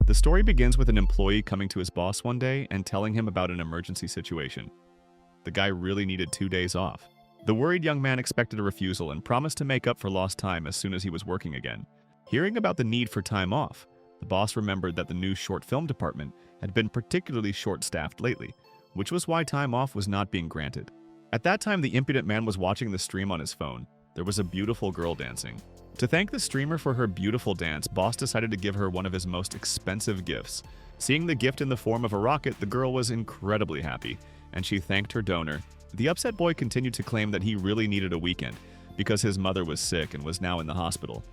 The story begins with an employee coming to his boss one day and telling him about an emergency situation. The guy really needed 2 days off. The worried young man expected a refusal and promised to make up for lost time as soon as he was working again. Hearing about the need for time off, the boss remembered that the new short film department had been particularly short-staffed lately, which was why time off was not being granted. At that time, the impudent man was watching the stream on his phone. There was a beautiful girl dancing. To thank the streamer for her beautiful dance, boss decided to give her one of his most expensive gifts. Seeing the gift in the form of a rocket, the girl was incredibly happy, and she thanked her donor. The upset boy continued to claim that he really needed a weekend because his mother was sick and was now in the hospital,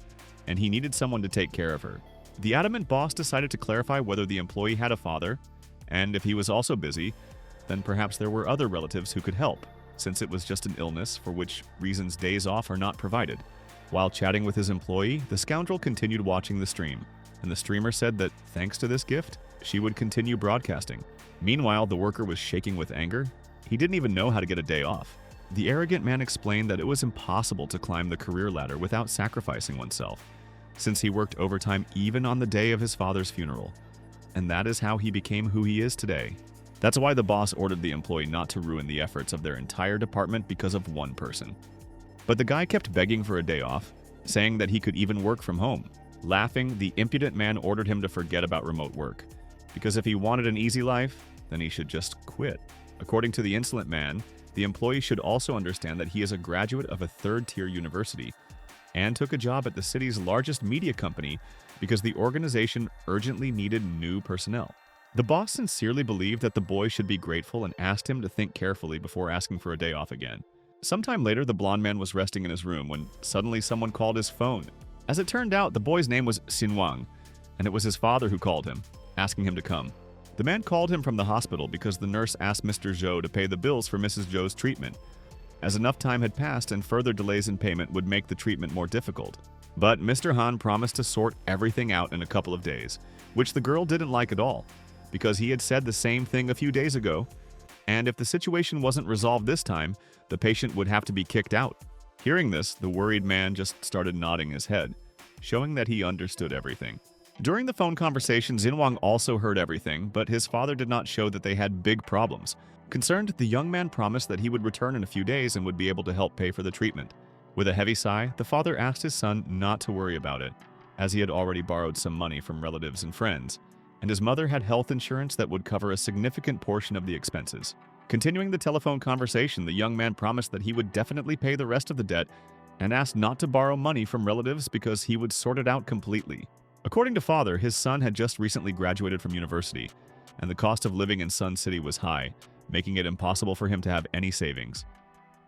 and he needed someone to take care of her. The adamant boss decided to clarify whether the employee had a father, and if he was also busy, then perhaps there were other relatives who could help, since it was just an illness for which reasons days off are not provided. While chatting with his employee, the scoundrel continued watching the stream, and the streamer said that thanks to this gift, she would continue broadcasting. Meanwhile, the worker was shaking with anger. He didn't even know how to get a day off. The arrogant man explained that it was impossible to climb the career ladder without sacrificing oneself, since he worked overtime even on the day of his father's funeral. And that is how he became who he is today. That's why the boss ordered the employee not to ruin the efforts of their entire department because of one person. But the guy kept begging for a day off, saying that he could even work from home. Laughing, the impudent man ordered him to forget about remote work, because if he wanted an easy life, then he should just quit. According to the insolent man, the employee should also understand that he is a graduate of a third-tier university and took a job at the city's largest media company because the organization urgently needed new personnel. The boss sincerely believed that the boy should be grateful and asked him to think carefully before asking for a day off again. Sometime later, the blond man was resting in his room when suddenly someone called his phone. As it turned out, the boy's name was Xinwang, and it was his father who called him, asking him to come. The man called him from the hospital because the nurse asked Mr. Zhou to pay the bills for Mrs. Zhou's treatment, as enough time had passed and further delays in payment would make the treatment more difficult. But Mr. Han promised to sort everything out in a couple of days, which the girl didn't like at all, because he had said the same thing a few days ago, and if the situation wasn't resolved this time, the patient would have to be kicked out. Hearing this, the worried man just started nodding his head, showing that he understood everything. During the phone conversation, Xinwang also heard everything, but his father did not show that they had big problems. Concerned, the young man promised that he would return in a few days and would be able to help pay for the treatment. With a heavy sigh, the father asked his son not to worry about it, as he had already borrowed some money from relatives and friends, and his mother had health insurance that would cover a significant portion of the expenses. Continuing the telephone conversation, the young man promised that he would definitely pay the rest of the debt and asked not to borrow money from relatives because he would sort it out completely. According to father, his son had just recently graduated from university, and the cost of living in Sun City was high, making it impossible for him to have any savings.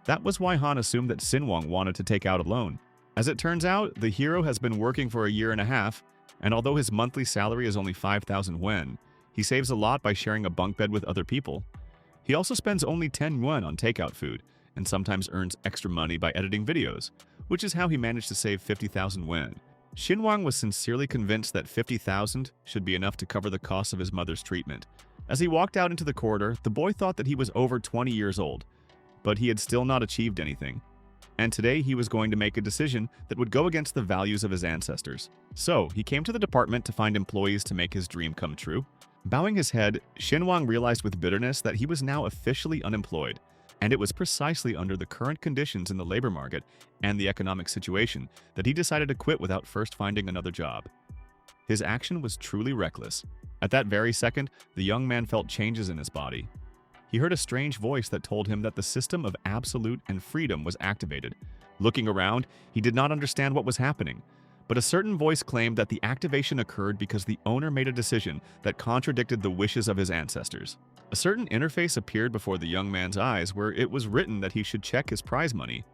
That was why Han assumed that Xinwang wanted to take out a loan. As it turns out, the hero has been working for a year and a half, and although his monthly salary is only 5,000 yuan, he saves a lot by sharing a bunk bed with other people. He also spends only 10 yuan on takeout food, and sometimes earns extra money by editing videos, which is how he managed to save 50,000 yuan. Xinwang was sincerely convinced that 50,000 should be enough to cover the cost of his mother's treatment. As he walked out into the corridor, the boy thought that he was over 20 years old, but he had still not achieved anything. And today he was going to make a decision that would go against the values of his ancestors. So he came to the department to find employees to make his dream come true. Bowing his head, Xinwang realized with bitterness that he was now officially unemployed, and it was precisely under the current conditions in the labor market and the economic situation that he decided to quit without first finding another job. His action was truly reckless. At that very second, the young man felt changes in his body. He heard a strange voice that told him that the system of absolute and freedom was activated. Looking around, he did not understand what was happening, but a certain voice claimed that the activation occurred because the owner made a decision that contradicted the wishes of his ancestors. A certain interface appeared before the young man's eyes where it was written that he should check his prize money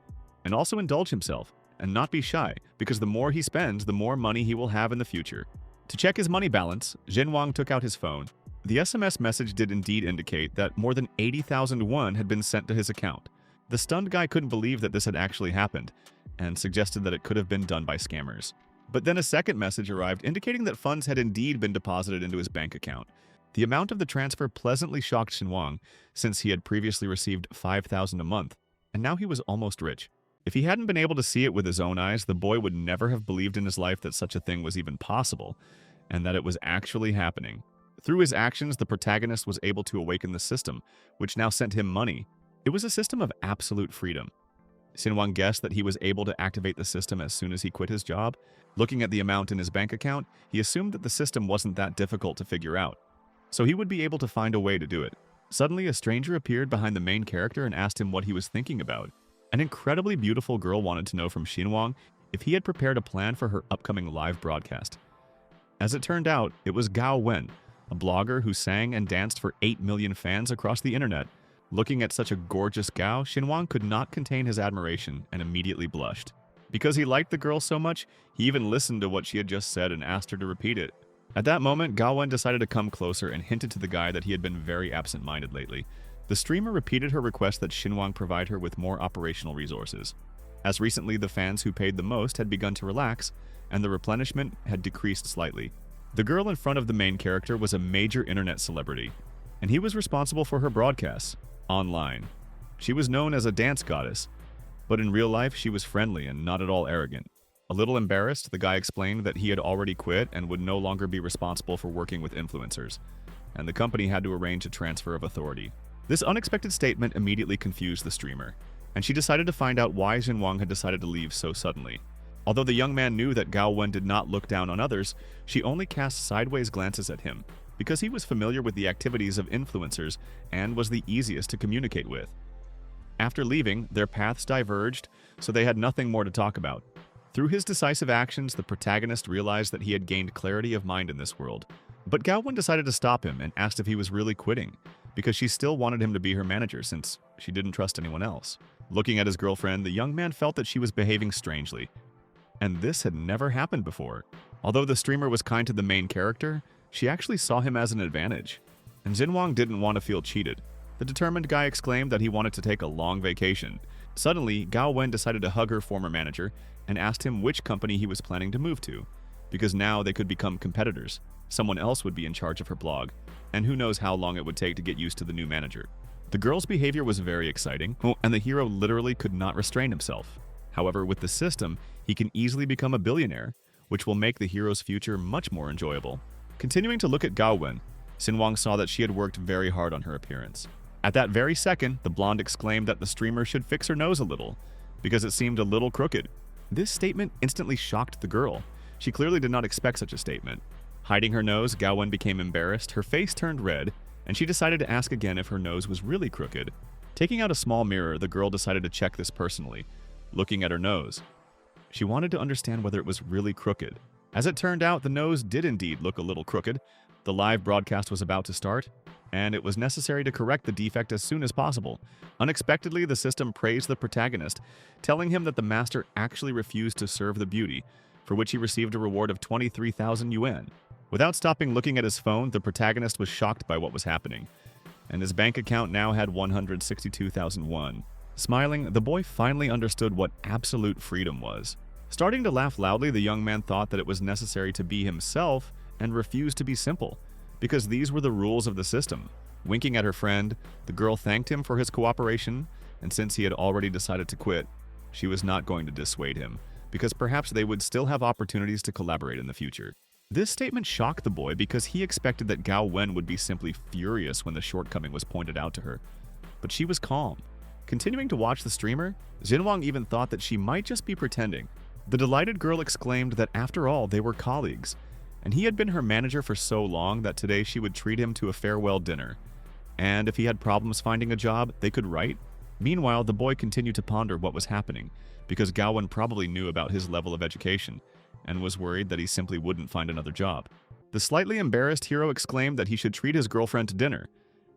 and also indulge himself and not be shy, because the more he spends, the more money he will have in the future. To check his money balance, Xinwang took out his phone. The SMS message did indeed indicate that more than 80,000 yuan had been sent to his account. The stunned guy couldn't believe that this had actually happened and suggested that it could have been done by scammers. But then a second message arrived indicating that funds had indeed been deposited into his bank account. The amount of the transfer pleasantly shocked Xinwang, since he had previously received 5,000 a month, and now he was almost rich. If he hadn't been able to see it with his own eyes, the boy would never have believed in his life that such a thing was even possible, and that it was actually happening. Through his actions, the protagonist was able to awaken the system, which now sent him money. It was a system of absolute freedom. Sinwang guessed that he was able to activate the system as soon as he quit his job. Looking at the amount in his bank account, he assumed that the system wasn't that difficult to figure out, so he would be able to find a way to do it. Suddenly, a stranger appeared behind the main character and asked him what he was thinking about. An incredibly beautiful girl wanted to know from Sinwang if he had prepared a plan for her upcoming live broadcast. As it turned out, it was Gao Wen, a blogger who sang and danced for 8 million fans across the internet. Looking at such a gorgeous Gao, Sinwang could not contain his admiration and immediately blushed. Because he liked the girl so much, he even listened to what she had just said and asked her to repeat it. At that moment, Gao Wen decided to come closer and hinted to the guy that he had been very absent-minded lately. The streamer repeated her request that Sinwang provide her with more operational resources. As recently, the fans who paid the most had begun to relax, and the replenishment had decreased slightly. The girl in front of the main character was a major internet celebrity, and he was responsible for her broadcasts online. She was known as a dance goddess, but in real life she was friendly and not at all arrogant. A little embarrassed, the guy explained that he had already quit and would no longer be responsible for working with influencers, and the company had to arrange a transfer of authority. This unexpected statement immediately confused the streamer, and she decided to find out why Sinwang had decided to leave so suddenly. Although the young man knew that Gao Wen did not look down on others, she only cast sideways glances at him, because he was familiar with the activities of influencers and was the easiest to communicate with. After leaving, their paths diverged, so they had nothing more to talk about. Through his decisive actions, the protagonist realized that he had gained clarity of mind in this world. But Gao Wen decided to stop him and asked if he was really quitting, because she still wanted him to be her manager since she didn't trust anyone else. Looking at his girlfriend, the young man felt that she was behaving strangely, and this had never happened before. Although the streamer was kind to the main character, she actually saw him as an advantage. And Sinwang didn't want to feel cheated. The determined guy exclaimed that he wanted to take a long vacation. Suddenly, Gao Wen decided to hug her former manager and asked him which company he was planning to move to, because now they could become competitors. Someone else would be in charge of her blog, and who knows how long it would take to get used to the new manager. The girl's behavior was very exciting, and the hero literally could not restrain himself. However, with the system, he can easily become a billionaire, which will make the hero's future much more enjoyable. Continuing to look at Gao Wen, Sinwang saw that she had worked very hard on her appearance. At that very second, the blonde exclaimed that the streamer should fix her nose a little, because it seemed a little crooked. This statement instantly shocked the girl. She clearly did not expect such a statement. Hiding her nose, Gao Wen became embarrassed, her face turned red, and she decided to ask again if her nose was really crooked. Taking out a small mirror, the girl decided to check this personally, looking at her nose. She wanted to understand whether it was really crooked. As it turned out, the nose did indeed look a little crooked. The live broadcast was about to start, and it was necessary to correct the defect as soon as possible. Unexpectedly, the system praised the protagonist, telling him that the master actually refused to serve the beauty, for which he received a reward of 23,000 yuan. Without stopping looking at his phone, the protagonist was shocked by what was happening, and his bank account now had 162,000 won. Smiling, the boy finally understood what absolute freedom was. Starting to laugh loudly, the young man thought that it was necessary to be himself and refused to be simple, because these were the rules of the system. Winking at her friend, the girl thanked him for his cooperation, and since he had already decided to quit, she was not going to dissuade him, because perhaps they would still have opportunities to collaborate in the future. This statement shocked the boy because he expected that Gao Wen would be simply furious when the shortcoming was pointed out to her. But she was calm. Continuing to watch the streamer, Sinwang even thought that she might just be pretending. The delighted girl exclaimed that after all, they were colleagues, and he had been her manager for so long that today she would treat him to a farewell dinner. And if he had problems finding a job, they could write. Meanwhile, the boy continued to ponder what was happening, because Gao Wen probably knew about his level of education, and was worried that he simply wouldn't find another job. The slightly embarrassed hero exclaimed that he should treat his girlfriend to dinner.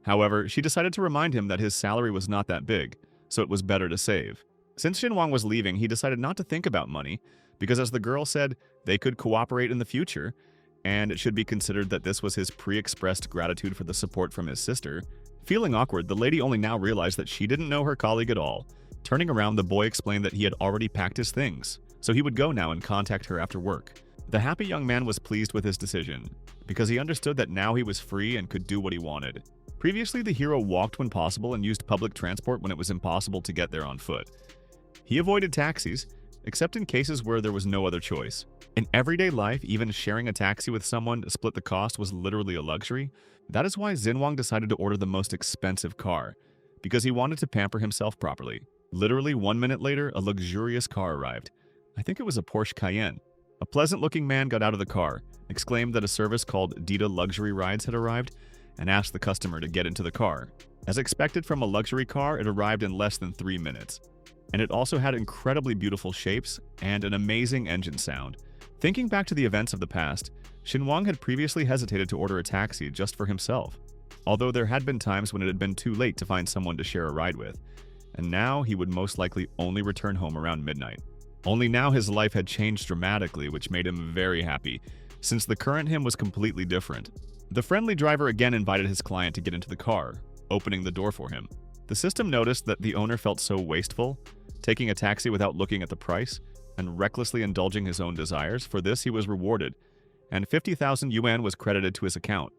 However, she decided to remind him that his salary was not that big, so it was better to save. Since Sinwang was leaving, he decided not to think about money, because as the girl said, they could cooperate in the future, and it should be considered that this was his pre-expressed gratitude for the support from his sister. Feeling awkward, the lady only now realized that she didn't know her colleague at all. Turning around, the boy explained that he had already packed his things, so he would go now and contact her after work. The happy young man was pleased with his decision, because he understood that now he was free and could do what he wanted. Previously, the hero walked when possible and used public transport when it was impossible to get there on foot. He avoided taxis, except in cases where there was no other choice. In everyday life, even sharing a taxi with someone to split the cost was literally a luxury. That is why Xinhuang decided to order the most expensive car, because he wanted to pamper himself properly. Literally 1 minute later, a luxurious car arrived. I think it was a Porsche Cayenne. A pleasant-looking man got out of the car, exclaimed that a service called Dita Luxury Rides had arrived, and asked the customer to get into the car. As expected from a luxury car, it arrived in less than 3 minutes. And it also had incredibly beautiful shapes and an amazing engine sound. Thinking back to the events of the past, Xinhuang had previously hesitated to order a taxi just for himself, although there had been times when it had been too late to find someone to share a ride with, and now he would most likely only return home around midnight. Only now his life had changed dramatically, which made him very happy, since the current him was completely different. The friendly driver again invited his client to get into the car, opening the door for him. The system noticed that the owner felt so wasteful, taking a taxi without looking at the price, and recklessly indulging his own desires. For this, he was rewarded, and 50,000 yuan was credited to his account.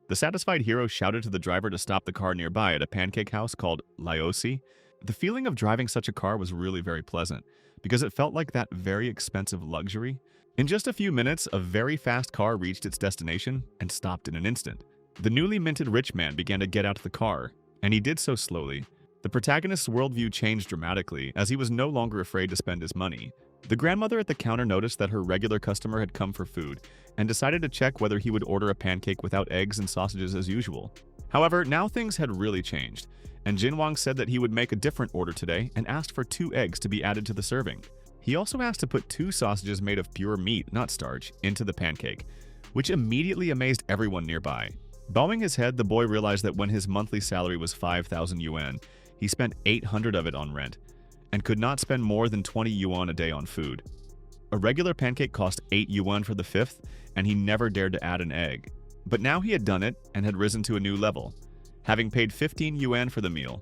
The satisfied hero shouted to the driver to stop the car nearby at a pancake house called Laosi. The feeling of driving such a car was really very pleasant, because it felt like that very expensive luxury. In just a few minutes, a very fast car reached its destination and stopped in an instant. The newly minted rich man began to get out of the car, and he did so slowly. The protagonist's worldview changed dramatically, as he was no longer afraid to spend his money. The grandmother at the counter noticed that her regular customer had come for food, and decided to check whether he would order a pancake without eggs and sausages as usual. However, now things had really changed, and Xinhuang said that he would make a different order today and asked for 2 eggs to be added to the serving. He also asked to put 2 sausages made of pure meat, not starch, into the pancake, which immediately amazed everyone nearby. Bowing his head, the boy realized that when his monthly salary was 5,000 yuan, he spent 800 of it on rent, and could not spend more than 20 yuan a day on food. A regular pancake cost 8 yuan for the 5th, and he never dared to add an egg. But now he had done it and had risen to a new level. Having paid 15 yuan for the meal,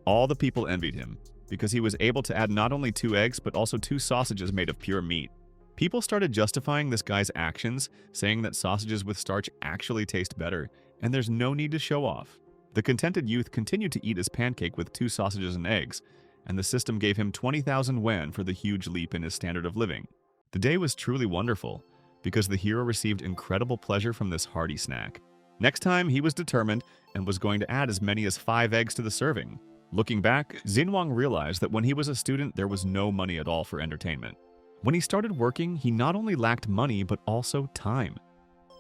all the people envied him, because he was able to add not only 2 eggs but also 2 sausages made of pure meat. People started justifying this guy's actions, saying that sausages with starch actually taste better, and there's no need to show off. The contented youth continued to eat his pancake with 2 sausages and eggs, and the system gave him 20,000 yuan for the huge leap in his standard of living. The day was truly wonderful, because the hero received incredible pleasure from this hearty snack. Next time, he was determined and was going to add as many as 5 eggs to the serving. Looking back, Xinhuang realized that when he was a student, there was no money at all for entertainment. When he started working, he not only lacked money, but also time.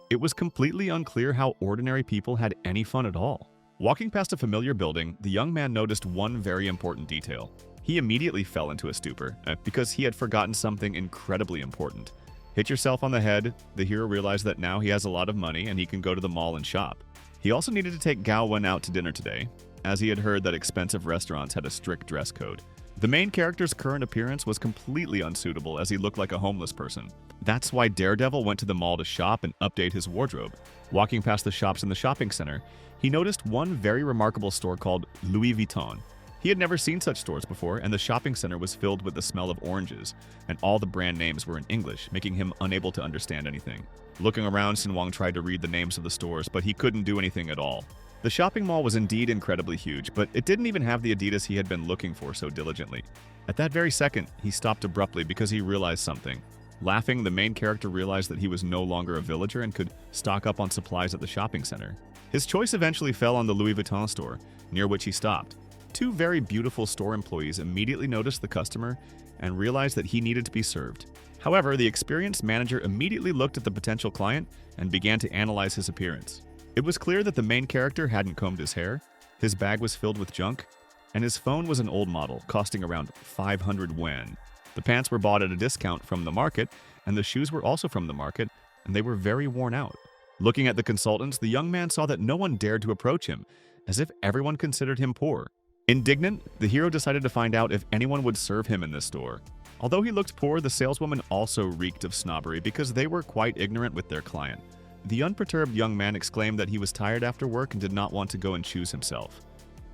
It was completely unclear how ordinary people had any fun at all. Walking past a familiar building, the young man noticed one very important detail. He immediately fell into a stupor, because he had forgotten something incredibly important. Hit yourself on the head, the hero realized that now he has a lot of money and he can go to the mall and shop. He also needed to take Gao Wen out to dinner today, as he had heard that expensive restaurants had a strict dress code. The main character's current appearance was completely unsuitable, as he looked like a homeless person. That's why Daredevil went to the mall to shop and update his wardrobe. Walking past the shops in the shopping center, he noticed one very remarkable store called Louis Vuitton. He had never seen such stores before, and the shopping center was filled with the smell of oranges, and all the brand names were in English, making him unable to understand anything. Looking around, Xinhuang tried to read the names of the stores, but he couldn't do anything at all. The shopping mall was indeed incredibly huge, but it didn't even have the Adidas he had been looking for so diligently. At that very second, he stopped abruptly because he realized something. Laughing, the main character realized that he was no longer a villager and could stock up on supplies at the shopping center. His choice eventually fell on the Louis Vuitton store, near which he stopped. 2 very beautiful store employees immediately noticed the customer and realized that he needed to be served. However, the experienced manager immediately looked at the potential client and began to analyze his appearance. It was clear that the main character hadn't combed his hair, his bag was filled with junk, and his phone was an old model, costing around 500 yuan. The pants were bought at a discount from the market, and the shoes were also from the market, and they were very worn out. Looking at the consultants, the young man saw that no one dared to approach him, as if everyone considered him poor. Indignant, the hero decided to find out if anyone would serve him in this store. Although he looked poor, the saleswoman also reeked of snobbery because they were quite ignorant with their client. The unperturbed young man exclaimed that he was tired after work and did not want to go and choose himself,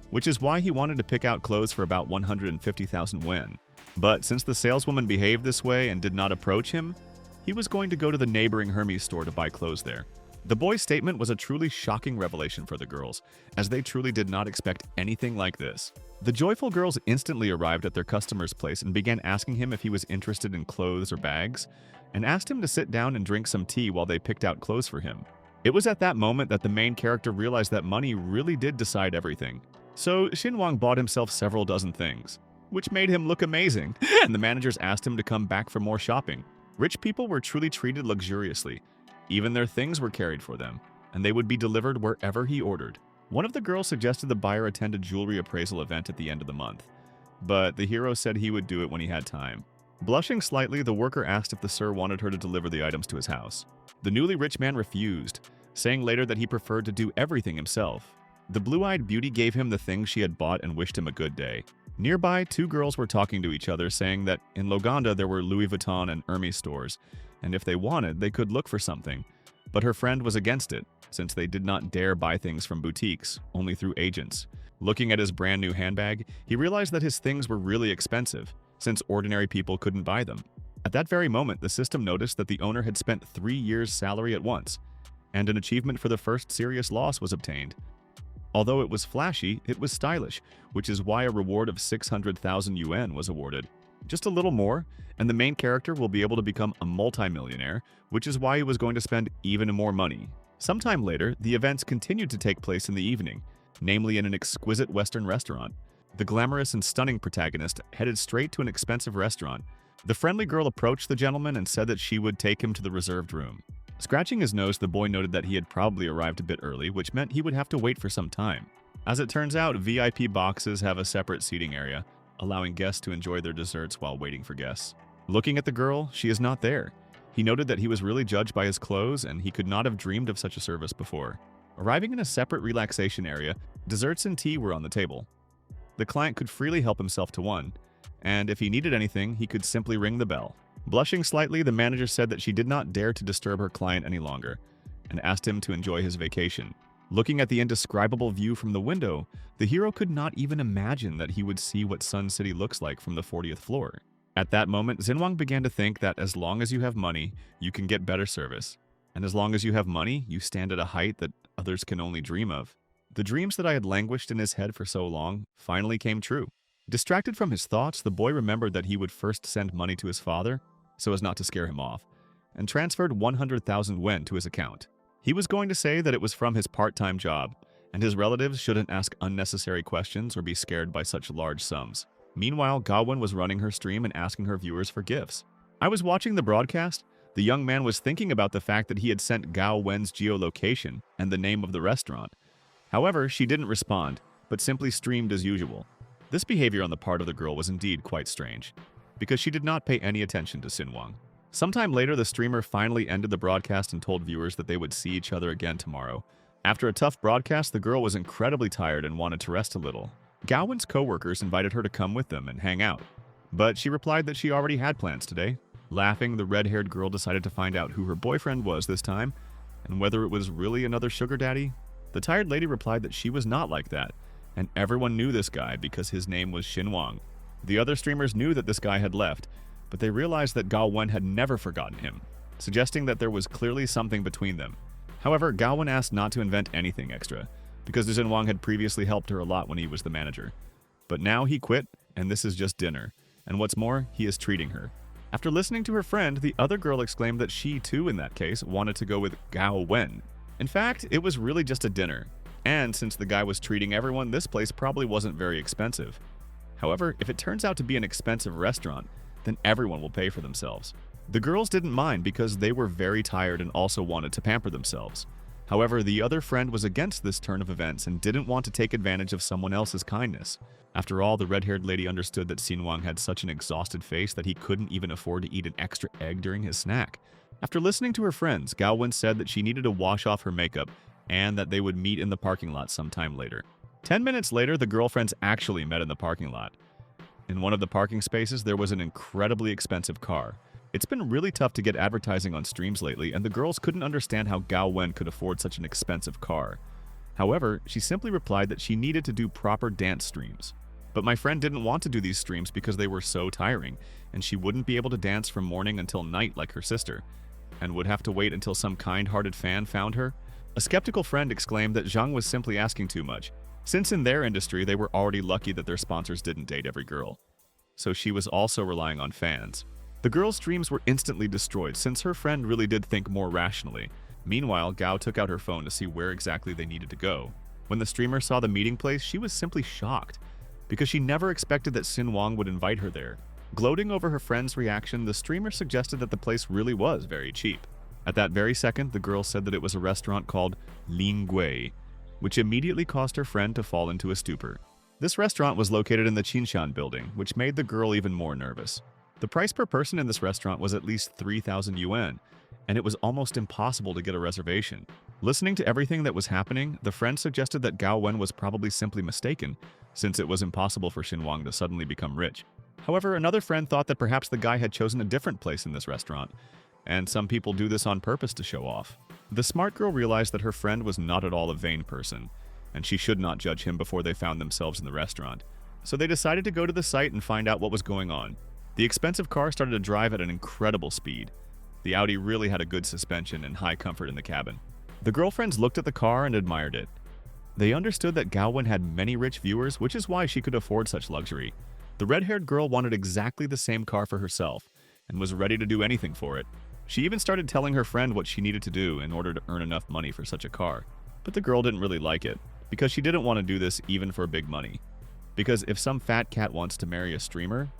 which is why he wanted to pick out clothes for about 150,000 yuan. But since the saleswoman behaved this way and did not approach him, he was going to go to the neighboring Hermes store to buy clothes there. The boy's statement was a truly shocking revelation for the girls, as they truly did not expect anything like this. The joyful girls instantly arrived at their customer's place and began asking him if he was interested in clothes or bags, and asked him to sit down and drink some tea while they picked out clothes for him. It was at that moment that the main character realized that money really did decide everything. So Shinwang bought himself several dozen things, which made him look amazing, and the managers asked him to come back for more shopping. Rich people were truly treated luxuriously. Even their things were carried for them, and they would be delivered wherever he ordered. One of the girls suggested the buyer attend a jewelry appraisal event at the end of the month, but the hero said he would do it when he had time. Blushing slightly, the worker asked if the sir wanted her to deliver the items to his house. The newly rich man refused, saying later that he preferred to do everything himself. The blue-eyed beauty gave him the things she had bought and wished him a good day. Nearby, two girls were talking to each other, saying that in Loganda there were Louis Vuitton and Hermes stores, and if they wanted, they could look for something. But her friend was against it, since they did not dare buy things from boutiques, only through agents. Looking at his brand new handbag, he realized that his things were really expensive, since ordinary people couldn't buy them. At that very moment, the system noticed that the owner had spent 3 years' salary at once, and an achievement for the first serious loss was obtained. Although it was flashy, it was stylish, which is why a reward of 600,000 yuan was awarded. Just a little more, and the main character will be able to become a multimillionaire, which is why he was going to spend even more money. Sometime later, the events continued to take place in the evening, namely in an exquisite Western restaurant. The glamorous and stunning protagonist headed straight to an expensive restaurant. The friendly girl approached the gentleman and said that she would take him to the reserved room. Scratching his nose, the boy noted that he had probably arrived a bit early, which meant he would have to wait for some time. As it turns out, VIP boxes have a separate seating area, allowing guests to enjoy their desserts while waiting for guests. Looking at the girl, she is not there. He noted that he was really judged by his clothes, and he could not have dreamed of such a service before. Arriving in a separate relaxation area, desserts and tea were on the table. The client could freely help himself to one, and if he needed anything, he could simply ring the bell. Blushing slightly, the manager said that she did not dare to disturb her client any longer, and asked him to enjoy his vacation. Looking at the indescribable view from the window, the hero could not even imagine that he would see what Sun City looks like from the 40th floor. At that moment, Xinwang began to think that as long as you have money, you can get better service. And as long as you have money, you stand at a height that others can only dream of. The dreams that I had languished in his head for so long finally came true. Distracted from his thoughts, the boy remembered that he would first send money to his father, so as not to scare him off, and transferred 100,000 yuan to his account. He was going to say that it was from his part-time job, and his relatives shouldn't ask unnecessary questions or be scared by such large sums. Meanwhile, Gawen was running her stream and asking her viewers for gifts. I was watching the broadcast. The young man was thinking about the fact that he had sent Gao Wen's geolocation and the name of the restaurant. However, she didn't respond, but simply streamed as usual. This behavior on the part of the girl was indeed quite strange, because she did not pay any attention to Xinwang. Sometime later, the streamer finally ended the broadcast and told viewers that they would see each other again tomorrow. After a tough broadcast, the girl was incredibly tired and wanted to rest a little. Gawen's co-workers invited her to come with them and hang out, but she replied that she already had plans today. Laughing, the red-haired girl decided to find out who her boyfriend was this time, and whether it was really another sugar daddy. The tired lady replied that she was not like that, and everyone knew this guy because his name was Xinwang. The other streamers knew that this guy had left, but they realized that Gao Wen had never forgotten him, suggesting that there was clearly something between them. However, Gao Wen asked not to invent anything extra, because Xinwang had previously helped her a lot when he was the manager. But now he quit, and this is just dinner, and what's more, he is treating her. After listening to her friend, the other girl exclaimed that she too, in that case, wanted to go with Gao Wen. In fact, it was really just a dinner, and since the guy was treating everyone, this place probably wasn't very expensive. However, if it turns out to be an expensive restaurant, then everyone will pay for themselves. The girls didn't mind because they were very tired and also wanted to pamper themselves. However, the other friend was against this turn of events and didn't want to take advantage of someone else's kindness. After all, the red-haired lady understood that Xinwang had such an exhausted face that he couldn't even afford to eat an extra egg during his snack. After listening to her friends, Gao Wen said that she needed to wash off her makeup and that they would meet in the parking lot sometime later. 10 minutes later, the girlfriends actually met in the parking lot. In one of the parking spaces, there was an incredibly expensive car. It's been really tough to get advertising on streams lately, and the girls couldn't understand how Gao Wen could afford such an expensive car. However, she simply replied that she needed to do proper dance streams. But my friend didn't want to do these streams because they were so tiring, and she wouldn't be able to dance from morning until night like her sister. and would have to wait until some kind-hearted fan found her, a skeptical friend exclaimed that Zhang was simply asking too much, since in their industry they were already lucky that their sponsors didn't date every girl. So she was also relying on fans. The girl's dreams were instantly destroyed since her friend really did think more rationally. Meanwhile, Gao took out her phone to see where exactly they needed to go. When the streamer saw the meeting place, she was simply shocked, because she never expected that Xin Wang would invite her there. Gloating over her friend's reaction, the streamer suggested that the place really was very cheap. At that very second, the girl said that it was a restaurant called Ling Gui, which immediately caused her friend to fall into a stupor. This restaurant was located in the Qinshan building, which made the girl even more nervous. The price per person in this restaurant was at least 3,000 yuan, and it was almost impossible to get a reservation. Listening to everything that was happening, the friend suggested that Gao Wen was probably simply mistaken, since it was impossible for Xin Wang to suddenly become rich. However, another friend thought that perhaps the guy had chosen a different place in this restaurant, and some people do this on purpose to show off. The smart girl realized that her friend was not at all a vain person, and she should not judge him before they found themselves in the restaurant. So they decided to go to the site and find out what was going on. The expensive car started to drive at an incredible speed. The Audi really had a good suspension and high comfort in the cabin. The girlfriends looked at the car and admired it. They understood that Gao Wen had many rich viewers, which is why she could afford such luxury. The red-haired girl wanted exactly the same car for herself, and was ready to do anything for it. She even started telling her friend what she needed to do in order to earn enough money for such a car. But the girl didn't really like it, because she didn't want to do this even for big money. Because if some fat cat wants to marry a streamer,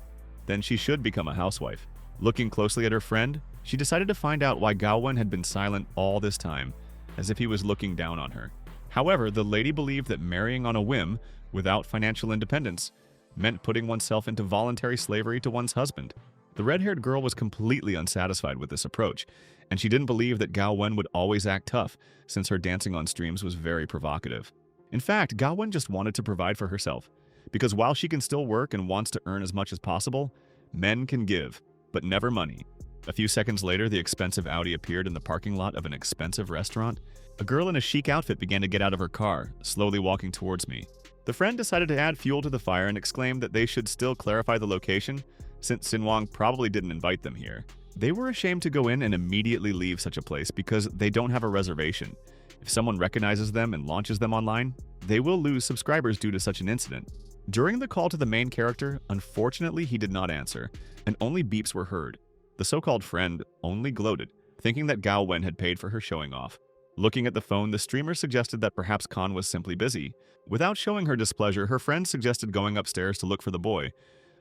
then she should become a housewife. Looking closely at her friend, she decided to find out why Gao Wen had been silent all this time, as if he was looking down on her. However, the lady believed that marrying on a whim, without financial independence, meant putting oneself into voluntary slavery to one's husband. The red-haired girl was completely unsatisfied with this approach, and she didn't believe that Gao Wen would always act tough, since her dancing on streams was very provocative. In fact, Gao Wen just wanted to provide for herself, because while she can still work and wants to earn as much as possible, men can give, but never money. A few seconds later, the expensive Audi appeared in the parking lot of an expensive restaurant. A girl in a chic outfit began to get out of her car, slowly walking towards me. The friend decided to add fuel to the fire and exclaimed that they should still clarify the location, since Xin Wang probably didn't invite them here. They were ashamed to go in and immediately leave such a place because they don't have a reservation. If someone recognizes them and launches them online, they will lose subscribers due to such an incident. During the call to the main character, unfortunately he did not answer, and only beeps were heard. The so-called friend only gloated, thinking that Gao Wen had paid for her showing off. Looking at the phone, the streamer suggested that perhaps Khan was simply busy. Without showing her displeasure, her friend suggested going upstairs to look for the boy,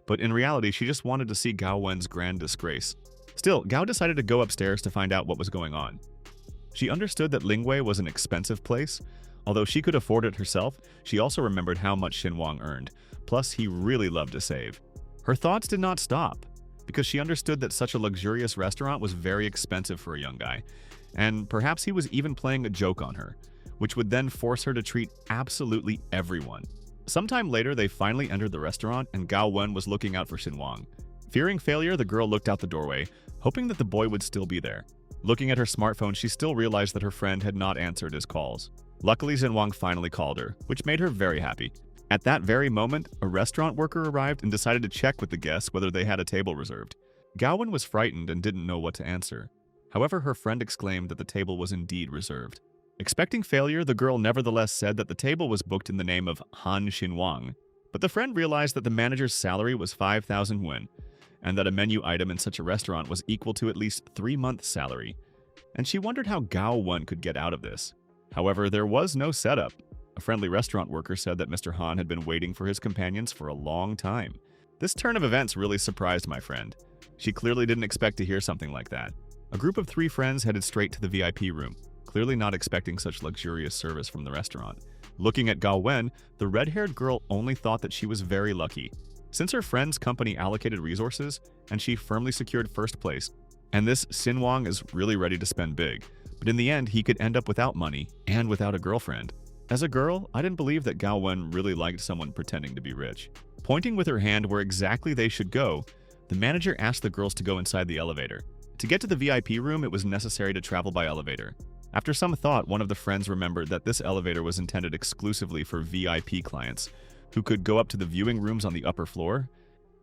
but in reality she just wanted to see Gao Wen's grand disgrace. Still, Gao decided to go upstairs to find out what was going on. She understood that Lingwei was an expensive place. Although she could afford it herself, she also remembered how much Xin Wang earned, plus he really loved to save. Her thoughts did not stop, because she understood that such a luxurious restaurant was very expensive for a young guy, and perhaps he was even playing a joke on her, which would then force her to treat absolutely everyone. Sometime later, they finally entered the restaurant, and Gao Wen was looking out for Xin Wang. Fearing failure, the girl looked out the doorway, hoping that the boy would still be there. Looking at her smartphone, she still realized that her friend had not answered his calls. Luckily, Xin Wang finally called her, which made her very happy. At that very moment, a restaurant worker arrived and decided to check with the guests whether they had a table reserved. Gao Wen was frightened and didn't know what to answer. However, her friend exclaimed that the table was indeed reserved. Expecting failure, the girl nevertheless said that the table was booked in the name of Han Xin Wang. But the friend realized that the manager's salary was 5,000 yuan, and that a menu item in such a restaurant was equal to at least 3 months' salary. And she wondered how Gao Wen could get out of this. However, there was no setup. A friendly restaurant worker said that Mr. Han had been waiting for his companions for a long time. This turn of events really surprised my friend. She clearly didn't expect to hear something like that. A group of 3 friends headed straight to the VIP room, clearly not expecting such luxurious service from the restaurant. Looking at Gao Wen, the red-haired girl only thought that she was very lucky, since her friend's company allocated resources and she firmly secured first place. And this Xin Wang is really ready to spend big, but in the end he could end up without money and without a girlfriend. As a girl, I didn't believe that Gao Wen really liked someone pretending to be rich. Pointing with her hand where exactly they should go, the manager asked the girls to go inside the elevator. To get to the VIP room, it was necessary to travel by elevator. After some thought, one of the friends remembered that this elevator was intended exclusively for VIP clients, who could go up to the viewing rooms on the upper floor,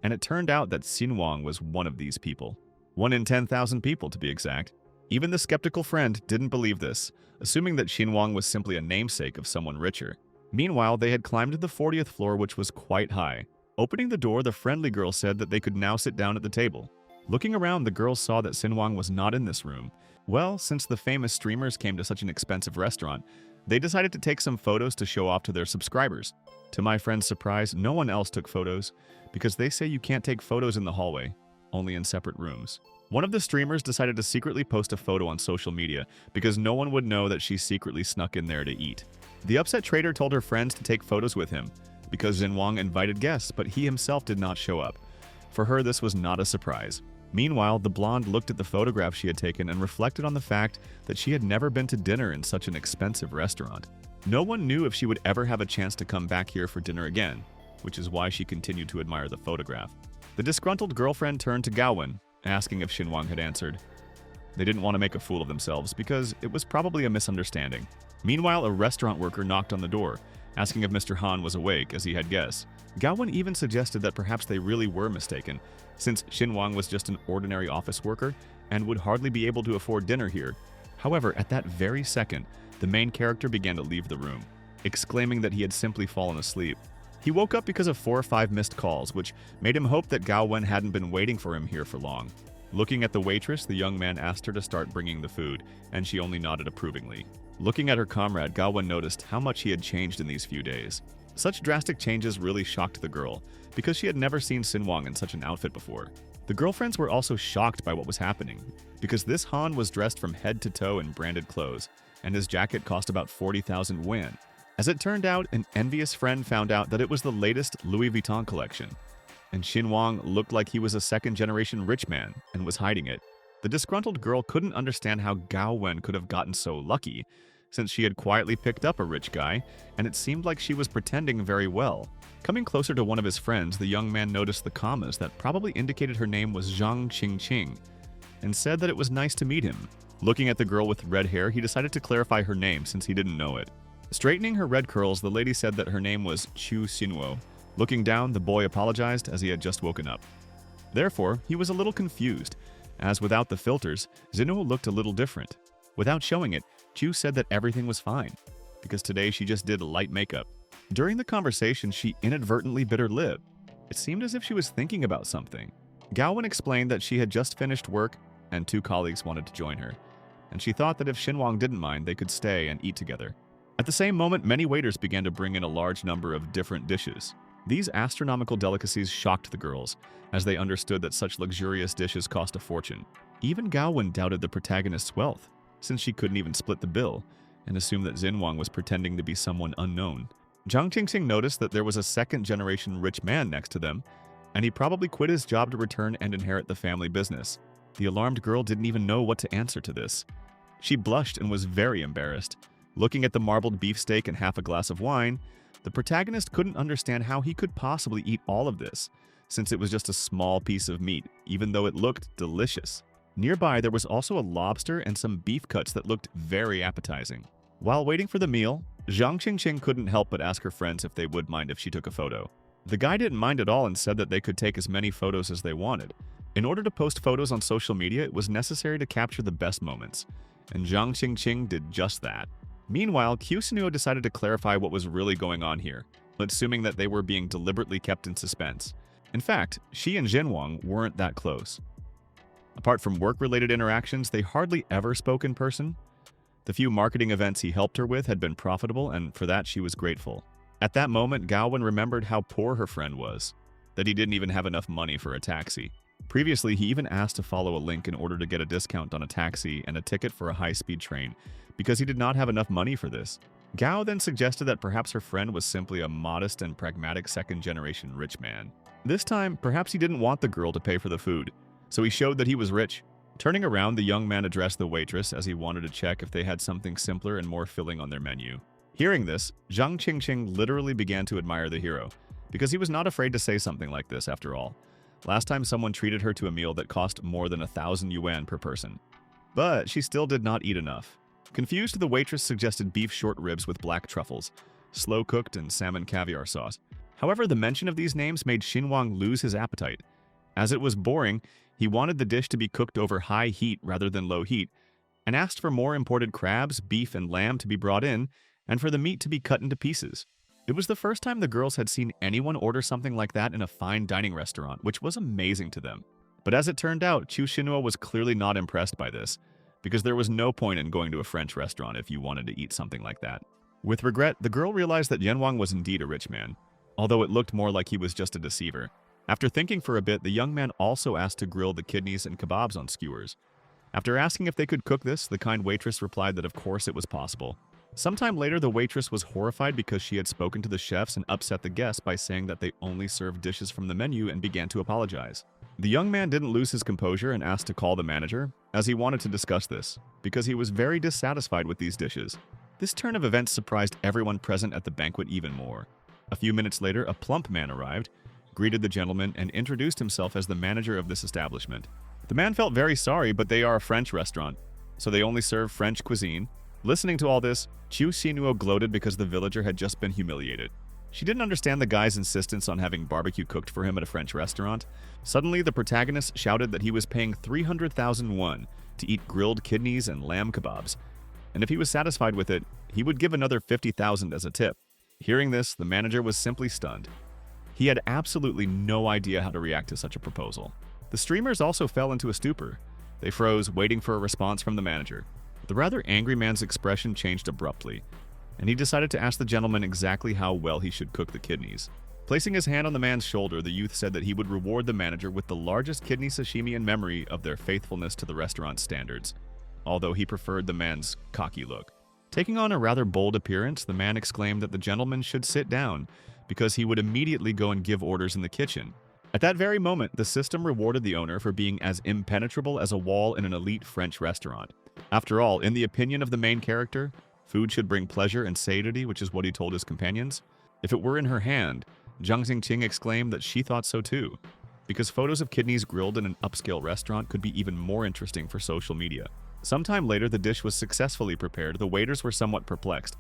and it turned out that Xin Wang was one of these people. 1 in 10,000 people, to be exact. Even the skeptical friend didn't believe this, assuming that Xinwang was simply a namesake of someone richer. Meanwhile, they had climbed to the 40th floor, which was quite high. Opening the door, the friendly girl said that they could now sit down at the table. Looking around, the girls saw that Xinwang was not in this room. Well, since the famous streamers came to such an expensive restaurant, they decided to take some photos to show off to their subscribers. To my friend's surprise, no one else took photos, because they say you can't take photos in the hallway, only in separate rooms. One of the streamers decided to secretly post a photo on social media because no one would know that she secretly snuck in there to eat. The upset trader told her friends to take photos with him because Xinwang invited guests, but he himself did not show up. For her, this was not a surprise. Meanwhile, the blonde looked at the photograph she had taken and reflected on the fact that she had never been to dinner in such an expensive restaurant. No one knew if she would ever have a chance to come back here for dinner again, which is why she continued to admire the photograph. The disgruntled girlfriend turned to Gaowen, asking if Xinwang had answered. They didn't want to make a fool of themselves because it was probably a misunderstanding. Meanwhile, a restaurant worker knocked on the door, asking if Mr. Han was awake, as he had guessed. Gaowen even suggested that perhaps they really were mistaken, since Xinwang was just an ordinary office worker and would hardly be able to afford dinner here. However, at that very second, the main character began to leave the room, exclaiming that he had simply fallen asleep. He woke up because of 4 or 5 missed calls, which made him hope that Gaowen hadn't been waiting for him here for long. Looking at the waitress, the young man asked her to start bringing the food, and she only nodded approvingly. Looking at her comrade, Gaowen noticed how much he had changed in these few days. Such drastic changes really shocked the girl, because she had never seen Xinwang in such an outfit before. The girlfriends were also shocked by what was happening, because this Han was dressed from head to toe in branded clothes, and his jacket cost about 40,000 yuan. As it turned out, an envious friend found out that it was the latest Louis Vuitton collection, and Xinwang looked like he was a second-generation rich man and was hiding it. The disgruntled girl couldn't understand how Gaowen could have gotten so lucky, since she had quietly picked up a rich guy, and it seemed like she was pretending very well. Coming closer to one of his friends, the young man noticed the commas that probably indicated her name was Zhang Qingqing, and said that it was nice to meet him. Looking at the girl with red hair, he decided to clarify her name since he didn't know it. Straightening her red curls, the lady said that her name was Chu Xinwo. Looking down, the boy apologized as he had just woken up. Therefore, he was a little confused, as without the filters, Xinwo looked a little different. Without showing it, Chu said that everything was fine, because today she just did light makeup. During the conversation, she inadvertently bit her lip. It seemed as if she was thinking about something. Gaowen explained that she had just finished work and 2 colleagues wanted to join her, and she thought that if Xinwang didn't mind, they could stay and eat together. At the same moment, many waiters began to bring in a large number of different dishes. These astronomical delicacies shocked the girls, as they understood that such luxurious dishes cost a fortune. Even Gaowen doubted the protagonist's wealth, since she couldn't even split the bill, and assumed that Xinwang was pretending to be someone unknown. Zhang Qingqing noticed that there was a second-generation rich man next to them, and he probably quit his job to return and inherit the family business. The alarmed girl didn't even know what to answer to this. She blushed and was very embarrassed. Looking at the marbled beefsteak and half a glass of wine, the protagonist couldn't understand how he could possibly eat all of this, since it was just a small piece of meat, even though it looked delicious. Nearby, there was also a lobster and some beef cuts that looked very appetizing. While waiting for the meal, Zhang Qingqing couldn't help but ask her friends if they would mind if she took a photo. The guy didn't mind at all and said that they could take as many photos as they wanted. In order to post photos on social media, it was necessary to capture the best moments, and Zhang Qingqing did just that. Meanwhile, Qiusinuo decided to clarify what was really going on here, assuming that they were being deliberately kept in suspense. In fact, she and Xinwang weren't that close. Apart from work-related interactions, they hardly ever spoke in person. The few marketing events he helped her with had been profitable, and for that she was grateful. At that moment, Gaowen remembered how poor her friend was, that he didn't even have enough money for a taxi. Previously, he even asked to follow a link in order to get a discount on a taxi and a ticket for a high-speed train, because he did not have enough money for this. Gao then suggested that perhaps her friend was simply a modest and pragmatic second-generation rich man. This time, perhaps he didn't want the girl to pay for the food, so he showed that he was rich. Turning around, the young man addressed the waitress as he wanted to check if they had something simpler and more filling on their menu. Hearing this, Zhang Qingqing literally began to admire the hero, because he was not afraid to say something like this after all. Last time someone treated her to a meal that cost more than 1,000 yuan per person. But she still did not eat enough. Confused, the waitress suggested beef short ribs with black truffles, slow-cooked and salmon caviar sauce. However, the mention of these names made Xinwang lose his appetite. As it was boring, he wanted the dish to be cooked over high heat rather than low heat, and asked for more imported crabs, beef, and lamb to be brought in, and for the meat to be cut into pieces. It was the first time the girls had seen anyone order something like that in a fine dining restaurant, which was amazing to them. But as it turned out, Chu Xinhuo was clearly not impressed by this, because there was no point in going to a French restaurant if you wanted to eat something like that. With regret, the girl realized that Yan Wang was indeed a rich man, although it looked more like he was just a deceiver. After thinking for a bit, the young man also asked to grill the kidneys and kebabs on skewers. After asking if they could cook this, the kind waitress replied that of course it was possible. Sometime later, the waitress was horrified because she had spoken to the chefs and upset the guests by saying that they only served dishes from the menu and began to apologize. The young man didn't lose his composure and asked to call the manager, as he wanted to discuss this, because he was very dissatisfied with these dishes. This turn of events surprised everyone present at the banquet even more. A few minutes later, a plump man arrived, greeted the gentleman, and introduced himself as the manager of this establishment. The man felt very sorry, but they are a French restaurant, so they only serve French cuisine. Listening to all this, Chu Xinhuo gloated because the villager had just been humiliated. She didn't understand the guy's insistence on having barbecue cooked for him at a French restaurant. Suddenly, the protagonist shouted that he was paying 300,000 won to eat grilled kidneys and lamb kebabs, and if he was satisfied with it, he would give another 50,000 as a tip. Hearing this, the manager was simply stunned. He had absolutely no idea how to react to such a proposal. The streamers also fell into a stupor. They froze, waiting for a response from the manager. The rather angry man's expression changed abruptly, and he decided to ask the gentleman exactly how well he should cook the kidneys. Placing his hand on the man's shoulder, the youth said that he would reward the manager with the largest kidney sashimi in memory of their faithfulness to the restaurant's standards, although he preferred the man's cocky look. Taking on a rather bold appearance, the man exclaimed that the gentleman should sit down, because he would immediately go and give orders in the kitchen. At that very moment, the system rewarded the owner for being as impenetrable as a wall in an elite French restaurant. After all, in the opinion of the main character, food should bring pleasure and satiety, which is what he told his companions. If it were in her hand, Zhang Xingqing exclaimed that she thought so too, because photos of kidneys grilled in an upscale restaurant could be even more interesting for social media. Sometime later, the dish was successfully prepared. The waiters were somewhat perplexed,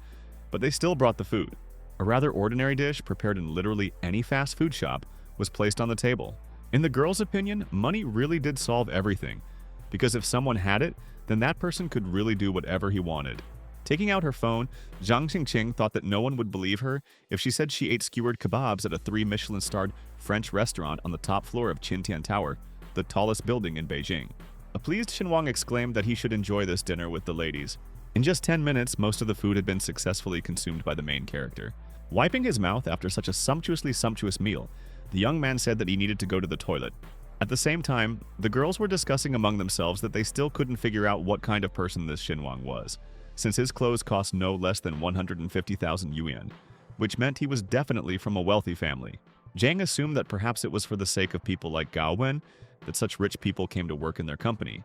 but they still brought the food. A rather ordinary dish, prepared in literally any fast food shop, was placed on the table. In the girl's opinion, money really did solve everything, because if someone had it, then that person could really do whatever he wanted. Taking out her phone, Zhang Xingqing thought that no one would believe her if she said she ate skewered kebabs at a 3 Michelin-starred French restaurant on the top floor of Qintian Tower, the tallest building in Beijing. A pleased Xinhuang exclaimed that he should enjoy this dinner with the ladies. In just 10 minutes, most of the food had been successfully consumed by the main character. Wiping his mouth after such a sumptuous meal, the young man said that he needed to go to the toilet. At the same time, the girls were discussing among themselves that they still couldn't figure out what kind of person this Xinhuang was, since his clothes cost no less than 150,000 yuan, which meant he was definitely from a wealthy family. Zhang assumed that perhaps it was for the sake of people like Gao Wen that such rich people came to work in their company.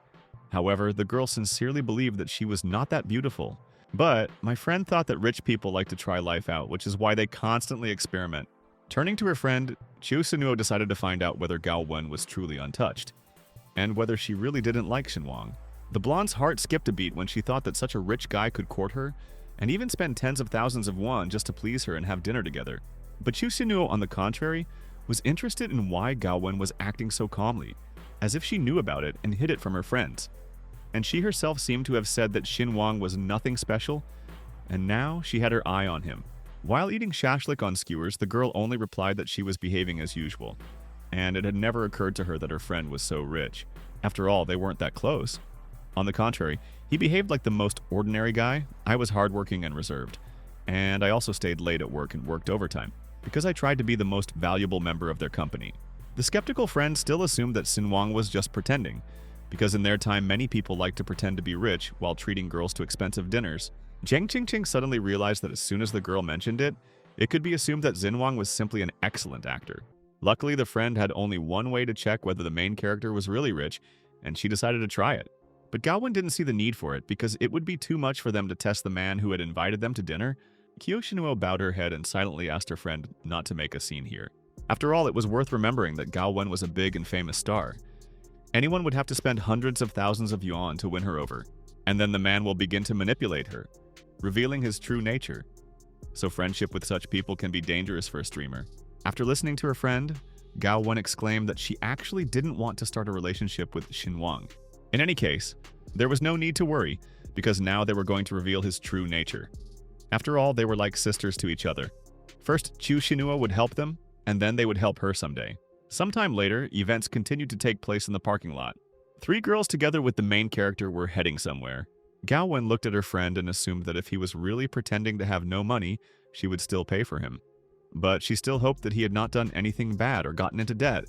However, the girl sincerely believed that she was not that beautiful. But my friend thought that rich people like to try life out, which is why they constantly experiment. Turning to her friend, Chu Xinhuo decided to find out whether Gao Wen was truly untouched, and whether she really didn't like Xinhuang. The blonde's heart skipped a beat when she thought that such a rich guy could court her, and even spend tens of thousands of won just to please her and have dinner together. But Chu Xinhuo, on the contrary, was interested in why Gao Wen was acting so calmly, as if she knew about it and hid it from her friends. And she herself seemed to have said that Xinhuang was nothing special, and now she had her eye on him. While eating shashlik on skewers, the girl only replied that she was behaving as usual, and it had never occurred to her that her friend was so rich. After all, they weren't that close. On the contrary, he behaved like the most ordinary guy. I was hardworking and reserved, and I also stayed late at work and worked overtime, because I tried to be the most valuable member of their company. The skeptical friend still assumed that Xinhuang was just pretending, because in their time many people liked to pretend to be rich while treating girls to expensive dinners. Zhang Qingqing suddenly realized that as soon as the girl mentioned it, it could be assumed that Xinhuang was simply an excellent actor. Luckily, the friend had only one way to check whether the main character was really rich, and she decided to try it. But Gao Wen didn't see the need for it, because it would be too much for them to test the man who had invited them to dinner. Chu Xinhuo bowed her head and silently asked her friend not to make a scene here. After all, it was worth remembering that Gao Wen was a big and famous star. Anyone would have to spend hundreds of thousands of yuan to win her over, and then the man will begin to manipulate her, revealing his true nature. So friendship with such people can be dangerous for a streamer. After listening to her friend, Gao Wen exclaimed that she actually didn't want to start a relationship with Xinhuang. In any case, There was no need to worry, because now they were going to reveal his true nature. After all, they were like sisters to each other. First, Chu Shinua would help them, and then they would help her someday. Sometime later, events continued to take place in the parking lot. Three girls together with the main character were heading somewhere. Gao Wen looked at her friend and assumed that if he was really pretending to have no money, she would still pay for him. But she still hoped that he had not done anything bad or gotten into debt,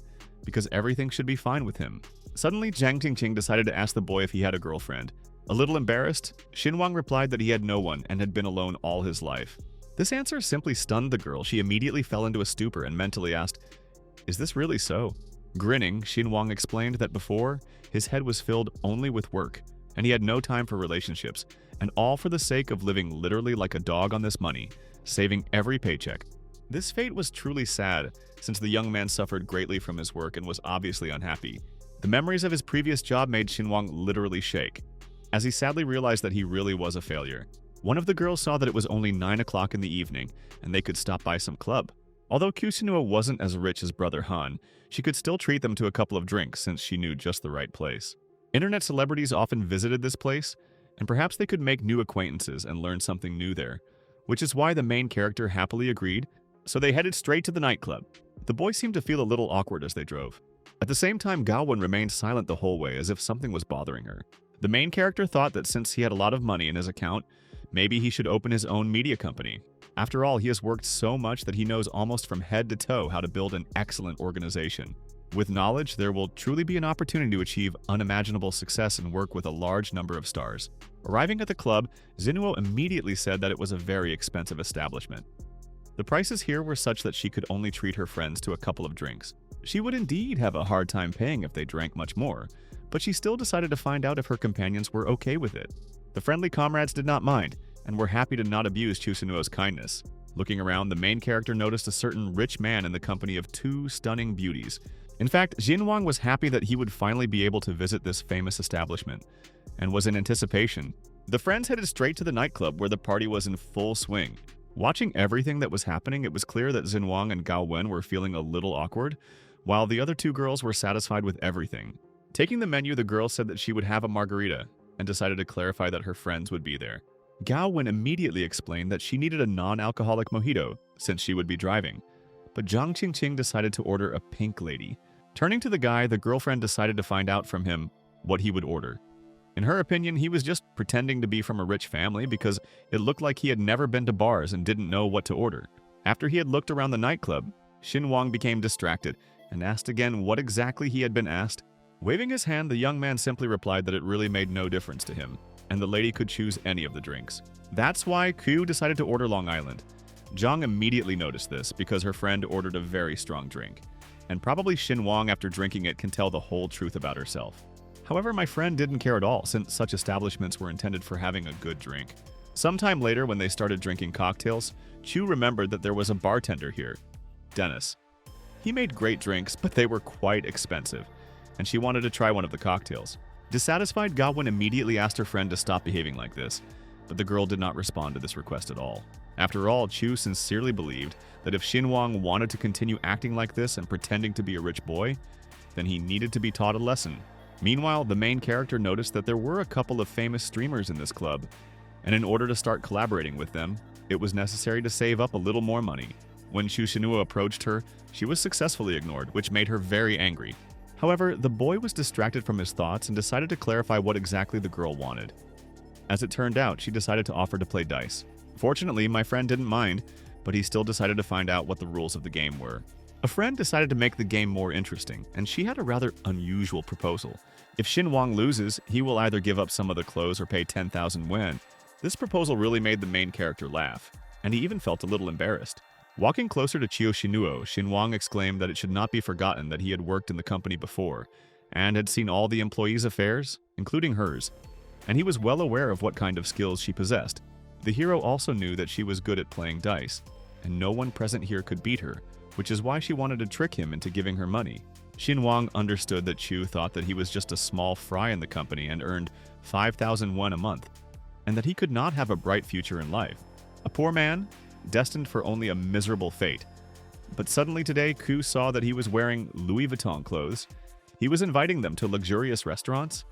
because everything should be fine with him. Suddenly, Jiang Qingqing decided to ask the boy if he had a girlfriend. A little embarrassed, Xinwang replied that he had no one and had been alone all his life. This answer simply stunned the girl. She immediately fell into a stupor and mentally asked, "Is this really so?" Grinning, Xinwang explained that before, his head was filled only with work, and he had no time for relationships, and all for the sake of living literally like a dog on this money, saving every paycheck. This fate was truly sad, since the young man suffered greatly from his work and was obviously unhappy. The memories of his previous job made Xinwang literally shake, as he sadly realized that he really was a failure. One of the girls saw that it was only 9 o'clock in the evening, and they could stop by some club. Although Kusinua wasn't as rich as brother Han, she could still treat them to a couple of drinks since she knew just the right place. Internet celebrities often visited this place, and perhaps they could make new acquaintances and learn something new there, which is why the main character happily agreed, so they headed straight to the nightclub. The boy seemed to feel a little awkward as they drove. At the same time, Gaowen remained silent the whole way as if something was bothering her. The main character thought that since he had a lot of money in his account, maybe he should open his own media company. After all, he has worked so much that he knows almost from head to toe how to build an excellent organization. With knowledge, there will truly be an opportunity to achieve unimaginable success and work with a large number of stars. Arriving at the club, Zinuo immediately said that it was a very expensive establishment. The prices here were such that she could only treat her friends to a couple of drinks. She would indeed have a hard time paying if they drank much more, but she still decided to find out if her companions were okay with it. The friendly comrades did not mind, and were happy to not abuse Chusinuo's kindness. Looking around, the main character noticed a certain rich man in the company of two stunning beauties. In fact, Jinwang was happy that he would finally be able to visit this famous establishment, and was in anticipation. The friends headed straight to the nightclub where the party was in full swing. Watching everything that was happening, it was clear that Xinwang and Gao Wen were feeling a little awkward, while the other two girls were satisfied with everything. Taking the menu, the girl said that she would have a margarita, and decided to clarify that her friends would be there. Gao Wen immediately explained that she needed a non-alcoholic mojito, since she would be driving. But Jiang Qingqing decided to order a pink lady. Turning to the guy, the girlfriend decided to find out from him what he would order. In her opinion, he was just pretending to be from a rich family because it looked like he had never been to bars and didn't know what to order. After he had looked around the nightclub, Xinwang became distracted and asked again what exactly he had been asked. Waving his hand, the young man simply replied that it really made no difference to him, and the lady could choose any of the drinks. That's why Ku decided to order Long Island. Zhang immediately noticed this because her friend ordered a very strong drink, and probably Xinwang after drinking it can tell the whole truth about herself. However, my friend didn't care at all since such establishments were intended for having a good drink. Sometime later, when they started drinking cocktails, Chu remembered that there was a bartender here, Dennis. He made great drinks, but they were quite expensive, and she wanted to try one of the cocktails. Dissatisfied, Gawain immediately asked her friend to stop behaving like this, but the girl did not respond to this request at all. After all, Chu sincerely believed that if Xinwang wanted to continue acting like this and pretending to be a rich boy, then he needed to be taught a lesson. Meanwhile, the main character noticed that there were a couple of famous streamers in this club, and in order to start collaborating with them, it was necessary to save up a little more money. When Chu Shinua approached her, she was successfully ignored, which made her very angry. However, the boy was distracted from his thoughts and decided to clarify what exactly the girl wanted. As it turned out, she decided to offer to play dice. Fortunately, my friend didn't mind, but he still decided to find out what the rules of the game were. A friend decided to make the game more interesting, and she had a rather unusual proposal. If Xinwang loses, he will either give up some of the clothes or pay 10,000 yen. This proposal really made the main character laugh, and he even felt a little embarrassed. Walking closer to Chio Shinuo, Xinwang exclaimed that it should not be forgotten that he had worked in the company before, and had seen all the employees' affairs, including hers, and he was well aware of what kind of skills she possessed. The hero also knew that she was good at playing dice, and no one present here could beat her, which is why she wanted to trick him into giving her money. Xinwang understood that Chu thought that he was just a small fry in the company and earned 5,000 won a month, and that he could not have a bright future in life. A poor man, destined for only a miserable fate. But suddenly today, Ku saw that he was wearing Louis Vuitton clothes. He was inviting them to luxurious restaurants,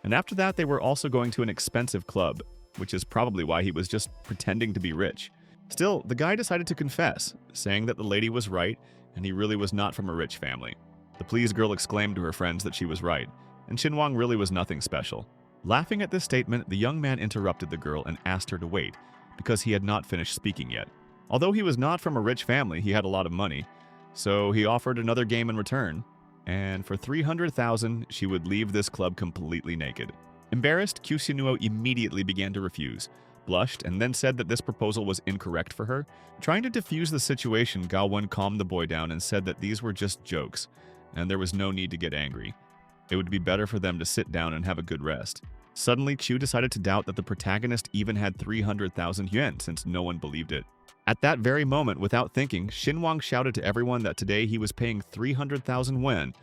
And after that, they were also going to an expensive club, which is probably why he was just pretending to be rich. Still, the guy decided to confess, saying that the lady was right and he really was not from a rich family. The pleased girl exclaimed to her friends that she was right, and Shinwang really was nothing special. Laughing at this statement, the young man interrupted the girl and asked her to wait, because he had not finished speaking yet. Although he was not from a rich family, he had a lot of money, so he offered another game in return, and for 300,000, she would leave this club completely naked. Embarrassed, Kyu Sinuo immediately began to refuse, blushed, and then said that this proposal was incorrect for her. Trying to defuse the situation, Gao Wen calmed the boy down and said that these were just jokes, and there was no need to get angry. It would be better for them to sit down and have a good rest. Suddenly, Kyu decided to doubt that the protagonist even had 300,000 yuan since no one believed it. At that very moment, without thinking, Shinwang shouted to everyone that today he was paying 300,000 yuan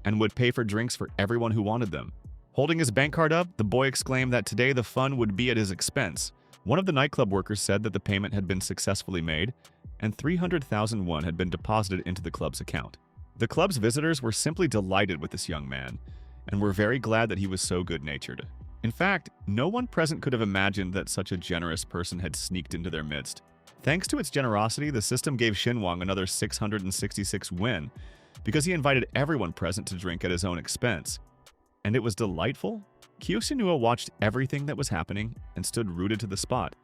and would pay for drinks for everyone who wanted them. Holding his bank card up, the boy exclaimed that today the fun would be at his expense. One of the nightclub workers said that the payment had been successfully made, and 300,000 won had been deposited into the club's account. The club's visitors were simply delighted with this young man, and were very glad that he was so good-natured. In fact, no one present could have imagined that such a generous person had sneaked into their midst. Thanks to its generosity, the system gave Shinwang another 666 win, because he invited everyone present to drink at his own expense. And it was delightful. Kyu Sinuo watched everything that was happening and stood rooted to the spot,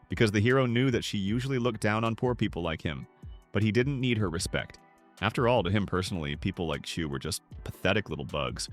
because the hero knew that she usually looked down on poor people like him, but he didn't need her respect. After all, to him personally, people like Chu were just pathetic little bugs.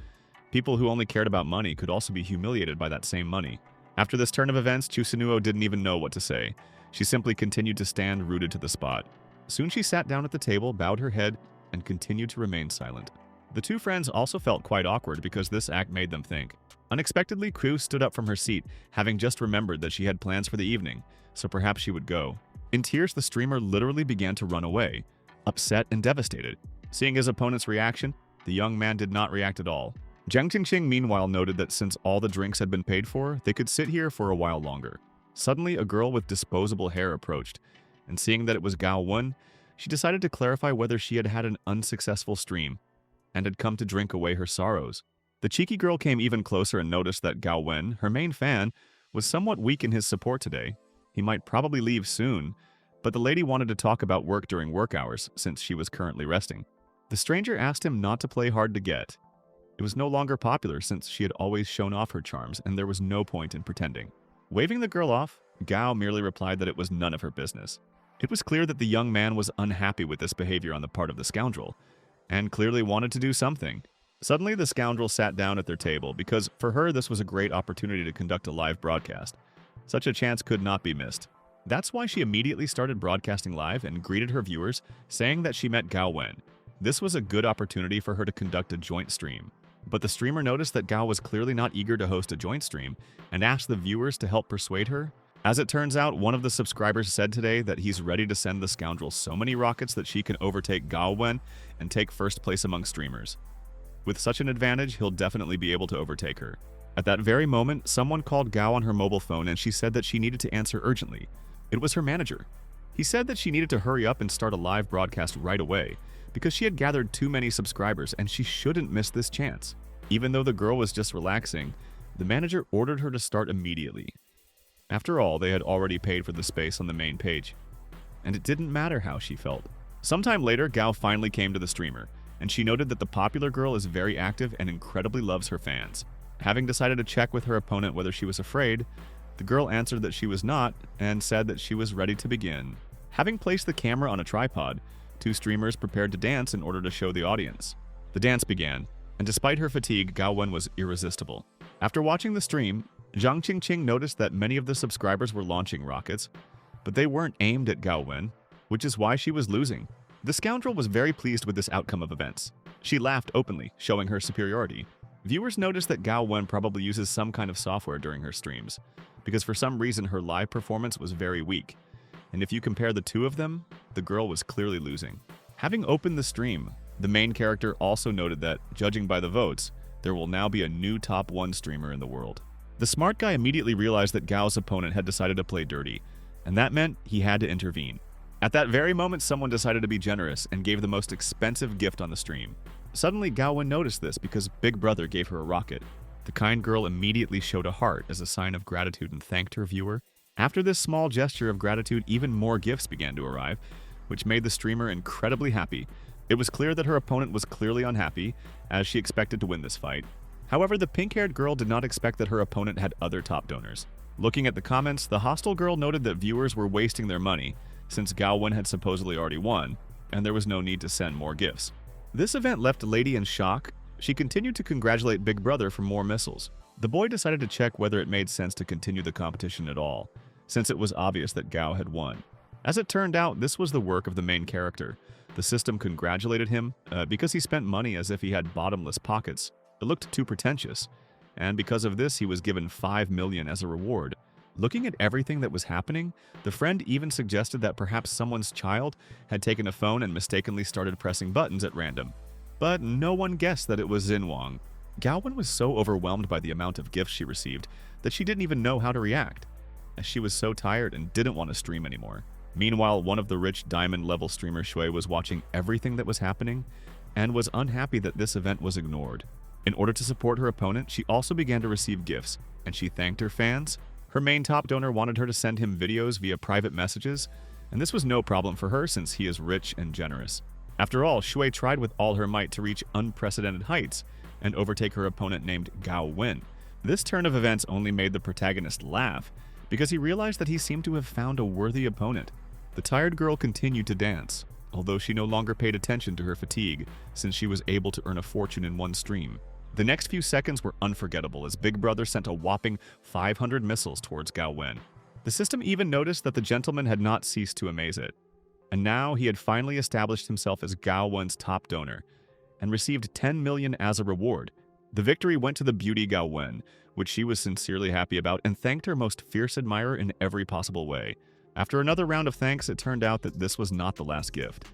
People who only cared about money could also be humiliated by that same money. After this turn of events, Kyu Sinuo didn't even know what to say. She simply continued to stand rooted to the spot. Soon she sat down at the table, bowed her head, and continued to remain silent. The two friends also felt quite awkward because this act made them think. Unexpectedly, Kyu stood up from her seat, having just remembered that she had plans for the evening, so perhaps she would go. In tears, the streamer literally began to run away, upset and devastated. Seeing his opponent's reaction, the young man did not react at all. Jiang Qingqing meanwhile noted that since all the drinks had been paid for, they could sit here for a while longer. Suddenly, a girl with disposable hair approached, and seeing that it was Gao Wen, she decided to clarify whether she had had an unsuccessful stream, and had come to drink away her sorrows. The cheeky girl came even closer and noticed that Gao Wen, her main fan, was somewhat weak in his support today. He might probably leave soon, but the lady wanted to talk about work during work hours, since she was currently resting. The stranger asked him not to play hard to get. It was no longer popular since she had always shown off her charms, and there was no point in pretending. Waving the girl off, Gao merely replied that it was none of her business. It was clear that the young man was unhappy with this behavior on the part of the scoundrel, and clearly wanted to do something. Suddenly, the scoundrel sat down at their table, because for her this was a great opportunity to conduct a live broadcast. Such a chance could not be missed. That's why she immediately started broadcasting live and greeted her viewers, saying that she met Gao Wen. This was a good opportunity for her to conduct a joint stream. But the streamer noticed that Gao was clearly not eager to host a joint stream, and asked the viewers to help persuade her. As it turns out, one of the subscribers said today that he's ready to send the scoundrel so many rockets that she can overtake Gao Wen and take first place among streamers. With such an advantage, he'll definitely be able to overtake her. At that very moment, someone called Gao on her mobile phone and she said that she needed to answer urgently. It was her manager. He said that she needed to hurry up and start a live broadcast right away, because she had gathered too many subscribers and she shouldn't miss this chance. Even though the girl was just relaxing, the manager ordered her to start immediately. After all, they had already paid for the space on the main page, and it didn't matter how she felt. Sometime later, Gao finally came to the streamer, and she noted that the popular girl is very active and incredibly loves her fans. Having decided to check with her opponent whether she was afraid, the girl answered that she was not, and said that she was ready to begin. Having placed the camera on a tripod, two streamers prepared to dance in order to show the audience. The dance began, and despite her fatigue, Gao Wen was irresistible. After watching the stream, Jiang Qingqing noticed that many of the subscribers were launching rockets, but they weren't aimed at Gao Wen, which is why she was losing. The scoundrel was very pleased with this outcome of events. She laughed openly, showing her superiority. Viewers noticed that Gao Wen probably uses some kind of software during her streams, because for some reason her live performance was very weak, and if you compare the two of them, the girl was clearly losing. Having opened the stream, the main character also noted that, judging by the votes, there will now be a new top 1 streamer in the world. The smart guy immediately realized that Gao's opponent had decided to play dirty, and that meant he had to intervene. At that very moment, someone decided to be generous and gave the most expensive gift on the stream. Suddenly, Gao Wen noticed this because Big Brother gave her a rocket. The kind girl immediately showed a heart as a sign of gratitude and thanked her viewer. After this small gesture of gratitude, even more gifts began to arrive, which made the streamer incredibly happy. It was clear that her opponent was clearly unhappy, as she expected to win this fight. However, the pink-haired girl did not expect that her opponent had other top donors. Looking at the comments, the hostile girl noted that viewers were wasting their money, since Gao Wen had supposedly already won, and there was no need to send more gifts. This event left Lady in shock. She continued to congratulate Big Brother for more missiles. The boy decided to check whether it made sense to continue the competition at all, since it was obvious that Gao had won. As it turned out, this was the work of the main character. The system congratulated him because he spent money as if he had bottomless pockets. It looked too pretentious, and because of this, he was given 5 million as a reward. Looking at everything that was happening, the friend even suggested that perhaps someone's child had taken a phone and mistakenly started pressing buttons at random. But no one guessed that it was Xinwang. Gao Wen was so overwhelmed by the amount of gifts she received that she didn't even know how to react, as she was so tired and didn't want to stream anymore. Meanwhile, one of the rich diamond-level streamers, Shui, was watching everything that was happening and was unhappy that this event was ignored. In order to support her opponent, she also began to receive gifts, and she thanked her fans. Her main top donor wanted her to send him videos via private messages, and this was no problem for her since he is rich and generous. After all, Shui tried with all her might to reach unprecedented heights and overtake her opponent named Gao Wen. This turn of events only made the protagonist laugh because he realized that he seemed to have found a worthy opponent. The tired girl continued to dance, although she no longer paid attention to her fatigue since she was able to earn a fortune in one stream. The next few seconds were unforgettable as Big Brother sent a whopping 500 missiles towards Gao Wen. The system even noticed that the gentleman had not ceased to amaze it, and now he had finally established himself as Gao Wen's top donor and received 10 million as a reward. The victory went to the beauty Gao Wen, which she was sincerely happy about and thanked her most fierce admirer in every possible way. After another round of thanks, it turned out that this was not the last gift,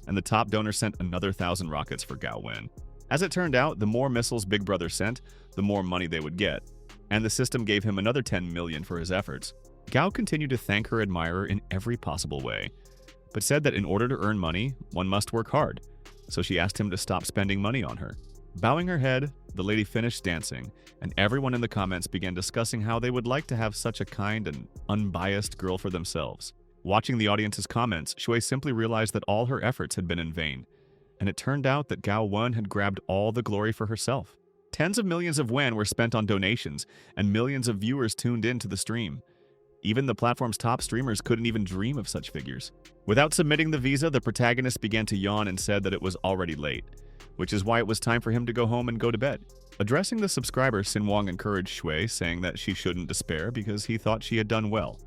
and the top donor sent another 1,000 rockets for Gao Wen. As it turned out, the more missiles Big Brother sent, the more money they would get, and the system gave him another 10 million for his efforts. Gao continued to thank her admirer in every possible way, but said that in order to earn money, one must work hard, so she asked him to stop spending money on her. Bowing her head, the lady finished dancing, and everyone in the comments began discussing how they would like to have such a kind and unbiased girl for themselves. Watching the audience's comments, Shui simply realized that all her efforts had been in vain, and it turned out that Gao Wen had grabbed all the glory for herself. Tens of millions of yuan were spent on donations, and millions of viewers tuned in to the stream. Even the platform's top streamers couldn't even dream of such figures. Without submitting the visa, the protagonist began to yawn and said that it was already late, which is why it was time for him to go home and go to bed. Addressing the subscriber, Xinwang encouraged Shui, saying that she shouldn't despair because he thought she had done well,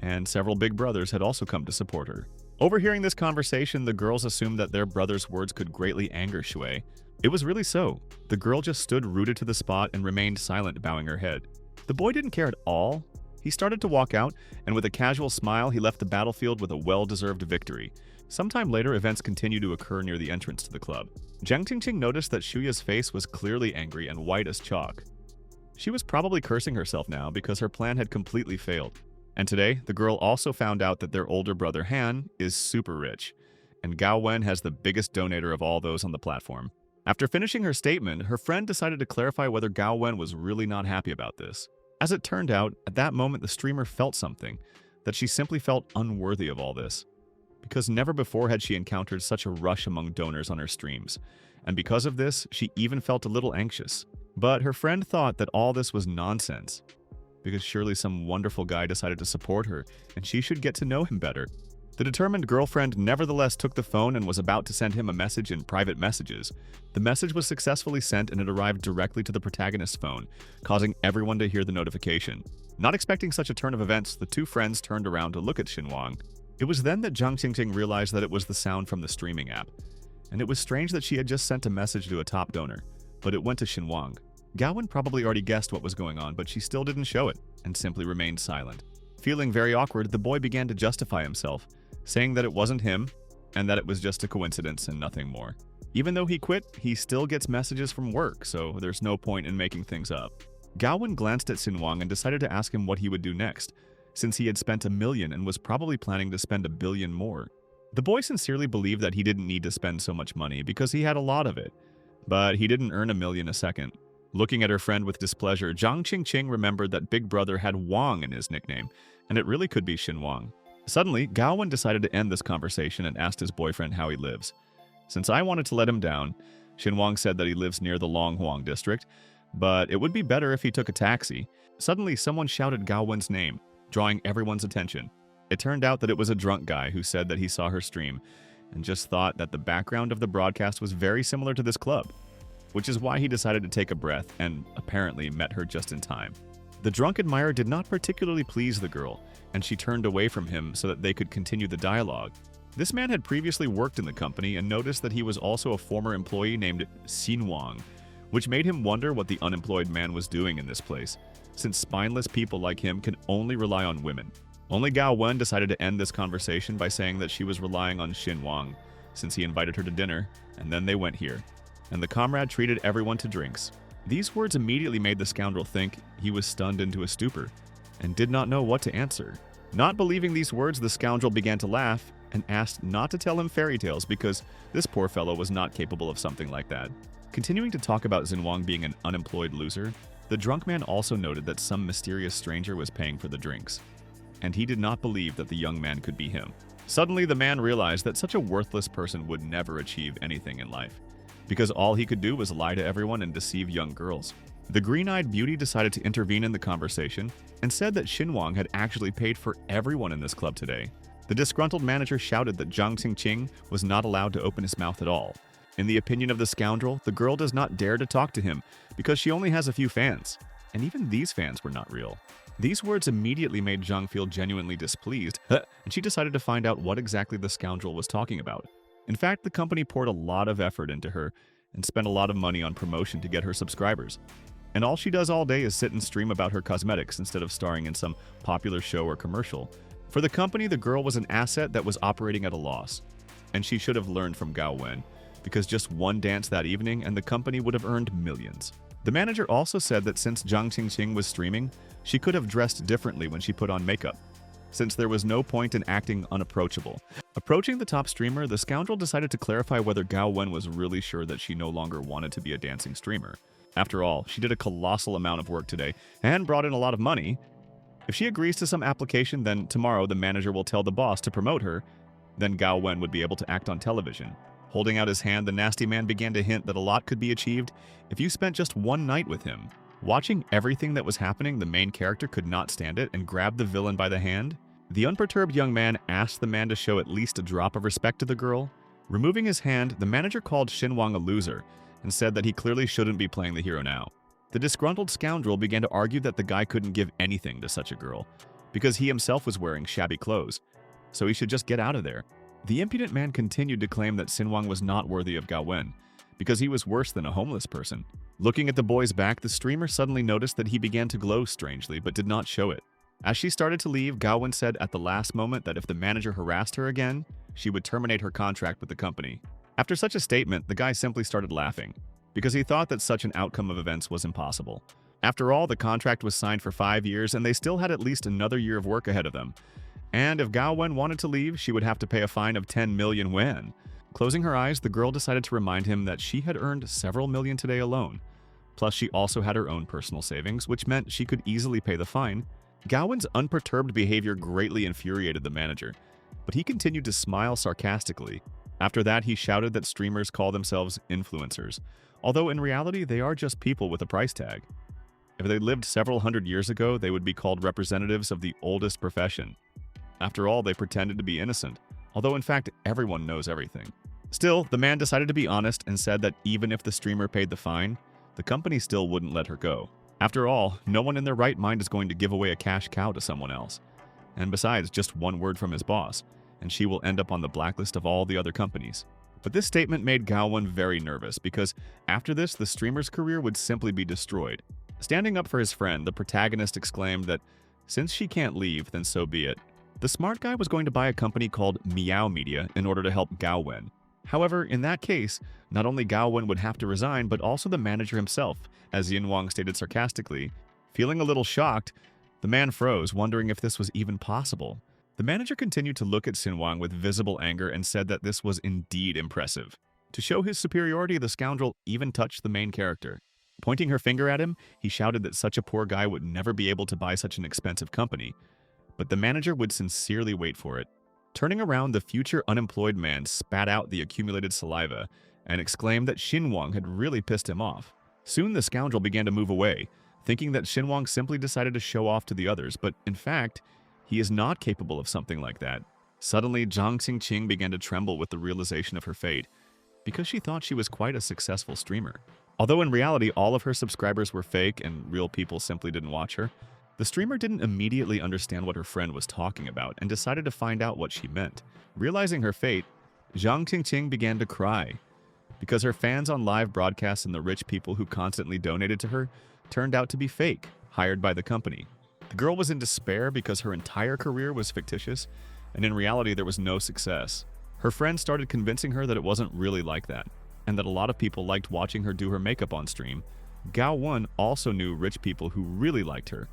and several big brothers had also come to support her. Overhearing this conversation, the girls assumed that their brother's words could greatly anger Shui. It was really so. The girl just stood rooted to the spot and remained silent, bowing her head. The boy didn't care at all. He started to walk out, and with a casual smile, he left the battlefield with a well-deserved victory. Sometime later, events continued to occur near the entrance to the club. Jiang Qingqing noticed that Shuya's face was clearly angry and white as chalk. She was probably cursing herself now because her plan had completely failed. And today, the girl also found out that their older brother Han is super rich, and Gao Wen has the biggest donator of all those on the platform. After finishing her statement, her friend decided to clarify whether Gao Wen was really not happy about this. As it turned out, at that moment the streamer felt something, that she simply felt unworthy of all this. Because never before had she encountered such a rush among donors on her streams, and because of this, she even felt a little anxious. But her friend thought that all this was nonsense, because surely some wonderful guy decided to support her, and she should get to know him better. The determined girlfriend nevertheless took the phone and was about to send him a message in private messages. The message was successfully sent and it arrived directly to the protagonist's phone, causing everyone to hear the notification. Not expecting such a turn of events, the two friends turned around to look at Xinwang. It was then that Jiang Qingqing realized that it was the sound from the streaming app, and it was strange that she had just sent a message to a top donor, but it went to Xinwang. Gao Wen probably already guessed what was going on, but she still didn't show it, and simply remained silent. Feeling very awkward, the boy began to justify himself, saying that it wasn't him, and that it was just a coincidence and nothing more. Even though he quit, he still gets messages from work, so there's no point in making things up. Gao Wen glanced at Xinwang and decided to ask him what he would do next, since he had spent 1 million and was probably planning to spend 1 billion more. The boy sincerely believed that he didn't need to spend so much money because he had a lot of it, but he didn't earn 1 million a second. Looking at her friend with displeasure, Zhang Qingqing remembered that Big Brother had Wang in his nickname, and it really could be Xin Wang. Suddenly, Gao Wen decided to end this conversation and asked his boyfriend how he lives. Since I wanted to let him down, Xin Wang said that he lives near the Longhuang district, but it would be better if he took a taxi. Suddenly, someone shouted Gao Wen's name, drawing everyone's attention. It turned out that it was a drunk guy who said that he saw her stream and just thought that the background of the broadcast was very similar to this club, which is why he decided to take a breath and apparently met her just in time. The drunk admirer did not particularly please the girl, and she turned away from him so that they could continue the dialogue. This man had previously worked in the company and noticed that he was also a former employee named Xin Wang, which made him wonder what the unemployed man was doing in this place, since spineless people like him can only rely on women. Only Gao Wen decided to end this conversation by saying that she was relying on Xin Wang, since he invited her to dinner, and then they went here. And the comrade treated everyone to drinks. These words immediately made the scoundrel think he was stunned into a stupor, and did not know what to answer. Not believing these words, the scoundrel began to laugh, and asked not to tell him fairy tales because this poor fellow was not capable of something like that. Continuing to talk about Xinwang being an unemployed loser, the drunk man also noted that some mysterious stranger was paying for the drinks, and he did not believe that the young man could be him. Suddenly, the man realized that such a worthless person would never achieve anything in life, because all he could do was lie to everyone and deceive young girls. The green-eyed beauty decided to intervene in the conversation and said that Xinwang had actually paid for everyone in this club today. The disgruntled manager shouted that Zhang Qingqing was not allowed to open his mouth at all. In the opinion of the scoundrel, the girl does not dare to talk to him because she only has a few fans, and even these fans were not real. These words immediately made Zhang feel genuinely displeased, and she decided to find out what exactly the scoundrel was talking about. In fact, the company poured a lot of effort into her and spent a lot of money on promotion to get her subscribers. And all she does all day is sit and stream about her cosmetics instead of starring in some popular show or commercial. For the company, the girl was an asset that was operating at a loss, and she should have learned from Gao Wen, because just one dance that evening and the company would have earned millions. The manager also said that since Zhang Qingqing was streaming, she could have dressed differently when she put on makeup, since there was no point in acting unapproachable. Approaching the top streamer, the scoundrel decided to clarify whether Gao Wen was really sure that she no longer wanted to be a dancing streamer. After all, she did a colossal amount of work today and brought in a lot of money. If she agrees to some application, then tomorrow the manager will tell the boss to promote her. Then Gao Wen would be able to act on television. Holding out his hand, the nasty man began to hint that a lot could be achieved if you spent just one night with him. Watching everything that was happening, the main character could not stand it and grabbed the villain by the hand. The unperturbed young man asked the man to show at least a drop of respect to the girl. Removing his hand, the manager called Xinwang a loser and said that he clearly shouldn't be playing the hero now. The disgruntled scoundrel began to argue that the guy couldn't give anything to such a girl because he himself was wearing shabby clothes, so he should just get out of there. The impudent man continued to claim that Xinwang was not worthy of Gao Wen because he was worse than a homeless person. Looking at the boy's back, the streamer suddenly noticed that he began to glow strangely but did not show it. As she started to leave, Gao Wen said at the last moment that if the manager harassed her again, she would terminate her contract with the company. After such a statement, the guy simply started laughing, because he thought that such an outcome of events was impossible. After all, the contract was signed for 5 years, and they still had at least another year of work ahead of them. And if Gao Wen wanted to leave, she would have to pay a fine of 10 million yuan. Closing her eyes, the girl decided to remind him that she had earned several million today alone. Plus, she also had her own personal savings, which meant she could easily pay the fine. Gao Wen's unperturbed behavior greatly infuriated the manager, but he continued to smile sarcastically. After that, he shouted that streamers call themselves influencers, although in reality they are just people with a price tag. If they lived several hundred years ago, they would be called representatives of the oldest profession. After all, they pretended to be innocent, although in fact everyone knows everything. Still, the man decided to be honest and said that even if the streamer paid the fine, the company still wouldn't let her go. After all, no one in their right mind is going to give away a cash cow to someone else. And besides, just one word from his boss, and she will end up on the blacklist of all the other companies. But this statement made Gao Wen very nervous because after this, the streamer's career would simply be destroyed. Standing up for his friend, the protagonist exclaimed that since she can't leave, then so be it. The smart guy was going to buy a company called Meow Media in order to help Gao Wen. However, in that case, not only Gao Wen would have to resign, but also the manager himself, as Yin Wang stated sarcastically. Feeling a little shocked, the man froze, wondering if this was even possible. The manager continued to look at Xin Wang with visible anger and said that this was indeed impressive. To show his superiority, the scoundrel even touched the main character. Pointing her finger at him, he shouted that such a poor guy would never be able to buy such an expensive company, but the manager would sincerely wait for it. Turning around, the future unemployed man spat out the accumulated saliva and exclaimed that Shinwang had really pissed him off. Soon the scoundrel began to move away, thinking that Shinwang simply decided to show off to the others, but in fact, he is not capable of something like that. Suddenly, Zhang Xingqing began to tremble with the realization of her fate, because she thought she was quite a successful streamer. Although in reality all of her subscribers were fake and real people simply didn't watch her, the streamer didn't immediately understand what her friend was talking about and decided to find out what she meant. Realizing her fate, Zhang Qingqing began to cry, because her fans on live broadcasts and the rich people who constantly donated to her turned out to be fake, hired by the company. The girl was in despair because her entire career was fictitious, and in reality there was no success. Her friends started convincing her that it wasn't really like that, and that a lot of people liked watching her do her makeup on stream. Gao Wen also knew rich people who really liked her,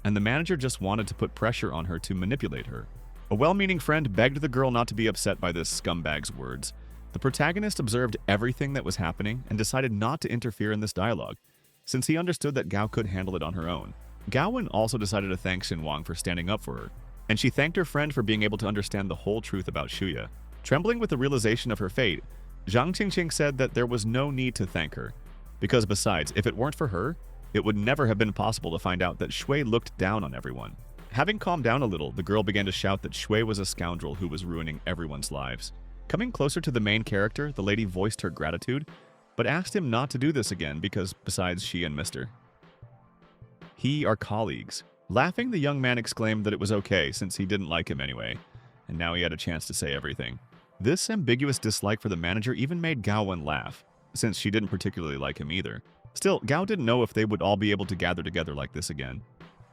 and the manager just wanted to put pressure on her to manipulate her. A well-meaning friend begged the girl not to be upset by this scumbag's words. The protagonist observed everything that was happening and decided not to interfere in this dialogue, since he understood that Gao could handle it on her own. Gao Wen also decided to thank Shinwang for standing up for her, and she thanked her friend for being able to understand the whole truth about Shuya. Trembling with the realization of her fate, Zhang Qingqing said that there was no need to thank her, because besides, if it weren't for her, it would never have been possible to find out that Shui looked down on everyone. Having calmed down a little, the girl began to shout that Shui was a scoundrel who was ruining everyone's lives. Coming closer to the main character, the lady voiced her gratitude, but asked him not to do this again because, besides she and Mr. He are colleagues. Laughing, the young man exclaimed that it was okay since he didn't like him anyway, and now he had a chance to say everything. This ambiguous dislike for the manager even made Gao Wen laugh, since she didn't particularly like him either. Still, Gao didn't know if they would all be able to gather together like this again.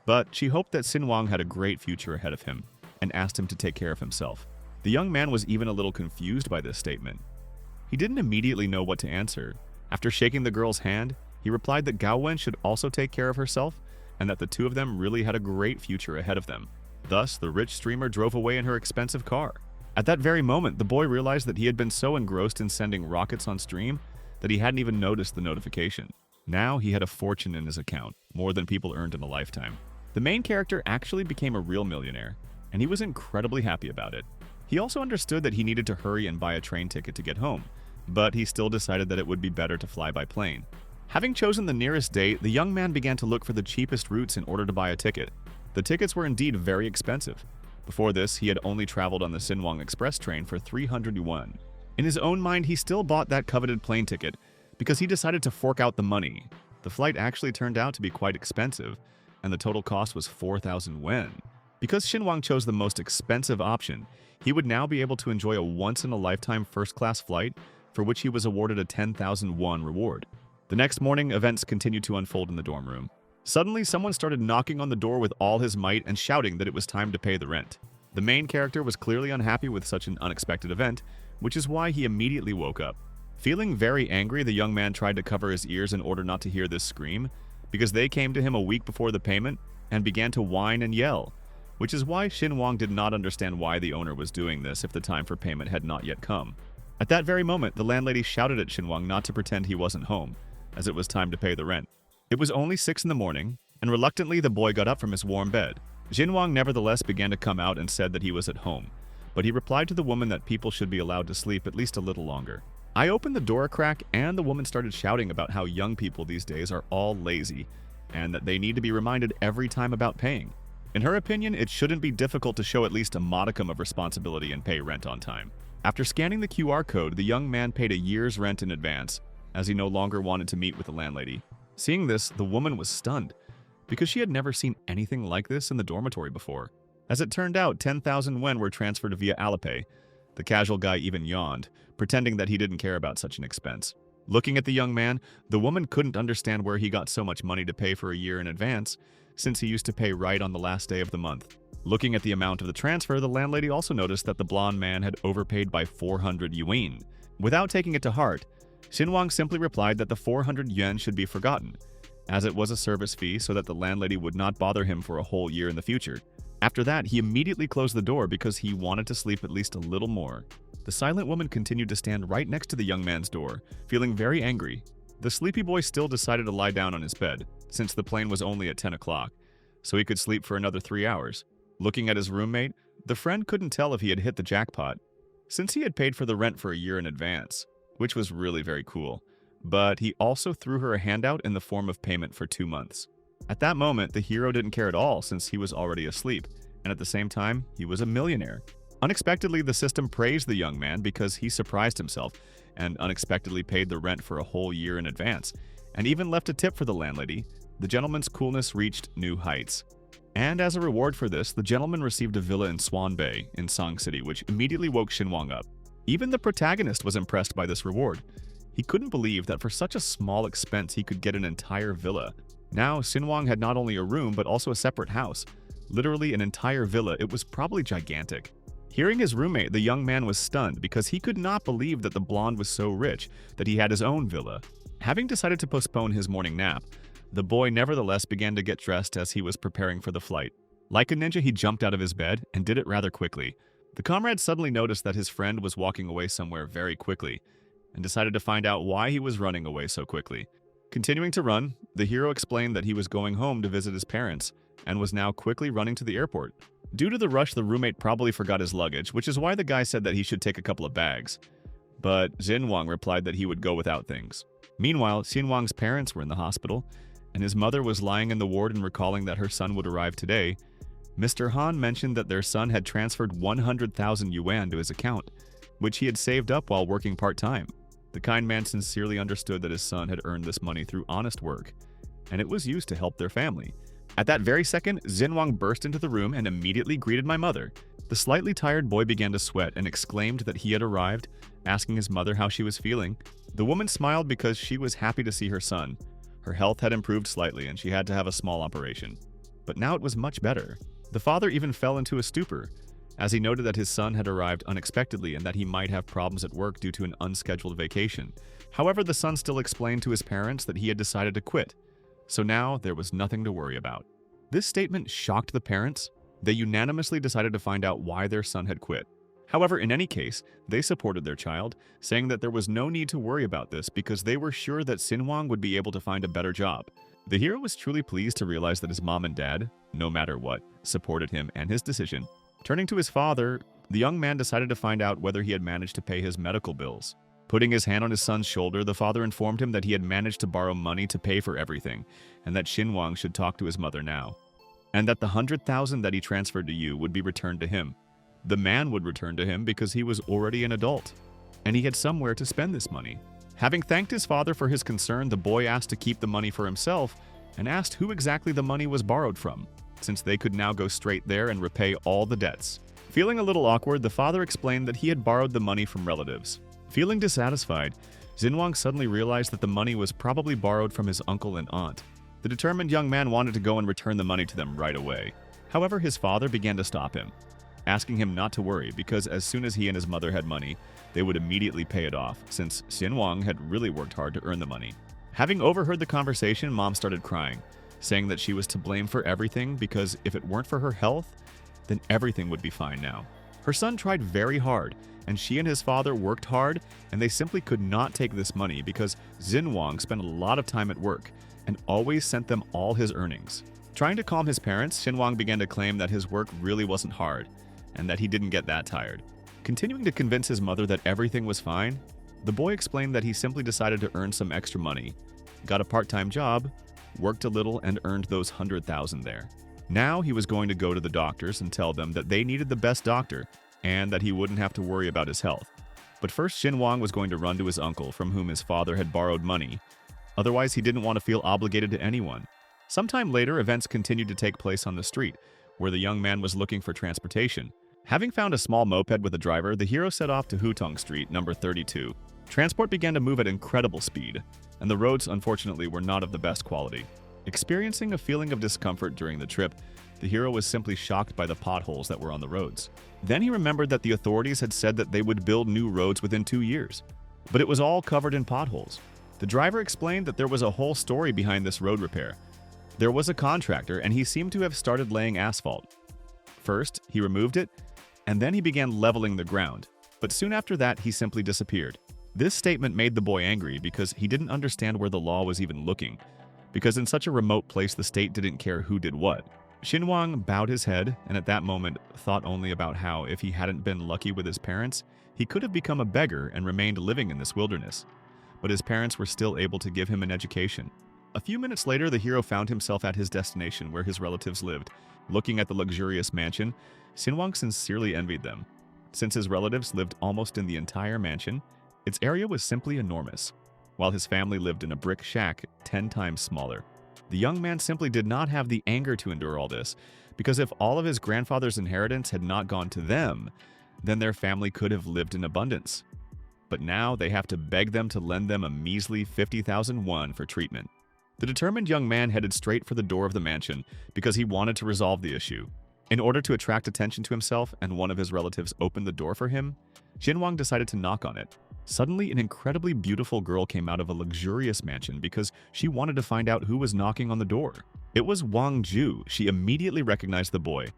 But she hoped that Xinwang had a great future ahead of him, and asked him to take care of himself. The young man was even a little confused by this statement. He didn't immediately know what to answer. After shaking the girl's hand, he replied that Gao Wen should also take care of herself, and that the two of them really had a great future ahead of them. Thus, the rich streamer drove away in her expensive car. At that very moment, the boy realized that he had been so engrossed in sending rockets on stream that he hadn't even noticed the notification. Now he had a fortune in his account, more than people earned in a lifetime. The main character actually became a real millionaire, and he was incredibly happy about it. He also understood that he needed to hurry and buy a train ticket to get home, but he still decided that it would be better to fly by plane. Having chosen the nearest date, the young man began to look for the cheapest routes in order to buy a ticket. The tickets were indeed very expensive. Before this, he had only traveled on the Xinwang Express train for 300 yuan. In his own mind, he still bought that coveted plane ticket because he decided to fork out the money. The flight actually turned out to be quite expensive, and the total cost was 4,000 yuan. Because Xinwang chose the most expensive option, he would now be able to enjoy a once-in-a-lifetime first-class flight for which he was awarded a 10,000 yuan reward. The next morning, events continued to unfold in the dorm room. Suddenly, someone started knocking on the door with all his might and shouting that it was time to pay the rent. The main character was clearly unhappy with such an unexpected event, which is why he immediately woke up. Feeling very angry, the young man tried to cover his ears in order not to hear this scream, because they came to him a week before the payment and began to whine and yell, which is why Xinwang did not understand why the owner was doing this if the time for payment had not yet come. At that very moment, the landlady shouted at Xinwang not to pretend he wasn't home, as it was time to pay the rent. It was only 6 in the morning, and reluctantly the boy got up from his warm bed. Xinwang nevertheless began to come out and said that he was at home, but he replied to the woman that people should be allowed to sleep at least a little longer. I opened the door a crack, and the woman started shouting about how young people these days are all lazy, and that they need to be reminded every time about paying. In her opinion, it shouldn't be difficult to show at least a modicum of responsibility and pay rent on time. After scanning the QR code, the young man paid a year's rent in advance, as he no longer wanted to meet with the landlady. Seeing this, the woman was stunned, because she had never seen anything like this in the dormitory before. As it turned out, 10,000 yuan were transferred via Alipay. The casual guy even yawned, pretending that he didn't care about such an expense. Looking at the young man, the woman couldn't understand where he got so much money to pay for a year in advance, since he used to pay right on the last day of the month. Looking at the amount of the transfer, the landlady also noticed that the blonde man had overpaid by 400 yuan. Without taking it to heart, Xinwang simply replied that the 400 yuan should be forgotten, as it was a service fee so that the landlady would not bother him for a whole year in the future. After that, he immediately closed the door because he wanted to sleep at least a little more. The silent woman continued to stand right next to the young man's door, feeling very angry. The sleepy boy still decided to lie down on his bed, since the plane was only at 10 o'clock, so he could sleep for another 3 hours. Looking at his roommate, the friend couldn't tell if he had hit the jackpot, since he had paid for the rent for a year in advance, which was really very cool. But he also threw her a handout in the form of payment for 2 months. At that moment, the hero didn't care at all since he was already asleep, and at the same time, he was a millionaire. Unexpectedly, the system praised the young man because he surprised himself and unexpectedly paid the rent for a whole year in advance, and even left a tip for the landlady. The gentleman's coolness reached new heights. And as a reward for this, the gentleman received a villa in Swan Bay in Song City, which immediately woke Shinwang up. Even the protagonist was impressed by this reward. He couldn't believe that for such a small expense he could get an entire villa. Now, Shinwang had not only a room but also a separate house. Literally an entire villa. It was probably gigantic. Hearing his roommate, the young man was stunned because he could not believe that the blonde was so rich that he had his own villa. Having decided to postpone his morning nap, the boy nevertheless began to get dressed as he was preparing for the flight. Like a ninja, he jumped out of his bed and did it rather quickly. The comrade suddenly noticed that his friend was walking away somewhere very quickly and decided to find out why he was running away so quickly. Continuing to run, the hero explained that he was going home to visit his parents and was now quickly running to the airport. Due to the rush, the roommate probably forgot his luggage, which is why the guy said that he should take a couple of bags. But Xinwang replied that he would go without things. Meanwhile, Xinwang's parents were in the hospital, and his mother was lying in the ward and recalling that her son would arrive today. Mr. Han mentioned that their son had transferred 100,000 yuan to his account, which he had saved up while working part-time. The kind man sincerely understood that his son had earned this money through honest work, and it was used to help their family. At that very second, Xinwang burst into the room and immediately greeted my mother. The slightly tired boy began to sweat and exclaimed that he had arrived, asking his mother how she was feeling. The woman smiled because she was happy to see her son. Her health had improved slightly and she had to have a small operation. But now it was much better. The father even fell into a stupor, as he noted that his son had arrived unexpectedly and that he might have problems at work due to an unscheduled vacation. However, the son still explained to his parents that he had decided to quit. So now there was nothing to worry about. This statement shocked the parents. They unanimously decided to find out why their son had quit. However, in any case, they supported their child, saying that there was no need to worry about this because they were sure that Xinwang would be able to find a better job. The hero was truly pleased to realize that his mom and dad, no matter what, supported him and his decision. Turning to his father, the young man decided to find out whether he had managed to pay his medical bills. Putting his hand on his son's shoulder, the father informed him that he had managed to borrow money to pay for everything, and that Xinwang should talk to his mother now, and that the 100,000 that he transferred to you would be returned to him. The man would return to him because he was already an adult, and he had somewhere to spend this money. Having thanked his father for his concern, the boy asked to keep the money for himself and asked who exactly the money was borrowed from, since they could now go straight there and repay all the debts. Feeling a little awkward, the father explained that he had borrowed the money from relatives. Feeling dissatisfied, Xinwang suddenly realized that the money was probably borrowed from his uncle and aunt. The determined young man wanted to go and return the money to them right away. However, his father began to stop him, asking him not to worry because as soon as he and his mother had money, they would immediately pay it off, since Xinwang had really worked hard to earn the money. Having overheard the conversation, Mom started crying, saying that she was to blame for everything because if it weren't for her health, then everything would be fine now. Her son tried very hard, and she and his father worked hard, and they simply could not take this money because Xinwang spent a lot of time at work and always sent them all his earnings. Trying to calm his parents, Xinwang began to claim that his work really wasn't hard and that he didn't get that tired. Continuing to convince his mother that everything was fine, the boy explained that he simply decided to earn some extra money, got a part-time job, worked a little, and earned those 100,000 there. Now he was going to go to the doctors and tell them that they needed the best doctor and that he wouldn't have to worry about his health. But first, Xinwang was going to run to his uncle from whom his father had borrowed money. Otherwise, he didn't want to feel obligated to anyone. Sometime later, events continued to take place on the street, where the young man was looking for transportation. Having found a small moped with a driver, the hero set off to Hutong Street, number 32. Transport began to move at incredible speed, and the roads, unfortunately, were not of the best quality. Experiencing a feeling of discomfort during the trip, the hero was simply shocked by the potholes that were on the roads. Then he remembered that the authorities had said that they would build new roads within 2 years, but it was all covered in potholes. The driver explained that there was a whole story behind this road repair. There was a contractor, and he seemed to have started laying asphalt. First, he removed it, and then he began leveling the ground, but soon after that, he simply disappeared. This statement made the boy angry because he didn't understand where the law was even looking, because in such a remote place the state didn't care who did what. Xinhuang bowed his head and at that moment thought only about how, if he hadn't been lucky with his parents, he could have become a beggar and remained living in this wilderness. But his parents were still able to give him an education. A few minutes later, the hero found himself at his destination where his relatives lived. Looking at the luxurious mansion, Xinhuang sincerely envied them. Since his relatives lived almost in the entire mansion, its area was simply enormous, while his family lived in a brick shack 10 times smaller. The young man simply did not have the anger to endure all this, because if all of his grandfather's inheritance had not gone to them, then their family could have lived in abundance. But now they have to beg them to lend them a measly 50,000 won for treatment. The determined young man headed straight for the door of the mansion because he wanted to resolve the issue. In order to attract attention to himself and one of his relatives opened the door for him, Xinhuang decided to knock on it. Suddenly, an incredibly beautiful girl came out of a luxurious mansion because she wanted to find out who was knocking on the door. It was Wang Ju. She immediately recognized the boy,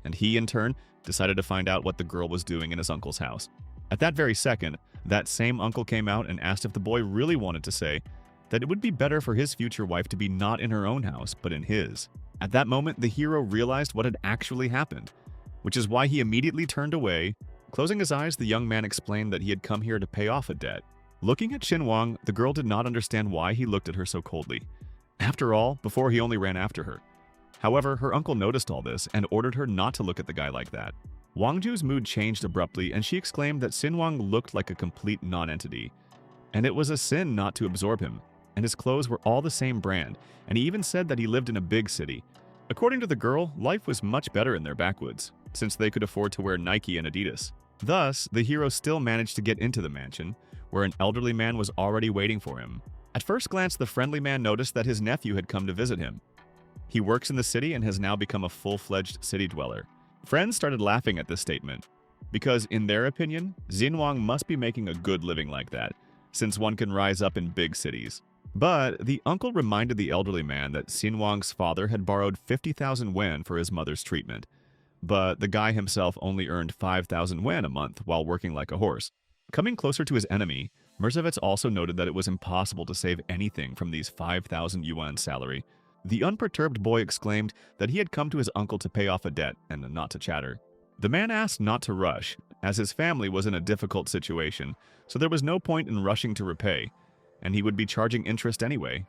and he, in turn, decided to find out what the girl was doing in his uncle's house. At that very second, that same uncle came out and asked if the boy really wanted to say that it would be better for his future wife to be not in her own house, but in his. At that moment, the hero realized what had actually happened, which is why he immediately turned away. Closing his eyes, the young man explained that he had come here to pay off a debt. Looking at Xinhuang, the girl did not understand why he looked at her so coldly. After all, before he only ran after her. However, her uncle noticed all this and ordered her not to look at the guy like that. Wang Ju's mood changed abruptly and she exclaimed that Xinhuang looked like a complete non-entity. And it was a sin not to absorb him. And his clothes were all the same brand, and he even said that he lived in a big city. According to the girl, life was much better in their backwoods, since they could afford to wear Nike and Adidas. Thus, the hero still managed to get into the mansion, where an elderly man was already waiting for him. At first glance, the friendly man noticed that his nephew had come to visit him. He works in the city and has now become a full-fledged city dweller. Friends started laughing at this statement, because in their opinion, Xinhuang must be making a good living like that, since one can rise up in big cities. But the uncle reminded the elderly man that Xinhuang's father had borrowed 50,000 wen for his mother's treatment, but the guy himself only earned 5,000 wen a month while working like a horse. Coming closer to his enemy, Mirzavets also noted that it was impossible to save anything from these 5,000 yuan salary. The unperturbed boy exclaimed that he had come to his uncle to pay off a debt and not to chatter. The man asked not to rush, as his family was in a difficult situation, so there was no point in rushing to repay, and he would be charging interest anyway.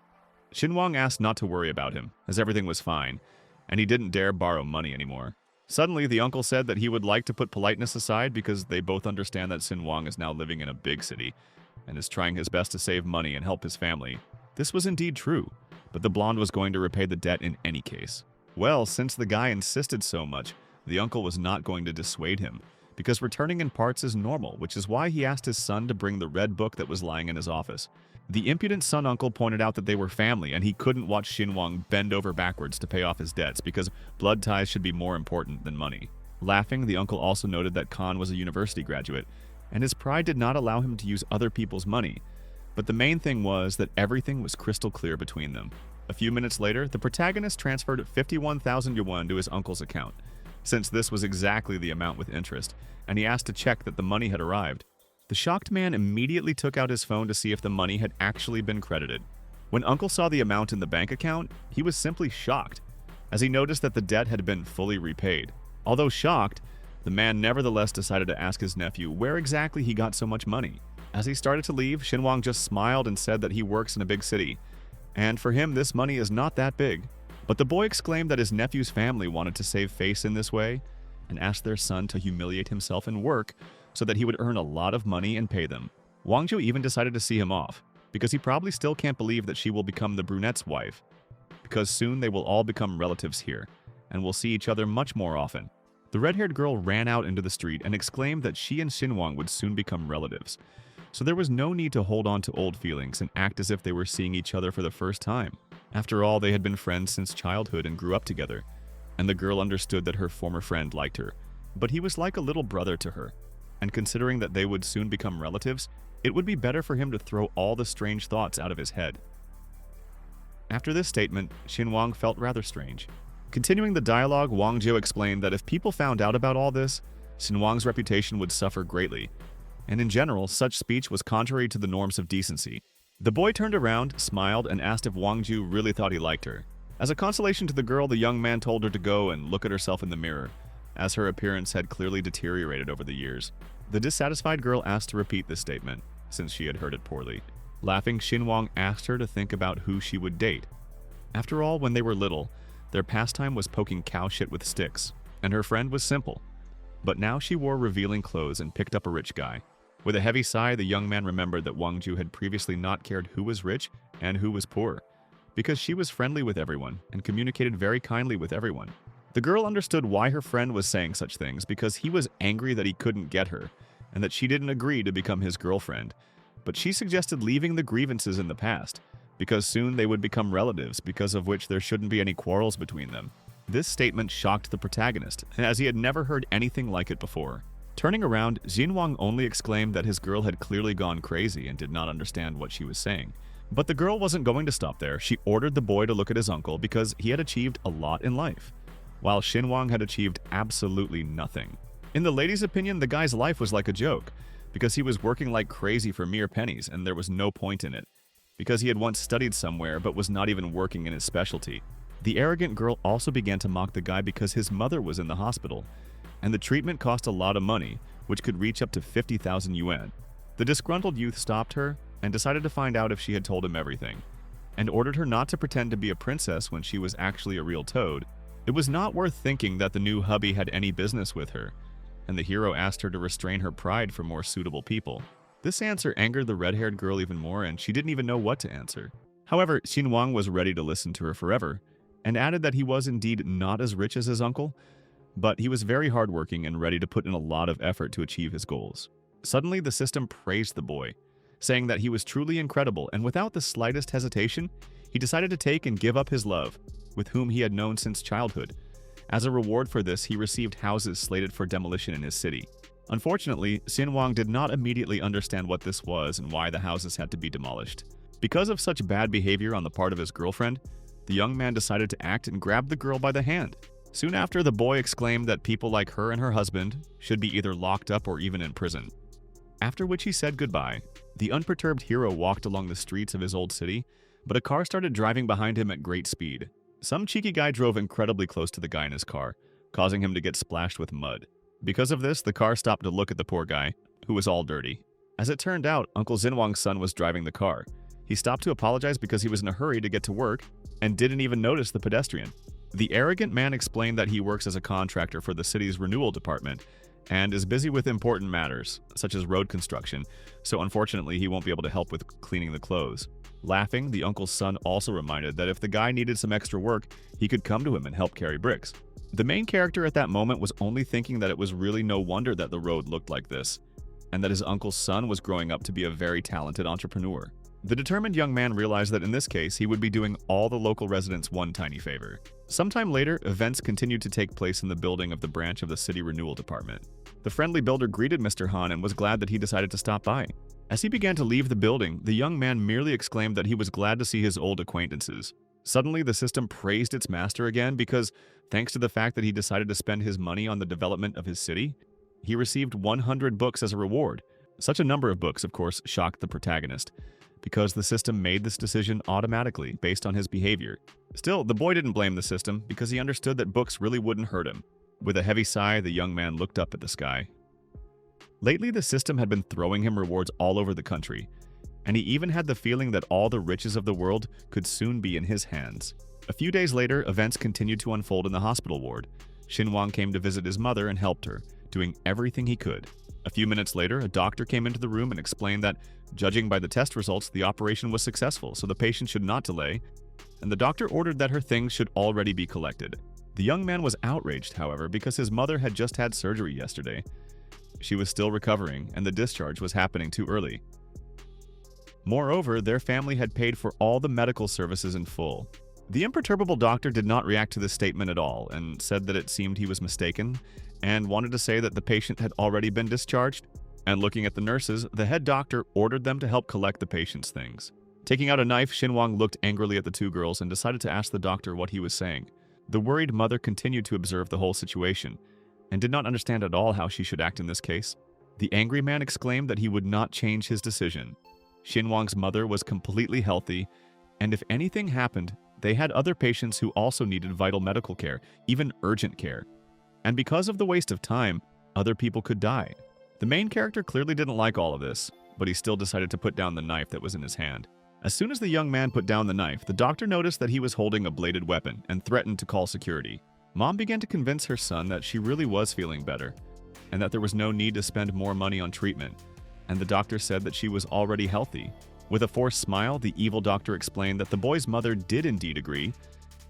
Xinhuang asked not to worry about him, as everything was fine, and he didn't dare borrow money anymore. Suddenly, the uncle said that he would like to put politeness aside because they both understand that Xinhuang is now living in a big city and is trying his best to save money and help his family. This was indeed true, but the blonde was going to repay the debt in any case. Well, since the guy insisted so much, the uncle was not going to dissuade him, because returning in parts is normal, which is why he asked his son to bring the red book that was lying in his office. The impudent son uncle pointed out that they were family and he couldn't watch Xinhuang bend over backwards to pay off his debts because blood ties should be more important than money. Laughing, the uncle also noted that Khan was a university graduate, and his pride did not allow him to use other people's money. But the main thing was that everything was crystal clear between them. A few minutes later, the protagonist transferred 51,000 yuan to his uncle's account, since this was exactly the amount with interest, and he asked to check that the money had arrived. The shocked man immediately took out his phone to see if the money had actually been credited. When Uncle saw the amount in the bank account, he was simply shocked, as he noticed that the debt had been fully repaid. Although shocked, the man nevertheless decided to ask his nephew where exactly he got so much money. As he started to leave, Xinhuang just smiled and said that he works in a big city, and for him this money is not that big. But the boy exclaimed that his nephew's family wanted to save face in this way, and asked their son to humiliate himself in work so that he would earn a lot of money and pay them. Wang Zhou even decided to see him off, because he probably still can't believe that she will become the brunette's wife, because soon they will all become relatives here, and will see each other much more often. The red-haired girl ran out into the street and exclaimed that she and Xinhuang would soon become relatives, so there was no need to hold on to old feelings and act as if they were seeing each other for the first time. After all, they had been friends since childhood and grew up together, and the girl understood that her former friend liked her, but he was like a little brother to her. And considering that they would soon become relatives, it would be better for him to throw all the strange thoughts out of his head. After this statement, Xinhuang felt rather strange. Continuing the dialogue, Wang Zhou explained that if people found out about all this, Xinhuang's reputation would suffer greatly, and in general, such speech was contrary to the norms of decency. The boy turned around, smiled, and asked if Wang Ju really thought he liked her. As a consolation to the girl, the young man told her to go and look at herself in the mirror, as her appearance had clearly deteriorated over the years. The dissatisfied girl asked to repeat this statement, since she had heard it poorly. Laughing, Xinwang asked her to think about who she would date. After all, when they were little, their pastime was poking cow shit with sticks, and her friend was simple. But now she wore revealing clothes and picked up a rich guy. With a heavy sigh, the young man remembered that Wang Ju had previously not cared who was rich and who was poor, because she was friendly with everyone and communicated very kindly with everyone. The girl understood why her friend was saying such things, because he was angry that he couldn't get her, and that she didn't agree to become his girlfriend. But she suggested leaving the grievances in the past, because soon they would become relatives, because of which there shouldn't be any quarrels between them. This statement shocked the protagonist, as he had never heard anything like it before. Turning around, Xinwang only exclaimed that his girl had clearly gone crazy and did not understand what she was saying. But the girl wasn't going to stop there. She ordered the boy to look at his uncle because he had achieved a lot in life, while Xinwang had achieved absolutely nothing. In the lady's opinion, the guy's life was like a joke, because he was working like crazy for mere pennies and there was no point in it, because he had once studied somewhere but was not even working in his specialty. The arrogant girl also began to mock the guy because his mother was in the hospital, and the treatment cost a lot of money, which could reach up to 50,000 yuan. The disgruntled youth stopped her and decided to find out if she had told him everything, and ordered her not to pretend to be a princess when she was actually a real toad. It was not worth thinking that the new hubby had any business with her, and the hero asked her to restrain her pride for more suitable people. This answer angered the red-haired girl even more, and she didn't even know what to answer. However, Xinwang was ready to listen to her forever, and added that he was indeed not as rich as his uncle, but he was very hardworking and ready to put in a lot of effort to achieve his goals. Suddenly, the system praised the boy, saying that he was truly incredible, and without the slightest hesitation, he decided to take and give up his love, with whom he had known since childhood. As a reward for this, he received houses slated for demolition in his city. Unfortunately, Xinwang did not immediately understand what this was and why the houses had to be demolished. Because of such bad behavior on the part of his girlfriend, the young man decided to act and grabbed the girl by the hand. Soon after, the boy exclaimed that people like her and her husband should be either locked up or even in prison. After which he said goodbye. The unperturbed hero walked along the streets of his old city, but a car started driving behind him at great speed. Some cheeky guy drove incredibly close to the guy in his car, causing him to get splashed with mud. Because of this, the car stopped to look at the poor guy, who was all dirty. As it turned out, Uncle Xinwang's son was driving the car. He stopped to apologize because he was in a hurry to get to work and didn't even notice the pedestrian. The arrogant man explained that he works as a contractor for the city's renewal department and is busy with important matters, such as road construction, so unfortunately he won't be able to help with cleaning the clothes. Laughing, the uncle's son also reminded that if the guy needed some extra work, he could come to him and help carry bricks. The main character at that moment was only thinking that it was really no wonder that the road looked like this, and that his uncle's son was growing up to be a very talented entrepreneur. The determined young man realized that in this case, he would be doing all the local residents one tiny favor. Sometime later, events continued to take place in the building of the branch of the city renewal department. The friendly builder greeted Mr. Han and was glad that he decided to stop by. As he began to leave the building, the young man merely exclaimed that he was glad to see his old acquaintances. Suddenly, the system praised its master again because, thanks to the fact that he decided to spend his money on the development of his city, he received 100 books as a reward. Such a number of books, of course, shocked the protagonist, because the system made this decision automatically based on his behavior. Still, the boy didn't blame the system because he understood that books really wouldn't hurt him. With a heavy sigh, the young man looked up at the sky. Lately, the system had been throwing him rewards all over the country, and he even had the feeling that all the riches of the world could soon be in his hands. A few days later, events continued to unfold in the hospital ward. Xinwang came to visit his mother and helped her, doing everything he could. A few minutes later, a doctor came into the room and explained that, judging by the test results, the operation was successful, so the patient should not delay, and the doctor ordered that her things should already be collected. The young man was outraged, however, because his mother had just had surgery yesterday. She was still recovering, and the discharge was happening too early. Moreover, their family had paid for all the medical services in full. The imperturbable doctor did not react to this statement at all and said that it seemed he was mistaken and wanted to say that the patient had already been discharged. And looking at the nurses, the head doctor ordered them to help collect the patient's things. Taking out a knife, Xinwang looked angrily at the two girls and decided to ask the doctor what he was saying. The worried mother continued to observe the whole situation and did not understand at all how she should act in this case. The angry man exclaimed that he would not change his decision. Shinwang's mother was completely healthy, and if anything happened, they had other patients who also needed vital medical care, even urgent care. And because of the waste of time, other people could die. The main character clearly didn't like all of this, but he still decided to put down the knife that was in his hand. As soon as the young man put down the knife, the doctor noticed that he was holding a bladed weapon and threatened to call security. Mom began to convince her son that she really was feeling better, and that there was no need to spend more money on treatment, and the doctor said that she was already healthy. With a forced smile, the evil doctor explained that the boy's mother did indeed agree,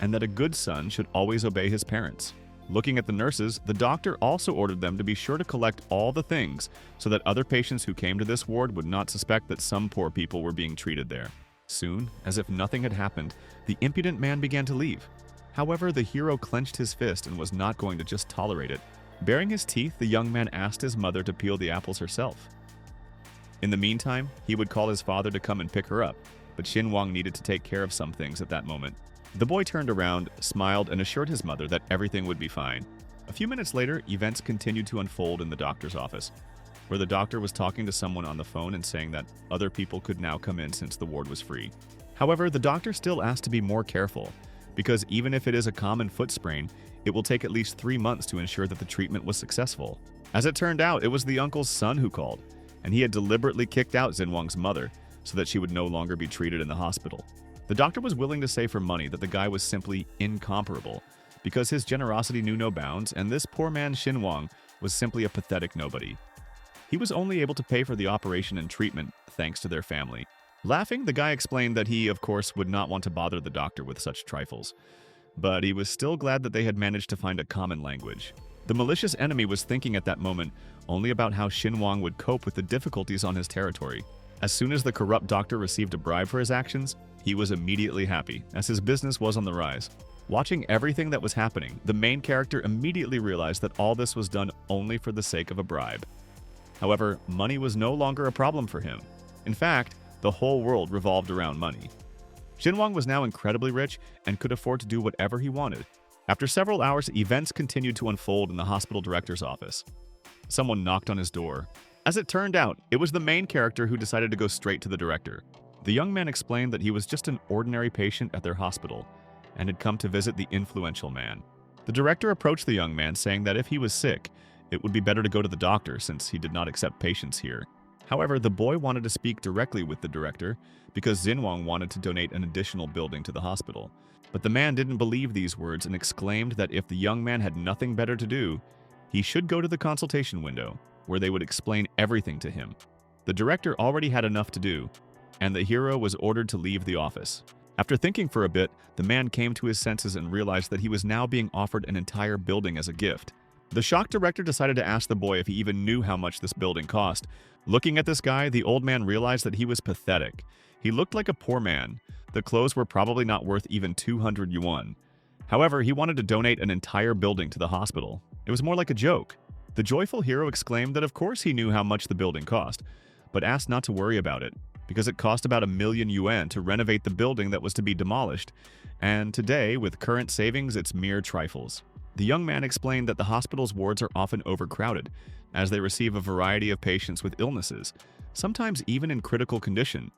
and that a good son should always obey his parents. Looking at the nurses, the doctor also ordered them to be sure to collect all the things so that other patients who came to this ward would not suspect that some poor people were being treated there. Soon, as if nothing had happened, the impudent man began to leave. However, the hero clenched his fist and was not going to just tolerate it. Baring his teeth, the young man asked his mother to peel the apples herself. In the meantime, he would call his father to come and pick her up, but Shinwang needed to take care of some things at that moment. The boy turned around, smiled, and assured his mother that everything would be fine. A few minutes later, events continued to unfold in the doctor's office, where the doctor was talking to someone on the phone and saying that other people could now come in since the ward was free. However, the doctor still asked to be more careful, because even if it is a common foot sprain, it will take at least 3 months to ensure that the treatment was successful. As it turned out, it was the uncle's son who called, and he had deliberately kicked out Xinwang's mother so that she would no longer be treated in the hospital. The doctor was willing to say for money that the guy was simply incomparable, because his generosity knew no bounds, and this poor man Shinwang was simply a pathetic nobody. He was only able to pay for the operation and treatment thanks to their family. Laughing, the guy explained that he, of course, would not want to bother the doctor with such trifles, but he was still glad that they had managed to find a common language. The malicious enemy was thinking at that moment only about how Shinwang would cope with the difficulties on his territory. As soon as the corrupt doctor received a bribe for his actions, he was immediately happy, as his business was on the rise. Watching everything that was happening, the main character immediately realized that all this was done only for the sake of a bribe. However, money was no longer a problem for him. In fact, the whole world revolved around money. Shinwang was now incredibly rich and could afford to do whatever he wanted. After several hours, events continued to unfold in the hospital director's office. Someone knocked on his door. As it turned out, it was the main character who decided to go straight to the director. The young man explained that he was just an ordinary patient at their hospital and had come to visit the influential man. The director approached the young man, saying that if he was sick, it would be better to go to the doctor since he did not accept patients here. However, the boy wanted to speak directly with the director because Xinwang wanted to donate an additional building to the hospital. But the man didn't believe these words and exclaimed that if the young man had nothing better to do, he should go to the consultation window, where they would explain everything to him. The director already had enough to do, and the hero was ordered to leave the office. After thinking for a bit, the man came to his senses and realized that he was now being offered an entire building as a gift. The shocked director decided to ask the boy if he even knew how much this building cost. Looking at this guy, the old man realized that he was pathetic. He looked like a poor man. The clothes were probably not worth even 200 yuan. However, he wanted to donate an entire building to the hospital. It was more like a joke. The joyful hero exclaimed that of course he knew how much the building cost, but asked not to worry about it, because it cost about 1,000,000 yuan to renovate the building that was to be demolished, and today, with current savings, it's mere trifles. The young man explained that the hospital's wards are often overcrowded, as they receive a variety of patients with illnesses, sometimes even in critical condition,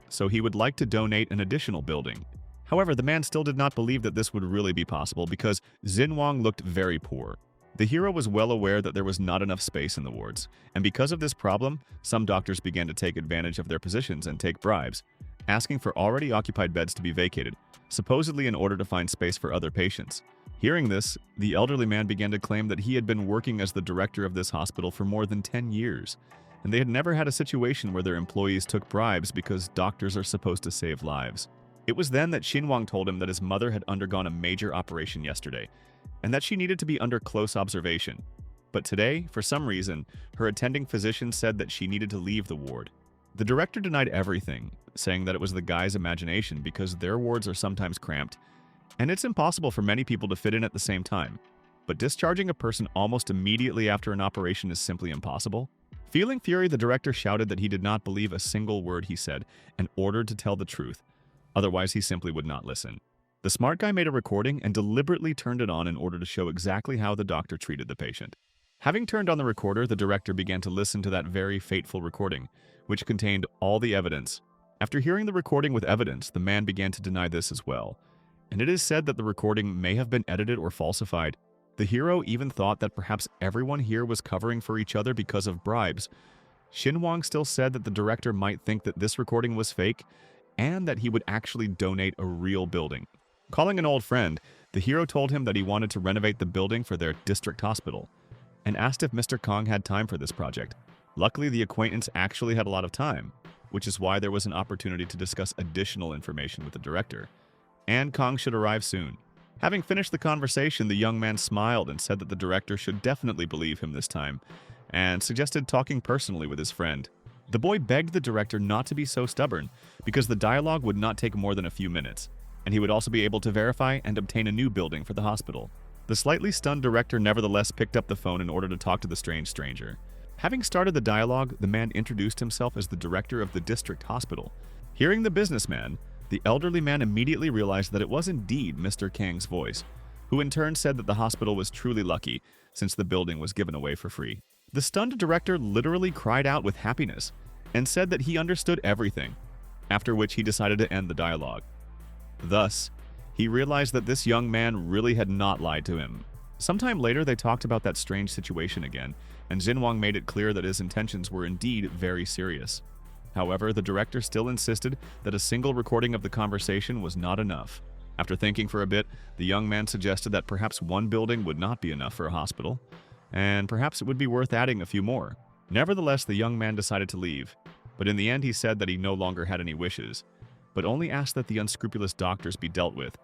so he would like to donate an additional building. However, the man still did not believe that this would really be possible because Xinwang looked very poor. The hero was well aware that there was not enough space in the wards, and because of this problem, some doctors began to take advantage of their positions and take bribes, asking for already occupied beds to be vacated, supposedly in order to find space for other patients. Hearing this, the elderly man began to claim that he had been working as the director of this hospital for more than 10 years, and they had never had a situation where their employees took bribes because doctors are supposed to save lives. It was then that Shinwang told him that his mother had undergone a major operation yesterday, and that she needed to be under close observation. But today, for some reason, her attending physician said that she needed to leave the ward. The director denied everything, saying that it was the guy's imagination because their wards are sometimes cramped, and it's impossible for many people to fit in at the same time. But discharging a person almost immediately after an operation is simply impossible. Feeling fury, the director shouted that he did not believe a single word he said and ordered to tell the truth. Otherwise, he simply would not listen. The smart guy made a recording and deliberately turned it on in order to show exactly how the doctor treated the patient. Having turned on the recorder, the director began to listen to that very fateful recording, which contained all the evidence. After hearing the recording with evidence, the man began to deny this as well, and it is said that the recording may have been edited or falsified. The hero even thought that perhaps everyone here was covering for each other because of bribes. Shin Wong still said that the director might think that this recording was fake, and that he would actually donate a real building. Calling an old friend, the hero told him that he wanted to renovate the building for their district hospital, and asked if Mr. Kong had time for this project. Luckily, the acquaintance actually had a lot of time, which is why there was an opportunity to discuss additional information with the director, and Kong should arrive soon. Having finished the conversation, the young man smiled and said that the director should definitely believe him this time, and suggested talking personally with his friend. The boy begged the director not to be so stubborn, because the dialogue would not take more than a few minutes, and he would also be able to verify and obtain a new building for the hospital. The slightly stunned director nevertheless picked up the phone in order to talk to the strange stranger. Having started the dialogue, the man introduced himself as the director of the district hospital. Hearing the businessman, the elderly man immediately realized that it was indeed Mr. Kang's voice, who in turn said that the hospital was truly lucky since the building was given away for free. The stunned director literally cried out with happiness and said that he understood everything, after which he decided to end the dialogue. Thus, he realized that this young man really had not lied to him. Sometime later, they talked about that strange situation again, and Jin Wong made it clear that his intentions were indeed very serious. However, the director still insisted that a single recording of the conversation was not enough. After thinking for a bit, the young man suggested that perhaps one building would not be enough for a hospital, and perhaps it would be worth adding a few more. Nevertheless, the young man decided to leave, but in the end he said that he no longer had any wishes, but only asked that the unscrupulous doctors be dealt with,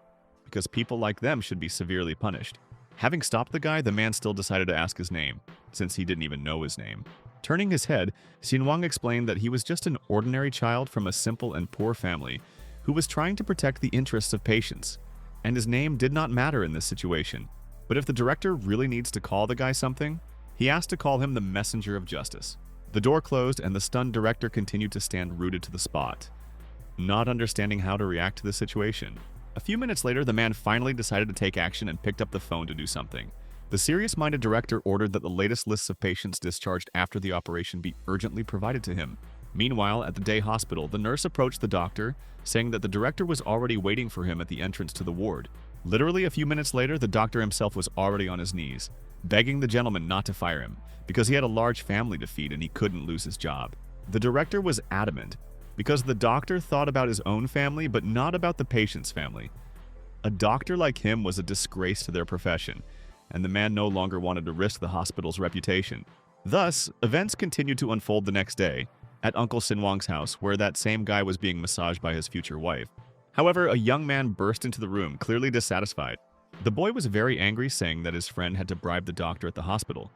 because people like them should be severely punished. Having stopped the guy, the man still decided to ask his name, since he didn't even know his name. Turning his head, Xin Wang explained that he was just an ordinary child from a simple and poor family who was trying to protect the interests of patients, and his name did not matter in this situation. But if the director really needs to call the guy something, he asked to call him the messenger of justice. The door closed and the stunned director continued to stand rooted to the spot, not understanding how to react to the situation. A few minutes later, the man finally decided to take action and picked up the phone to do something. The serious-minded director ordered that the latest lists of patients discharged after the operation be urgently provided to him. Meanwhile, at the day hospital, the nurse approached the doctor, saying that the director was already waiting for him at the entrance to the ward. Literally a few minutes later, the doctor himself was already on his knees, begging the gentleman not to fire him, because he had a large family to feed and he couldn't lose his job. The director was adamant, because the doctor thought about his own family but not about the patient's family. A doctor like him was a disgrace to their profession, and the man no longer wanted to risk the hospital's reputation. Thus, events continued to unfold the next day, at Uncle Sin Wong's house, where that same guy was being massaged by his future wife. However, a young man burst into the room, clearly dissatisfied. The boy was very angry, saying that his friend had to bribe the doctor at the hospital.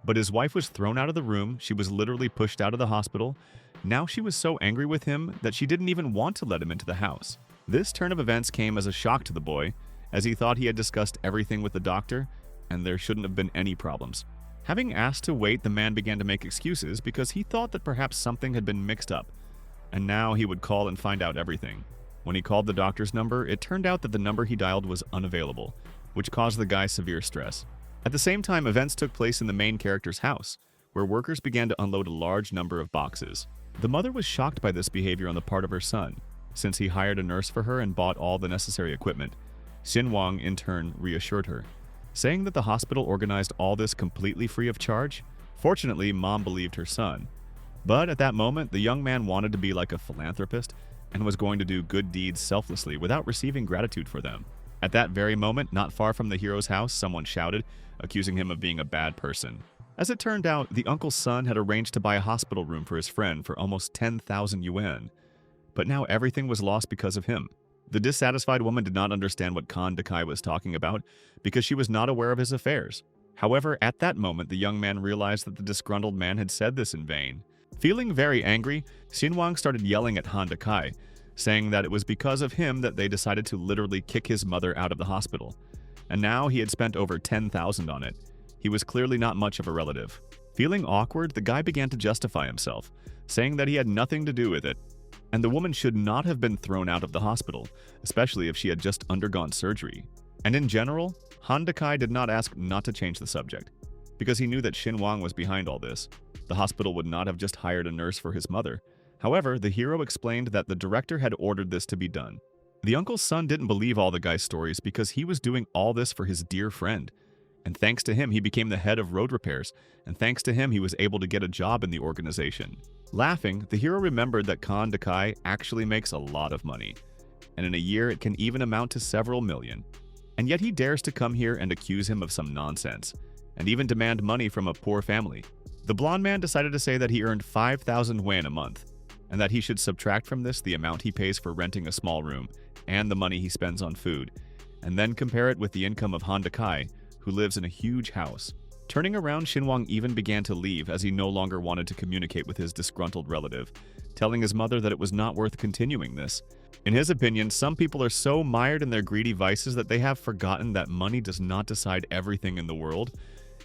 But his wife was thrown out of the room, she was literally pushed out of the hospital. Now she was so angry with him that she didn't even want to let him into the house. This turn of events came as a shock to the boy, as he thought he had discussed everything with the doctor, and there shouldn't have been any problems. Having asked to wait, the man began to make excuses because he thought that perhaps something had been mixed up, and now he would call and find out everything. When he called the doctor's number, it turned out that the number he dialed was unavailable, which caused the guy severe stress. At the same time, events took place in the main character's house, where workers began to unload a large number of boxes. The mother was shocked by this behavior on the part of her son, since he hired a nurse for her and bought all the necessary equipment. Xin Wang, in turn, reassured her, saying that the hospital organized all this completely free of charge. Fortunately, Mom believed her son. But at that moment, the young man wanted to be like a philanthropist and was going to do good deeds selflessly without receiving gratitude for them. At that very moment, not far from the hero's house, someone shouted, accusing him of being a bad person. As it turned out, the uncle's son had arranged to buy a hospital room for his friend for almost 10,000 yuan. But now everything was lost because of him. The dissatisfied woman did not understand what Khan Dakai was talking about because she was not aware of his affairs. However, at that moment, the young man realized that the disgruntled man had said this in vain. Feeling very angry, Xin Wang started yelling at Han Dakai, saying that it was because of him that they decided to literally kick his mother out of the hospital. And now he had spent over 10,000 on it. He was clearly not much of a relative. Feeling awkward, the guy began to justify himself, saying that he had nothing to do with it, and the woman should not have been thrown out of the hospital, especially if she had just undergone surgery. And in general, Han Dakai did not ask not to change the subject. because he knew that Shin Wang was behind all this. The hospital would not have just hired a nurse for his mother. However, the hero explained that the director had ordered this to be done. The uncle's son didn't believe all the guy's stories because he was doing all this for his dear friend. And thanks to him, he became the head of road repairs, and thanks to him, he was able to get a job in the organization. Laughing, the hero remembered that Khan Dakai actually makes a lot of money, and in a year it can even amount to several million. And yet he dares to come here and accuse him of some nonsense, and even demand money from a poor family. The blonde man decided to say that he earned 5,000 yuan a month, and that he should subtract from this the amount he pays for renting a small room and the money he spends on food, and then compare it with the income of Han Dakai, who lives in a huge house. Turning around, Shin Wang even began to leave as he no longer wanted to communicate with his disgruntled relative, telling his mother that it was not worth continuing this. In his opinion, some people are so mired in their greedy vices that they have forgotten that money does not decide everything in the world,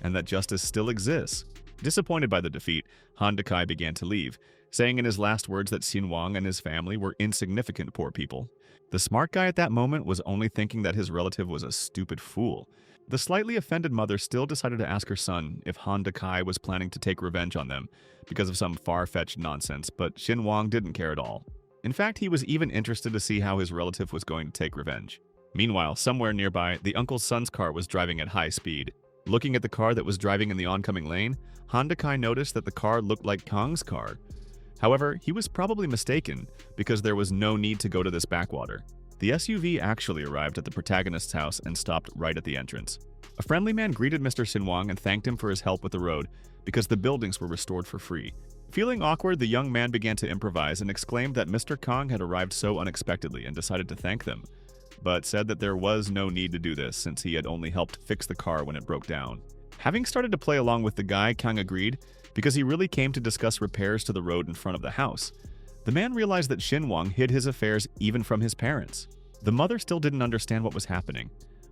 and that justice still exists. Disappointed by the defeat, Han Dakai began to leave, saying in his last words that Shin Wang and his family were insignificant poor people. The smart guy at that moment was only thinking that his relative was a stupid fool. The slightly offended mother still decided to ask her son if Han Dakai was planning to take revenge on them because of some far-fetched nonsense, but Shin Wang didn't care at all. In fact, he was even interested to see how his relative was going to take revenge. Meanwhile, somewhere nearby, the uncle's son's car was driving at high speed. Looking at the car that was driving in the oncoming lane, Han Dakai noticed that the car looked like Kang's car. However, he was probably mistaken because there was no need to go to this backwater. The SUV actually arrived at the protagonist's house and stopped right at the entrance. A friendly man greeted Mr. Shin Wang and thanked him for his help with the road because the buildings were restored for free. Feeling awkward, the young man began to improvise and exclaimed that Mr. Kang had arrived so unexpectedly and decided to thank them, but said that there was no need to do this since he had only helped fix the car when it broke down. Having started to play along with the guy, Kang agreed because he really came to discuss repairs to the road in front of the house. The man realized that Shin Wang hid his affairs even from his parents. The mother still didn't understand what was happening,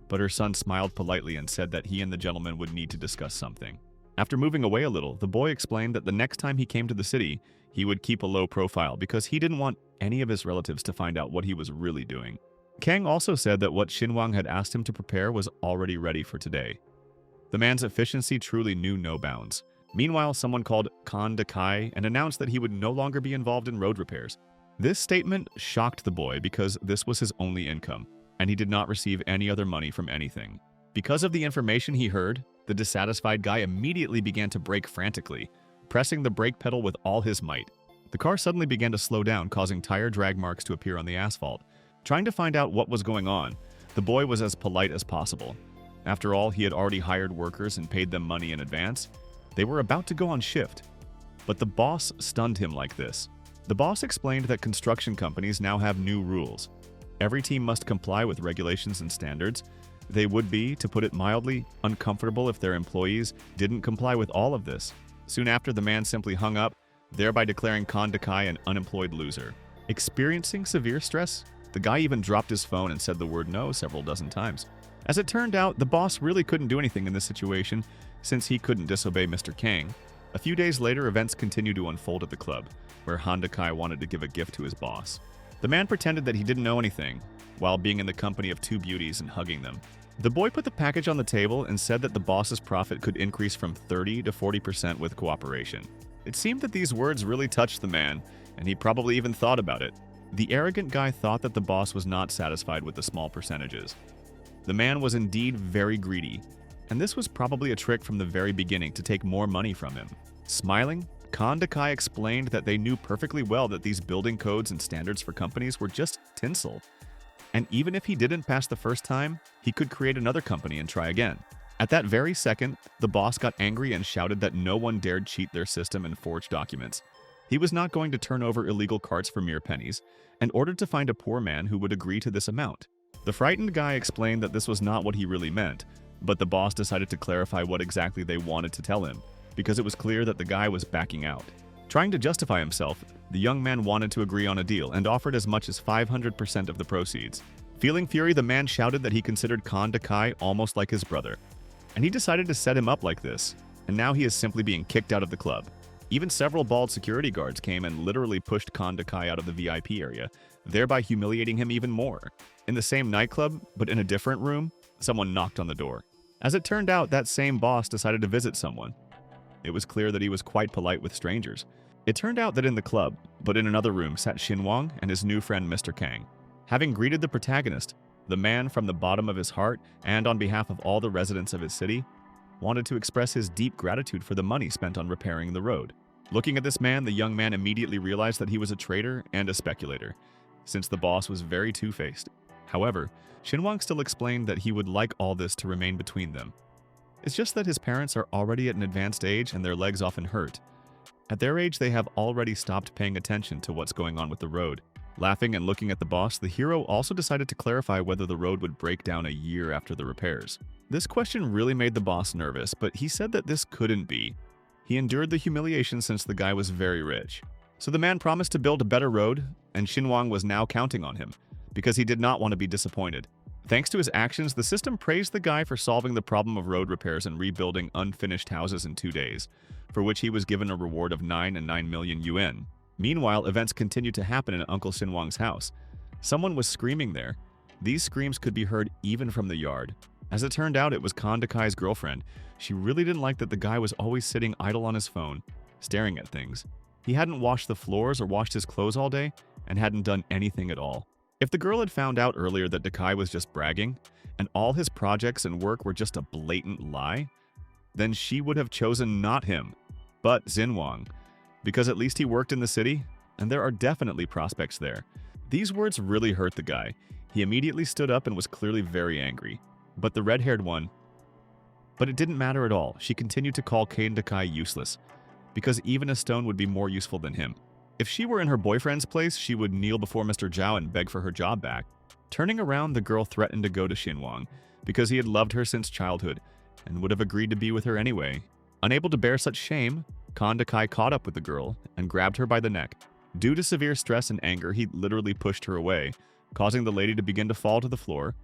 but her son smiled politely and said that he and the gentleman would need to discuss something. After moving away a little, the boy explained that the next time he came to the city, he would keep a low profile because he didn't want any of his relatives to find out what he was really doing. Kang also said that what Shin Wang had asked him to prepare was already ready for today. The man's efficiency truly knew no bounds. Meanwhile, someone called Khan Dakai and announced that he would no longer be involved in road repairs. This statement shocked the boy because this was his only income, and he did not receive any other money from anything. Because of the information he heard, the dissatisfied guy immediately began to brake frantically, pressing the brake pedal with all his might. The car suddenly began to slow down, causing tire drag marks to appear on the asphalt. Trying to find out what was going on, the boy was as polite as possible. After all, he had already hired workers and paid them money in advance. They were about to go on shift. But the boss stunned him like this. The boss explained that construction companies now have new rules. Every team must comply with regulations and standards. They would be, to put it mildly, uncomfortable if their employees didn't comply with all of this. Soon after, the man simply hung up, thereby declaring Khan Dakai an unemployed loser. Experiencing severe stress, the guy even dropped his phone and said the word no several dozen times. As it turned out, the boss really couldn't do anything in this situation since he couldn't disobey Mr. Kang. A few days later, events continued to unfold at the club, where Han Dakai wanted to give a gift to his boss. The man pretended that he didn't know anything, while being in the company of two beauties and hugging them. The boy put the package on the table and said that the boss's profit could increase from 30 to 40% with cooperation. It seemed that these words really touched the man, and he probably even thought about it. The arrogant guy thought that the boss was not satisfied with the small percentages. The man was indeed very greedy, and this was probably a trick from the very beginning to take more money from him. Smiling, Khan Dakai explained that they knew perfectly well that these building codes and standards for companies were just tinsel. And even if he didn't pass the first time, he could create another company and try again. At that very second, the boss got angry and shouted that no one dared cheat their system and forge documents. He was not going to turn over illegal carts for mere pennies, and ordered to find a poor man who would agree to this amount. The frightened guy explained that this was not what he really meant, but the boss decided to clarify what exactly they wanted to tell him, because it was clear that the guy was backing out. Trying to justify himself, the young man wanted to agree on a deal and offered as much as 500% of the proceeds. Feeling fury, the man shouted that he considered Khan Dakai almost like his brother, and he decided to set him up like this, and now he is simply being kicked out of the club. Even several bald security guards came and literally pushed Khan Dakai out of the VIP area, thereby humiliating him even more. In the same nightclub, but in a different room, someone knocked on the door. As it turned out, that same boss decided to visit someone. It was clear that he was quite polite with strangers. It turned out that in the club, but in another room, sat Xinwang and his new friend Mr. Kang. Having greeted the protagonist, the man from the bottom of his heart and on behalf of all the residents of his city, wanted to express his deep gratitude for the money spent on repairing the road. Looking at this man, the young man immediately realized that he was a traitor and a speculator, since the boss was very two-faced. However, Xinwang still explained that he would like all this to remain between them. It's just that his parents are already at an advanced age and their legs often hurt. At their age, they have already stopped paying attention to what's going on with the road. Laughing and looking at the boss, the hero also decided to clarify whether the road would break down a year after the repairs. This question really made the boss nervous, but he said that this couldn't be. He endured the humiliation since the guy was very rich. So the man promised to build a better road, and Xinwang was now counting on him, because he did not want to be disappointed. Thanks to his actions, the system praised the guy for solving the problem of road repairs and rebuilding unfinished houses in 2 days, for which he was given a reward of 9 million yuan. Meanwhile, events continued to happen in Uncle Xinwang's house. Someone was screaming there. These screams could be heard even from the yard. As it turned out, it was Khan Dakai's girlfriend. She really didn't like that the guy was always sitting idle on his phone, staring at things. He hadn't washed the floors or washed his clothes all day, and hadn't done anything at all. If the girl had found out earlier that Dakai was just bragging, and all his projects and work were just a blatant lie, then she would have chosen not him, but Xinwang, because at least he worked in the city, and there are definitely prospects there. These words really hurt the guy. He immediately stood up and was clearly very angry. But the red-haired one... But it didn't matter at all. She continued to call Kane Dakai useless, because even a stone would be more useful than him. If she were in her boyfriend's place, she would kneel before Mr. Zhao and beg for her job back. Turning around, the girl threatened to go to Xinwang, because he had loved her since childhood, and would have agreed to be with her anyway. Unable to bear such shame, Khan Dakai caught up with the girl and grabbed her by the neck. Due to severe stress and anger, he literally pushed her away, causing the lady to begin to fall to the floor.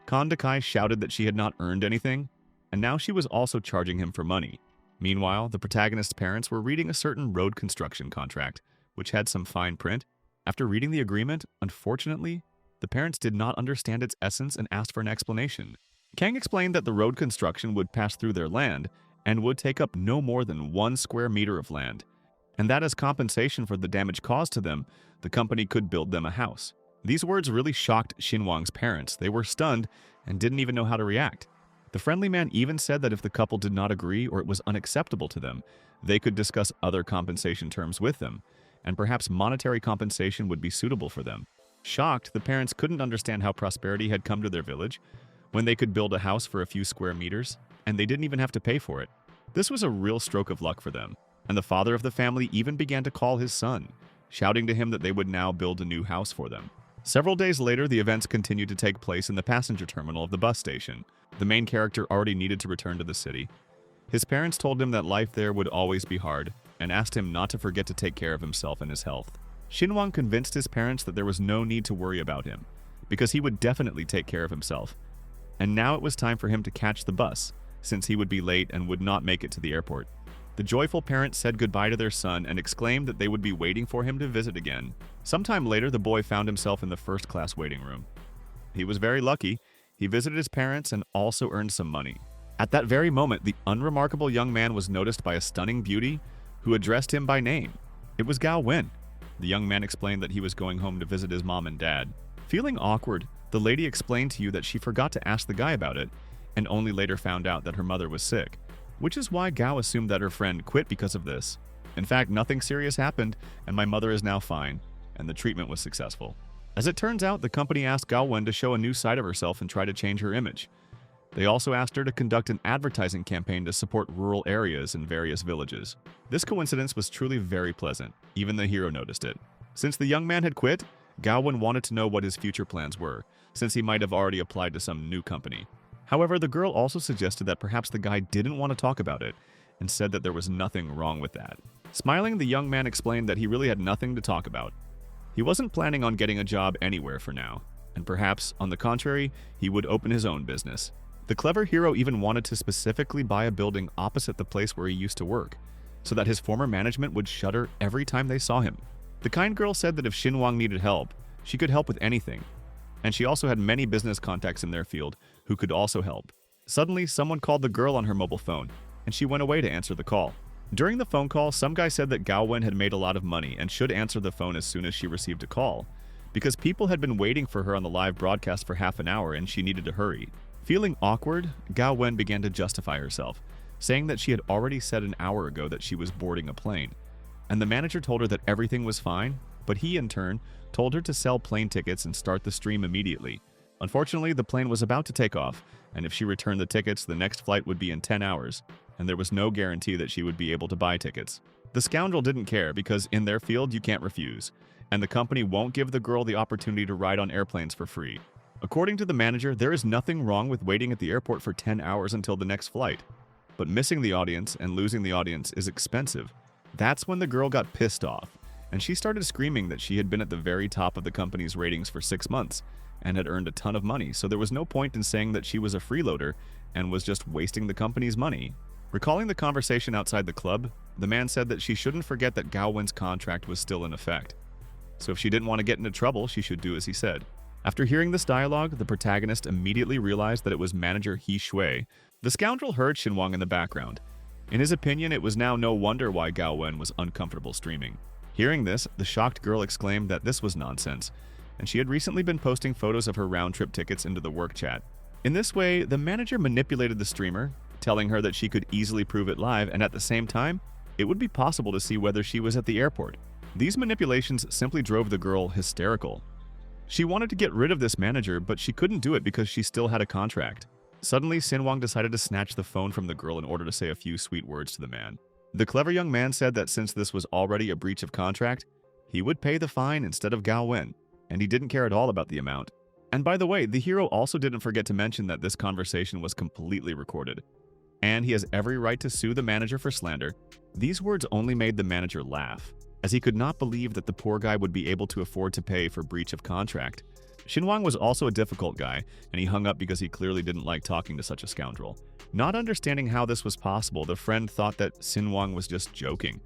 Khan Dakai shouted that she had not earned anything, and now she was also charging him for money. Meanwhile, the protagonist's parents were reading a certain road construction contract, which had some fine print. After reading the agreement, unfortunately, the parents did not understand its essence and asked for an explanation. Kang explained that the road construction would pass through their land and would take up no more than 1 square meter of land, and that as compensation for the damage caused to them, the company could build them a house. These words really shocked Xinwang's parents. They were stunned and didn't even know how to react. The friendly man even said that if the couple did not agree or it was unacceptable to them, they could discuss other compensation terms with them, and perhaps monetary compensation would be suitable for them. Shocked, the parents couldn't understand how prosperity had come to their village when they could build a house for a few square meters, and they didn't even have to pay for it. This was a real stroke of luck for them, and the father of the family even began to call his son, shouting to him that they would now build a new house for them. Several days later, the events continued to take place in the passenger terminal of the bus station. The main character already needed to return to the city. His parents told him that life there would always be hard, and asked him not to forget to take care of himself and his health. Xinwang convinced his parents that there was no need to worry about him, because he would definitely take care of himself. And now it was time for him to catch the bus, since he would be late and would not make it to the airport. The joyful parents said goodbye to their son and exclaimed that they would be waiting for him to visit again. Sometime later, the boy found himself in the first-class waiting room. He was very lucky. He visited his parents and also earned some money. At that very moment, the unremarkable young man was noticed by a stunning beauty who addressed him by name. It was Gao Wen. The young man explained that he was going home to visit his mom and dad. Feeling awkward, the lady explained to you that she forgot to ask the guy about it, and only later found out that her mother was sick, which is why Gao assumed that her friend quit because of this. In fact, nothing serious happened, and my mother is now fine, and the treatment was successful. As it turns out, the company asked Gao Wen to show a new side of herself and try to change her image. They also asked her to conduct an advertising campaign to support rural areas in various villages. This coincidence was truly very pleasant. Even the hero noticed it. Since the young man had quit, Gao Wen wanted to know what his future plans were, since he might have already applied to some new company. However, the girl also suggested that perhaps the guy didn't want to talk about it, and said that there was nothing wrong with that. Smiling, the young man explained that he really had nothing to talk about. He wasn't planning on getting a job anywhere for now, and perhaps, on the contrary, he would open his own business. The clever hero even wanted to specifically buy a building opposite the place where he used to work, so that his former management would shudder every time they saw him. The kind girl said that if Xinwang needed help, she could help with anything, and she also had many business contacts in their field who could also help. Suddenly, someone called the girl on her mobile phone, and she went away to answer the call. During the phone call, some guy said that Gao Wen had made a lot of money and should answer the phone as soon as she received a call, because people had been waiting for her on the live broadcast for half an hour and she needed to hurry. Feeling awkward, Gao Wen began to justify herself, saying that she had already said an hour ago that she was boarding a plane. And the manager told her that everything was fine, but he in turn told her to sell plane tickets and start the stream immediately. Unfortunately, the plane was about to take off, and if she returned the tickets, the next flight would be in 10 hours, and there was no guarantee that she would be able to buy tickets. The scoundrel didn't care because in their field you can't refuse, and the company won't give the girl the opportunity to ride on airplanes for free. According to the manager, there is nothing wrong with waiting at the airport for 10 hours until the next flight, but missing the audience and losing the audience is expensive. That's when the girl got pissed off, and she started screaming that she had been at the very top of the company's ratings for 6 months and had earned a ton of money, so there was no point in saying that she was a freeloader and was just wasting the company's money. Recalling the conversation outside the club, the man said that she shouldn't forget that Gao Wen's contract was still in effect. So if she didn't want to get into trouble, she should do as he said. After hearing this dialogue, the protagonist immediately realized that it was manager He Shui. The scoundrel heard Xinhuang in the background. In his opinion, it was now no wonder why Gao Wen was uncomfortable streaming. Hearing this, the shocked girl exclaimed that this was nonsense, and she had recently been posting photos of her round-trip tickets into the work chat. In this way, the manager manipulated the streamer, telling her that she could easily prove it live, and at the same time, it would be possible to see whether she was at the airport. These manipulations simply drove the girl hysterical. She wanted to get rid of this manager, but she couldn't do it because she still had a contract. Suddenly, Xinhuang decided to snatch the phone from the girl in order to say a few sweet words to the man. The clever young man said that since this was already a breach of contract, he would pay the fine instead of Gao Wen, and he didn't care at all about the amount. And by the way, the hero also didn't forget to mention that this conversation was completely recorded, and he has every right to sue the manager for slander. These words only made the manager laugh, as he could not believe that the poor guy would be able to afford to pay for breach of contract. Xinhuang was also a difficult guy, and he hung up because he clearly didn't like talking to such a scoundrel. Not understanding how this was possible, the friend thought that Xinhuang was just joking,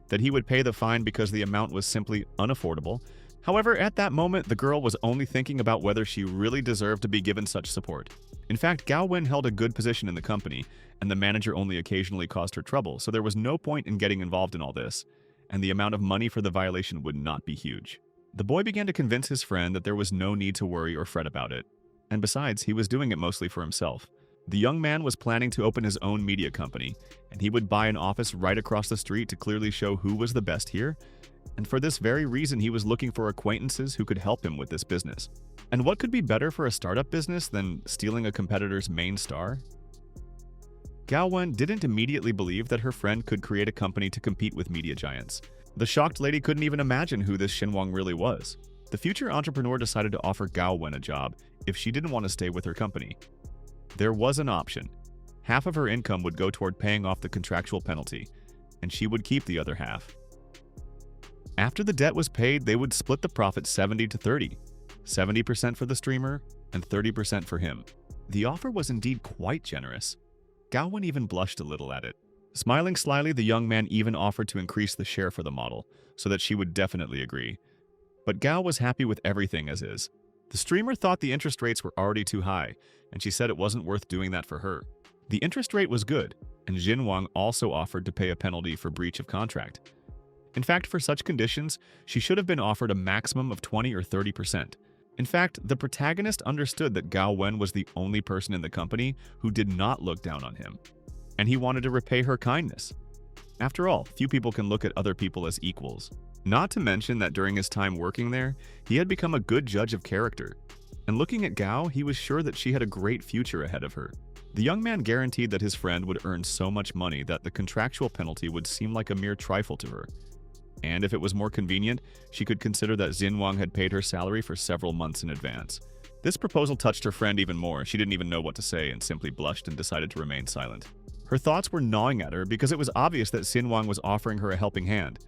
that he would pay the fine because the amount was simply unaffordable. However, at that moment, the girl was only thinking about whether she really deserved to be given such support. In fact, Gao Wen held a good position in the company, and the manager only occasionally caused her trouble, so there was no point in getting involved in all this, and the amount of money for the violation would not be huge. The boy began to convince his friend that there was no need to worry or fret about it, and besides, he was doing it mostly for himself. The young man was planning to open his own media company, and he would buy an office right across the street to clearly show who was the best here, and for this very reason he was looking for acquaintances who could help him with this business. And what could be better for a startup business than stealing a competitor's main star? Gao Wen didn't immediately believe that her friend could create a company to compete with media giants. The shocked lady couldn't even imagine who this Xinhuang really was. The future entrepreneur decided to offer Gao Wen a job if she didn't want to stay with her company. There was an option. Half of her income would go toward paying off the contractual penalty, and she would keep the other half. After the debt was paid, they would split the profit 70 to 30, 70% for the streamer and 30% for him. The offer was indeed quite generous. Gao Wen even blushed a little at it. Smiling slyly, the young man even offered to increase the share for the model, so that she would definitely agree. But Gao was happy with everything as is. The streamer thought the interest rates were already too high, and she said it wasn't worth doing that for her. The interest rate was good, and Xinhuang also offered to pay a penalty for breach of contract. In fact, for such conditions, she should have been offered a maximum of 20 or 30%. In fact, the protagonist understood that Gao Wen was the only person in the company who did not look down on him, and he wanted to repay her kindness. After all, few people can look at other people as equals. Not to mention that during his time working there, he had become a good judge of character. And looking at Gao, he was sure that she had a great future ahead of her. The young man guaranteed that his friend would earn so much money that the contractual penalty would seem like a mere trifle to her. And if it was more convenient, she could consider that Xinhuang had paid her salary for several months in advance. This proposal touched her friend even more. She didn't even know what to say and simply blushed and decided to remain silent. Her thoughts were gnawing at her because it was obvious that Xinhuang was offering her a helping hand,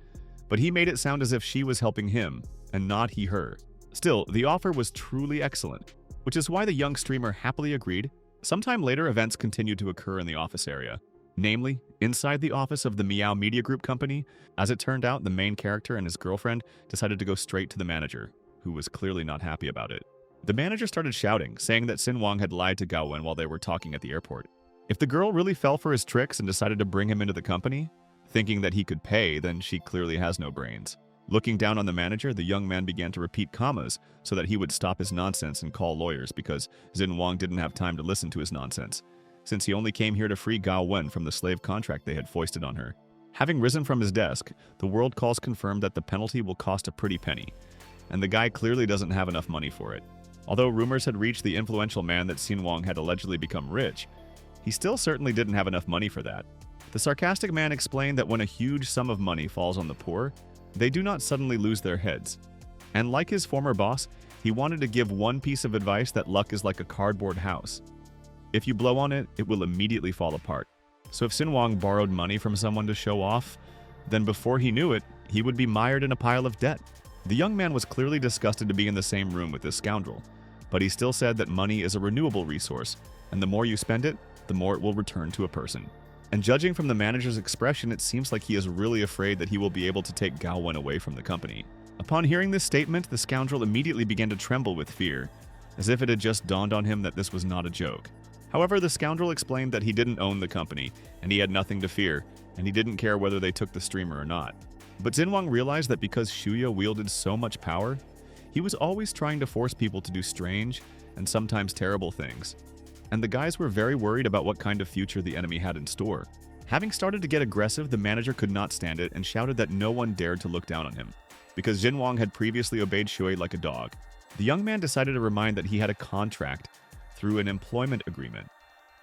but he made it sound as if she was helping him, and not he her. Still, the offer was truly excellent, which is why the young streamer happily agreed. Sometime later, events continued to occur in the office area. Namely, inside the office of the Meow Media Group company. As it turned out, the main character and his girlfriend decided to go straight to the manager, who was clearly not happy about it. The manager started shouting, saying that Sin Wong had lied to Gao Wen while they were talking at the airport. If the girl really fell for his tricks and decided to bring him into the company, thinking that he could pay, then she clearly has no brains. Looking down on the manager, the young man began to repeat commas so that he would stop his nonsense and call lawyers because Xin Wang didn't have time to listen to his nonsense, since he only came here to free Gao Wen from the slave contract they had foisted on her. Having risen from his desk, the world calls confirmed that the penalty will cost a pretty penny, and the guy clearly doesn't have enough money for it. Although rumors had reached the influential man that Xin Wang had allegedly become rich, he still certainly didn't have enough money for that. The sarcastic man explained that when a huge sum of money falls on the poor, they do not suddenly lose their heads. And like his former boss, he wanted to give one piece of advice that luck is like a cardboard house. If you blow on it, it will immediately fall apart. So if Xin Wang borrowed money from someone to show off, then before he knew it, he would be mired in a pile of debt. The young man was clearly disgusted to be in the same room with this scoundrel, but he still said that money is a renewable resource, and the more you spend it, the more it will return to a person. And judging from the manager's expression, it seems like he is really afraid that he will be able to take Gao Wen away from the company. Upon hearing this statement, the scoundrel immediately began to tremble with fear, as if it had just dawned on him that this was not a joke. However, the scoundrel explained that he didn't own the company, and he had nothing to fear, and he didn't care whether they took the streamer or not. But Xin Wang realized that because Shuya wielded so much power, he was always trying to force people to do strange and sometimes terrible things. And the guys were very worried about what kind of future the enemy had in store. Having started to get aggressive, the manager could not stand it and shouted that no one dared to look down on him, because Xin Wang had previously obeyed Shui like a dog. The young man decided to remind that he had a contract through an employment agreement.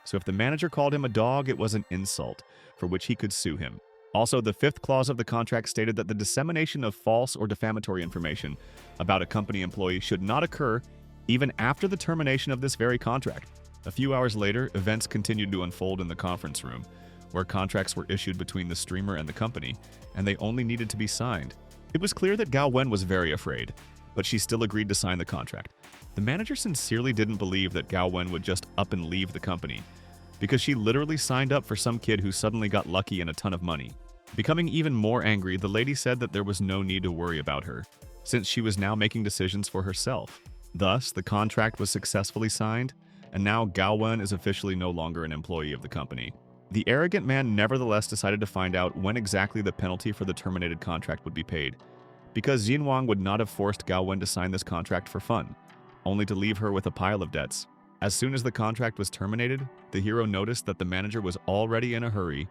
So if the manager called him a dog, it was an insult, for which he could sue him. Also, the fifth clause of the contract stated that the dissemination of false or defamatory information about a company employee should not occur even after the termination of this very contract. A few hours later, events continued to unfold in the conference room, where contracts were issued between the streamer and the company, and they only needed to be signed. It was clear that Gao Wen was very afraid, but she still agreed to sign the contract. The manager sincerely didn't believe that Gao Wen would just up and leave the company, because she literally signed up for some kid who suddenly got lucky and a ton of money. Becoming even more angry, the lady said that there was no need to worry about her, since she was now making decisions for herself. Thus, the contract was successfully signed, and now Gao Wen is officially no longer an employee of the company. The arrogant man nevertheless decided to find out when exactly the penalty for the terminated contract would be paid, because Xin Wang would not have forced Gao Wen to sign this contract for fun, only to leave her with a pile of debts. As soon as the contract was terminated, the hero noticed that the manager was already in a hurry,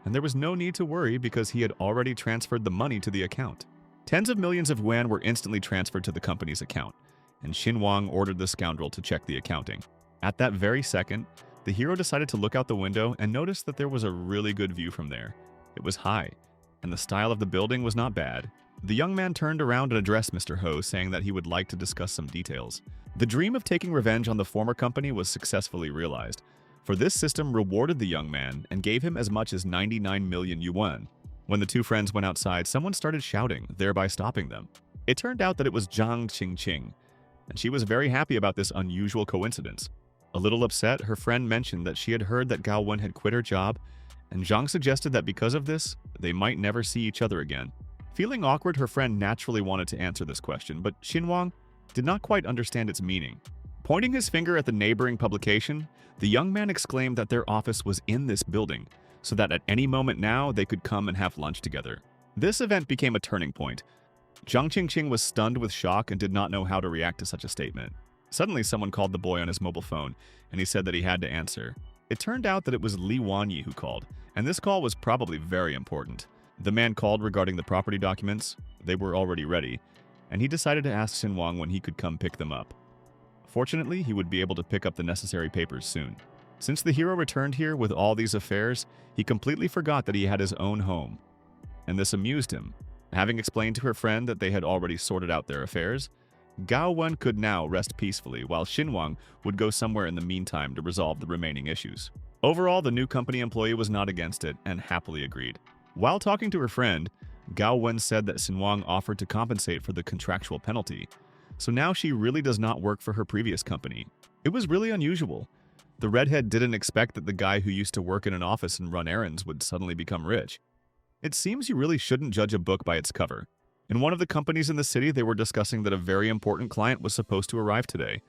and there was no need to worry because he had already transferred the money to the account. Tens of millions of yuan were instantly transferred to the company's account, and Xin Wang ordered the scoundrel to check the accounting. At that very second, the hero decided to look out the window and noticed that there was a really good view from there. It was high, and the style of the building was not bad. The young man turned around and addressed Mr. Ho, saying that he would like to discuss some details. The dream of taking revenge on the former company was successfully realized, for this system rewarded the young man and gave him as much as 99 million yuan. When the two friends went outside, someone started shouting, thereby stopping them. It turned out that it was Zhang Qingqing, and she was very happy about this unusual coincidence. A little upset, her friend mentioned that she had heard that Gao Wen had quit her job, and Zhang suggested that because of this, they might never see each other again. Feeling awkward, her friend naturally wanted to answer this question, but Xin Wang did not quite understand its meaning. Pointing his finger at the neighboring publication, the young man exclaimed that their office was in this building, so that at any moment now they could come and have lunch together. This event became a turning point. Zhang Qingqing was stunned with shock and did not know how to react to such a statement. Suddenly, someone called the boy on his mobile phone, and he said that he had to answer. It turned out that it was Li Wanyi who called, and this call was probably very important. The man called regarding the property documents. They were already ready, and he decided to ask Xin Wang when he could come pick them up. Fortunately, he would be able to pick up the necessary papers soon. Since the hero returned here with all these affairs, he completely forgot that he had his own home, and this amused him. Having explained to her friend that they had already sorted out their affairs, Gao Wen could now rest peacefully, while Xin Wang would go somewhere in the meantime to resolve the remaining issues. Overall, the new company employee was not against it and happily agreed. While talking to her friend, Gao Wen said that Xin Wang offered to compensate for the contractual penalty, so now she really does not work for her previous company. It was really unusual. The redhead didn't expect that the guy who used to work in an office and run errands would suddenly become rich. It seems you really shouldn't judge a book by its cover. In one of the companies in the city, they were discussing that a very important client was supposed to arrive today,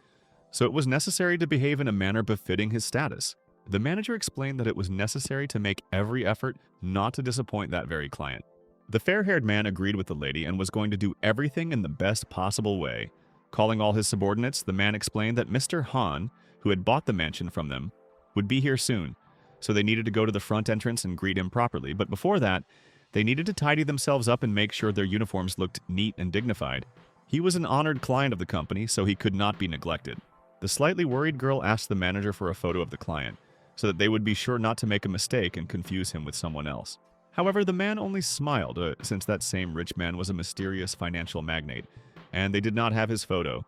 so it was necessary to behave in a manner befitting his status. The manager explained that it was necessary to make every effort not to disappoint that very client. The fair-haired man agreed with the lady and was going to do everything in the best possible way. Calling all his subordinates, the man explained that Mr. Han, who had bought the mansion from them, would be here soon, so they needed to go to the front entrance and greet him properly. But before that, they needed to tidy themselves up and make sure their uniforms looked neat and dignified. He was an honored client of the company, so he could not be neglected. The slightly worried girl asked the manager for a photo of the client, so that they would be sure not to make a mistake and confuse him with someone else. However, the man only smiled, since that same rich man was a mysterious financial magnate, and they did not have his photo.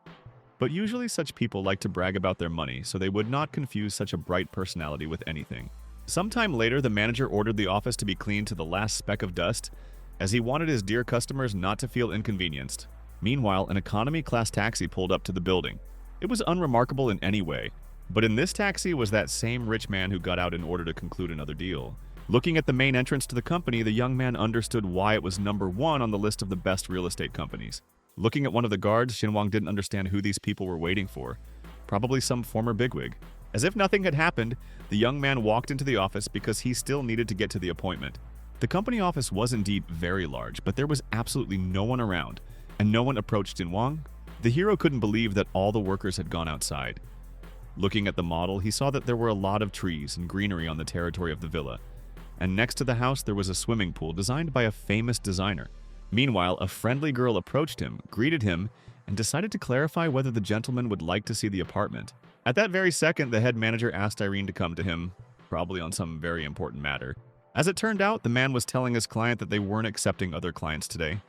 But usually such people like to brag about their money, so they would not confuse such a bright personality with anything. Sometime later, the manager ordered the office to be cleaned to the last speck of dust, as he wanted his dear customers not to feel inconvenienced. Meanwhile, an economy-class taxi pulled up to the building. It was unremarkable in any way, but in this taxi was that same rich man who got out in order to conclude another deal. Looking at the main entrance to the company, the young man understood why it was number 1 on the list of the best real estate companies. Looking at one of the guards, Xinwang didn't understand who these people were waiting for. Probably some former bigwig. As if nothing had happened, the young man walked into the office because he still needed to get to the appointment. The company office was indeed very large, but there was absolutely no one around, and no one approached Xinwang. The hero couldn't believe that all the workers had gone outside. Looking at the model, he saw that there were a lot of trees and greenery on the territory of the villa, and next to the house there was a swimming pool designed by a famous designer. Meanwhile, a friendly girl approached him, greeted him, and decided to clarify whether the gentleman would like to see the apartment. At that very second, the head manager asked Irene to come to him, probably on some very important matter. As it turned out, the man was telling his client that they weren't accepting other clients today,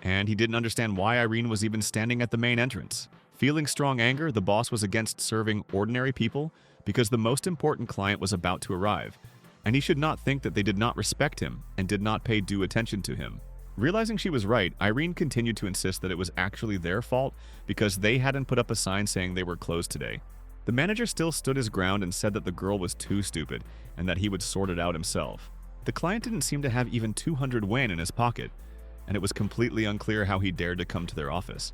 and he didn't understand why Irene was even standing at the main entrance. Feeling strong anger, the boss was against serving ordinary people because the most important client was about to arrive, and he should not think that they did not respect him and did not pay due attention to him. Realizing she was right, Irene continued to insist that it was actually their fault because they hadn't put up a sign saying they were closed today. The manager still stood his ground and said that the girl was too stupid and that he would sort it out himself. The client didn't seem to have even 200 yuan in his pocket, and it was completely unclear how he dared to come to their office.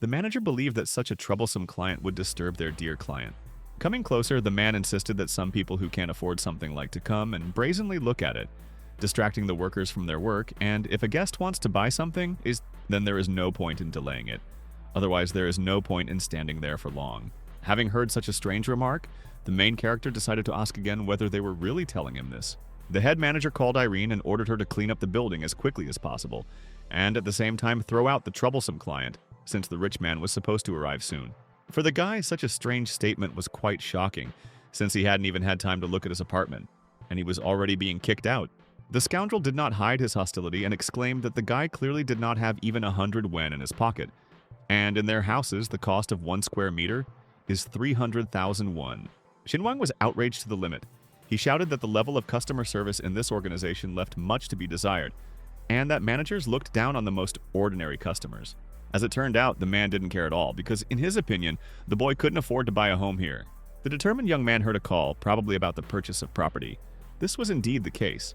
The manager believed that such a troublesome client would disturb their dear client. Coming closer, the man insisted that some people who can't afford something like to come and brazenly look at it, distracting the workers from their work, and if a guest wants to buy something, then there is no point in delaying it. Otherwise, there is no point in standing there for long. Having heard such a strange remark, the main character decided to ask again whether they were really telling him this. The head manager called Irene and ordered her to clean up the building as quickly as possible, and at the same time throw out the troublesome client, since the rich man was supposed to arrive soon. For the guy, such a strange statement was quite shocking, since he hadn't even had time to look at his apartment, and he was already being kicked out. The scoundrel did not hide his hostility and exclaimed that the guy clearly did not have even 100 yuan in his pocket, and in their houses the cost of 1 square meter is 300,000 won. Xinwang was outraged to the limit. He shouted that the level of customer service in this organization left much to be desired, and that managers looked down on the most ordinary customers. As it turned out, the man didn't care at all, because in his opinion, the boy couldn't afford to buy a home here. The determined young man heard a call, probably about the purchase of property. This was indeed the case.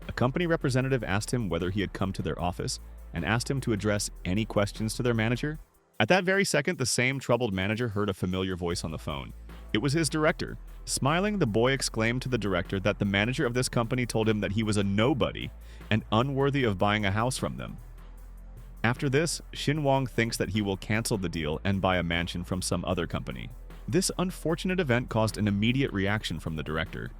A company representative asked him whether he had come to their office, and asked him to address any questions to their manager. At that very second, the same troubled manager heard a familiar voice on the phone. It was his director. Smiling, the boy exclaimed to the director that the manager of this company told him that he was a nobody and unworthy of buying a house from them. After this, Xinwang thinks that he will cancel the deal and buy a mansion from some other company. This unfortunate event caused an immediate reaction from the director.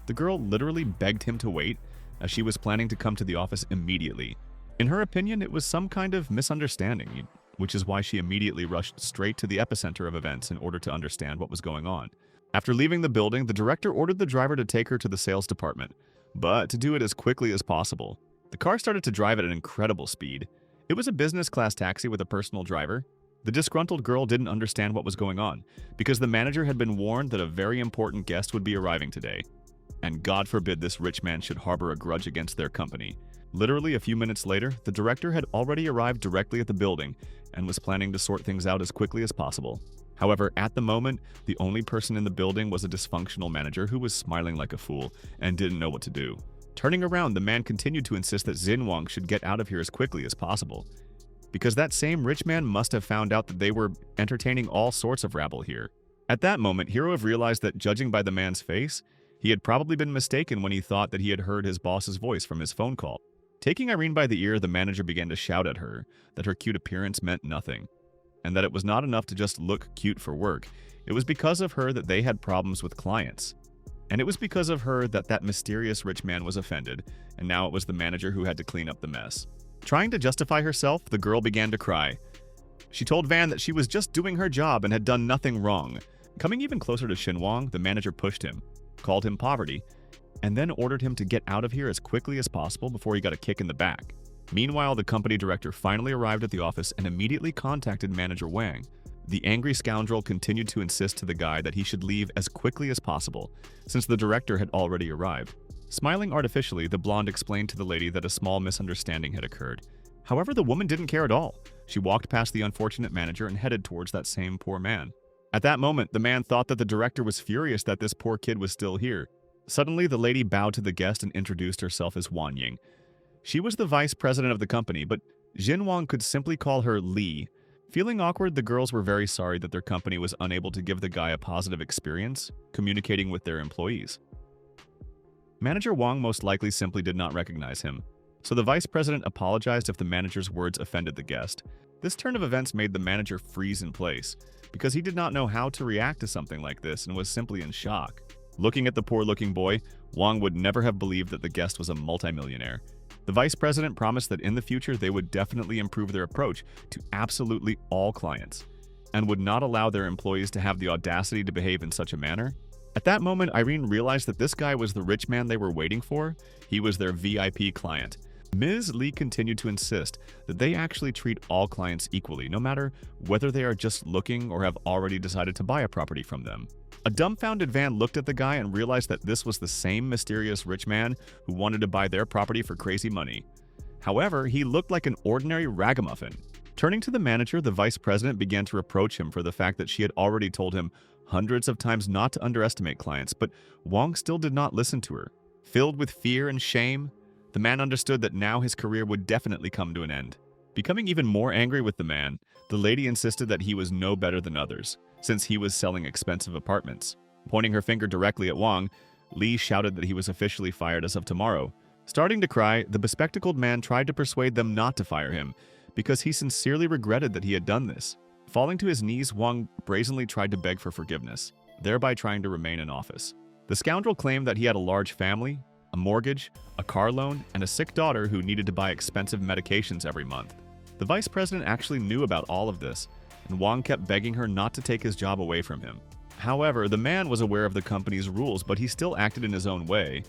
The girl literally begged him to wait, as she was planning to come to the office immediately. In her opinion, it was some kind of misunderstanding, which is why she immediately rushed straight to the epicenter of events in order to understand what was going on. After leaving the building, the director ordered the driver to take her to the sales department, but to do it as quickly as possible. The car started to drive at an incredible speed. It was a business-class taxi with a personal driver. The disgruntled girl didn't understand what was going on, because the manager had been warned that a very important guest would be arriving today. And God forbid this rich man should harbor a grudge against their company. Literally a few minutes later, the director had already arrived directly at the building and was planning to sort things out as quickly as possible. However, at the moment, the only person in the building was a dysfunctional manager who was smiling like a fool and didn't know what to do. Turning around, the man continued to insist that Xinhuang should get out of here as quickly as possible, because that same rich man must have found out that they were entertaining all sorts of rabble here. At that moment, Hirov realized that, judging by the man's face, he had probably been mistaken when he thought that he had heard his boss's voice from his phone call. Taking Irene by the ear, the manager began to shout at her that her cute appearance meant nothing, and that it was not enough to just look cute for work. It was because of her that they had problems with clients. And it was because of her that that mysterious rich man was offended, and now it was the manager who had to clean up the mess. Trying to justify herself, the girl began to cry. She told Van that she was just doing her job and had done nothing wrong. Coming even closer to Xinhuang, the manager pushed him, called him poverty, and then ordered him to get out of here as quickly as possible before he got a kick in the back. Meanwhile, the company director finally arrived at the office and immediately contacted manager Wang. The angry scoundrel continued to insist to the guy that he should leave as quickly as possible, since the director had already arrived. Smiling artificially, the blonde explained to the lady that a small misunderstanding had occurred. However, the woman didn't care at all. She walked past the unfortunate manager and headed towards that same poor man. At that moment, the man thought that the director was furious that this poor kid was still here. Suddenly, the lady bowed to the guest and introduced herself as Wan Ying. She was the vice president of the company, but Xinhuang could simply call her Li. Feeling awkward, the girls were very sorry that their company was unable to give the guy a positive experience communicating with their employees. Manager Wang most likely simply did not recognize him, so the vice president apologized if the manager's words offended the guest. This turn of events made the manager freeze in place, because he did not know how to react to something like this and was simply in shock. Looking at the poor-looking boy, Wang would never have believed that the guest was a multimillionaire. The vice president promised that in the future they would definitely improve their approach to absolutely all clients, and would not allow their employees to have the audacity to behave in such a manner. At that moment, Irene realized that this guy was the rich man they were waiting for. He was their VIP client. Ms. Li continued to insist that they actually treat all clients equally, no matter whether they are just looking or have already decided to buy a property from them. A dumbfounded Van looked at the guy and realized that this was the same mysterious rich man who wanted to buy their property for crazy money. However, he looked like an ordinary ragamuffin. Turning to the manager, the vice president began to reproach him for the fact that she had already told him hundreds of times not to underestimate clients, but Wang still did not listen to her. Filled with fear and shame, the man understood that now his career would definitely come to an end. Becoming even more angry with the man, the lady insisted that he was no better than others, since he was selling expensive apartments. Pointing her finger directly at Wang, Li shouted that he was officially fired as of tomorrow. Starting to cry, the bespectacled man tried to persuade them not to fire him, because he sincerely regretted that he had done this. Falling to his knees, Wang brazenly tried to beg for forgiveness, thereby trying to remain in office. The scoundrel claimed that he had a large family, a mortgage, a car loan, and a sick daughter who needed to buy expensive medications every month. The vice president actually knew about all of this, and Wang kept begging her not to take his job away from him. However, the man was aware of the company's rules, but he still acted in his own way,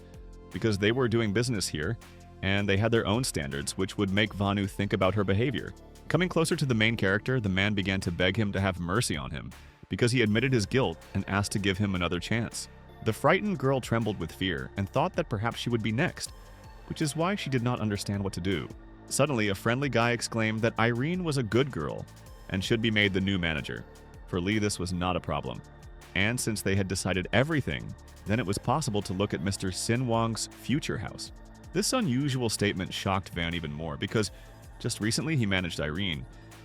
because they were doing business here, and they had their own standards, which would make Vanu think about her behavior. Coming closer to the main character, the man began to beg him to have mercy on him, because he admitted his guilt and asked to give him another chance. The frightened girl trembled with fear and thought that perhaps she would be next, which is why she did not understand what to do. Suddenly, a friendly guy exclaimed that Irene was a good girl and should be made the new manager. For Li, this was not a problem. And since they had decided everything, then it was possible to look at Mr. Xinhuang's future house. This unusual statement shocked Van even more because just recently he managed Irene,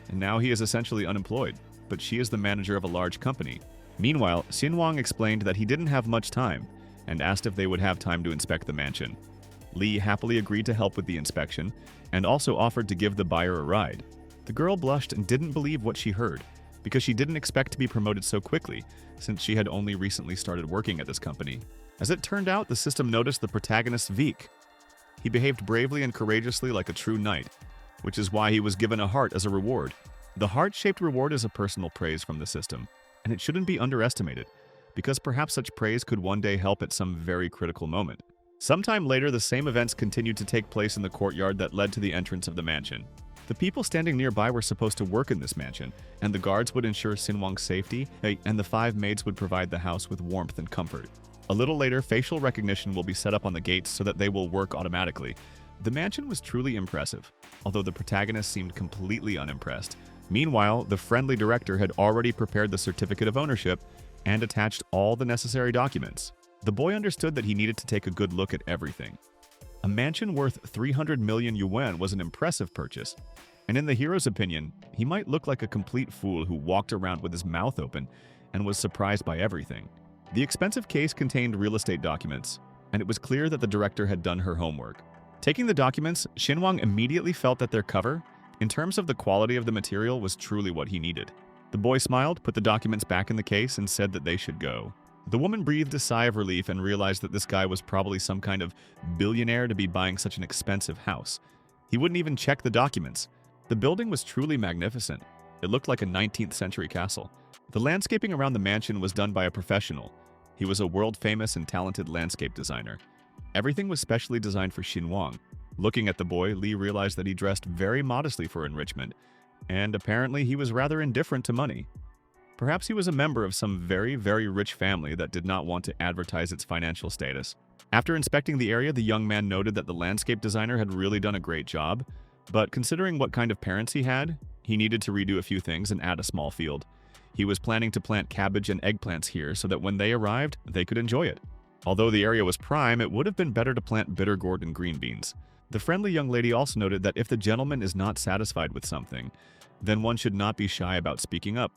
and now he is essentially unemployed, but she is the manager of a large company. Meanwhile, Xinhuang explained that he didn't have much time and asked if they would have time to inspect the mansion. Li happily agreed to help with the inspection and also offered to give the buyer a ride. The girl blushed and didn't believe what she heard because she didn't expect to be promoted so quickly since she had only recently started working at this company. As it turned out, the system noticed the protagonist Vic. He behaved bravely and courageously like a true knight, which is why he was given a heart as a reward. The heart-shaped reward is a personal praise from the system, and it shouldn't be underestimated, because perhaps such praise could one day help at some very critical moment. Sometime later, the same events continued to take place in the courtyard that led to the entrance of the mansion. The people standing nearby were supposed to work in this mansion, and the guards would ensure Xinhuang's safety, and the 5 maids would provide the house with warmth and comfort. A little later, facial recognition will be set up on the gates so that they will work automatically. The mansion was truly impressive, although the protagonist seemed completely unimpressed. Meanwhile, the friendly director had already prepared the certificate of ownership and attached all the necessary documents. The boy understood that he needed to take a good look at everything. A mansion worth 300 million yuan was an impressive purchase, and in the hero's opinion, he might look like a complete fool who walked around with his mouth open and was surprised by everything. The expensive case contained real estate documents, and it was clear that the director had done her homework. Taking the documents, Xinhuang immediately felt that their cover, in terms of the quality of the material, was truly what he needed. The boy smiled, put the documents back in the case, and said that they should go. The woman breathed a sigh of relief and realized that this guy was probably some kind of billionaire to be buying such an expensive house. He wouldn't even check the documents. The building was truly magnificent. It looked like a 19th century castle. The landscaping around the mansion was done by a professional. He was a world-famous and talented landscape designer. Everything was specially designed for Xinhuang. Looking at the boy, Li realized that he dressed very modestly for enrichment, and apparently he was rather indifferent to money. Perhaps he was a member of some very, very rich family that did not want to advertise its financial status. After inspecting the area, the young man noted that the landscape designer had really done a great job, but considering what kind of parents he had, he needed to redo a few things and add a small field. He was planning to plant cabbage and eggplants here so that when they arrived, they could enjoy it. Although the area was prime, it would have been better to plant bitter gourd and green beans. The friendly young lady also noted that if the gentleman is not satisfied with something, then one should not be shy about speaking up,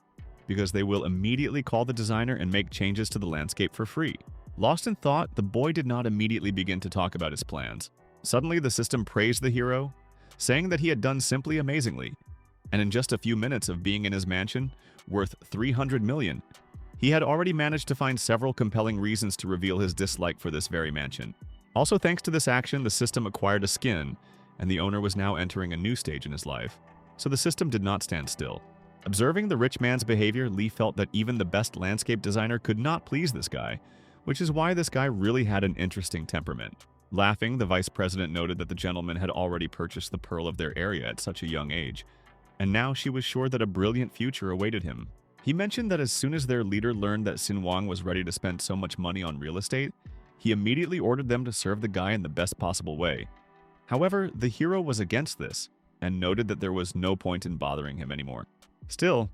because they will immediately call the designer and make changes to the landscape for free. Lost in thought, the boy did not immediately begin to talk about his plans. Suddenly, the system praised the hero, saying that he had done simply amazingly, and in just a few minutes of being in his mansion, worth 300 million, he had already managed to find several compelling reasons to reveal his dislike for this very mansion. Also, thanks to this action, the system acquired a skin, and the owner was now entering a new stage in his life. So the system did not stand still. Observing the rich man's behavior, Li felt that even the best landscape designer could not please this guy, which is why this guy really had an interesting temperament. Laughing, the vice president noted that the gentleman had already purchased the pearl of their area at such a young age, and now she was sure that a brilliant future awaited him. He mentioned that as soon as their leader learned that Xinhuang was ready to spend so much money on real estate, he immediately ordered them to serve the guy in the best possible way. However, the hero was against this, and noted that there was no point in bothering him anymore. Still,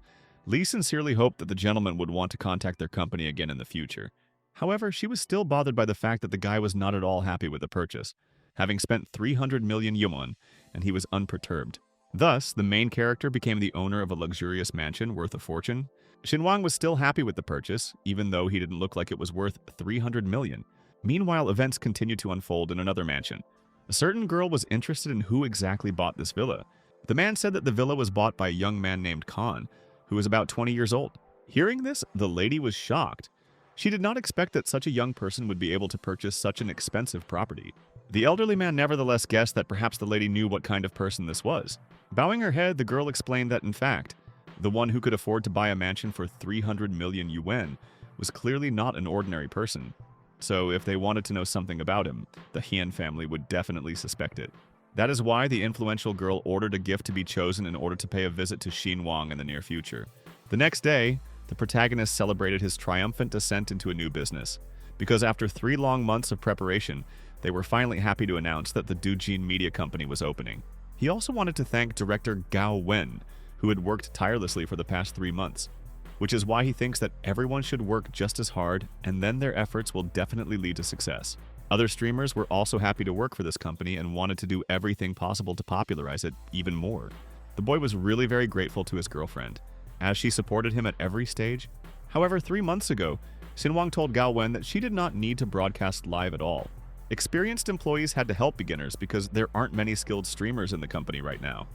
Li sincerely hoped that the gentleman would want to contact their company again in the future. However, she was still bothered by the fact that the guy was not at all happy with the purchase, having spent 300 million yuan, and he was unperturbed. Thus, the main character became the owner of a luxurious mansion worth a fortune. Xinhuang was still happy with the purchase, even though he didn't look like it was worth 300 million. Meanwhile, events continued to unfold in another mansion. A certain girl was interested in who exactly bought this villa. The man said that the villa was bought by a young man named Khan, who was about 20 years old. Hearing this, the lady was shocked. She did not expect that such a young person would be able to purchase such an expensive property. The elderly man nevertheless guessed that perhaps the lady knew what kind of person this was. Bowing her head, the girl explained that, in fact, the one who could afford to buy a mansion for 300 million yuan was clearly not an ordinary person. So if they wanted to know something about him, the Hian family would definitely suspect it. That is why the influential girl ordered a gift to be chosen in order to pay a visit to Xinhuang in the near future. The next day, the protagonist celebrated his triumphant descent into a new business, because after 3 long months of preparation, they were finally happy to announce that the Dujin Media Company was opening. He also wanted to thank director Gao Wen, who had worked tirelessly for the past 3 months, which is why he thinks that everyone should work just as hard, and then their efforts will definitely lead to success. Other streamers were also happy to work for this company and wanted to do everything possible to popularize it even more. The boy was really very grateful to his girlfriend, as she supported him at every stage. However, 3 months ago, Xinhuang told Gao Wen that she did not need to broadcast live at all. Experienced employees had to help beginners because there aren't many skilled streamers in the company right now.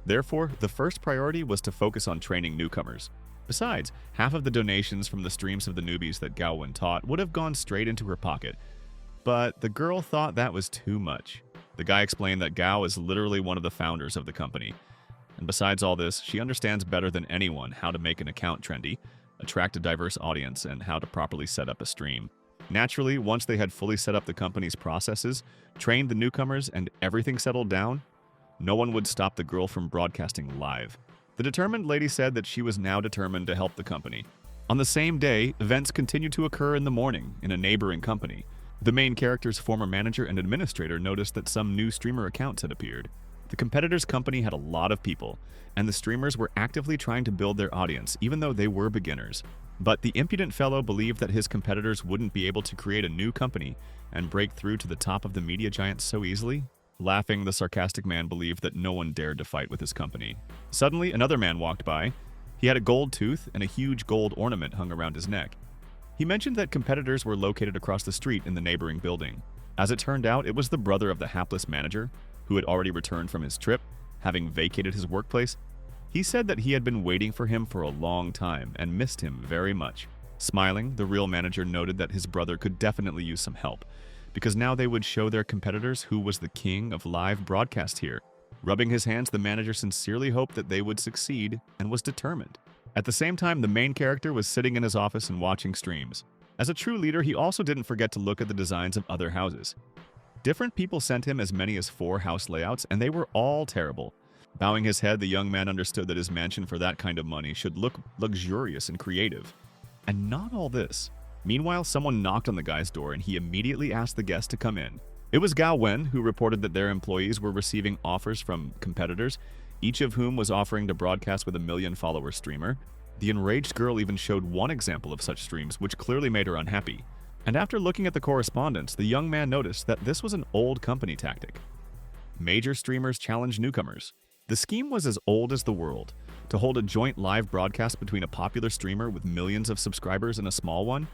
Therefore, the first priority was to focus on training newcomers. Besides, half of the donations from the streams of the newbies that Gao Wen taught would have gone straight into her pocket. But the girl thought that was too much. The guy explained that Gao is literally one of the founders of the company. And besides all this, she understands better than anyone how to make an account trendy, attract a diverse audience, and how to properly set up a stream. Naturally, once they had fully set up the company's processes, trained the newcomers, and everything settled down, no one would stop the girl from broadcasting live. The determined lady said that she was now determined to help the company. On the same day, events continued to occur in the morning in a neighboring company. The main character's former manager and administrator noticed that some new streamer accounts had appeared. The competitor's company had a lot of people, and the streamers were actively trying to build their audience, even though they were beginners. But the impudent fellow believed that his competitors wouldn't be able to create a new company and break through to the top of the media giant so easily. Laughing, the sarcastic man believed that no one dared to fight with his company. Suddenly, another man walked by. He had a gold tooth and a huge gold ornament hung around his neck. He mentioned that competitors were located across the street in the neighboring building. As it turned out, it was the brother of the hapless manager, who had already returned from his trip, having vacated his workplace. He said that he had been waiting for him for a long time and missed him very much. Smiling, the real manager noted that his brother could definitely use some help, because now they would show their competitors who was the king of live broadcast here. Rubbing his hands, the manager sincerely hoped that they would succeed and was determined. At the same time, the main character was sitting in his office and watching streams. As a true leader, he also didn't forget to look at the designs of other houses. Different people sent him as many as 4 house layouts, and they were all terrible. Bowing his head, the young man understood that his mansion for that kind of money should look luxurious and creative. And not all this. Meanwhile, someone knocked on the guy's door, and he immediately asked the guest to come in. It was Gao Wen, who reported that their employees were receiving offers from competitors, each of whom was offering to broadcast with a 1 million-follower streamer. The enraged girl even showed one example of such streams, which clearly made her unhappy. And after looking at the correspondence, the young man noticed that this was an old company tactic. Major streamers challenge newcomers. The scheme was as old as the world, to hold a joint live broadcast between a popular streamer with millions of subscribers and a small one,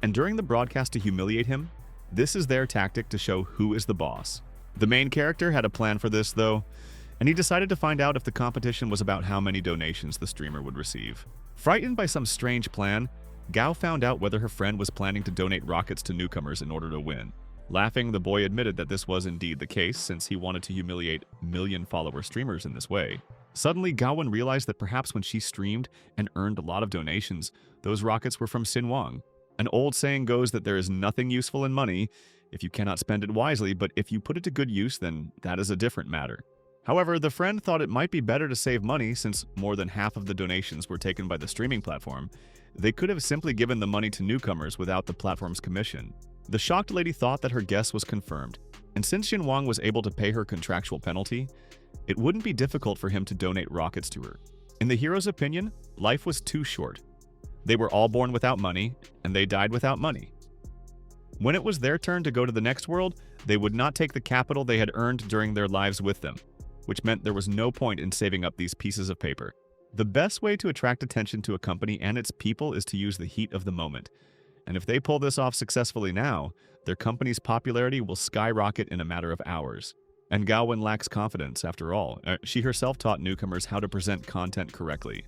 and during the broadcast to humiliate him. This is their tactic to show who is the boss. The main character had a plan for this, though, and he decided to find out if the competition was about how many donations the streamer would receive. Frightened by some strange plan, Gao found out whether her friend was planning to donate rockets to newcomers in order to win. Laughing, the boy admitted that this was indeed the case, since he wanted to humiliate million-follower streamers in this way. Suddenly, Gaowen realized that perhaps when she streamed and earned a lot of donations, those rockets were from Xin Wang. An old saying goes that there is nothing useful in money if you cannot spend it wisely, but if you put it to good use, then that is a different matter. However, the friend thought it might be better to save money since more than half of the donations were taken by the streaming platform. They could have simply given the money to newcomers without the platform's commission. The shocked lady thought that her guess was confirmed, and since Xin Wang was able to pay her contractual penalty, it wouldn't be difficult for him to donate rockets to her. In the hero's opinion, life was too short. They were all born without money, and they died without money. When it was their turn to go to the next world, they would not take the capital they had earned during their lives with them, which meant there was no point in saving up these pieces of paper. The best way to attract attention to a company and its people is to use the heat of the moment. And if they pull this off successfully now, their company's popularity will skyrocket in a matter of hours. And Gaowen lacks confidence, after all. She herself taught newcomers how to present content correctly.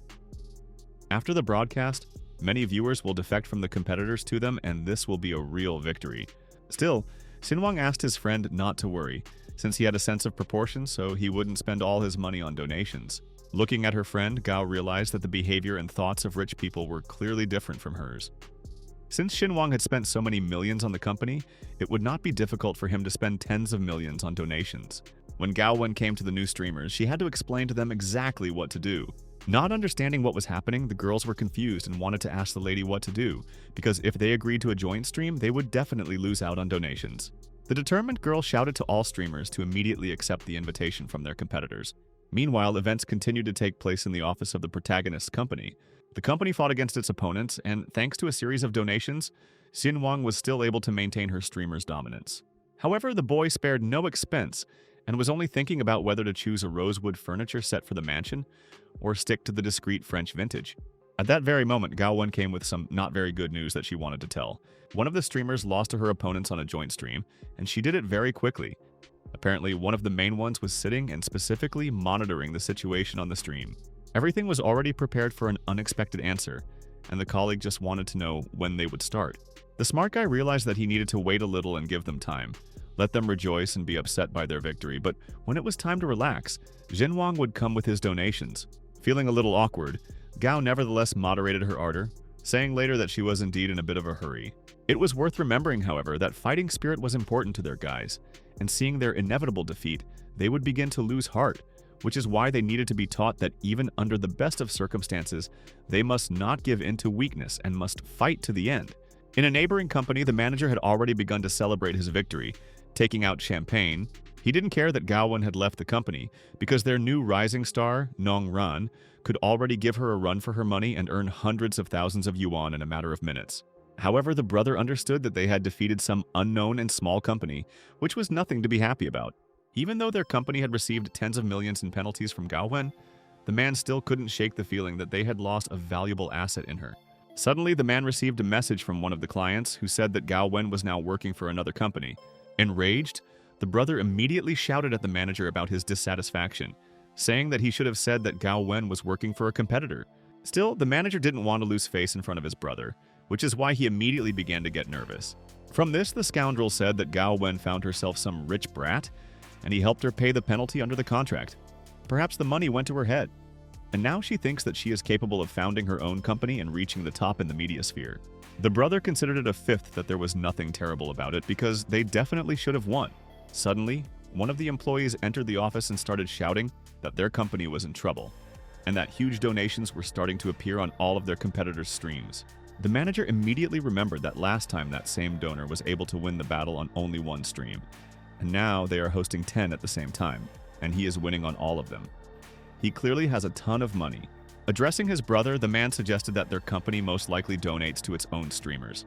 After the broadcast, many viewers will defect from the competitors to them, and this will be a real victory. Still, Xin Wang asked his friend not to worry, since he had a sense of proportion, so he wouldn't spend all his money on donations. Looking at her friend, Gao realized that the behavior and thoughts of rich people were clearly different from hers. Since Xin Wang had spent so many millions on the company, it would not be difficult for him to spend tens of millions on donations. When Gao Wen came to the new streamers, she had to explain to them exactly what to do. Not understanding what was happening, the girls were confused and wanted to ask the lady what to do, because if they agreed to a joint stream, they would definitely lose out on donations. The determined girl shouted to all streamers to immediately accept the invitation from their competitors. Meanwhile, events continued to take place in the office of the protagonist's company. The company fought against its opponents, and thanks to a series of donations, Xin Wang was still able to maintain her streamer's dominance. However, the boy spared no expense and was only thinking about whether to choose a rosewood furniture set for the mansion or stick to the discreet French vintage. At that very moment, Gao Wen came with some not very good news that she wanted to tell. One of the streamers lost to her opponents on a joint stream, and she did it very quickly. Apparently, one of the main ones was sitting and specifically monitoring the situation on the stream. Everything was already prepared for an unexpected answer, and the colleague just wanted to know when they would start. The smart guy realized that he needed to wait a little and give them time, let them rejoice and be upset by their victory, but when it was time to relax, Xin Wang would come with his donations. Feeling a little awkward, Gao nevertheless moderated her ardor, saying later that she was indeed in a bit of a hurry. It was worth remembering, however, that fighting spirit was important to their guys, and seeing their inevitable defeat, they would begin to lose heart, which is why they needed to be taught that even under the best of circumstances, they must not give in to weakness and must fight to the end. In a neighboring company, the manager had already begun to celebrate his victory, taking out champagne. He didn't care that Gao Wen had left the company because their new rising star, Nong Ran, could already give her a run for her money and earn hundreds of thousands of yuan in a matter of minutes. However, the brother understood that they had defeated some unknown and small company, which was nothing to be happy about. Even though their company had received tens of millions in penalties from Gao Wen, the man still couldn't shake the feeling that they had lost a valuable asset in her. Suddenly, the man received a message from one of the clients who said that Gao Wen was now working for another company. Enraged, the brother immediately shouted at the manager about his dissatisfaction, saying that he should have said that Gao Wen was working for a competitor. Still, the manager didn't want to lose face in front of his brother, which is why he immediately began to get nervous. From this, the scoundrel said that Gao Wen found herself some rich brat, and he helped her pay the penalty under the contract. Perhaps the money went to her head, and now she thinks that she is capable of founding her own company and reaching the top in the media sphere. The brother considered it a fifth that there was nothing terrible about it because they definitely should have won. Suddenly, one of the employees entered the office and started shouting that their company was in trouble, and that huge donations were starting to appear on all of their competitors' streams. The manager immediately remembered that last time that same donor was able to win the battle on only one stream, and now they are hosting 10 at the same time, and he is winning on all of them. He clearly has a ton of money. Addressing his brother, the man suggested that their company most likely donates to its own streamers.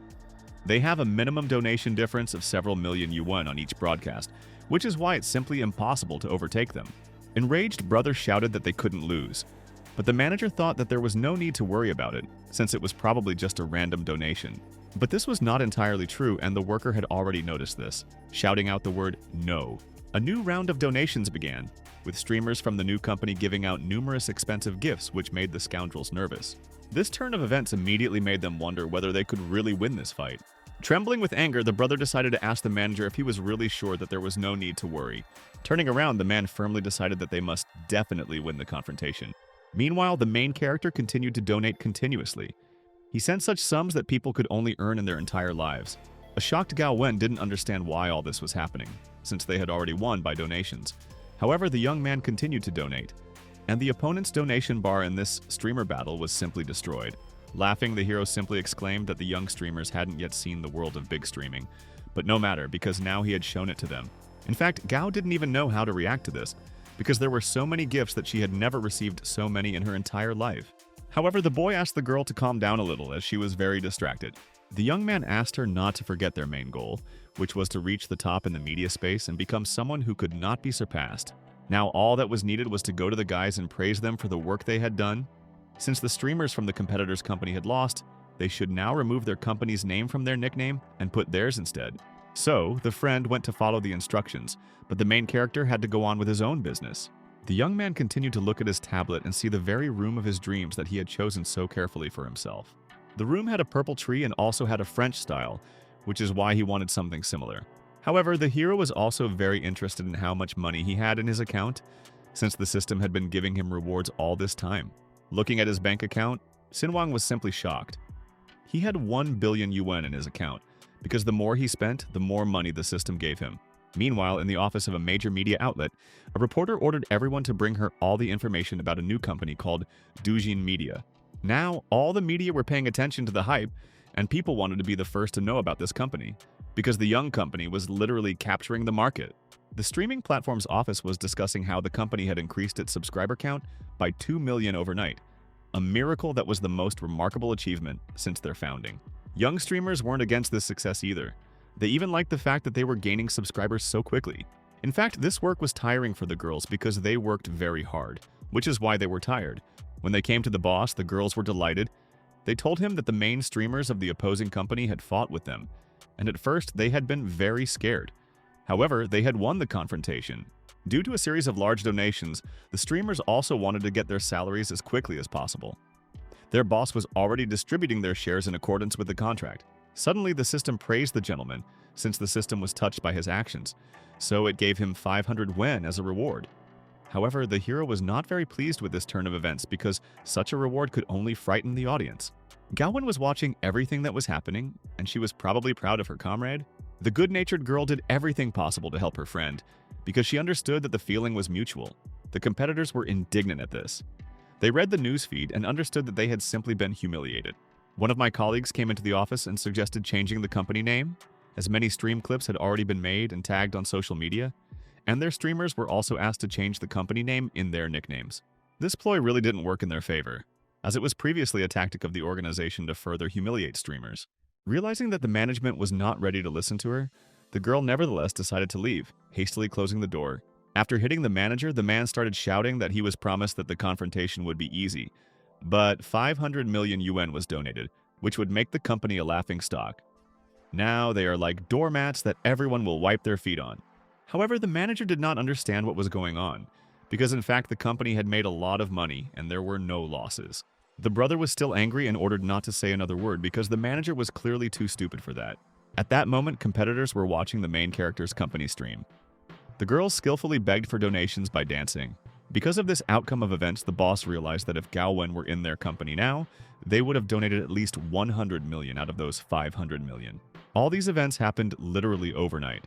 They have a minimum donation difference of several million yuan on each broadcast, which is why it's simply impossible to overtake them. Enraged, brother shouted that they couldn't lose, but the manager thought that there was no need to worry about it, since it was probably just a random donation. But this was not entirely true, and the worker had already noticed this, shouting out the word "no." A new round of donations began, with streamers from the new company giving out numerous expensive gifts, which made the scoundrels nervous. This turn of events immediately made them wonder whether they could really win this fight. Trembling with anger, the brother decided to ask the manager if he was really sure that there was no need to worry. Turning around, the man firmly decided that they must definitely win the confrontation. Meanwhile, the main character continued to donate continuously. He sent such sums that people could only earn in their entire lives. A shocked Gao Wen didn't understand why all this was happening, since they had already won by donations. However, the young man continued to donate, and the opponent's donation bar in this streamer battle was simply destroyed. Laughing, the hero simply exclaimed that the young streamers hadn't yet seen the world of big streaming, but no matter, because now he had shown it to them. In fact, Gao didn't even know how to react to this, because there were so many gifts that she had never received so many in her entire life. However, the boy asked the girl to calm down a little as she was very distracted. The young man asked her not to forget their main goal, which was to reach the top in the media space and become someone who could not be surpassed. Now all that was needed was to go to the guys and praise them for the work they had done. Since the streamers from the competitor's company had lost, they should now remove their company's name from their nickname and put theirs instead. So, the friend went to follow the instructions, but the main character had to go on with his own business. The young man continued to look at his tablet and see the very room of his dreams that he had chosen so carefully for himself. The room had a purple tree and also had a French style, which is why he wanted something similar. However, the hero was also very interested in how much money he had in his account, since the system had been giving him rewards all this time. Looking at his bank account, Xinwang was simply shocked. He had 1 billion yuan in his account, because the more he spent, the more money the system gave him. Meanwhile, in the office of a major media outlet, a reporter ordered everyone to bring her all the information about a new company called Dujin Media. Now, all the media were paying attention to the hype, and people wanted to be the first to know about this company, because the young company was literally capturing the market. The streaming platform's office was discussing how the company had increased its subscriber count by 2 million overnight, a miracle that was the most remarkable achievement since their founding. Young streamers weren't against this success either. They even liked the fact that they were gaining subscribers so quickly. In fact, this work was tiring for the girls because they worked very hard, which is why they were tired. When they came to the boss, the girls were delighted. They told him that the main streamers of the opposing company had fought with them, and at first they had been very scared. However, they had won the confrontation. Due to a series of large donations, the streamers also wanted to get their salaries as quickly as possible. Their boss was already distributing their shares in accordance with the contract. Suddenly, the system praised the gentleman, since the system was touched by his actions, so it gave him 500 wen as a reward. However, the hero was not very pleased with this turn of events because such a reward could only frighten the audience. Gao Wen was watching everything that was happening, and she was probably proud of her comrade. The good-natured girl did everything possible to help her friend, because she understood that the feeling was mutual. The competitors were indignant at this. They read the newsfeed and understood that they had simply been humiliated. One of my colleagues came into the office and suggested changing the company name, as many stream clips had already been made and tagged on social media, and their streamers were also asked to change the company name in their nicknames. This ploy really didn't work in their favor, as it was previously a tactic of the organization to further humiliate streamers. Realizing that the management was not ready to listen to her, the girl nevertheless decided to leave, hastily closing the door. After hitting the manager, the man started shouting that he was promised that the confrontation would be easy, but 500 million yuan was donated, which would make the company a laughingstock. Now they are like doormats that everyone will wipe their feet on. However, the manager did not understand what was going on, because in fact the company had made a lot of money and there were no losses. The brother was still angry and ordered not to say another word because the manager was clearly too stupid for that. At that moment, competitors were watching the main character's company stream. The girls skillfully begged for donations by dancing. Because of this outcome of events, the boss realized that if Gao Wen were in their company now, they would have donated at least 100 million out of those 500 million. All these events happened literally overnight,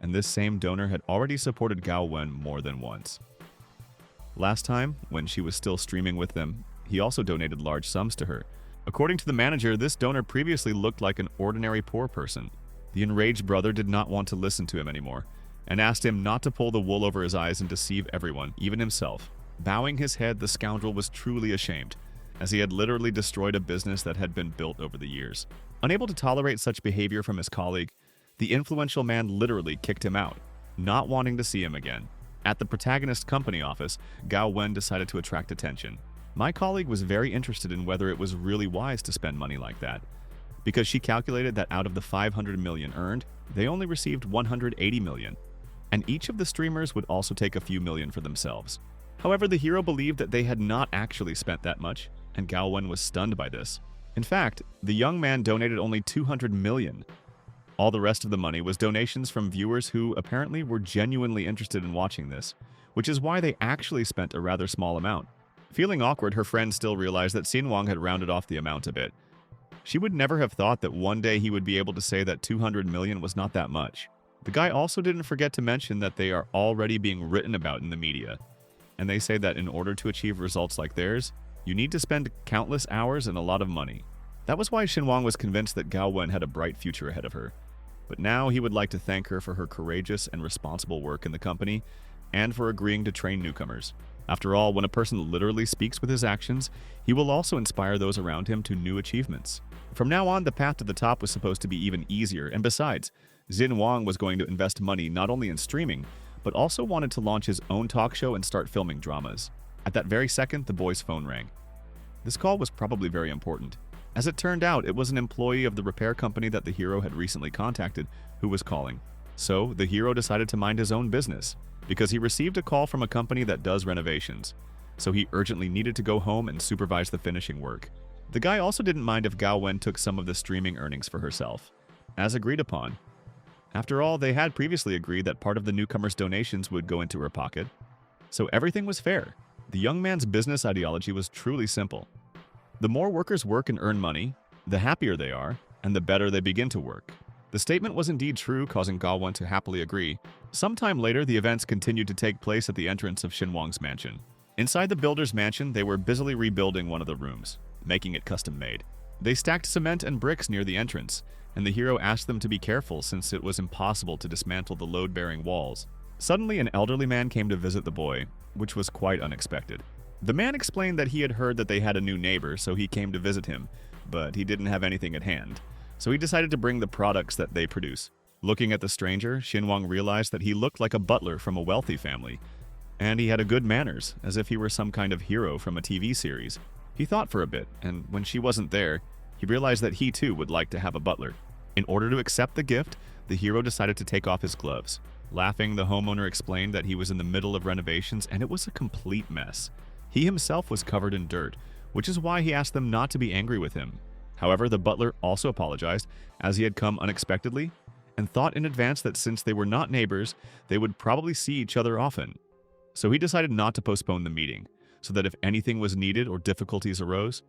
and this same donor had already supported Gao Wen more than once. Last time, when she was still streaming with them, he also donated large sums to her. According to the manager, this donor previously looked like an ordinary poor person. The enraged brother did not want to listen to him anymore, and asked him not to pull the wool over his eyes and deceive everyone, even himself. Bowing his head, the scoundrel was truly ashamed, as he had literally destroyed a business that had been built over the years. Unable to tolerate such behavior from his colleague, the influential man literally kicked him out, not wanting to see him again. At the protagonist's company office, Gao Wen decided to attract attention. My colleague was very interested in whether it was really wise to spend money like that, because she calculated that out of the 500 million earned, they only received 180 million, and each of the streamers would also take a few million for themselves. However, the hero believed that they had not actually spent that much, and Gao Wen was stunned by this. In fact, the young man donated only 200 million. All the rest of the money was donations from viewers who apparently were genuinely interested in watching this, which is why they actually spent a rather small amount. Feeling awkward, her friend still realized that Xinwang had rounded off the amount a bit. She would never have thought that one day he would be able to say that 200 million was not that much. The guy also didn't forget to mention that they are already being written about in the media, and they say that in order to achieve results like theirs, you need to spend countless hours and a lot of money. That was why Xinwang was convinced that Gao Wen had a bright future ahead of her. But now he would like to thank her for her courageous and responsible work in the company, and for agreeing to train newcomers. After all, when a person literally speaks with his actions, he will also inspire those around him to new achievements. From now on, the path to the top was supposed to be even easier, and besides, Xinwang was going to invest money not only in streaming, but also wanted to launch his own talk show and start filming dramas. At that very second, the boy's phone rang. This call was probably very important. As it turned out, it was an employee of the repair company that the hero had recently contacted who was calling. So, the hero decided to mind his own business, because he received a call from a company that does renovations. So he urgently needed to go home and supervise the finishing work. The guy also didn't mind if Gao Wen took some of the streaming earnings for herself, as agreed upon. After all, they had previously agreed that part of the newcomer's donations would go into her pocket. So everything was fair. The young man's business ideology was truly simple. The more workers work and earn money, the happier they are, and the better they begin to work. The statement was indeed true, causing Gao Wen to happily agree. Sometime later, the events continued to take place at the entrance of Xinwang's mansion. Inside the builder's mansion, they were busily rebuilding one of the rooms, making it custom-made. They stacked cement and bricks near the entrance, and the hero asked them to be careful since it was impossible to dismantle the load-bearing walls. Suddenly, an elderly man came to visit the boy, which was quite unexpected. The man explained that he had heard that they had a new neighbor, so he came to visit him, but he didn't have anything at hand, so he decided to bring the products that they produce. Looking at the stranger, Xinwang realized that he looked like a butler from a wealthy family, and he had good manners, as if he were some kind of hero from a TV series. He thought for a bit, and when she wasn't there, he realized that he too would like to have a butler. In order to accept the gift, the hero decided to take off his gloves. Laughing, the homeowner explained that he was in the middle of renovations and it was a complete mess. He himself was covered in dirt, which is why he asked them not to be angry with him. However, the butler also apologized, as he had come unexpectedly, and thought in advance that since they were not neighbors, they would probably see each other often. So he decided not to postpone the meeting, so that if anything was needed or difficulties arose,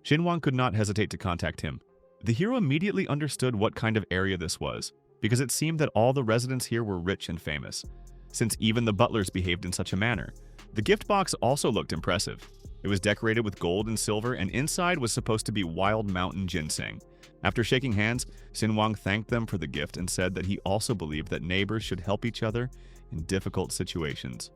Xinwang could not hesitate to contact him. The hero immediately understood what kind of area this was, because it seemed that all the residents here were rich and famous, since even the butlers behaved in such a manner. The gift box also looked impressive. It was decorated with gold and silver, and inside was supposed to be wild mountain ginseng. After shaking hands, Xinwang thanked them for the gift and said that he also believed that neighbors should help each other in difficult situations.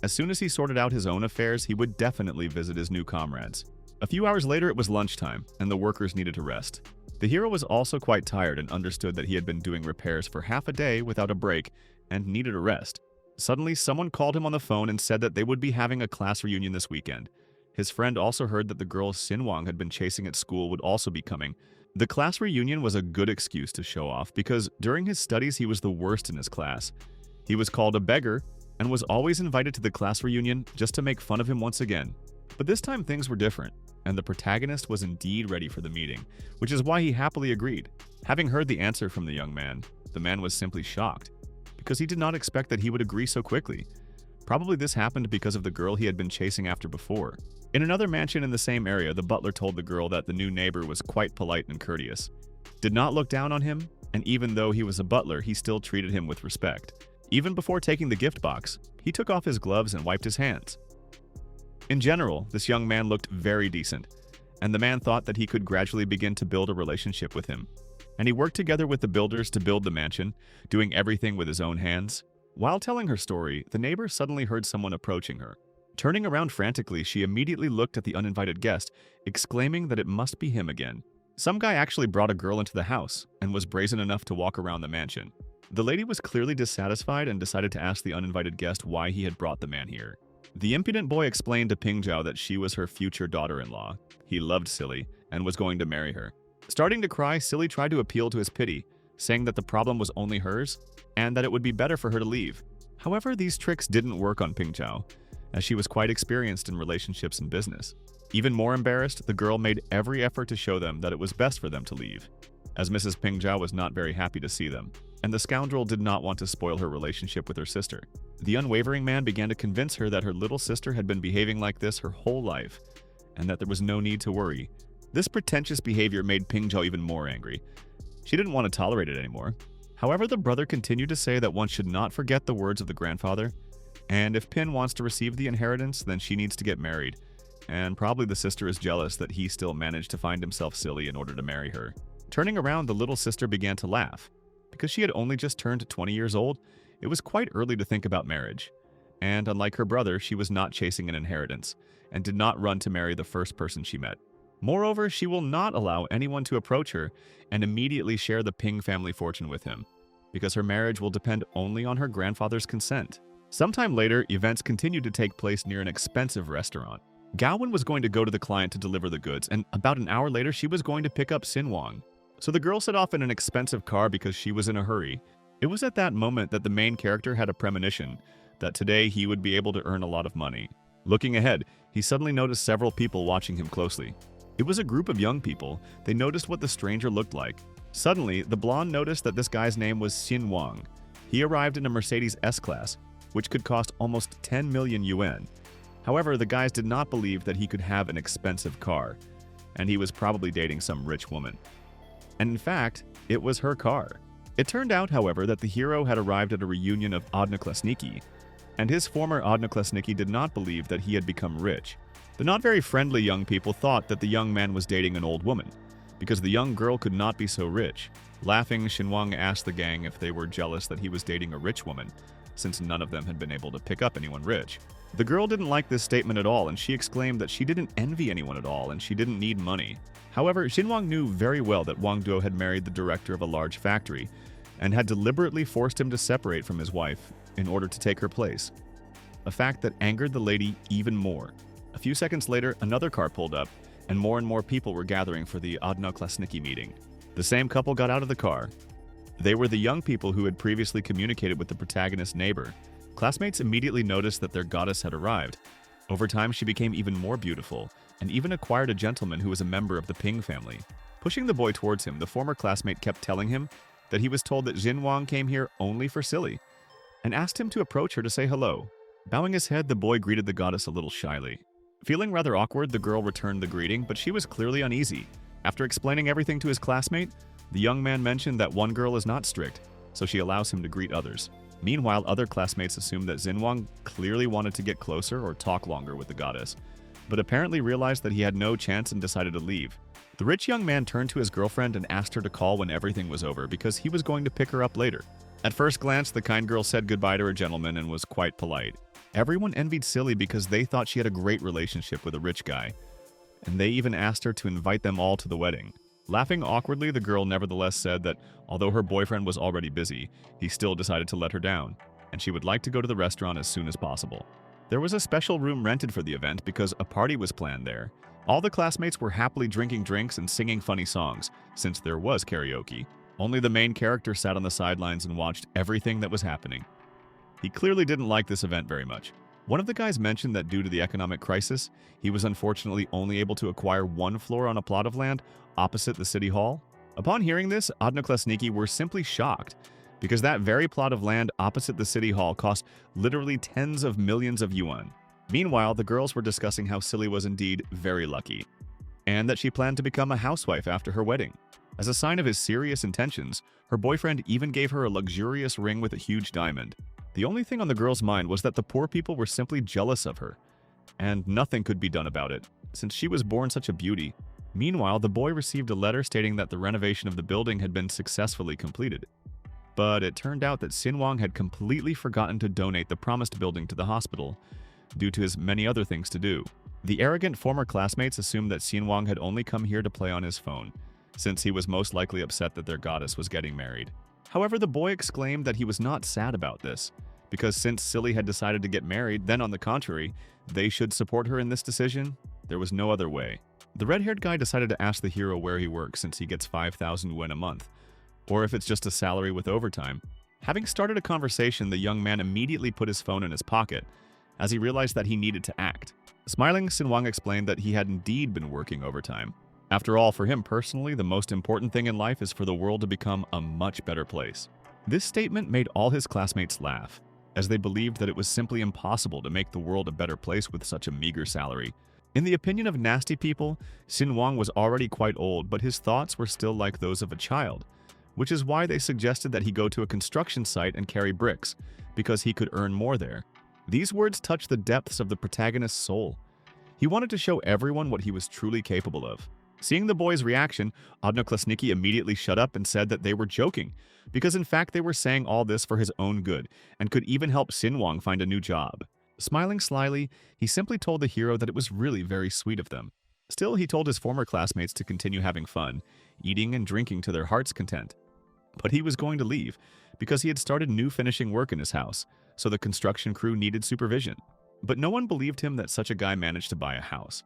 As soon as he sorted out his own affairs, he would definitely visit his new comrades. A few hours later, it was lunchtime, and the workers needed to rest. The hero was also quite tired and understood that he had been doing repairs for half a day without a break and needed a rest. Suddenly, someone called him on the phone and said that they would be having a class reunion this weekend. His friend also heard that the girl Sinwang had been chasing at school would also be coming. The class reunion was a good excuse to show off because during his studies he was the worst in his class. He was called a beggar and was always invited to the class reunion just to make fun of him once again. But this time things were different, and the protagonist was indeed ready for the meeting, which is why he happily agreed. Having heard the answer from the man was simply shocked, because he did not expect that he would agree so quickly. Probably this happened because of the girl he had been chasing after before. In another mansion in the same area, the butler told the girl that the new neighbor was quite polite and courteous, did not look down on him, and even though he was a butler, he still treated him with respect. Even before taking the gift box, he took off his gloves and wiped his hands. In general, this young man looked very decent, and the man thought that he could gradually begin to build a relationship with him. And he worked together with the builders to build the mansion, doing everything with his own hands. While telling her story, the neighbor suddenly heard someone approaching her. Turning around frantically, she immediately looked at the uninvited guest, exclaiming that it must be him again. Some guy actually brought a girl into the house and was brazen enough to walk around the mansion. The lady was clearly dissatisfied and decided to ask the uninvited guest why he had brought the man here. The impudent boy explained to Ping Zhao that she was her future daughter-in-law. He loved Silly and was going to marry her. Starting to cry, Silly tried to appeal to his pity, saying that the problem was only hers and that it would be better for her to leave. However, these tricks didn't work on Ping Zhao, as she was quite experienced in relationships and business. Even more embarrassed, the girl made every effort to show them that it was best for them to leave, as Mrs. Ping Zhao was not very happy to see them, and the scoundrel did not want to spoil her relationship with her sister. The unwavering man began to convince her that her little sister had been behaving like this her whole life, and that there was no need to worry. This pretentious behavior made Ping Zhao even more angry. She didn't want to tolerate it anymore. However, the brother continued to say that one should not forget the words of the grandfather, and if Pin wants to receive the inheritance, then she needs to get married, and probably the sister is jealous that he still managed to find himself silly in order to marry her. Turning around, the little sister began to laugh. Because she had only just turned 20 years old, it was quite early to think about marriage. And unlike her brother, she was not chasing an inheritance, and did not run to marry the first person she met. Moreover, she will not allow anyone to approach her and immediately share the Ping family fortune with him, because her marriage will depend only on her grandfather's consent. Sometime later, events continued to take place near an expensive restaurant. Gaowen was going to go to the client to deliver the goods, and about an hour later, she was going to pick up Sinwang. So the girl set off in an expensive car because she was in a hurry. It was at that moment that the main character had a premonition that today he would be able to earn a lot of money. Looking ahead, he suddenly noticed several people watching him closely. It was a group of young people. They noticed what the stranger looked like. Suddenly, the blonde noticed that this guy's name was Xin Wang. He arrived in a Mercedes S-Class, which could cost almost 10 million yuan. However, the guys did not believe that he could have an expensive car, and he was probably dating some rich woman. And in fact, it was her car. It turned out, however, that the hero had arrived at a reunion of Odnoklassniki, and his former Odnoklassniki did not believe that he had become rich. The not very friendly young people thought that the young man was dating an old woman, because the young girl could not be so rich. Laughing, Xinwang asked the gang if they were jealous that he was dating a rich woman, since none of them had been able to pick up anyone rich. The girl didn't like this statement at all, and she exclaimed that she didn't envy anyone at all and she didn't need money. However, Xinwang knew very well that Wang Duo had married the director of a large factory and had deliberately forced him to separate from his wife in order to take her place, a fact that angered the lady even more. A few seconds later, another car pulled up, and more people were gathering for the Odnoklassniki meeting. The same couple got out of the car. They were the young people who had previously communicated with the protagonist's neighbor. Classmates immediately noticed that their goddess had arrived. Over time, she became even more beautiful, and even acquired a gentleman who was a member of the Ping family. Pushing the boy towards him, the former classmate kept telling him that he was told that Xin Wang came here only for Silly, and asked him to approach her to say hello. Bowing his head, the boy greeted the goddess a little shyly. Feeling rather awkward, the girl returned the greeting, but she was clearly uneasy. After explaining everything to his classmate, the young man mentioned that one girl is not strict, so she allows him to greet others. Meanwhile, other classmates assumed that Xinwang clearly wanted to get closer or talk longer with the goddess, but apparently realized that he had no chance and decided to leave. The rich young man turned to his girlfriend and asked her to call when everything was over because he was going to pick her up later. At first glance, the kind girl said goodbye to her gentleman and was quite polite. Everyone envied Silly because they thought she had a great relationship with a rich guy, and they even asked her to invite them all to the wedding. Laughing awkwardly, the girl nevertheless said that although her boyfriend was already busy, he still decided to let her down, and she would like to go to the restaurant as soon as possible. There was a special room rented for the event because a party was planned there. All the classmates were happily drinking drinks and singing funny songs, since there was karaoke. Only the main character sat on the sidelines and watched everything that was happening. He clearly didn't like this event very much. One of the guys mentioned that due to the economic crisis, he was unfortunately only able to acquire one floor on a plot of land opposite the city hall. Upon hearing this, Odnoklassniki were simply shocked, because that very plot of land opposite the city hall cost literally tens of millions of yuan. Meanwhile, the girls were discussing how Silly was indeed very lucky, and that she planned to become a housewife after her wedding. As a sign of his serious intentions, her boyfriend even gave her a luxurious ring with a huge diamond. The only thing on the girl's mind was that the poor people were simply jealous of her, and nothing could be done about it, since she was born such a beauty. Meanwhile, the boy received a letter stating that the renovation of the building had been successfully completed. But it turned out that Xinwang had completely forgotten to donate the promised building to the hospital, due to his many other things to do. The arrogant former classmates assumed that Xinwang had only come here to play on his phone, since he was most likely upset that their goddess was getting married. However, the boy exclaimed that he was not sad about this, because since Silly had decided to get married, then on the contrary, they should support her in this decision. There was no other way. The red-haired guy decided to ask the hero where he works since he gets 5,000 yuan a month, or if it's just a salary with overtime. Having started a conversation, the young man immediately put his phone in his pocket, as he realized that he needed to act. Smiling, Xinwang explained that he had indeed been working overtime. After all, for him personally, the most important thing in life is for the world to become a much better place. This statement made all his classmates laugh, as they believed that it was simply impossible to make the world a better place with such a meager salary. In the opinion of nasty people, Xinwang was already quite old, but his thoughts were still like those of a child, which is why they suggested that he go to a construction site and carry bricks, because he could earn more there. These words touched the depths of the protagonist's soul. He wanted to show everyone what he was truly capable of. Seeing the boy's reaction, Odnoklassniki immediately shut up and said that they were joking, because in fact they were saying all this for his own good, and could even help Xinwang find a new job. Smiling slyly, he simply told the hero that it was really very sweet of them. Still, he told his former classmates to continue having fun, eating and drinking to their heart's content. But he was going to leave, because he had started new finishing work in his house, so the construction crew needed supervision. But no one believed him that such a guy managed to buy a house.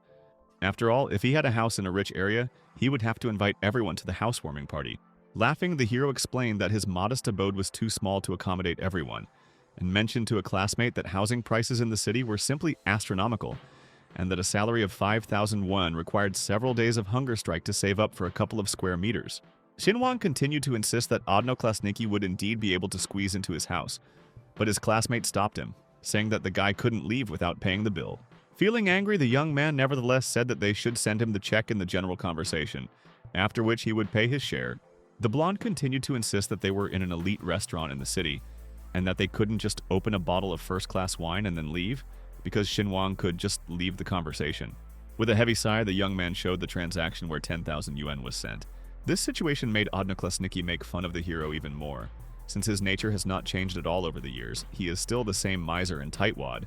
After all, if he had a house in a rich area, he would have to invite everyone to the housewarming party. Laughing, the hero explained that his modest abode was too small to accommodate everyone, and mentioned to a classmate that housing prices in the city were simply astronomical, and that a salary of 5,000 yuan required several days of hunger strike to save up for a couple of square meters. Xinwang continued to insist that Odnoklassniki would indeed be able to squeeze into his house, but his classmate stopped him, saying that the guy couldn't leave without paying the bill. Feeling angry, the young man nevertheless said that they should send him the check in the general conversation, after which he would pay his share. The blonde continued to insist that they were in an elite restaurant in the city, and that they couldn't just open a bottle of first-class wine and then leave, because Xinwang could just leave the conversation. With a heavy sigh, the young man showed the transaction where 10,000 yuan was sent. This situation made Odnoklassniki make fun of the hero even more. Since his nature has not changed at all over the years, he is still the same miser and tightwad.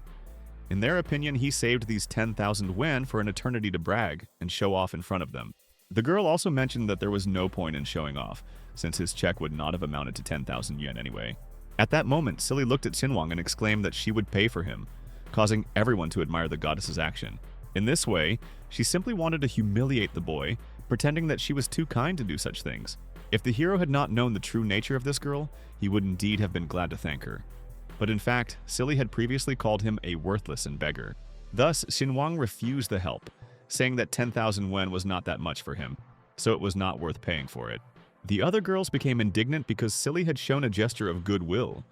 In their opinion, he saved these 10,000 yuan for an eternity to brag and show off in front of them. The girl also mentioned that there was no point in showing off, since his check would not have amounted to 10,000 yuan anyway. At that moment, Silly looked at Xinwang and exclaimed that she would pay for him, causing everyone to admire the goddess's action. In this way, she simply wanted to humiliate the boy, pretending that she was too kind to do such things. If the hero had not known the true nature of this girl, he would indeed have been glad to thank her. But in fact, Silly had previously called him a worthless and beggar. Thus, Xinwang refused the help, saying that 10,000 yuan was not that much for him, so it was not worth paying for it. The other girls became indignant because Silly had shown a gesture of goodwill,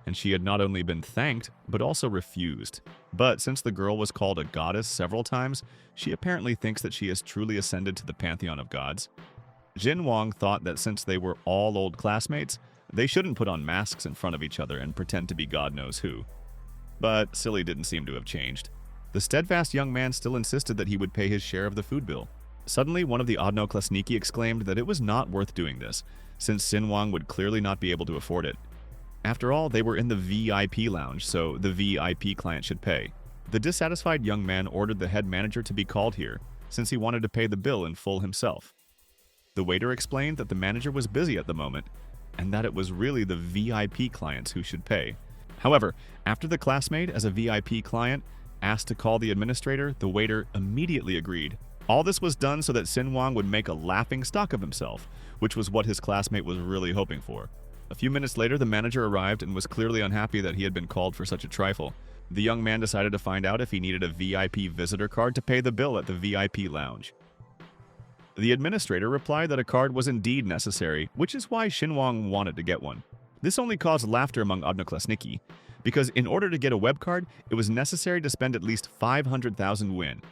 and she had not only been thanked, but also refused. But since the girl was called a goddess several times, she apparently thinks that she has truly ascended to the pantheon of gods. Xinwang thought that since they were all old classmates, they shouldn't put on masks in front of each other and pretend to be God knows who. But Silly didn't seem to have changed. The steadfast young man still insisted that he would pay his share of the food bill. Suddenly, one of the Odnoklassniki exclaimed that it was not worth doing this, since Xinwang would clearly not be able to afford it. After all, they were in the VIP lounge, so the VIP client should pay. The dissatisfied young man ordered the head manager to be called here, since he wanted to pay the bill in full himself. The waiter explained that the manager was busy at the moment, and that it was really the VIP clients who should pay. However, after the classmate, as a VIP client, asked to call the administrator, the waiter immediately agreed. All this was done so that Sinwang would make a laughing stock of himself, which was what his classmate was really hoping for. A few minutes later, the manager arrived and was clearly unhappy that he had been called for such a trifle. The young man decided to find out if he needed a VIP visitor card to pay the bill at the VIP lounge. The administrator replied that a card was indeed necessary, which is why Shinwang wanted to get one. This only caused laughter among odnoklassniki, because in order to get a web card, it was necessary to spend at least 500,000 won.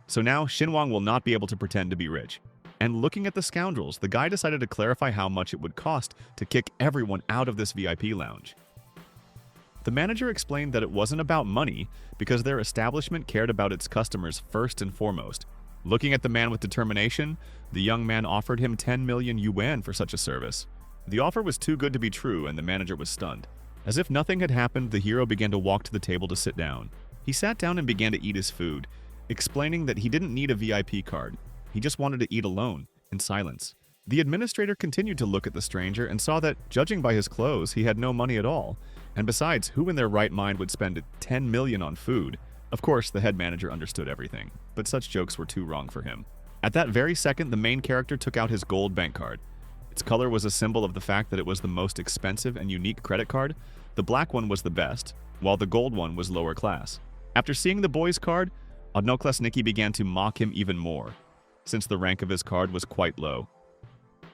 So now Shinwang will not be able to pretend to be rich. And looking at the scoundrels, the guy decided to clarify how much it would cost to kick everyone out of this VIP lounge. The manager explained that it wasn't about money because their establishment cared about its customers first and foremost. Looking at the man with determination, the young man offered him 10 million yuan for such a service. The offer was too good to be true, and the manager was stunned. As if nothing had happened, the hero began to walk to the table to sit down. He sat down and began to eat his food, explaining that he didn't need a VIP card. He just wanted to eat alone, in silence. The administrator continued to look at the stranger and saw that, judging by his clothes, he had no money at all. And besides, who in their right mind would spend 10 million on food? Of course, the head manager understood everything, but such jokes were too wrong for him. At that very second, the main character took out his gold bank card. Its color was a symbol of the fact that it was the most expensive and unique credit card. The black one was the best, while the gold one was lower class. After seeing the boy's card, odnoklassniki began to mock him even more, since the rank of his card was quite low.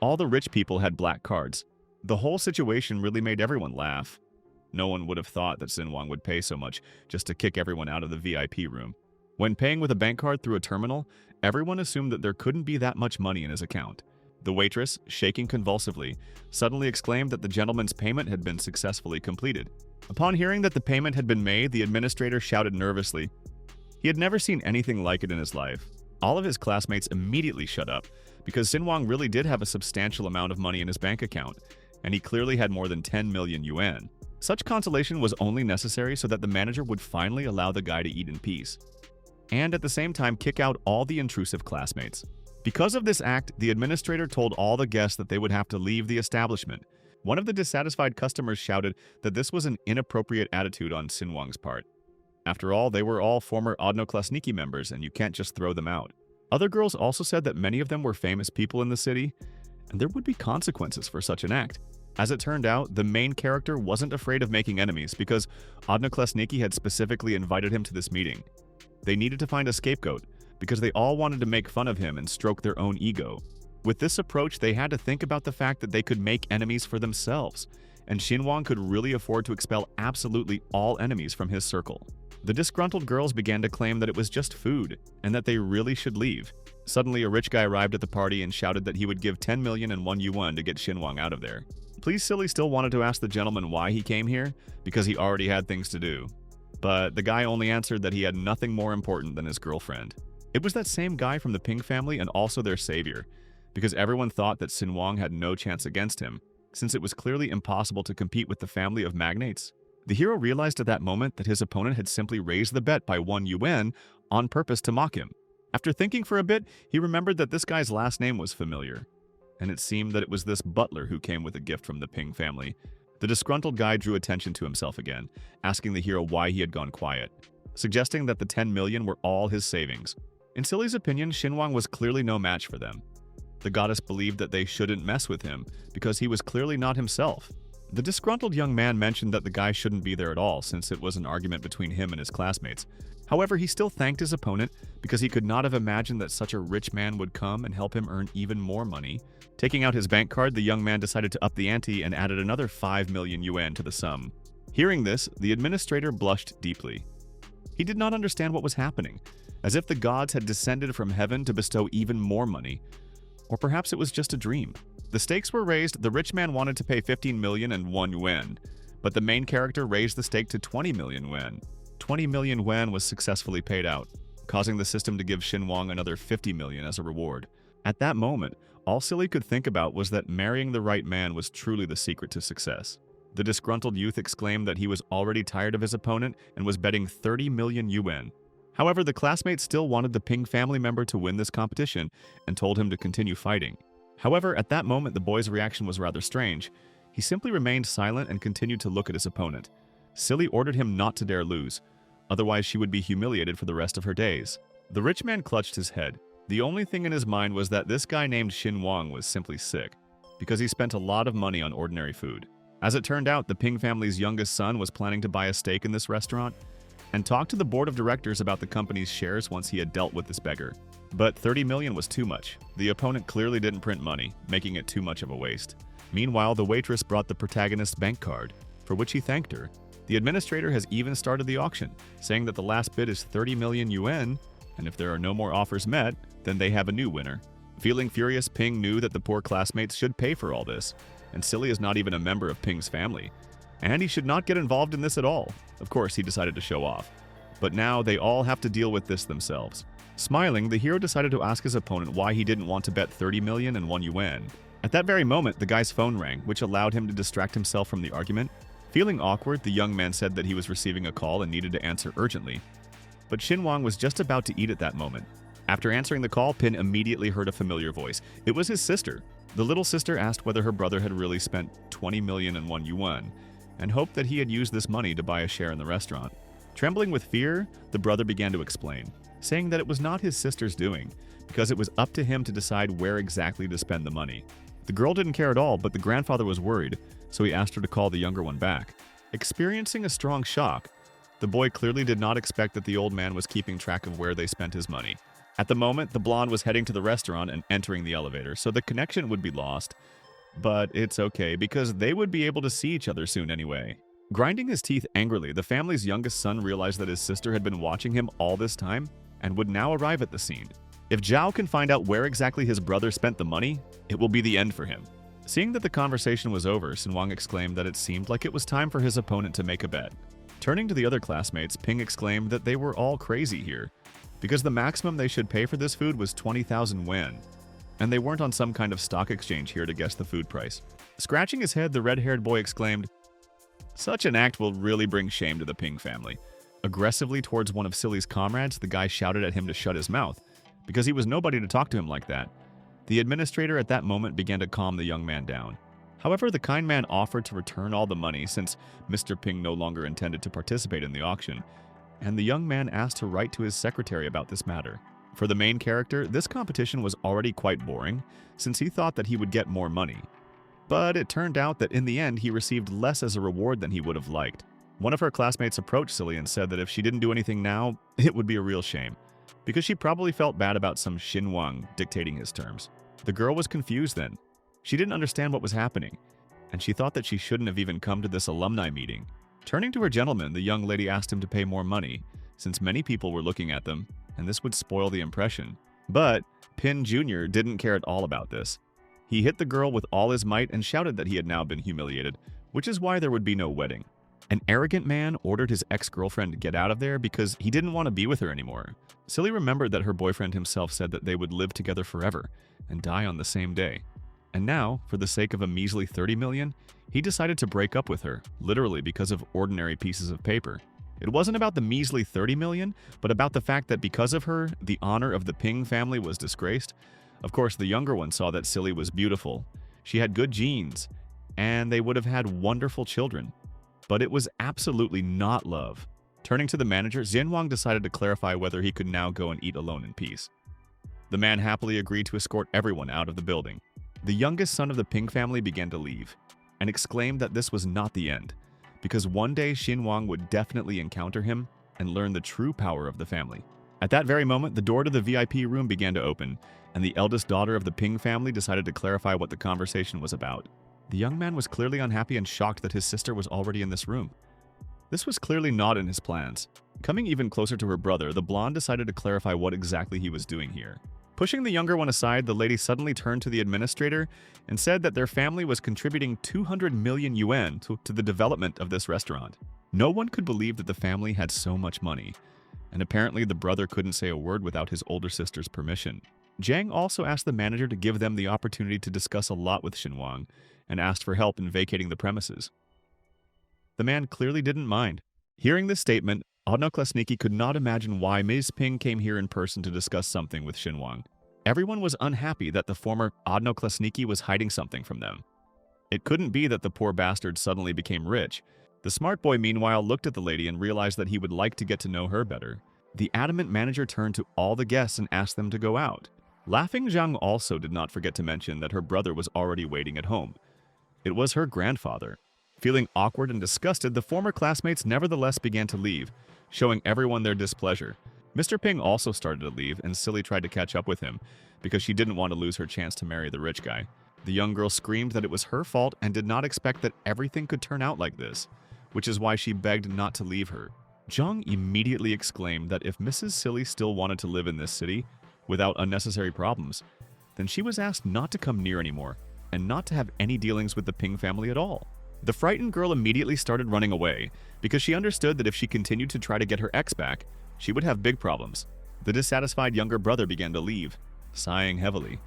All the rich people had black cards. The whole situation really made everyone laugh. No one would have thought that Sinwang would pay so much just to kick everyone out of the VIP room. When paying with a bank card through a terminal, everyone assumed that there couldn't be that much money in his account. The waitress, shaking convulsively, suddenly exclaimed that the gentleman's payment had been successfully completed. Upon hearing that the payment had been made, the administrator shouted nervously. He had never seen anything like it in his life. All of his classmates immediately shut up, because Sinwang really did have a substantial amount of money in his bank account, and he clearly had more than 10 million yuan. Such consolation was only necessary so that the manager would finally allow the guy to eat in peace, and at the same time kick out all the intrusive classmates. Because of this act, the administrator told all the guests that they would have to leave the establishment. One of the dissatisfied customers shouted that this was an inappropriate attitude on Sinwang's part. After all, they were all former odnoklassniki members, and you can't just throw them out. Other girls also said that many of them were famous people in the city, and there would be consequences for such an act. As it turned out, the main character wasn't afraid of making enemies because odnoklassniki had specifically invited him to this meeting. They needed to find a scapegoat because they all wanted to make fun of him and stroke their own ego. With this approach, they had to think about the fact that they could make enemies for themselves, and Shinwang could really afford to expel absolutely all enemies from his circle. The disgruntled girls began to claim that it was just food, and that they really should leave. Suddenly, a rich guy arrived at the party and shouted that he would give 10 million and 1 yuan to get Shinwang out of there. Please Silly still wanted to ask the gentleman why he came here, because he already had things to do. But the guy only answered that he had nothing more important than his girlfriend. It was that same guy from the Ping family and also their savior, because everyone thought that Sinwang had no chance against him, since it was clearly impossible to compete with the family of magnates. The hero realized at that moment that his opponent had simply raised the bet by 1 yuan on purpose to mock him. After thinking for a bit, he remembered that this guy's last name was familiar, and it seemed that it was this butler who came with a gift from the Ping family. The disgruntled guy drew attention to himself again, asking the hero why he had gone quiet, suggesting that the 10 million were all his savings. In Silly's opinion, Shinwang was clearly no match for them. The goddess believed that they shouldn't mess with him because he was clearly not himself. The disgruntled young man mentioned that the guy shouldn't be there at all since it was an argument between him and his classmates. However, he still thanked his opponent because he could not have imagined that such a rich man would come and help him earn even more money. Taking out his bank card, the young man decided to up the ante and added another 5 million yuan to the sum. Hearing this, the administrator blushed deeply. He did not understand what was happening, as if the gods had descended from heaven to bestow even more money. Or perhaps it was just a dream. The stakes were raised. The rich man wanted to pay 15 million and 1 yuan, but the main character raised the stake to 20 million yuan. 20 million yuan was successfully paid out, causing the system to give Shinwang another 50 million as a reward. At that moment, all Silly could think about was that marrying the right man was truly the secret to success. The disgruntled youth exclaimed that he was already tired of his opponent and was betting 30 million yuan. However, the classmates still wanted the Ping family member to win this competition and told him to continue fighting. However, at that moment, the boy's reaction was rather strange. He simply remained silent and continued to look at his opponent. Silly ordered him not to dare lose, otherwise she would be humiliated for the rest of her days. The rich man clutched his head. The only thing in his mind was that this guy named Xin Wang was simply sick, because he spent a lot of money on ordinary food. As it turned out, the Ping family's youngest son was planning to buy a stake in this restaurant and talk to the board of directors about the company's shares once he had dealt with this beggar. But 30 million was too much. The opponent clearly didn't print money, making it too much of a waste. Meanwhile, the waitress brought the protagonist's bank card, for which he thanked her. The administrator has even started the auction, saying that the last bid is 30 million yuan, and if there are no more offers met, then they have a new winner. Feeling furious, Ping knew that the poor classmates should pay for all this, and Silly is not even a member of Ping's family, and he should not get involved in this at all. Of course, he decided to show off. But now they all have to deal with this themselves. Smiling, the hero decided to ask his opponent why he didn't want to bet 30 million and 1 yuan. At that very moment, the guy's phone rang, which allowed him to distract himself from the argument. Feeling awkward, the young man said that he was receiving a call and needed to answer urgently. But Xin Wang was just about to eat at that moment. After answering the call, Pin immediately heard a familiar voice. It was his sister. The little sister asked whether her brother had really spent 20 million and 1 yuan, and hoped that he had used this money to buy a share in the restaurant. Trembling with fear, the brother began to explain, saying that it was not his sister's doing, because it was up to him to decide where exactly to spend the money. The girl didn't care at all, but the grandfather was worried, so he asked her to call the younger one back. Experiencing a strong shock, the boy clearly did not expect that the old man was keeping track of where they spent his money. At the moment, the blonde was heading to the restaurant and entering the elevator, so the connection would be lost. But it's okay, because they would be able to see each other soon anyway. Grinding his teeth angrily, the family's youngest son realized that his sister had been watching him all this time and would now arrive at the scene. If Zhao can find out where exactly his brother spent the money, it will be the end for him. Seeing that the conversation was over, Xin Wang exclaimed that it seemed like it was time for his opponent to make a bet. Turning to the other classmates, Ping exclaimed that they were all crazy here, because the maximum they should pay for this food was 20,000 yuan, and they weren't on some kind of stock exchange here to guess the food price. Scratching his head, the red-haired boy exclaimed, "Such an act will really bring shame to the Ping family." Aggressively towards one of Silly's comrades, the guy shouted at him to shut his mouth, because he was nobody to talk to him like that. The administrator at that moment began to calm the young man down. However, the kind man offered to return all the money since Mr. Ping no longer intended to participate in the auction, and the young man asked to write to his secretary about this matter. For the main character, this competition was already quite boring, since he thought that he would get more money. But it turned out that in the end, he received less as a reward than he would have liked. One of her classmates approached Silly and said that if she didn't do anything now, it would be a real shame, because she probably felt bad about some Xin Wang dictating his terms. The girl was confused then. She didn't understand what was happening, and she thought that she shouldn't have even come to this alumni meeting. Turning to her gentleman, the young lady asked him to pay more money, since many people were looking at them, and this would spoil the impression. But Pin Jr. didn't care at all about this. He hit the girl with all his might and shouted that he had now been humiliated, which is why there would be no wedding. An arrogant man ordered his ex-girlfriend to get out of there because he didn't want to be with her anymore. Silly remembered that her boyfriend himself said that they would live together forever and die on the same day. And now, for the sake of a measly 30 million, he decided to break up with her, literally because of ordinary pieces of paper. It wasn't about the measly 30 million, but about the fact that because of her, the honor of the Ping family was disgraced. Of course, the younger one saw that Silly was beautiful. She had good genes, and they would have had wonderful children. But it was absolutely not love. Turning to the manager, Xin Wang decided to clarify whether he could now go and eat alone in peace. The man happily agreed to escort everyone out of the building. The youngest son of the Ping family began to leave, and exclaimed that this was not the end, because one day Xin Wang would definitely encounter him and learn the true power of the family. At that very moment, the door to the VIP room began to open, and the eldest daughter of the Ping family decided to clarify what the conversation was about. The young man was clearly unhappy and shocked that his sister was already in this room. This was clearly not in his plans. Coming even closer to her brother, the blonde decided to clarify what exactly he was doing here. Pushing the younger one aside, the lady suddenly turned to the administrator and said that their family was contributing 200 million yuan to the development of this restaurant. No one could believe that the family had so much money, and apparently the brother couldn't say a word without his older sister's permission. Zhang also asked the manager to give them the opportunity to discuss a lot with Xin Wang, and asked for help in vacating the premises. The man clearly didn't mind. Hearing this statement, Odnoklesniki could not imagine why Ms. Ping came here in person to discuss something with Xinhuang. Everyone was unhappy that the former Odnoklesniki was hiding something from them. It couldn't be that the poor bastard suddenly became rich. The smart boy, meanwhile, looked at the lady and realized that he would like to get to know her better. The adamant manager turned to all the guests and asked them to go out. Laughing Zhang also did not forget to mention that her brother was already waiting at home. It was her grandfather. Feeling awkward and disgusted, the former classmates nevertheless began to leave, showing everyone their displeasure. Mr. Ping also started to leave, and Silly tried to catch up with him because she didn't want to lose her chance to marry the rich guy. The young girl screamed that it was her fault and did not expect that everything could turn out like this, which is why she begged not to leave her. Zhang immediately exclaimed that if Mrs. Silly still wanted to live in this city without unnecessary problems, then she was asked not to come near anymore and not to have any dealings with the Ping family at all. The frightened girl immediately started running away because she understood that if she continued to try to get her ex back, she would have big problems. The dissatisfied younger brother began to leave, sighing heavily.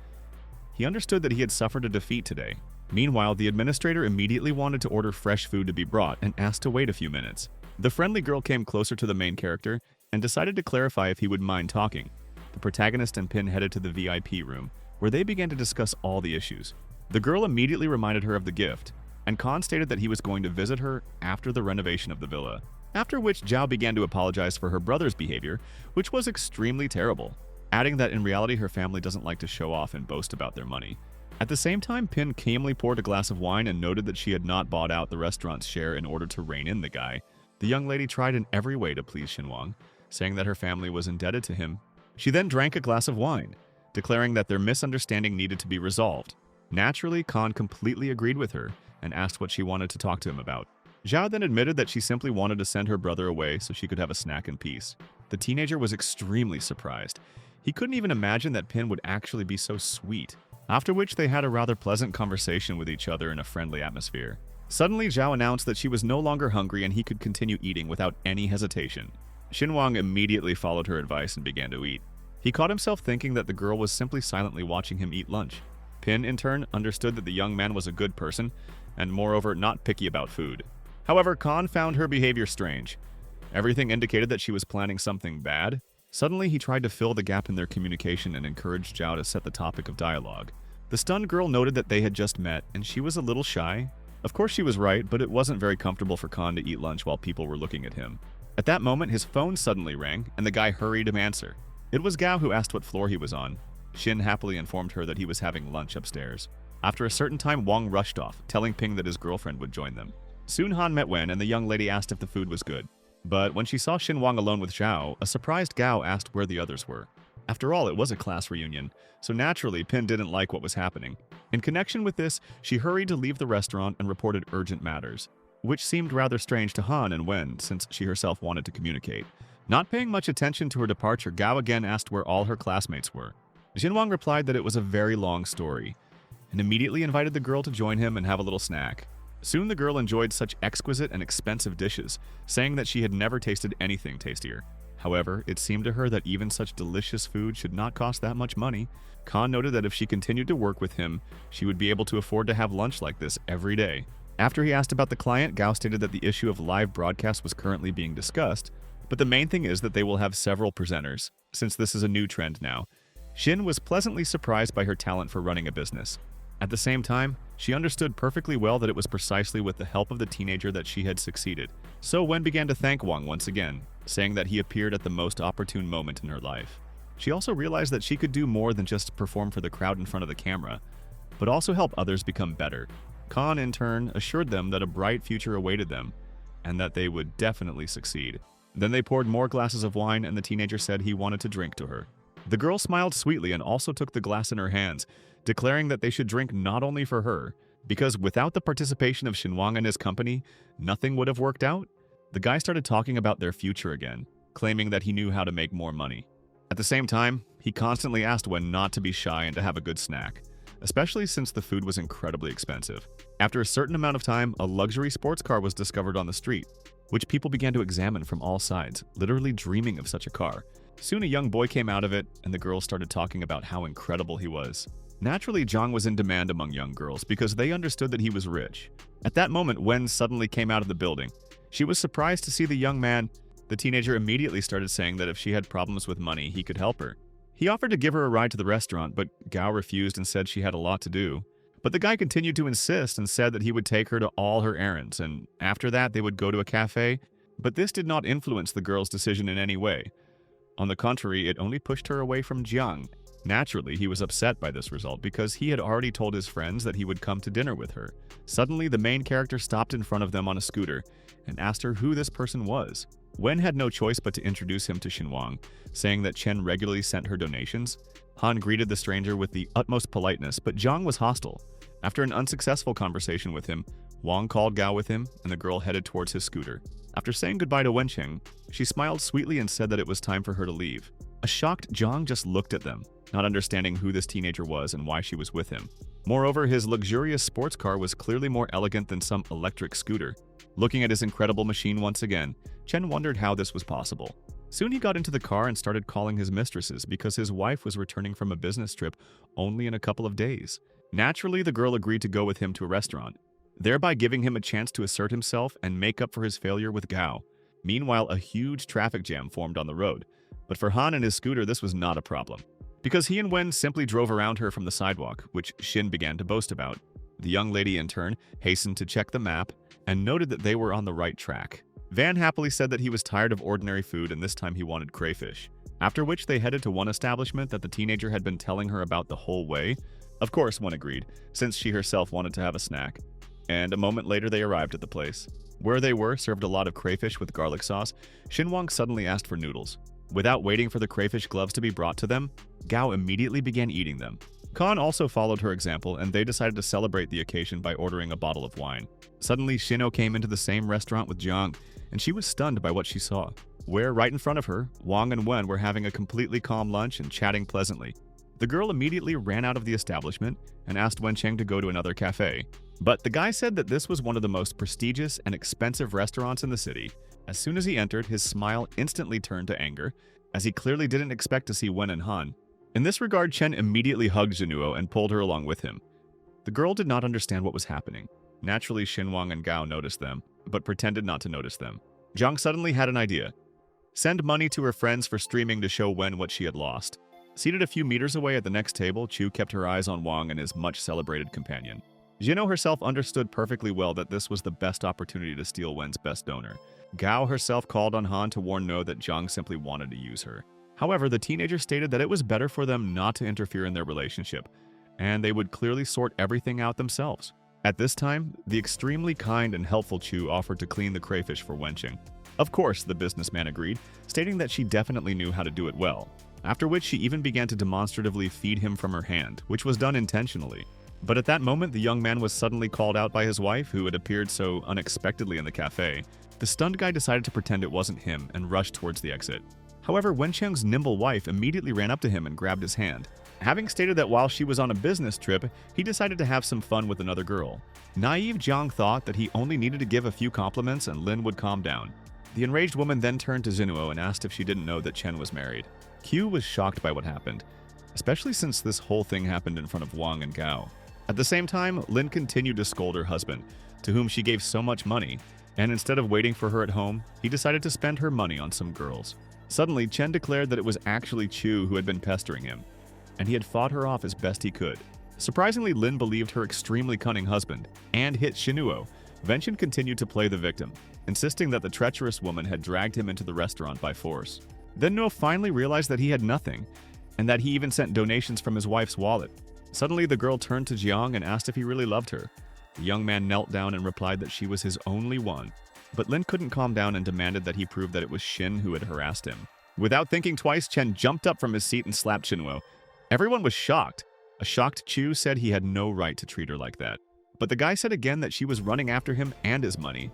He understood that he had suffered a defeat today. Meanwhile, the administrator immediately wanted to order fresh food to be brought and asked to wait a few minutes. The friendly girl came closer to the main character and decided to clarify if he would mind talking. The protagonist and Pin headed to the VIP room, where they began to discuss all the issues. The girl immediately reminded her of the gift, and Khan stated that he was going to visit her after the renovation of the villa. After which, Zhao began to apologize for her brother's behavior, which was extremely terrible, adding that in reality her family doesn't like to show off and boast about their money. At the same time, Pin calmly poured a glass of wine and noted that she had not bought out the restaurant's share in order to rein in the guy. The young lady tried in every way to please Xinhuang, saying that her family was indebted to him. She then drank a glass of wine, declaring that their misunderstanding needed to be resolved. Naturally, Khan completely agreed with her and asked what she wanted to talk to him about. Zhao then admitted that she simply wanted to send her brother away so she could have a snack in peace. The teenager was extremely surprised. He couldn't even imagine that Pin would actually be so sweet. After which they had a rather pleasant conversation with each other in a friendly atmosphere. Suddenly, Zhao announced that she was no longer hungry and he could continue eating without any hesitation. Xinhuang immediately followed her advice and began to eat. He caught himself thinking that the girl was simply silently watching him eat lunch. Pin, in turn, understood that the young man was a good person and, moreover, not picky about food. However, Khan found her behavior strange. Everything indicated that she was planning something bad. Suddenly, he tried to fill the gap in their communication and encouraged Zhao to set the topic of dialogue. The stunned girl noted that they had just met, and she was a little shy. Of course she was right, but it wasn't very comfortable for Khan to eat lunch while people were looking at him. At that moment, his phone suddenly rang, and the guy hurried to answer. It was Gao who asked what floor he was on. Xin happily informed her that he was having lunch upstairs. After a certain time, Wang rushed off, telling Ping that his girlfriend would join them. Soon Han met Wen, and the young lady asked if the food was good. But when she saw Xinhuang alone with Zhao, a surprised Gao asked where the others were. After all, it was a class reunion, so naturally Pin didn't like what was happening. In connection with this, she hurried to leave the restaurant and reported urgent matters, which seemed rather strange to Han and Wen since she herself wanted to communicate. Not paying much attention to her departure, Gao again asked where all her classmates were. Xinhuang replied that it was a very long story, and immediately invited the girl to join him and have a little snack. Soon the girl enjoyed such exquisite and expensive dishes, saying that she had never tasted anything tastier. However, it seemed to her that even such delicious food should not cost that much money. Khan noted that if she continued to work with him, she would be able to afford to have lunch like this every day. After he asked about the client, Gao stated that the issue of live broadcast was currently being discussed, but the main thing is that they will have several presenters, since this is a new trend now. Xin was pleasantly surprised by her talent for running a business. At the same time, she understood perfectly well that it was precisely with the help of the teenager that she had succeeded. So Wen began to thank Wang once again, saying that he appeared at the most opportune moment in her life. She also realized that she could do more than just perform for the crowd in front of the camera, but also help others become better. Khan, in turn, assured them that a bright future awaited them, and that they would definitely succeed. Then they poured more glasses of wine, and the teenager said he wanted to drink to her. The girl smiled sweetly and also took the glass in her hands, declaring that they should drink not only for her, because without the participation of Xinhuang and his company, nothing would have worked out. The guy started talking about their future again, claiming that he knew how to make more money. At the same time, he constantly asked Wen not to be shy and to have a good snack, especially since the food was incredibly expensive. After a certain amount of time, a luxury sports car was discovered on the street, which people began to examine from all sides, literally dreaming of such a car. Soon a young boy came out of it, and the girls started talking about how incredible he was. Naturally, Zhang was in demand among young girls because they understood that he was rich. At that moment, Wen suddenly came out of the building. She was surprised to see the young man. The teenager immediately started saying that if she had problems with money, he could help her. He offered to give her a ride to the restaurant, but Gao refused and said she had a lot to do. But the guy continued to insist and said that he would take her to all her errands, and after that they would go to a cafe. But this did not influence the girl's decision in any way. On the contrary, it only pushed her away from Jiang. Naturally, he was upset by this result because he had already told his friends that he would come to dinner with her. Suddenly, the main character stopped in front of them on a scooter and asked her who this person was. Wen had no choice but to introduce him to Xinhuang, saying that Chen regularly sent her donations. Han greeted the stranger with the utmost politeness, but Zhang was hostile. After an unsuccessful conversation with him, Wang called Gao with him, and the girl headed towards his scooter. After saying goodbye to Wencheng, she smiled sweetly and said that it was time for her to leave. A shocked Zhang just looked at them, not understanding who this teenager was and why she was with him. Moreover, his luxurious sports car was clearly more elegant than some electric scooter. Looking at his incredible machine once again, Chen wondered how this was possible. Soon he got into the car and started calling his mistresses because his wife was returning from a business trip only in a couple of days. Naturally, the girl agreed to go with him to a restaurant, thereby giving him a chance to assert himself and make up for his failure with Gao. Meanwhile, a huge traffic jam formed on the road. But for Han and his scooter, this was not a problem, because he and Wen simply drove around her from the sidewalk, which Xin began to boast about. The young lady, in turn, hastened to check the map and noted that they were on the right track. Van happily said that he was tired of ordinary food and this time he wanted crayfish, after which they headed to one establishment that the teenager had been telling her about the whole way. Of course, Wen agreed, since she herself wanted to have a snack. And a moment later they arrived at the place. Where they were served a lot of crayfish with garlic sauce. Xinhuang suddenly asked for noodles. Without waiting for the crayfish gloves to be brought to them, Gao immediately began eating them. Khan also followed her example, and they decided to celebrate the occasion by ordering a bottle of wine. Suddenly, Shino came into the same restaurant with Jiang, and she was stunned by what she saw. Where, right in front of her, Wang and Wen were having a completely calm lunch and chatting pleasantly. The girl immediately ran out of the establishment and asked Wencheng to go to another cafe. But the guy said that this was one of the most prestigious and expensive restaurants in the city. As soon as he entered, his smile instantly turned to anger, as he clearly didn't expect to see Wen and Han. In this regard, Chen immediately hugged Zhenuo and pulled her along with him. The girl did not understand what was happening. Naturally, Xinhuang and Gao noticed them, but pretended not to notice them. Jiang suddenly had an idea. Send money to her friends for streaming to show Wen what she had lost. Seated a few meters away at the next table, Chu kept her eyes on Wang and his much-celebrated companion. Zhino herself understood perfectly well that this was the best opportunity to steal Wen's best donor. Gao herself called on Han to warn No that Jiang simply wanted to use her. However, the teenager stated that it was better for them not to interfere in their relationship, and they would clearly sort everything out themselves. At this time, the extremely kind and helpful Chu offered to clean the crayfish for Wencheng. Of course, the businessman agreed, stating that she definitely knew how to do it well, after which she even began to demonstratively feed him from her hand, which was done intentionally. But at that moment, the young man was suddenly called out by his wife, who had appeared so unexpectedly in the cafe. The stunned guy decided to pretend it wasn't him and rushed towards the exit. However, Wencheng's nimble wife immediately ran up to him and grabbed his hand. Having stated that while she was on a business trip, he decided to have some fun with another girl. Naive Jiang thought that he only needed to give a few compliments and Lin would calm down. The enraged woman then turned to Zhenuo and asked if she didn't know that Chen was married. Q was shocked by what happened, especially since this whole thing happened in front of Wang and Gao. At the same time, Lin continued to scold her husband, to whom she gave so much money, and instead of waiting for her at home, he decided to spend her money on some girls. Suddenly, Chen declared that it was actually Chu who had been pestering him, and he had fought her off as best he could. Surprisingly, Lin believed her extremely cunning husband and hit Zhenuo. Wencheng continued to play the victim, insisting that the treacherous woman had dragged him into the restaurant by force. Then Nuo finally realized that he had nothing, and that he even sent donations from his wife's wallet. Suddenly, the girl turned to Jiang and asked if he really loved her. The young man knelt down and replied that she was his only one. But Lin couldn't calm down and demanded that he prove that it was Xin who had harassed him. Without thinking twice, Chen jumped up from his seat and slapped Zhenuo. Everyone was shocked. A shocked Chu said he had no right to treat her like that. But the guy said again that she was running after him and his money,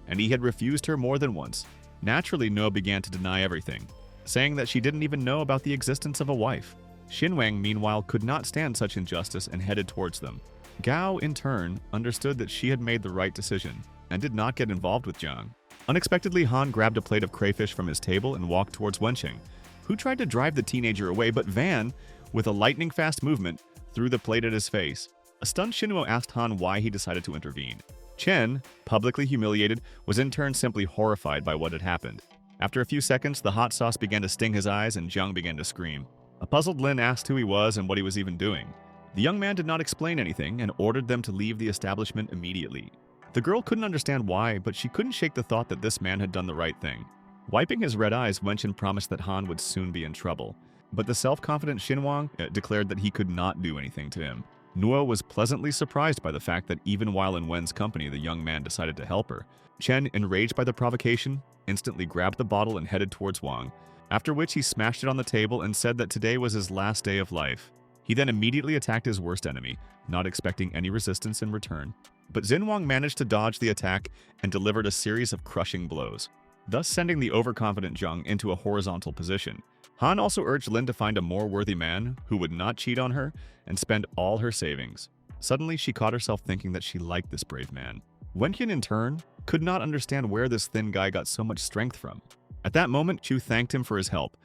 and he had refused her more than once. Naturally, No began to deny everything, saying that she didn't even know about the existence of a wife. Xinhuang, meanwhile, could not stand such injustice and headed towards them. Gao, in turn, understood that she had made the right decision and did not get involved with Jiang. Unexpectedly, Han grabbed a plate of crayfish from his table and walked towards Wencheng, who tried to drive the teenager away, but Van, with a lightning-fast movement, threw the plate at his face. A stunned Shinwo asked Han why he decided to intervene. Chen, publicly humiliated, was in turn simply horrified by what had happened. After a few seconds, the hot sauce began to sting his eyes and Jiang began to scream. A puzzled Lin asked who he was and what he was even doing. The young man did not explain anything and ordered them to leave the establishment immediately. The girl couldn't understand why, but she couldn't shake the thought that this man had done the right thing. Wiping his red eyes, Wenchen promised that Han would soon be in trouble. But the self-confident Xinhuang declared that he could not do anything to him. Nuo was pleasantly surprised by the fact that even while in Wen's company, the young man decided to help her. Chen, enraged by the provocation, instantly grabbed the bottle and headed towards Wang, after which he smashed it on the table and said that today was his last day of life. He then immediately attacked his worst enemy, not expecting any resistance in return. But Xinhuang managed to dodge the attack and delivered a series of crushing blows, thus sending the overconfident Zhang into a horizontal position. Han also urged Lin to find a more worthy man who would not cheat on her and spend all her savings. Suddenly, she caught herself thinking that she liked this brave man. Wenqian, in turn, could not understand where this thin guy got so much strength from. At that moment, Chu thanked him for his help,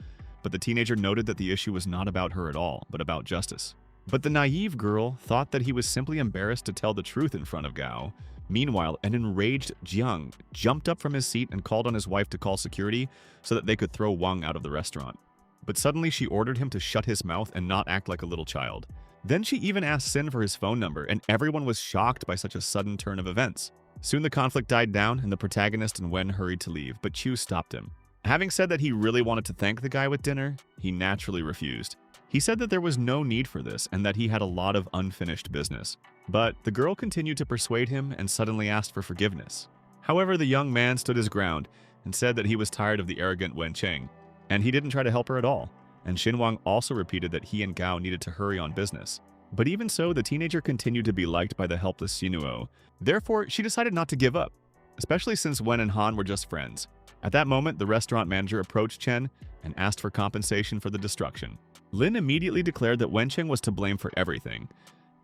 but the teenager noted that the issue was not about her at all, but about justice. But the naive girl thought that he was simply embarrassed to tell the truth in front of Gao. Meanwhile, an enraged Jiang jumped up from his seat and called on his wife to call security so that they could throw Wang out of the restaurant. But suddenly she ordered him to shut his mouth and not act like a little child. Then she even asked Sin for his phone number, and everyone was shocked by such a sudden turn of events. Soon the conflict died down and the protagonist and Wen hurried to leave, but Chu stopped him. Having said that he really wanted to thank the guy with dinner, he naturally refused. He said that there was no need for this and that he had a lot of unfinished business. But the girl continued to persuade him and suddenly asked for forgiveness. However, the young man stood his ground and said that he was tired of the arrogant Wen Cheng, and he didn't try to help her at all. And Xinhuang also repeated that he and Gao needed to hurry on business. But even so, the teenager continued to be liked by the helpless Xinuo. Therefore, she decided not to give up, especially since Wen and Han were just friends. At that moment, the restaurant manager approached Chen and asked for compensation for the destruction. Lin immediately declared that Wencheng was to blame for everything,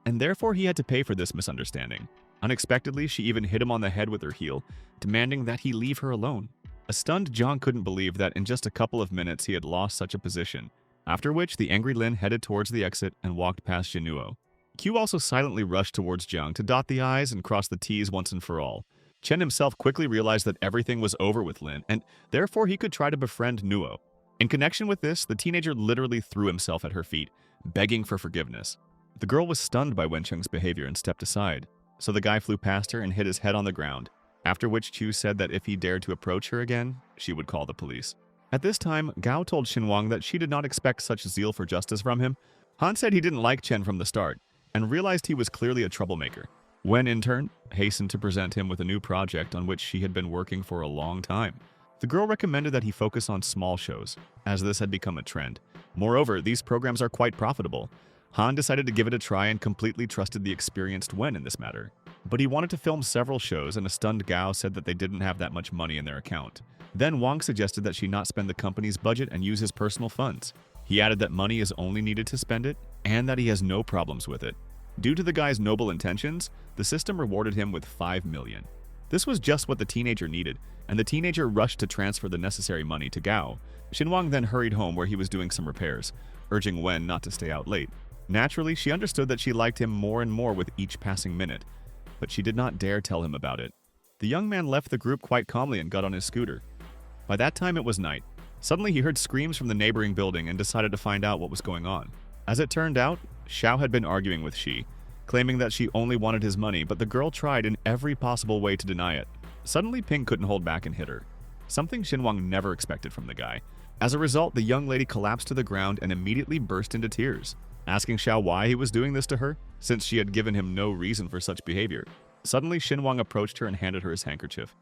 and therefore he had to pay for this misunderstanding. Unexpectedly, she even hit him on the head with her heel, demanding that he leave her alone. A stunned Zhang couldn't believe that in just a couple of minutes he had lost such a position, after which the angry Lin headed towards the exit and walked past Xinuo. Q also silently rushed towards Zhang to dot the I's and cross the T's once and for all. Chen himself quickly realized that everything was over with Lin, and therefore he could try to befriend Nuo. In connection with this, the teenager literally threw himself at her feet, begging for forgiveness. The girl was stunned by Wencheng's behavior and stepped aside, so the guy flew past her and hit his head on the ground, after which Chu said that if he dared to approach her again, she would call the police. At this time, Gao told Xinhuang that she did not expect such zeal for justice from him. Han said he didn't like Chen from the start, and realized he was clearly a troublemaker. Wen, in turn, hastened to present him with a new project on which she had been working for a long time. The girl recommended that he focus on small shows, as this had become a trend. Moreover, these programs are quite profitable. Han decided to give it a try and completely trusted the experienced Wen in this matter. But he wanted to film several shows, and a stunned Gao said that they didn't have that much money in their account. Then Wang suggested that she not spend the company's budget and use his personal funds. He added that money is only needed to spend it, and that he has no problems with it. Due to the guy's noble intentions, the system rewarded him with 5 million. This was just what the teenager needed, and the teenager rushed to transfer the necessary money to Gao. Xinhuang then hurried home where he was doing some repairs, urging Wen not to stay out late. Naturally, she understood that she liked him more and more with each passing minute, but she did not dare tell him about it. The young man left the group quite calmly and got on his scooter. By that time, it was night. Suddenly, he heard screams from the neighboring building and decided to find out what was going on. As it turned out, Xiao had been arguing with Xi, claiming that she only wanted his money, but the girl tried in every possible way to deny it. Suddenly, Ping couldn't hold back and hit her, something Xinhuang never expected from the guy. As a result, the young lady collapsed to the ground and immediately burst into tears, asking Xiao why he was doing this to her, since she had given him no reason for such behavior. Suddenly, Xinhuang approached her and handed her his handkerchief.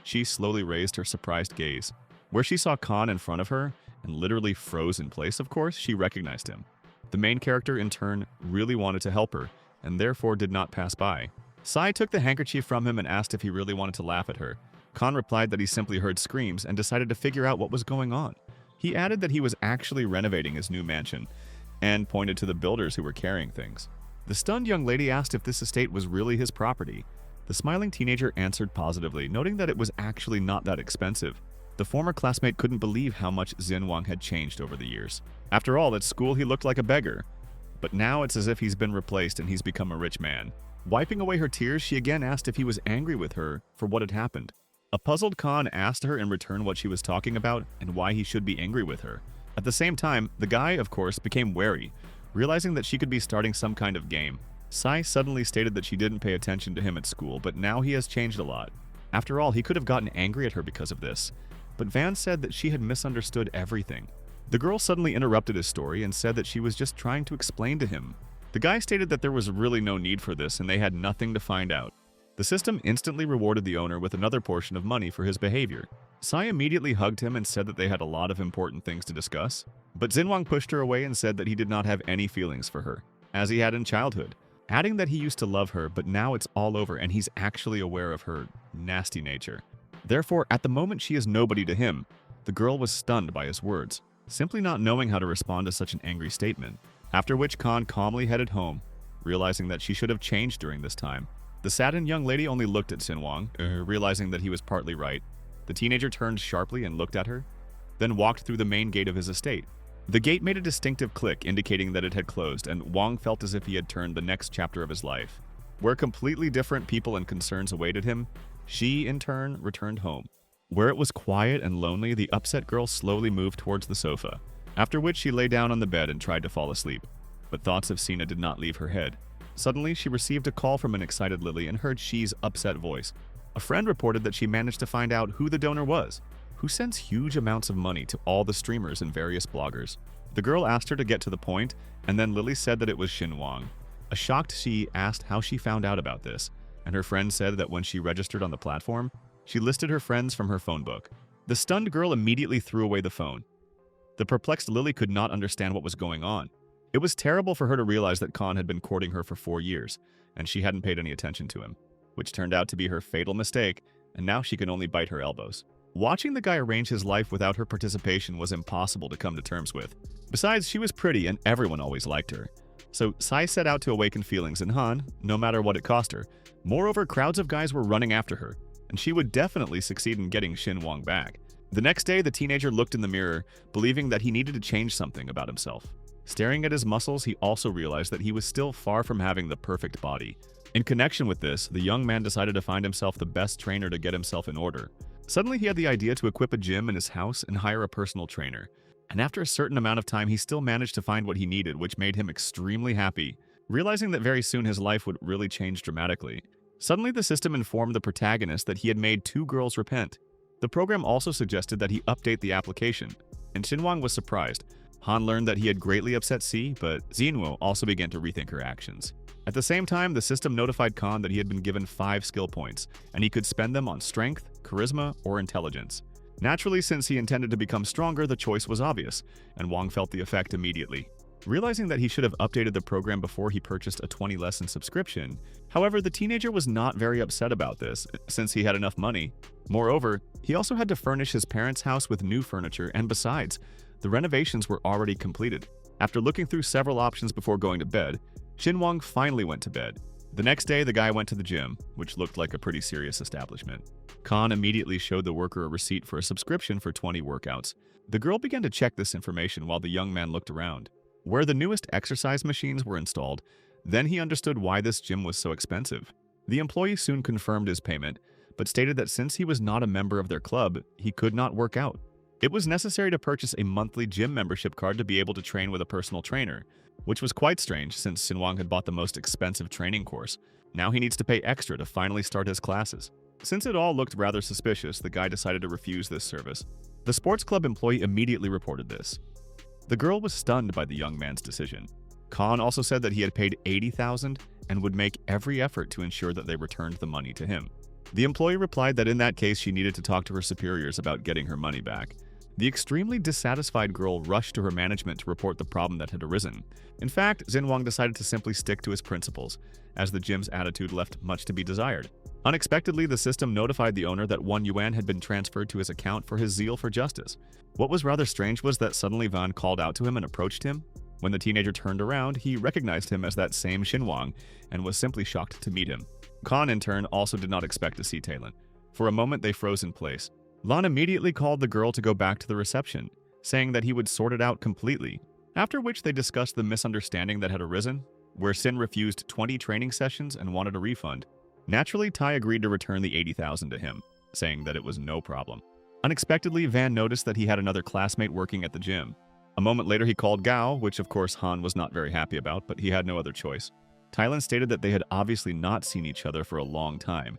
She slowly raised her surprised gaze. Where she saw Khan in front of her, and literally froze in place, of course, she recognized him. The main character, in turn, really wanted to help her, and therefore did not pass by. Sai took the handkerchief from him and asked if he really wanted to laugh at her. Khan replied that he simply heard screams and decided to figure out what was going on. He added that he was actually renovating his new mansion, and pointed to the builders who were carrying things. The stunned young lady asked if this estate was really his property. The smiling teenager answered positively, noting that it was actually not that expensive. The former classmate couldn't believe how much Xinhuang had changed over the years. After all, at school he looked like a beggar. but now it's as if he's been replaced and he's become a rich man. Wiping away her tears, she again asked if he was angry with her for what had happened. A puzzled Khan asked her in return what she was talking about and why he should be angry with her. At the same time, the guy, of course, became wary, realizing that she could be starting some kind of game. Sai suddenly stated that she didn't pay attention to him at school, but now he has changed a lot. After all, he could have gotten angry at her because of this. But Van said that she had misunderstood everything. The girl suddenly interrupted his story and said that she was just trying to explain to him. The guy stated that there was really no need for this and they had nothing to find out. The system instantly rewarded the owner with another portion of money for his behavior. Sai immediately hugged him and said that they had a lot of important things to discuss. But Xinwang pushed her away and said that he did not have any feelings for her, as he had in childhood, adding that he used to love her, but now it's all over and he's actually aware of her nasty nature. Therefore, at the moment she is nobody to him. The girl was stunned by his words, simply not knowing how to respond to such an angry statement, after which Khan calmly headed home, realizing that she should have changed during this time. The saddened young lady only looked at Xinwang, realizing that he was partly right. The teenager turned sharply and looked at her, then walked through the main gate of his estate. The gate made a distinctive click, indicating that it had closed, and Wang felt as if he had turned the next chapter of his life. Where completely different people and concerns awaited him, she, in turn, returned home. Where it was quiet and lonely, the upset girl slowly moved towards the sofa, after which she lay down on the bed and tried to fall asleep. But thoughts of Sina did not leave her head. Suddenly, she received a call from an excited Lily and heard Xi's upset voice. A friend reported that she managed to find out who the donor was, who sends huge amounts of money to all the streamers and various bloggers. The girl asked her to get to the point, and then Lily said that it was Xinwang. A shocked Xi asked how she found out about this, and her friend said that when she registered on the platform, she listed her friends from her phone book. The stunned girl immediately threw away the phone. The perplexed Lily could not understand what was going on. It was terrible for her to realize that Khan had been courting her for 4 years, and she hadn't paid any attention to him, which turned out to be her fatal mistake, and now she could only bite her elbows. Watching the guy arrange his life without her participation was impossible to come to terms with. Besides, she was pretty and everyone always liked her. So Sai set out to awaken feelings in Han, no matter what it cost her. Moreover, crowds of guys were running after her, and she would definitely succeed in getting Xinwang back. The next day, the teenager looked in the mirror, believing that he needed to change something about himself. Staring at his muscles, he also realized that he was still far from having the perfect body. In connection with this, the young man decided to find himself the best trainer to get himself in order. Suddenly, he had the idea to equip a gym in his house and hire a personal trainer. And after a certain amount of time, he still managed to find what he needed, which made him extremely happy, realizing that very soon his life would really change dramatically. Suddenly, the system informed the protagonist that he had made 2 girls repent. The program also suggested that he update the application, and Xinwang was surprised. Han learned that he had greatly upset Si, but Xinwo also began to rethink her actions. At the same time, the system notified Khan that he had been given 5 skill points, and he could spend them on strength, charisma, or intelligence. Naturally, since he intended to become stronger, the choice was obvious, and Wang felt the effect immediately. Realizing that he should have updated the program before he purchased a 20-lesson subscription, however, the teenager was not very upset about this, since he had enough money. Moreover, he also had to furnish his parents' house with new furniture, and besides, the renovations were already completed. After looking through several options before going to bed, Xinwang finally went to bed. The next day, the guy went to the gym, which looked like a pretty serious establishment. Khan immediately showed the worker a receipt for a subscription for 20 workouts. The girl began to check this information while the young man looked around. Where the newest exercise machines were installed, then he understood why this gym was so expensive. The employee soon confirmed his payment, but stated that since he was not a member of their club, he could not work out. It was necessary to purchase a monthly gym membership card to be able to train with a personal trainer, which was quite strange since Xinwang had bought the most expensive training course. Now he needs to pay extra to finally start his classes. Since it all looked rather suspicious, the guy decided to refuse this service. The sports club employee immediately reported this. The girl was stunned by the young man's decision. Khan also said that he had paid $80,000 and would make every effort to ensure that they returned the money to him. The employee replied that in that case she needed to talk to her superiors about getting her money back. The extremely dissatisfied girl rushed to her management to report the problem that had arisen. In fact, Xinwang decided to simply stick to his principles, as the gym's attitude left much to be desired. Unexpectedly, the system notified the owner that 1 yuan had been transferred to his account for his zeal for justice. What was rather strange was that suddenly Van called out to him and approached him. When the teenager turned around, he recognized him as that same Xinwang and was simply shocked to meet him. Khan, in turn, also did not expect to see Talon. For a moment, they froze in place. Lan immediately called the girl to go back to the reception, saying that he would sort it out completely. After which they discussed the misunderstanding that had arisen, where Sin refused 20 training sessions and wanted a refund. Naturally, Tai agreed to return the 80,000 to him, saying that it was no problem. Unexpectedly, Van noticed that he had another classmate working at the gym. A moment later, he called Gao, which of course Han was not very happy about, but he had no other choice. Tylan stated that they had obviously not seen each other for a long time,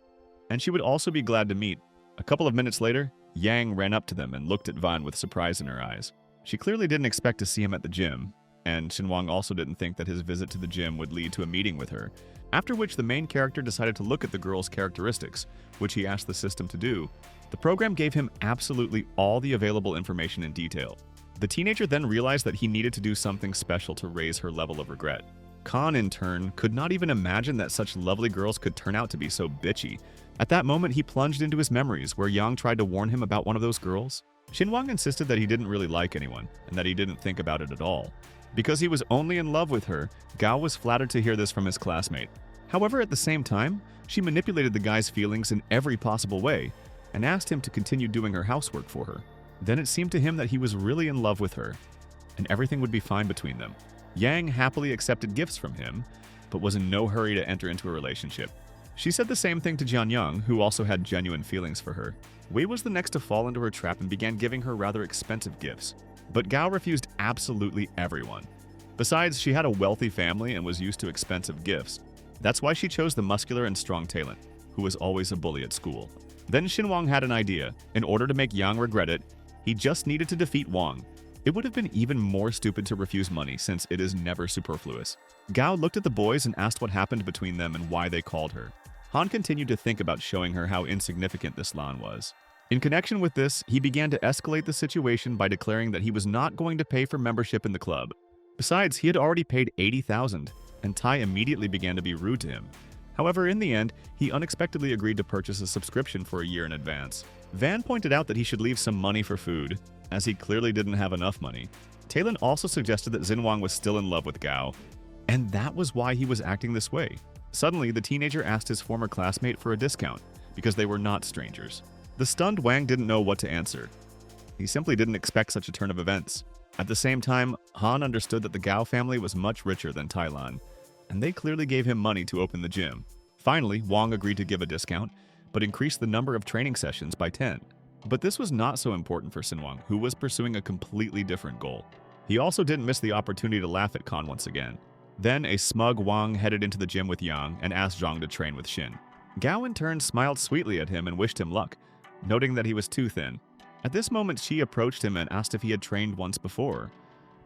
and she would also be glad to meet. A couple of minutes later, Yang ran up to them and looked at Van with surprise in her eyes. She clearly didn't expect to see him at the gym, and Shinwang also didn't think that his visit to the gym would lead to a meeting with her, after which the main character decided to look at the girl's characteristics, which he asked the system to do. The program gave him absolutely all the available information in detail. The teenager then realized that he needed to do something special to raise her level of regret. Khan, in turn, could not even imagine that such lovely girls could turn out to be so bitchy. At that moment, he plunged into his memories where Yang tried to warn him about one of those girls. Shinwang insisted that he didn't really like anyone, and that he didn't think about it at all. Because he was only in love with her, Gao was flattered to hear this from his classmate. However, at the same time, she manipulated the guy's feelings in every possible way, and asked him to continue doing her housework for her. Then it seemed to him that he was really in love with her, and everything would be fine between them. Yang happily accepted gifts from him, but was in no hurry to enter into a relationship. She said the same thing to Jian Yang, who also had genuine feelings for her. Wei was the next to fall into her trap and began giving her rather expensive gifts. But Gao refused absolutely everyone. Besides, she had a wealthy family and was used to expensive gifts. That's why she chose the muscular and strong Talon, who was always a bully at school. Then Shinwang had an idea. In order to make Yang regret it, he just needed to defeat Wang. It would have been even more stupid to refuse money since it is never superfluous. Gao looked at the boys and asked what happened between them and why they called her. Han continued to think about showing her how insignificant this Lan was. In connection with this, he began to escalate the situation by declaring that he was not going to pay for membership in the club. Besides, he had already paid 80,000, and Tai immediately began to be rude to him. However, in the end, he unexpectedly agreed to purchase a subscription for a year in advance. Van pointed out that he should leave some money for food, as he clearly didn't have enough money. Talon also suggested that Xinwang was still in love with Gao, and that was why he was acting this way. Suddenly, the teenager asked his former classmate for a discount, because they were not strangers. The stunned Wang didn't know what to answer. He simply didn't expect such a turn of events. At the same time, Han understood that the Gao family was much richer than Tailan, and they clearly gave him money to open the gym. Finally, Wang agreed to give a discount, but increased the number of training sessions by 10. But this was not so important for Xinwang, who was pursuing a completely different goal. He also didn't miss the opportunity to laugh at Khan once again. Then, a smug Wang headed into the gym with Yang and asked Zhang to train with Xin. Gao in turn smiled sweetly at him and wished him luck, noting that he was too thin. At this moment, she approached him and asked if he had trained once before,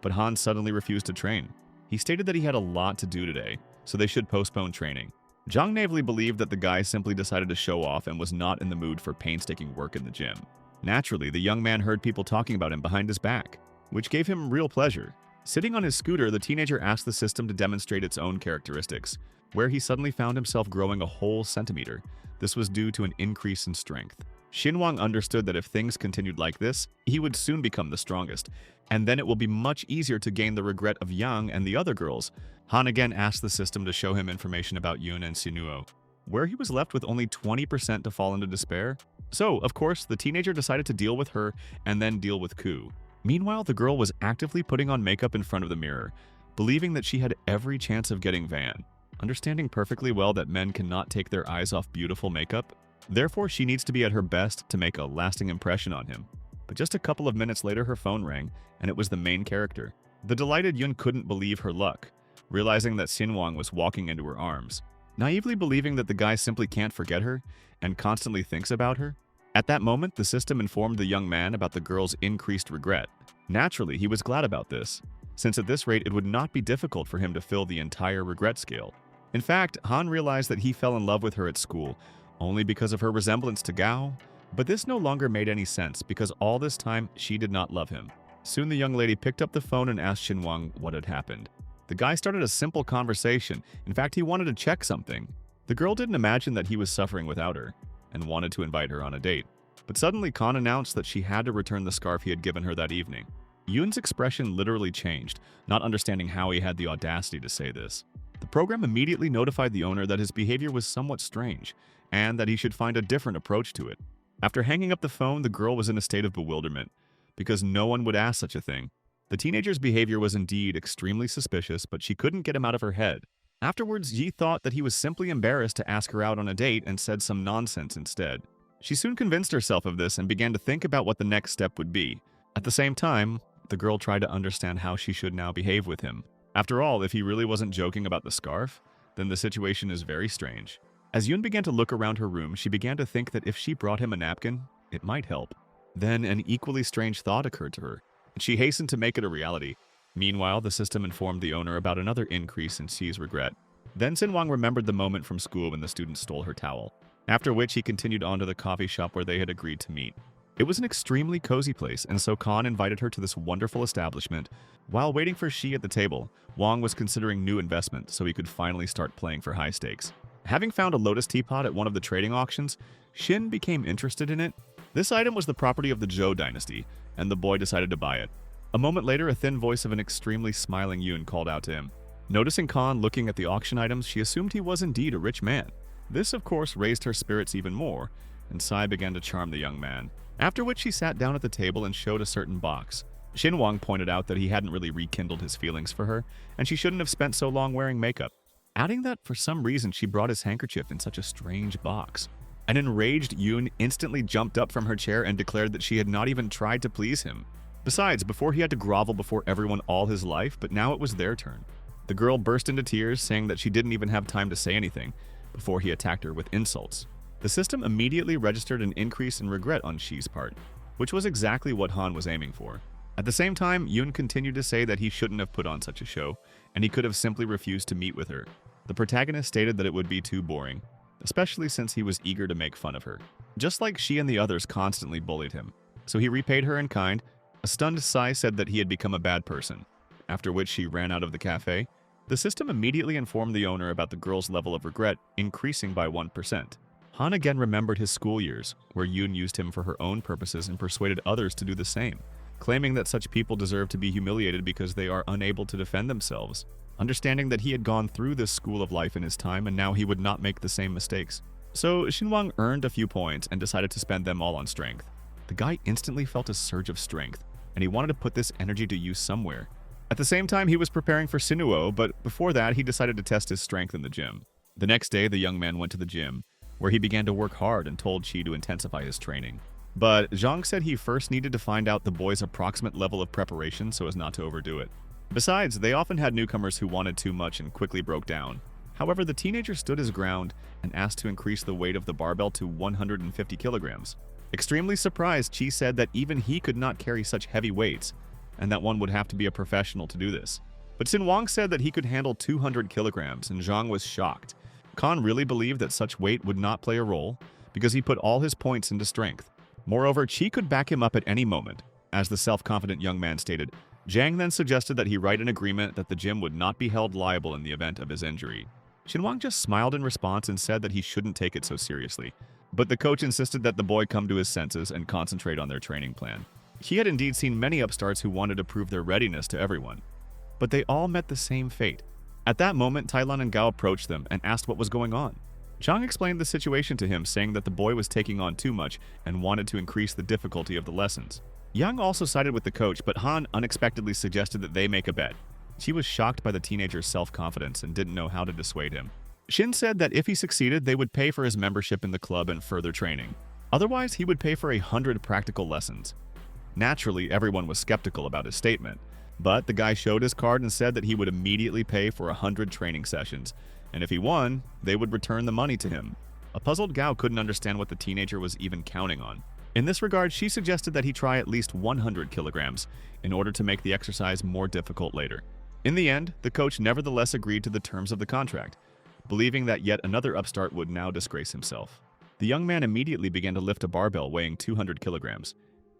but Han suddenly refused to train. He stated that he had a lot to do today, so they should postpone training. Zhang naively believed that the guy simply decided to show off and was not in the mood for painstaking work in the gym. Naturally, the young man heard people talking about him behind his back, which gave him real pleasure. Sitting on his scooter, the teenager asked the system to demonstrate its own characteristics, where he suddenly found himself growing a whole centimeter. This was due to an increase in strength. Shinwang understood that if things continued like this, he would soon become the strongest, and then it will be much easier to gain the regret of Yang and the other girls. Han again asked the system to show him information about Yun and Sinuo, where he was left with only 20% to fall into despair. So, of course, the teenager decided to deal with her and then deal with Ku. Meanwhile, the girl was actively putting on makeup in front of the mirror, believing that she had every chance of getting Van, understanding perfectly well that men cannot take their eyes off beautiful makeup. Therefore, she needs to be at her best to make a lasting impression on him. But just a couple of minutes later, her phone rang, and it was the main character. The delighted Yun couldn't believe her luck, realizing that Xinwang was walking into her arms, naively believing that the guy simply can't forget her and constantly thinks about her. At that moment, the system informed the young man about the girl's increased regret. Naturally, he was glad about this, since at this rate it would not be difficult for him to fill the entire regret scale. In fact, Han realized that he fell in love with her at school only because of her resemblance to Gao, but this no longer made any sense because all this time she did not love him. Soon the young lady picked up the phone and asked Shinwang what had happened. The guy started a simple conversation. In fact, he wanted to check something. The girl didn't imagine that he was suffering without her and wanted to invite her on a date. But suddenly Khan announced that she had to return the scarf he had given her that evening. Yun's expression literally changed, not understanding how he had the audacity to say this. The program immediately notified the owner that his behavior was somewhat strange, and that he should find a different approach to it. After hanging up the phone, the girl was in a state of bewilderment, because no one would ask such a thing. The teenager's behavior was indeed extremely suspicious, but she couldn't get him out of her head. Afterwards, Yi thought that he was simply embarrassed to ask her out on a date and said some nonsense instead. She soon convinced herself of this and began to think about what the next step would be. At the same time, the girl tried to understand how she should now behave with him. After all, if he really wasn't joking about the scarf, then the situation is very strange. As Yoon began to look around her room, she began to think that if she brought him a napkin, it might help. Then an equally strange thought occurred to her, and she hastened to make it a reality. Meanwhile, the system informed the owner about another increase in Xi's regret. Then Sinwang remembered the moment from school when the student stole her towel, after which he continued on to the coffee shop where they had agreed to meet. It was an extremely cozy place, and so Khan invited her to this wonderful establishment. While waiting for Xi at the table, Wang was considering new investment so he could finally start playing for high stakes. Having found a lotus teapot at one of the trading auctions, Shin became interested in it. This item was the property of the Zhou dynasty, and the boy decided to buy it. A moment later, a thin voice of an extremely smiling Yoon called out to him. Noticing Khan looking at the auction items, she assumed he was indeed a rich man. This, of course, raised her spirits even more, and Sai began to charm the young man. After which she sat down at the table and showed a certain box. Shin Wang pointed out that he hadn't really rekindled his feelings for her, and she shouldn't have spent so long wearing makeup, adding that for some reason she brought his handkerchief in such a strange box. An enraged Yoon instantly jumped up from her chair and declared that she had not even tried to please him. Besides, before he had to grovel before everyone all his life, but now it was their turn. The girl burst into tears, saying that she didn't even have time to say anything, before he attacked her with insults. The system immediately registered an increase in regret on Xi's part, which was exactly what Han was aiming for. At the same time, Yoon continued to say that he shouldn't have put on such a show, and he could have simply refused to meet with her. The protagonist stated that it would be too boring, especially since he was eager to make fun of her. Just like Xi and the others constantly bullied him. So he repaid her in kind. A stunned Sai said that he had become a bad person, after which she ran out of the cafe. The system immediately informed the owner about the girl's level of regret increasing by 1%. Han again remembered his school years, where Yoon used him for her own purposes and persuaded others to do the same, claiming that such people deserve to be humiliated because they are unable to defend themselves. Understanding that he had gone through this school of life in his time and now he would not make the same mistakes. So Shinwang earned a few points and decided to spend them all on strength. The guy instantly felt a surge of strength, and he wanted to put this energy to use somewhere. At the same time, he was preparing for Sinuo, but before that, he decided to test his strength in the gym. The next day, the young man went to the gym, where he began to work hard and told Qi to intensify his training. But Zhang said he first needed to find out the boy's approximate level of preparation so as not to overdo it. Besides, they often had newcomers who wanted too much and quickly broke down. However, the teenager stood his ground and asked to increase the weight of the barbell to 150 kilograms. Extremely surprised, Qi said that even he could not carry such heavy weights, and that one would have to be a professional to do this. But Sin Wang said that he could handle 200 kilograms, and Zhang was shocked. Khan really believed that such weight would not play a role, because he put all his points into strength. Moreover, Qi could back him up at any moment. As the self-confident young man stated, Zhang then suggested that he write an agreement that the gym would not be held liable in the event of his injury. Xinwang just smiled in response and said that he shouldn't take it so seriously. But the coach insisted that the boy come to his senses and concentrate on their training plan. He had indeed seen many upstarts who wanted to prove their readiness to everyone, but they all met the same fate. At that moment, Tailan and Gao approached them and asked what was going on. Zhang explained the situation to him, saying that the boy was taking on too much and wanted to increase the difficulty of the lessons. Yang also sided with the coach, but Han unexpectedly suggested that they make a bet. She was shocked by the teenager's self-confidence and didn't know how to dissuade him. Shin said that if he succeeded, they would pay for his membership in the club and further training. Otherwise, he would pay for 100 practical lessons. Naturally, everyone was skeptical about his statement, but the guy showed his card and said that he would immediately pay for 100 training sessions, and if he won, they would return the money to him. A puzzled Gao couldn't understand what the teenager was even counting on. In this regard, she suggested that he try at least 100 kilograms in order to make the exercise more difficult later. In the end, the coach nevertheless agreed to the terms of the contract, believing that yet another upstart would now disgrace himself. The young man immediately began to lift a barbell weighing 200 kilograms.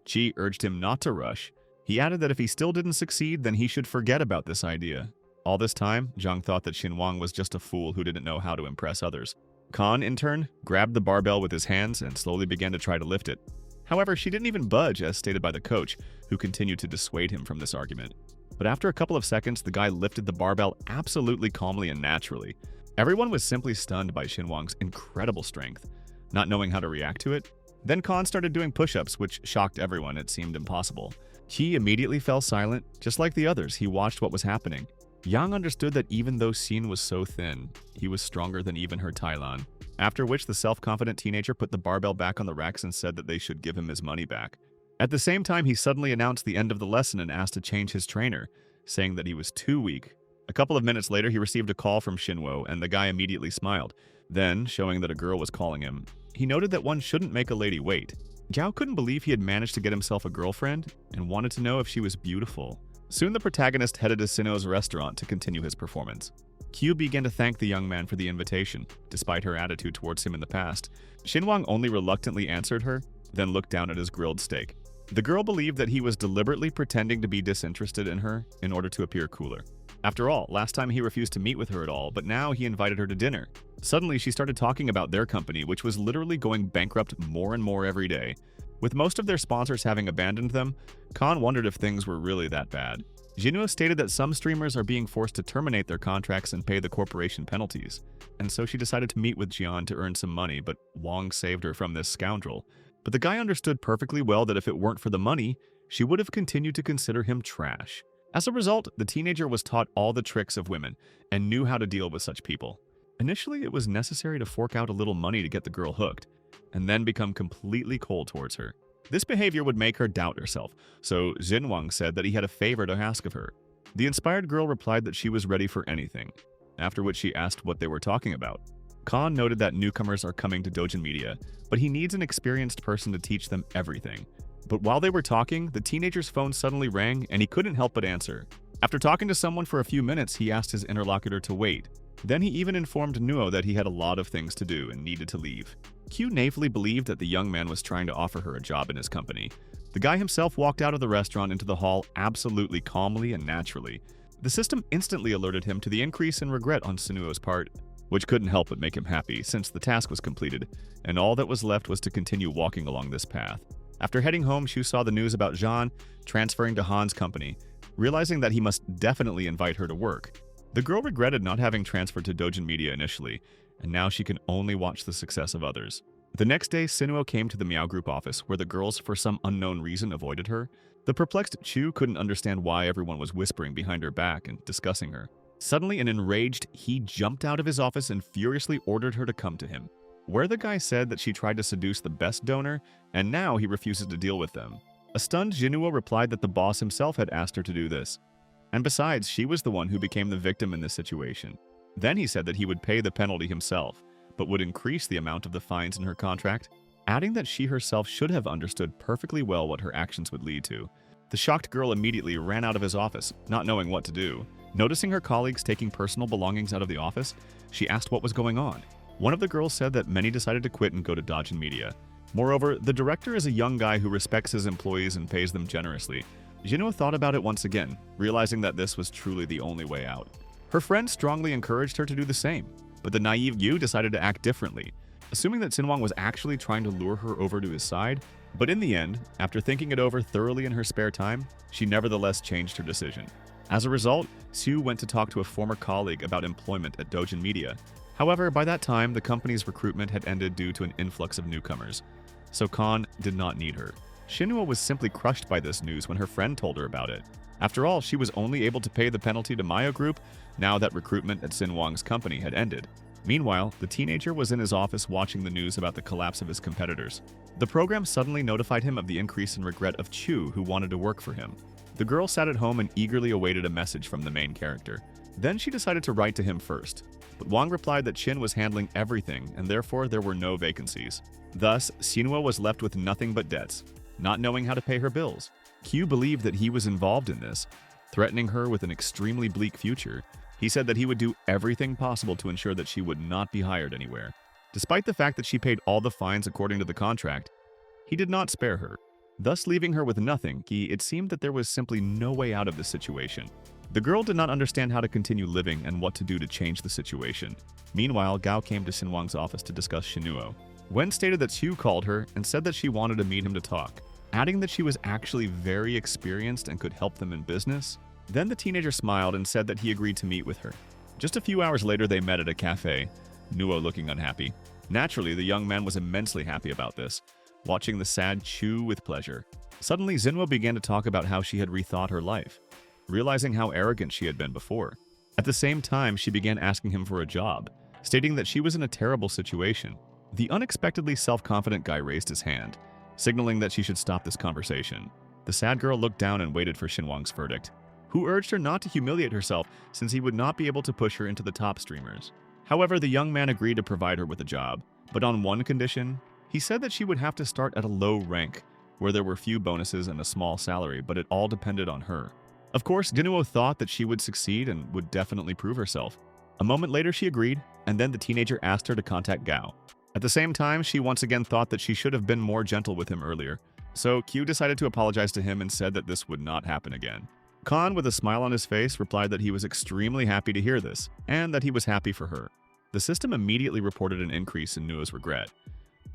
Qi urged him not to rush. He added that if he still didn't succeed, then he should forget about this idea. All this time, Zhang thought that Xinwang was just a fool who didn't know how to impress others. Khan, in turn, grabbed the barbell with his hands and slowly began to try to lift it. However, she didn't even budge, as stated by the coach, who continued to dissuade him from this argument. But after a couple of seconds, the guy lifted the barbell absolutely calmly and naturally. Everyone was simply stunned by Xinwang's incredible strength, not knowing how to react to it. Then Khan started doing push-ups, which shocked everyone. It seemed impossible. He immediately fell silent. Just like the others, he watched what was happening. Yang understood that even though Xin was so thin, he was stronger than even her Tailan. After which, the self-confident teenager put the barbell back on the racks and said that they should give him his money back. At the same time, he suddenly announced the end of the lesson and asked to change his trainer, saying that he was too weak. A couple of minutes later, he received a call from Shinwo, and the guy immediately smiled. Then, showing that a girl was calling him, he noted that one shouldn't make a lady wait. Gao couldn't believe he had managed to get himself a girlfriend, and wanted to know if she was beautiful. Soon the protagonist headed to Sino's restaurant to continue his performance. Q began to thank the young man for the invitation, despite her attitude towards him in the past. Shinwang only reluctantly answered her, then looked down at his grilled steak. The girl believed that he was deliberately pretending to be disinterested in her in order to appear cooler. After all, last time he refused to meet with her at all, but now he invited her to dinner. Suddenly, she started talking about their company, which was literally going bankrupt more and more every day. With most of their sponsors having abandoned them, Khan wondered if things were really that bad. Jinwoo stated that some streamers are being forced to terminate their contracts and pay the corporation penalties, and so she decided to meet with Jian to earn some money, but Wang saved her from this scoundrel. But the guy understood perfectly well that if it weren't for the money, she would have continued to consider him trash. As a result, the teenager was taught all the tricks of women and knew how to deal with such people. Initially, it was necessary to fork out a little money to get the girl hooked, and then become completely cold towards her. This behavior would make her doubt herself, so Xinwang said that he had a favor to ask of her. The inspired girl replied that she was ready for anything, after which she asked what they were talking about. Khan noted that newcomers are coming to Dojin Media, but he needs an experienced person to teach them everything. But while they were talking, the teenager's phone suddenly rang and he couldn't help but answer. After talking to someone for a few minutes, he asked his interlocutor to wait. Then he even informed Nuo that he had a lot of things to do and needed to leave. Q naively believed that the young man was trying to offer her a job in his company. The guy himself walked out of the restaurant into the hall absolutely calmly and naturally. The system instantly alerted him to the increase in regret on Sinuo's part, which couldn't help but make him happy since the task was completed, and all that was left was to continue walking along this path. After heading home, Shu saw the news about Zhan transferring to Han's company, realizing that he must definitely invite her to work. The girl regretted not having transferred to Dojin Media initially, and now she can only watch the success of others. The next day, Sinuo came to the Meow Group office, where the girls, for some unknown reason, avoided her. The perplexed Chu couldn't understand why everyone was whispering behind her back and discussing her. Suddenly and enraged, he jumped out of his office and furiously ordered her to come to him. Where the guy said that she tried to seduce the best donor, and now he refuses to deal with them. A stunned Jinuo replied that the boss himself had asked her to do this. And besides, she was the one who became the victim in this situation. Then he said that he would pay the penalty himself, but would increase the amount of the fines in her contract, adding that she herself should have understood perfectly well what her actions would lead to. The shocked girl immediately ran out of his office, not knowing what to do. Noticing her colleagues taking personal belongings out of the office, she asked what was going on. One of the girls said that many decided to quit and go to Dojin Media. Moreover, the director is a young guy who respects his employees and pays them generously. Jinwoo thought about it once again, realizing that this was truly the only way out. Her friend strongly encouraged her to do the same, but the naive Yu decided to act differently, assuming that Sinwang was actually trying to lure her over to his side. But in the end, after thinking it over thoroughly in her spare time, she nevertheless changed her decision. As a result, Sue went to talk to a former colleague about employment at Dojin Media. However, by that time, the company's recruitment had ended due to an influx of newcomers, so Khan did not need her. Shinhua was simply crushed by this news when her friend told her about it. After all, she was only able to pay the penalty to Mayo Group now that recruitment at Sin Wang's company had ended. Meanwhile, the teenager was in his office watching the news about the collapse of his competitors. The program suddenly notified him of the increase in regret of Chu, who wanted to work for him. The girl sat at home and eagerly awaited a message from the main character. Then she decided to write to him first. But Wang replied that Chin was handling everything and therefore there were no vacancies. Thus, Xinhua was left with nothing but debts, not knowing how to pay her bills. Q believed that he was involved in this, threatening her with an extremely bleak future. He said that he would do everything possible to ensure that she would not be hired anywhere. Despite the fact that she paid all the fines according to the contract, he did not spare her, thus leaving her with nothing. It seemed that there was simply no way out of this situation. The girl did not understand how to continue living and what to do to change the situation. Meanwhile, Gao came to Sin Wang's office to discuss Shinuo. Wen stated that Xu called her and said that she wanted to meet him to talk, adding that she was actually very experienced and could help them in business. Then the teenager smiled and said that he agreed to meet with her. Just a few hours later, they met at a cafe, Nuo looking unhappy. Naturally, the young man was immensely happy about this, watching the sad Chu with pleasure. Suddenly, Xinwo began to talk about how she had rethought her life, realizing how arrogant she had been before. At the same time, she began asking him for a job, stating that she was in a terrible situation. The unexpectedly self-confident guy raised his hand, signaling that she should stop this conversation. The sad girl looked down and waited for Xinwang's verdict, who urged her not to humiliate herself since he would not be able to push her into the top streamers. However, the young man agreed to provide her with a job, but on one condition. He said that she would have to start at a low rank, where there were few bonuses and a small salary, but it all depended on her. Of course, Ginuo thought that she would succeed and would definitely prove herself. A moment later, she agreed, and then the teenager asked her to contact Gao. At the same time, she once again thought that she should have been more gentle with him earlier, so Q decided to apologize to him and said that this would not happen again. Khan, with a smile on his face, replied that he was extremely happy to hear this, and that he was happy for her. The system immediately reported an increase in Nuo's regret.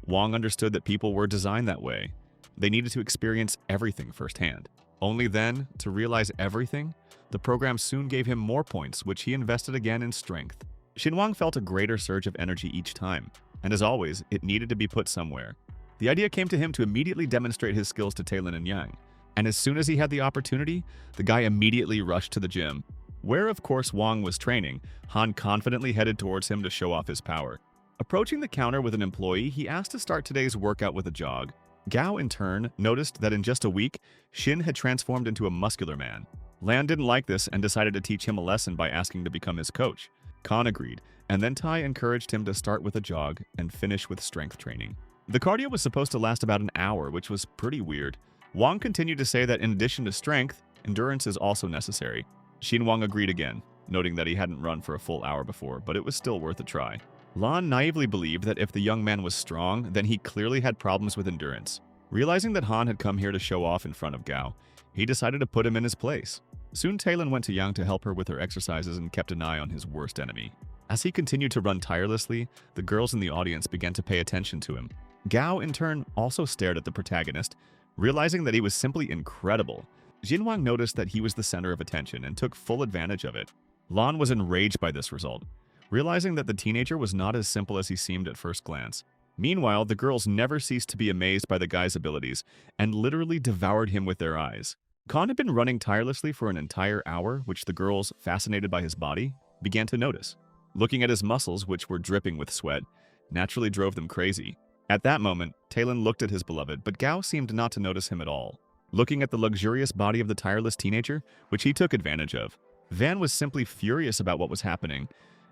Wang understood that people were designed that way. They needed to experience everything firsthand. Only then, to realize everything, the program soon gave him more points, which he invested again in strength. Xinwang felt a greater surge of energy each time, and as always, it needed to be put somewhere. The idea came to him to immediately demonstrate his skills to Talon and Yang, and as soon as he had the opportunity, the guy immediately rushed to the gym. Where, of course, Wang was training, Han confidently headed towards him to show off his power. Approaching the counter with an employee, he asked to start today's workout with a jog. Gao, in turn, noticed that in just a week, Shin had transformed into a muscular man. Lan didn't like this and decided to teach him a lesson by asking to become his coach. Khan agreed, and then Tai encouraged him to start with a jog and finish with strength training. The cardio was supposed to last about an hour, which was pretty weird. Wang continued to say that in addition to strength, endurance is also necessary. Xinwang agreed again, noting that he hadn't run for a full hour before, but it was still worth a try. Lan naively believed that if the young man was strong, then he clearly had problems with endurance. Realizing that Han had come here to show off in front of Gao, he decided to put him in his place. Soon Talon went to Yang to help her with her exercises and kept an eye on his worst enemy. As he continued to run tirelessly, the girls in the audience began to pay attention to him. Gao, in turn, also stared at the protagonist, realizing that he was simply incredible. Xinwang noticed that he was the center of attention and took full advantage of it. Lan was enraged by this result, realizing that the teenager was not as simple as he seemed at first glance. Meanwhile, the girls never ceased to be amazed by the guy's abilities and literally devoured him with their eyes. Khan had been running tirelessly for an entire hour, which the girls, fascinated by his body, began to notice. Looking at his muscles, which were dripping with sweat, naturally drove them crazy. At that moment, Talon looked at his beloved, but Gao seemed not to notice him at all. Looking at the luxurious body of the tireless teenager, which he took advantage of, Van was simply furious about what was happening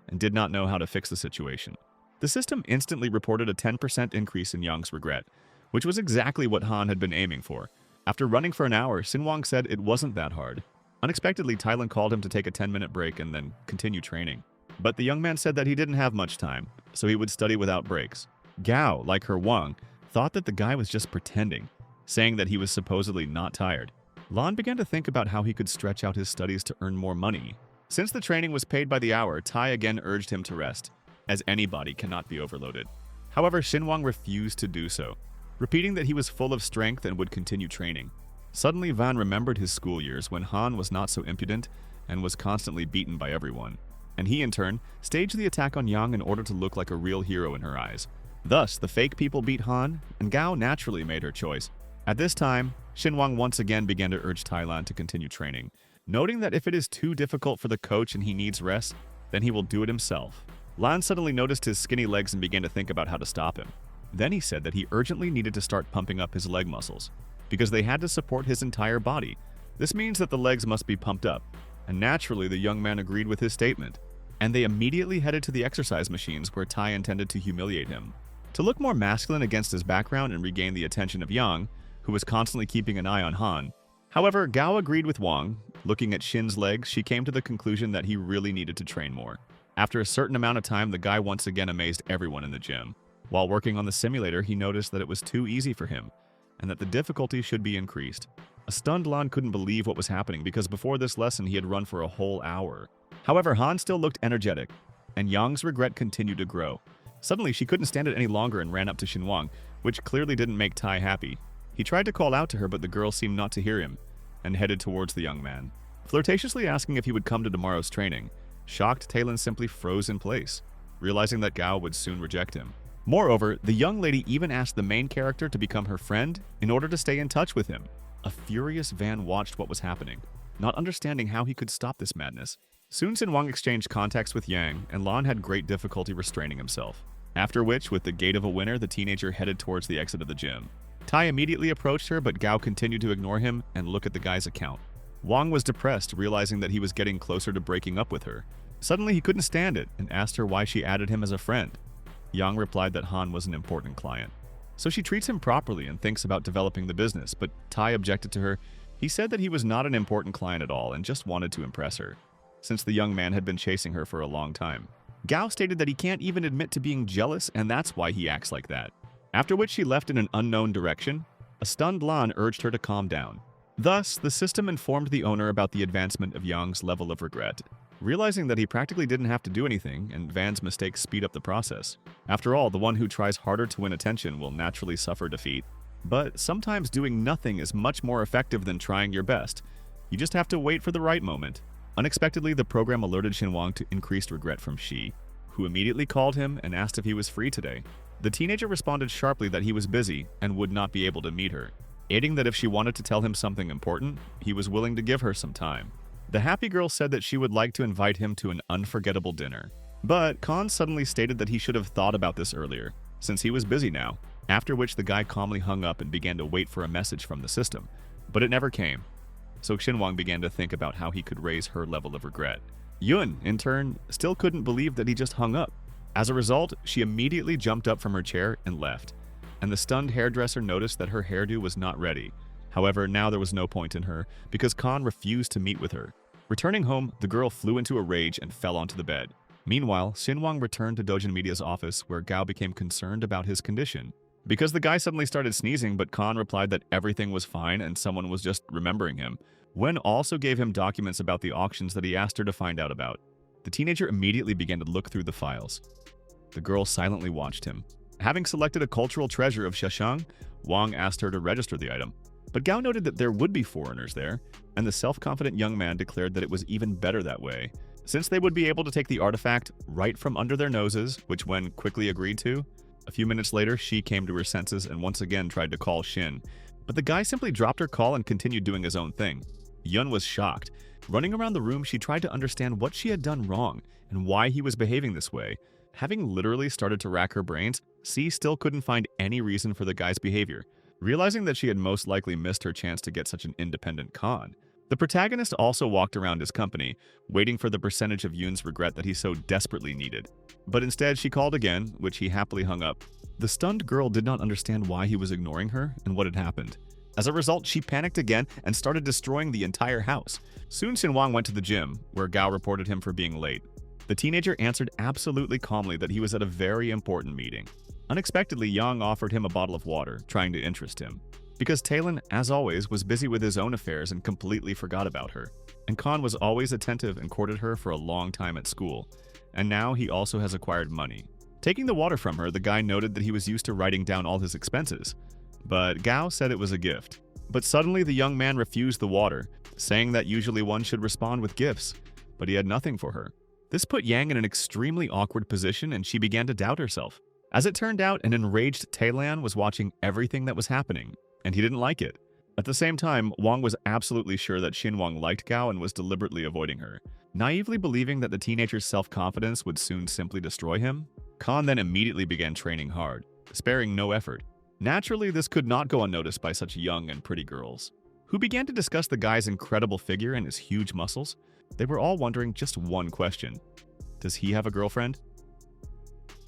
and did not know how to fix the situation. The system instantly reported a 10% increase in Yang's regret, which was exactly what Han had been aiming for. After running for an hour, Xinwang said it wasn't that hard. Unexpectedly, Talon called him to take a 10-minute break and then continue training. But the young man said that he didn't have much time, so he would study without breaks. Gao, like her Wang, thought that the guy was just pretending, saying that he was supposedly not tired. Lan began to think about how he could stretch out his studies to earn more money. Since the training was paid by the hour, Tai again urged him to rest, as any body cannot be overloaded. However, Xinwang refused to do so, repeating that he was full of strength and would continue training. Suddenly, Van remembered his school years when Han was not so impudent and was constantly beaten by everyone, and he, in turn, staged the attack on Yang in order to look like a real hero in her eyes. Thus, the fake people beat Han, and Gao naturally made her choice. At this time, Xinwang once again began to urge Thailand to continue training, noting that if it is too difficult for the coach and he needs rest, then he will do it himself. Lan suddenly noticed his skinny legs and began to think about how to stop him. Then he said that he urgently needed to start pumping up his leg muscles, because they had to support his entire body. This means that the legs must be pumped up, and naturally the young man agreed with his statement, and they immediately headed to the exercise machines where Tai intended to humiliate him. To look more masculine against his background and regain the attention of Yang, who was constantly keeping an eye on Han. However, Gao agreed with Wang. Looking at Shin's legs, she came to the conclusion that he really needed to train more. After a certain amount of time, the guy once again amazed everyone in the gym. While working on the simulator, he noticed that it was too easy for him, and that the difficulty should be increased. A stunned Lan couldn't believe what was happening because before this lesson he had run for a whole hour. However, Han still looked energetic, and Yang's regret continued to grow. Suddenly, she couldn't stand it any longer and ran up to Xinwang, which clearly didn't make Tai happy. He tried to call out to her, but the girl seemed not to hear him, and headed towards the young man, flirtatiously asking if he would come to tomorrow's training. Shocked, Talon simply froze in place, realizing that Gao would soon reject him. Moreover, the young lady even asked the main character to become her friend in order to stay in touch with him. A furious Van watched what was happening, not understanding how he could stop this madness. Soon Xin-Wang exchanged contacts with Yang, and Lan had great difficulty restraining himself. After which, with the gait of a winner, the teenager headed towards the exit of the gym. Tai immediately approached her, but Gao continued to ignore him and look at the guy's account. Wang was depressed, realizing that he was getting closer to breaking up with her. Suddenly, he couldn't stand it and asked her why she added him as a friend. Yang replied that Han was an important client. So she treats him properly and thinks about developing the business, but Tai objected to her. He said that he was not an important client at all and just wanted to impress her, since the young man had been chasing her for a long time. Gao stated that he can't even admit to being jealous, and that's why he acts like that. After which she left in an unknown direction. A stunned Lan urged her to calm down. Thus, the system informed the owner about the advancement of Yang's level of regret, realizing that he practically didn't have to do anything, and Van's mistakes speed up the process. After all, the one who tries harder to win attention will naturally suffer defeat. But sometimes doing nothing is much more effective than trying your best. You just have to wait for the right moment. Unexpectedly, the program alerted Xin-Wang to increased regret from Shi, who immediately called him and asked if he was free today. The teenager responded sharply that he was busy and would not be able to meet her, adding that if she wanted to tell him something important, he was willing to give her some time. The happy girl said that she would like to invite him to an unforgettable dinner. But Khan suddenly stated that he should have thought about this earlier, since he was busy now, after which the guy calmly hung up and began to wait for a message from the system. But it never came. So Xin-Wang began to think about how he could raise her level of regret. Yun, in turn, still couldn't believe that he just hung up. As a result, she immediately jumped up from her chair and left, and the stunned hairdresser noticed that her hairdo was not ready. However, now there was no point in her, because Khan refused to meet with her. Returning home, the girl flew into a rage and fell onto the bed. Meanwhile, Xin-Wang returned to Dojin Media's office, where Gao became concerned about his condition. Because the guy suddenly started sneezing, but Khan replied that everything was fine and someone was just remembering him. Wen also gave him documents about the auctions that he asked her to find out about. The teenager immediately began to look through the files. The girl silently watched him. Having selected a cultural treasure of Sheshang, Wang asked her to register the item. But Gao noted that there would be foreigners there, and the self-confident young man declared that it was even better that way, since they would be able to take the artifact right from under their noses, which Wen quickly agreed to. A few minutes later, she came to her senses and once again tried to call Shin, but the guy simply dropped her call and continued doing his own thing. Yun was shocked. Running around the room, she tried to understand what she had done wrong and why he was behaving this way. Having literally started to rack her brains, C still couldn't find any reason for the guy's behavior. Realizing that she had most likely missed her chance to get such an independent Khan, the protagonist also walked around his company, waiting for the percentage of Yun's regret that he so desperately needed. But instead, she called again, which he happily hung up. The stunned girl did not understand why he was ignoring her and what had happened. As a result, she panicked again and started destroying the entire house. Soon Xin-Wang went to the gym, where Gao reported him for being late. The teenager answered absolutely calmly that he was at a very important meeting. Unexpectedly, Yang offered him a bottle of water, trying to interest him. Because Talon, as always, was busy with his own affairs and completely forgot about her. And Khan was always attentive and courted her for a long time at school. And now he also has acquired money. Taking the water from her, the guy noted that he was used to writing down all his expenses. But Gao said it was a gift. But suddenly the young man refused the water, saying that usually one should respond with gifts. But he had nothing for her. This put Yang in an extremely awkward position, and she began to doubt herself. As it turned out, an enraged Taylan was watching everything that was happening, and he didn't like it. At the same time, Wang was absolutely sure that Xin-Wang liked Gao and was deliberately avoiding her. Naively believing that the teenager's self-confidence would soon simply destroy him, Khan then immediately began training hard, sparing no effort. Naturally, this could not go unnoticed by such young and pretty girls, who began to discuss the guy's incredible figure and his huge muscles. They were all wondering just one question: does he have a girlfriend?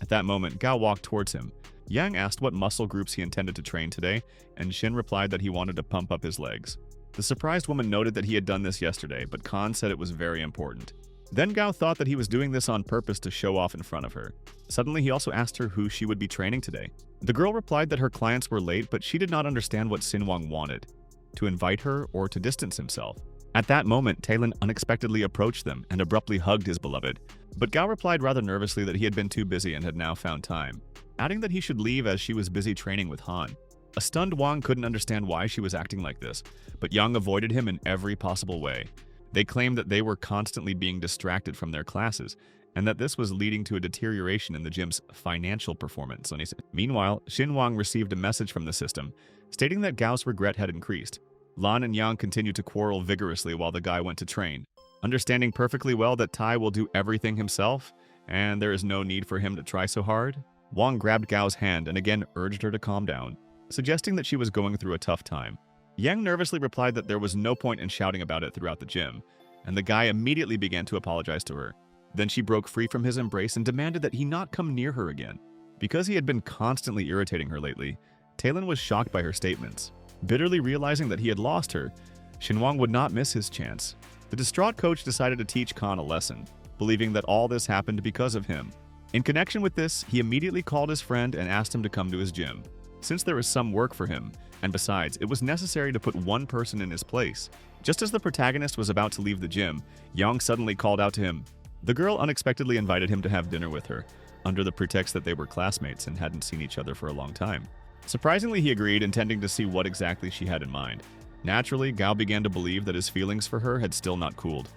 At that moment, Gao walked towards him. Yang asked what muscle groups he intended to train today, and Shin replied that he wanted to pump up his legs. The surprised woman noted that he had done this yesterday, but Khan said it was very important. Then Gao thought that he was doing this on purpose to show off in front of her. Suddenly, he also asked her who she would be training today. The girl replied that her clients were late, but she did not understand what Xin-Wang wanted: to invite her or to distance himself. At that moment, Talon unexpectedly approached them and abruptly hugged his beloved. But Gao replied rather nervously that he had been too busy and had now found time, adding that he should leave as she was busy training with Han. A stunned Wang couldn't understand why she was acting like this, but Yang avoided him in every possible way. They claimed that they were constantly being distracted from their classes, and that this was leading to a deterioration in the gym's financial performance. Meanwhile, Xin-Wang received a message from the system, stating that Gao's regret had increased. Lan and Yang continued to quarrel vigorously while the guy went to train, understanding perfectly well that Tai will do everything himself, and there is no need for him to try so hard. Wang grabbed Gao's hand and again urged her to calm down, suggesting that she was going through a tough time. Yang nervously replied that there was no point in shouting about it throughout the gym, and the guy immediately began to apologize to her. Then she broke free from his embrace and demanded that he not come near her again. Because he had been constantly irritating her lately, Talon was shocked by her statements. Bitterly realizing that he had lost her, Xinhuang would not miss his chance. The distraught coach decided to teach Khan a lesson, believing that all this happened because of him. In connection with this, he immediately called his friend and asked him to come to his gym, since there was some work for him, and besides, it was necessary to put one person in his place. Just as the protagonist was about to leave the gym, Yang suddenly called out to him. The girl unexpectedly invited him to have dinner with her, under the pretext that they were classmates and hadn't seen each other for a long time. Surprisingly, he agreed, intending to see what exactly she had in mind. Naturally, Gao began to believe that his feelings for her had still not cooled,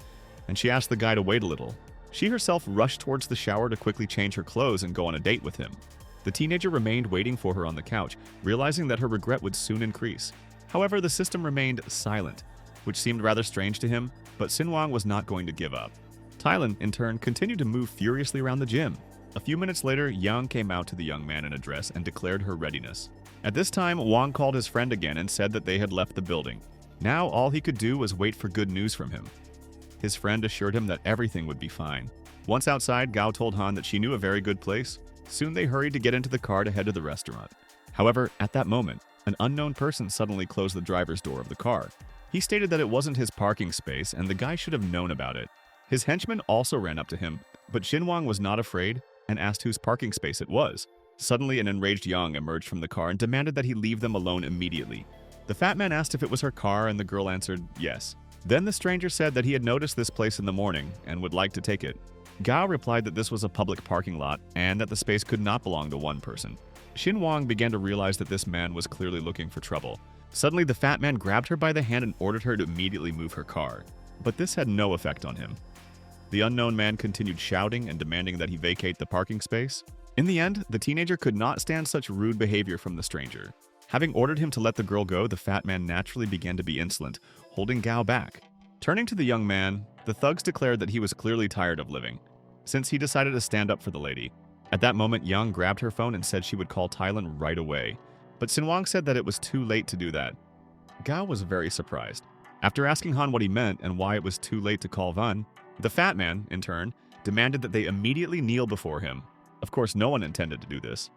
and she asked the guy to wait a little. She herself rushed towards the shower to quickly change her clothes and go on a date with him. The teenager remained waiting for her on the couch, realizing that her regret would soon increase. However, the system remained silent, which seemed rather strange to him, but Xinhuang was not going to give up. Tylan, in turn, continued to move furiously around the gym. A few minutes later, Yang came out to the young man in a dress and declared her readiness. At this time, Wang called his friend again and said that they had left the building. Now, all he could do was wait for good news from him. His friend assured him that everything would be fine. Once outside, Gao told Han that she knew a very good place. Soon they hurried to get into the car to head to the restaurant. However, at that moment, an unknown person suddenly closed the driver's door of the car. He stated that it wasn't his parking space and the guy should have known about it. His henchman also ran up to him, but Xinhuang was not afraid and asked whose parking space it was. Suddenly, an enraged Yang emerged from the car and demanded that he leave them alone immediately. The fat man asked if it was her car and the girl answered yes. Then the stranger said that he had noticed this place in the morning and would like to take it. Gao replied that this was a public parking lot and that the space could not belong to one person. Xinhuang began to realize that this man was clearly looking for trouble. Suddenly, the fat man grabbed her by the hand and ordered her to immediately move her car. But this had no effect on him. The unknown man continued shouting and demanding that he vacate the parking space. In the end, the teenager could not stand such rude behavior from the stranger. Having ordered him to let the girl go, the fat man naturally began to be insolent, holding Gao back. Turning to the young man, the thugs declared that he was clearly tired of living, since he decided to stand up for the lady. At that moment, Yang grabbed her phone and said she would call Tylan right away. But Xinhuang said that it was too late to do that. Gao was very surprised. After asking Han what he meant and why it was too late to call Van, the fat man, in turn, demanded that they immediately kneel before him. Of course, no one intended to do this.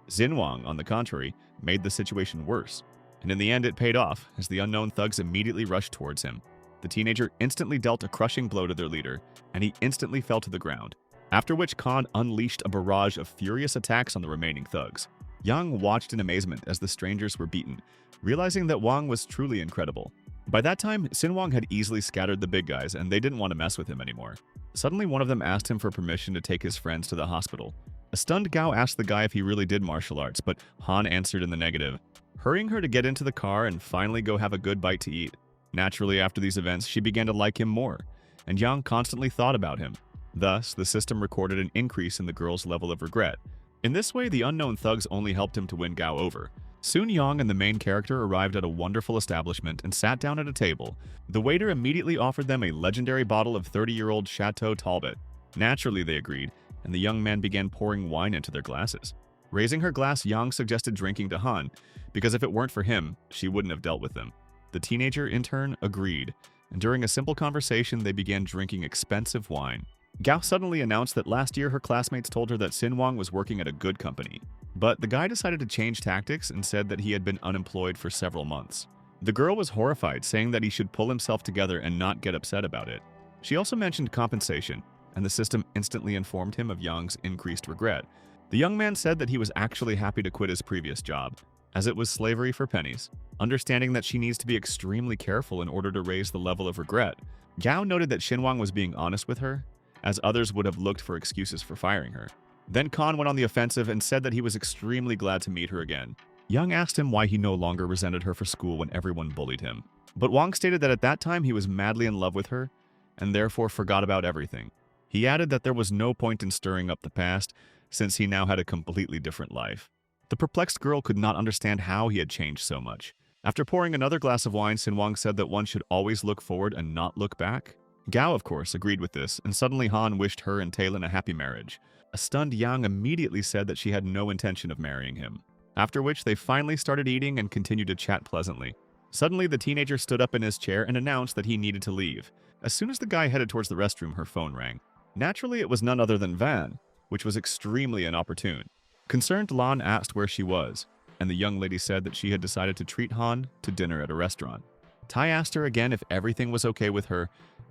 Xinhuang, on the contrary, made the situation worse, and in the end it paid off as the unknown thugs immediately rushed towards him. The teenager instantly dealt a crushing blow to their leader, and he instantly fell to the ground, after which Khan unleashed a barrage of furious attacks on the remaining thugs. Yang watched in amazement as the strangers were beaten, realizing that Wang was truly incredible. By that time, Xinhuang had easily scattered the big guys, and they didn't want to mess with him anymore. Suddenly, one of them asked him for permission to take his friends to the hospital. A stunned Gao asked the guy if he really did martial arts, but Han answered in the negative, hurrying her to get into the car and finally go have a good bite to eat. Naturally, after these events, she began to like him more, and Yang constantly thought about him. Thus, the system recorded an increase in the girl's level of regret. In this way, the unknown thugs only helped him to win Gao over. Soon Yang and the main character arrived at a wonderful establishment and sat down at a table. The waiter immediately offered them a legendary bottle of 30-year-old Chateau Talbot. Naturally, they agreed, and the young man began pouring wine into their glasses. Raising her glass, Yang suggested drinking to Han, because if it weren't for him, she wouldn't have dealt with them. The teenager, in turn, agreed, and during a simple conversation, they began drinking expensive wine. Gao suddenly announced that last year her classmates told her that Xinhuang was working at a good company. But the guy decided to change tactics and said that he had been unemployed for several months. The girl was horrified, saying that he should pull himself together and not get upset about it. She also mentioned compensation, and the system instantly informed him of Yang's increased regret. The young man said that he was actually happy to quit his previous job, as it was slavery for pennies. Understanding that she needs to be extremely careful in order to raise the level of regret, Gao noted that Xinhuang was being honest with her, as others would have looked for excuses for firing her. Then Khan went on the offensive and said that he was extremely glad to meet her again. Yang asked him why he no longer resented her for school when everyone bullied him. But Wang stated that at that time he was madly in love with her and therefore forgot about everything. He added that there was no point in stirring up the past since he now had a completely different life. The perplexed girl could not understand how he had changed so much. After pouring another glass of wine, Sinwang said that one should always look forward and not look back. Gao, of course, agreed with this, and suddenly Han wished her and Talon a happy marriage. A stunned Yang immediately said that she had no intention of marrying him, after which they finally started eating and continued to chat pleasantly. Suddenly, the teenager stood up in his chair and announced that he needed to leave. As soon as the guy headed towards the restroom, her phone rang. Naturally, it was none other than Van, which was extremely inopportune. Concerned, Lan asked where she was, and the young lady said that she had decided to treat Han to dinner at a restaurant. Tai asked her again if everything was okay with her,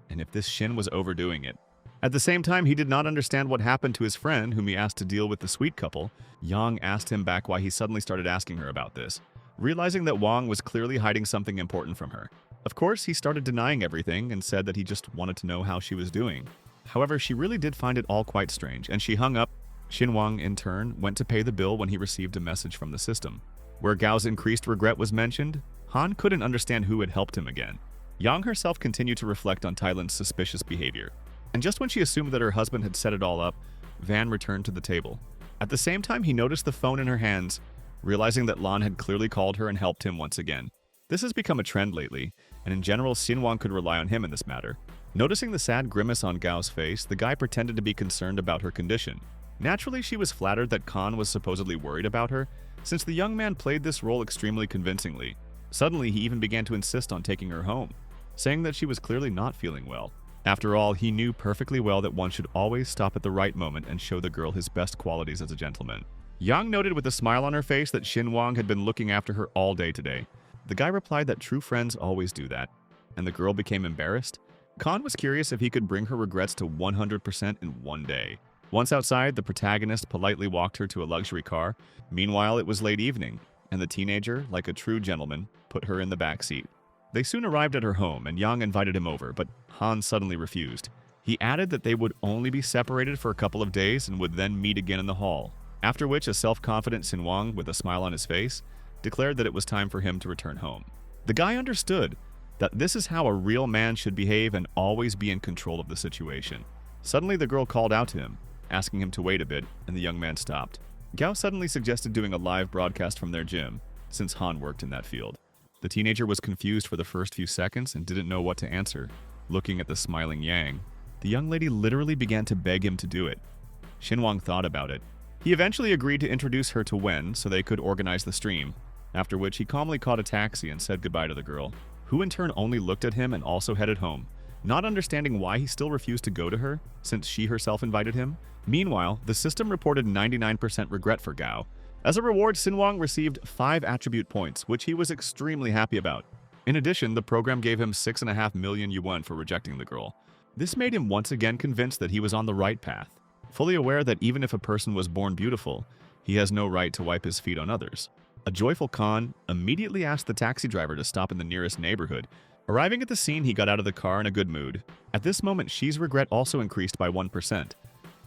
and if this Shin was overdoing it. At the same time, he did not understand what happened to his friend, whom he asked to deal with the sweet couple. Yang asked him back why he suddenly started asking her about this, realizing that Wang was clearly hiding something important from her. Of course, he started denying everything and said that he just wanted to know how she was doing. However, she really did find it all quite strange, and she hung up. Xinwang, in turn, went to pay the bill when he received a message from the system. Where Gao's increased regret was mentioned, Han couldn't understand who had helped him again. Yang herself continued to reflect on Tylan's suspicious behavior. And just when she assumed that her husband had set it all up, Van returned to the table. At the same time, he noticed the phone in her hands, realizing that Lan had clearly called her and helped him once again. This has become a trend lately, and in general, Xinwang could rely on him in this matter. Noticing the sad grimace on Gao's face, the guy pretended to be concerned about her condition. Naturally, she was flattered that Khan was supposedly worried about her, since the young man played this role extremely convincingly. Suddenly, he even began to insist on taking her home, saying that she was clearly not feeling well. After all, he knew perfectly well that one should always stop at the right moment and show the girl his best qualities as a gentleman. Yang noted with a smile on her face that Xinwang had been looking after her all day today. The guy replied that true friends always do that, and the girl became embarrassed. Khan was curious if he could bring her regrets to 100% in one day. Once outside, the protagonist politely walked her to a luxury car. Meanwhile, it was late evening, and the teenager, like a true gentleman, put her in the back seat. They soon arrived at her home, and Yang invited him over, but Han suddenly refused. He added that they would only be separated for a couple of days and would then meet again in the hall, after which a self-confident Xinwang, with a smile on his face, declared that it was time for him to return home. The guy understood that this is how a real man should behave and always be in control of the situation. Suddenly, the girl called out to him, asking him to wait a bit, and the young man stopped. Gao suddenly suggested doing a live broadcast from their gym, since Han worked in that field. The teenager was confused for the first few seconds and didn't know what to answer. Looking at the smiling Yang, the young lady literally began to beg him to do it. Xinwang thought about it. He eventually agreed to introduce her to Wen so they could organize the stream, after which he calmly caught a taxi and said goodbye to the girl, who in turn only looked at him and also headed home, not understanding why he still refused to go to her, since she herself invited him. Meanwhile, the system reported 99% regret for Gao. As a reward, Xinwang received 5 attribute points, which he was extremely happy about. In addition, the program gave him 6.5 million yuan for rejecting the girl. This made him once again convinced that he was on the right path, fully aware that even if a person was born beautiful, he has no right to wipe his feet on others. A joyful Khan immediately asked the taxi driver to stop in the nearest neighborhood. Arriving at the scene, he got out of the car in a good mood. At this moment, Xi's regret also increased by 1%.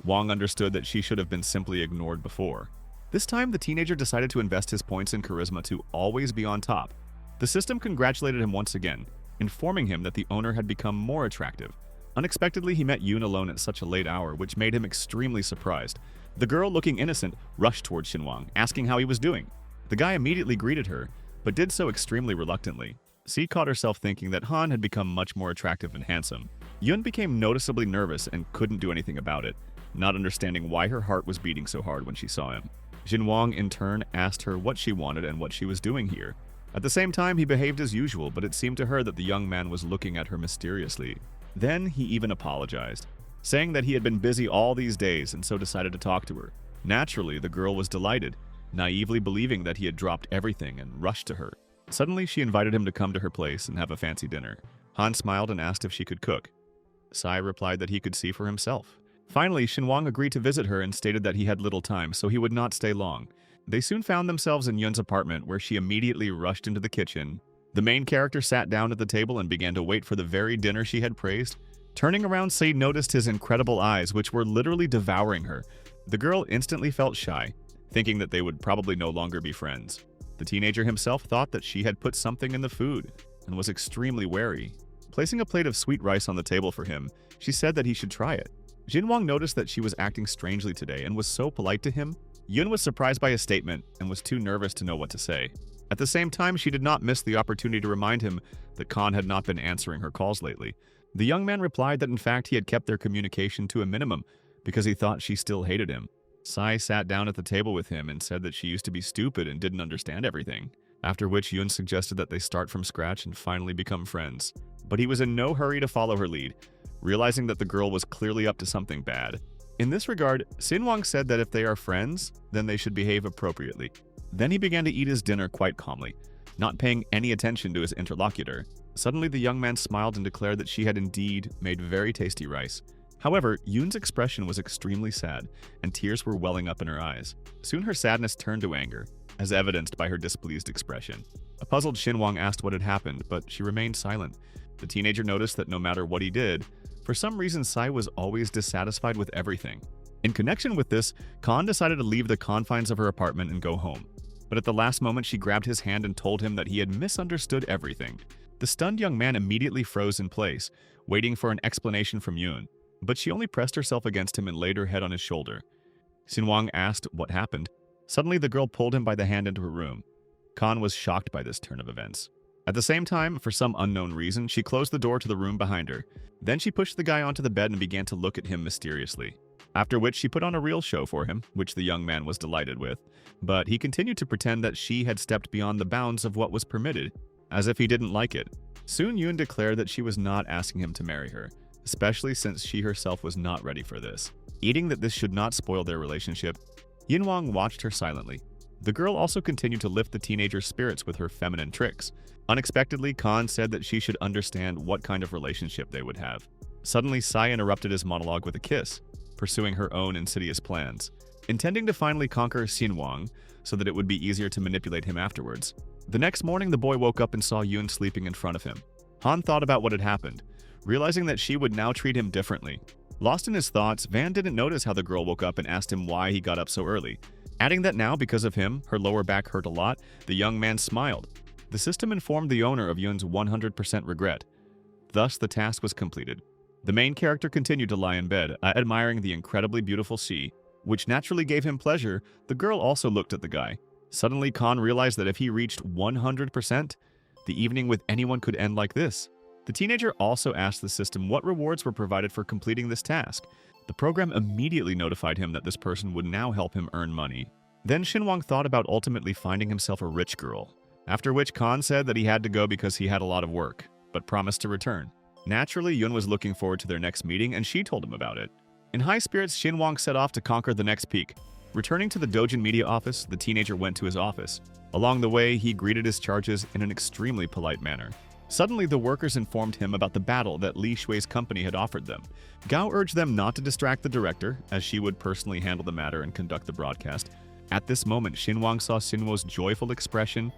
Wang understood that she should have been simply ignored before. This time, the teenager decided to invest his points in charisma to always be on top. The system congratulated him once again, informing him that the owner had become more attractive. Unexpectedly, he met Yoon alone at such a late hour, which made him extremely surprised. The girl, looking innocent, rushed towards Xinwang, asking how he was doing. The guy immediately greeted her, but did so extremely reluctantly. Xi caught herself thinking that Han had become much more attractive and handsome. Yoon became noticeably nervous and couldn't do anything about it, not understanding why her heart was beating so hard when she saw him. Xinwang, in turn, asked her what she wanted and what she was doing here. At the same time, he behaved as usual, but it seemed to her that the young man was looking at her mysteriously. Then he even apologized, saying that he had been busy all these days and so decided to talk to her. Naturally, the girl was delighted, naively believing that he had dropped everything and rushed to her. Suddenly, she invited him to come to her place and have a fancy dinner. Han smiled and asked if she could cook. Sai replied that he could see for himself. Finally, Xinwang agreed to visit her and stated that he had little time, so he would not stay long. They soon found themselves in Yun's apartment, where she immediately rushed into the kitchen. The main character sat down at the table and began to wait for the very dinner she had praised. Turning around, Sei noticed his incredible eyes, which were literally devouring her. The girl instantly felt shy, thinking that they would probably no longer be friends. The teenager himself thought that she had put something in the food and was extremely wary. Placing a plate of sweet rice on the table for him, she said that he should try it. Xinwang noticed that she was acting strangely today and was so polite to him. Yun was surprised by his statement and was too nervous to know what to say. At the same time, she did not miss the opportunity to remind him that Khan had not been answering her calls lately. The young man replied that in fact he had kept their communication to a minimum because he thought she still hated him. Sai sat down at the table with him and said that she used to be stupid and didn't understand everything, after which Yoon suggested that they start from scratch and finally become friends. But he was in no hurry to follow her lead, realizing that the girl was clearly up to something bad. In this regard, Sinwang said that if they are friends, then they should behave appropriately. Then he began to eat his dinner quite calmly, not paying any attention to his interlocutor. Suddenly, the young man smiled and declared that she had indeed made very tasty rice. However, Yoon's expression was extremely sad, and tears were welling up in her eyes. Soon her sadness turned to anger, as evidenced by her displeased expression. A puzzled Shinwang asked what had happened, but she remained silent. The teenager noticed that no matter what he did, for some reason Sai was always dissatisfied with everything. In connection with this, Khan decided to leave the confines of her apartment and go home. But at the last moment, she grabbed his hand and told him that he had misunderstood everything. The stunned young man immediately froze in place, waiting for an explanation from Yoon. But she only pressed herself against him and laid her head on his shoulder. Sinwang asked what happened. Suddenly, the girl pulled him by the hand into her room. Khan was shocked by this turn of events. At the same time, for some unknown reason, she closed the door to the room behind her. Then she pushed the guy onto the bed and began to look at him mysteriously. After which she put on a real show for him, which the young man was delighted with. But he continued to pretend that she had stepped beyond the bounds of what was permitted, as if he didn't like it. Soon Yoon declared that she was not asking him to marry her, especially since she herself was not ready for this. Eating that this should not spoil their relationship, Yinwang watched her silently. The girl also continued to lift the teenager's spirits with her feminine tricks. Unexpectedly, Khan said that she should understand what kind of relationship they would have. Suddenly, Sai interrupted his monologue with a kiss, pursuing her own insidious plans, intending to finally conquer Xinwang so that it would be easier to manipulate him afterwards. The next morning, the boy woke up and saw Yoon sleeping in front of him. Han thought about what had happened, realizing that she would now treat him differently. Lost in his thoughts, Van didn't notice how the girl woke up and asked him why he got up so early. Adding that now, because of him, her lower back hurt a lot, the young man smiled. The system informed the owner of Yoon's 100% regret. Thus, the task was completed. The main character continued to lie in bed, admiring the incredibly beautiful sea, which naturally gave him pleasure. The girl also looked at the guy. Suddenly, Khan realized that if he reached 100%, the evening with anyone could end like this. The teenager also asked the system what rewards were provided for completing this task. The program immediately notified him that this person would now help him earn money. Then Shinwang thought about ultimately finding himself a rich girl, after which Khan said that he had to go because he had a lot of work, but promised to return. Naturally, Yoon was looking forward to their next meeting, and she told him about it. In high spirits, Shinwang set off to conquer the next peak. Returning to the Dojin media office, the teenager went to his office. Along the way, he greeted his charges in an extremely polite manner. Suddenly, the workers informed him about the battle that Li Shui's company had offered them. Gao urged them not to distract the director, as she would personally handle the matter and conduct the broadcast. At this moment, Shinwang saw Sinwo's joyful expression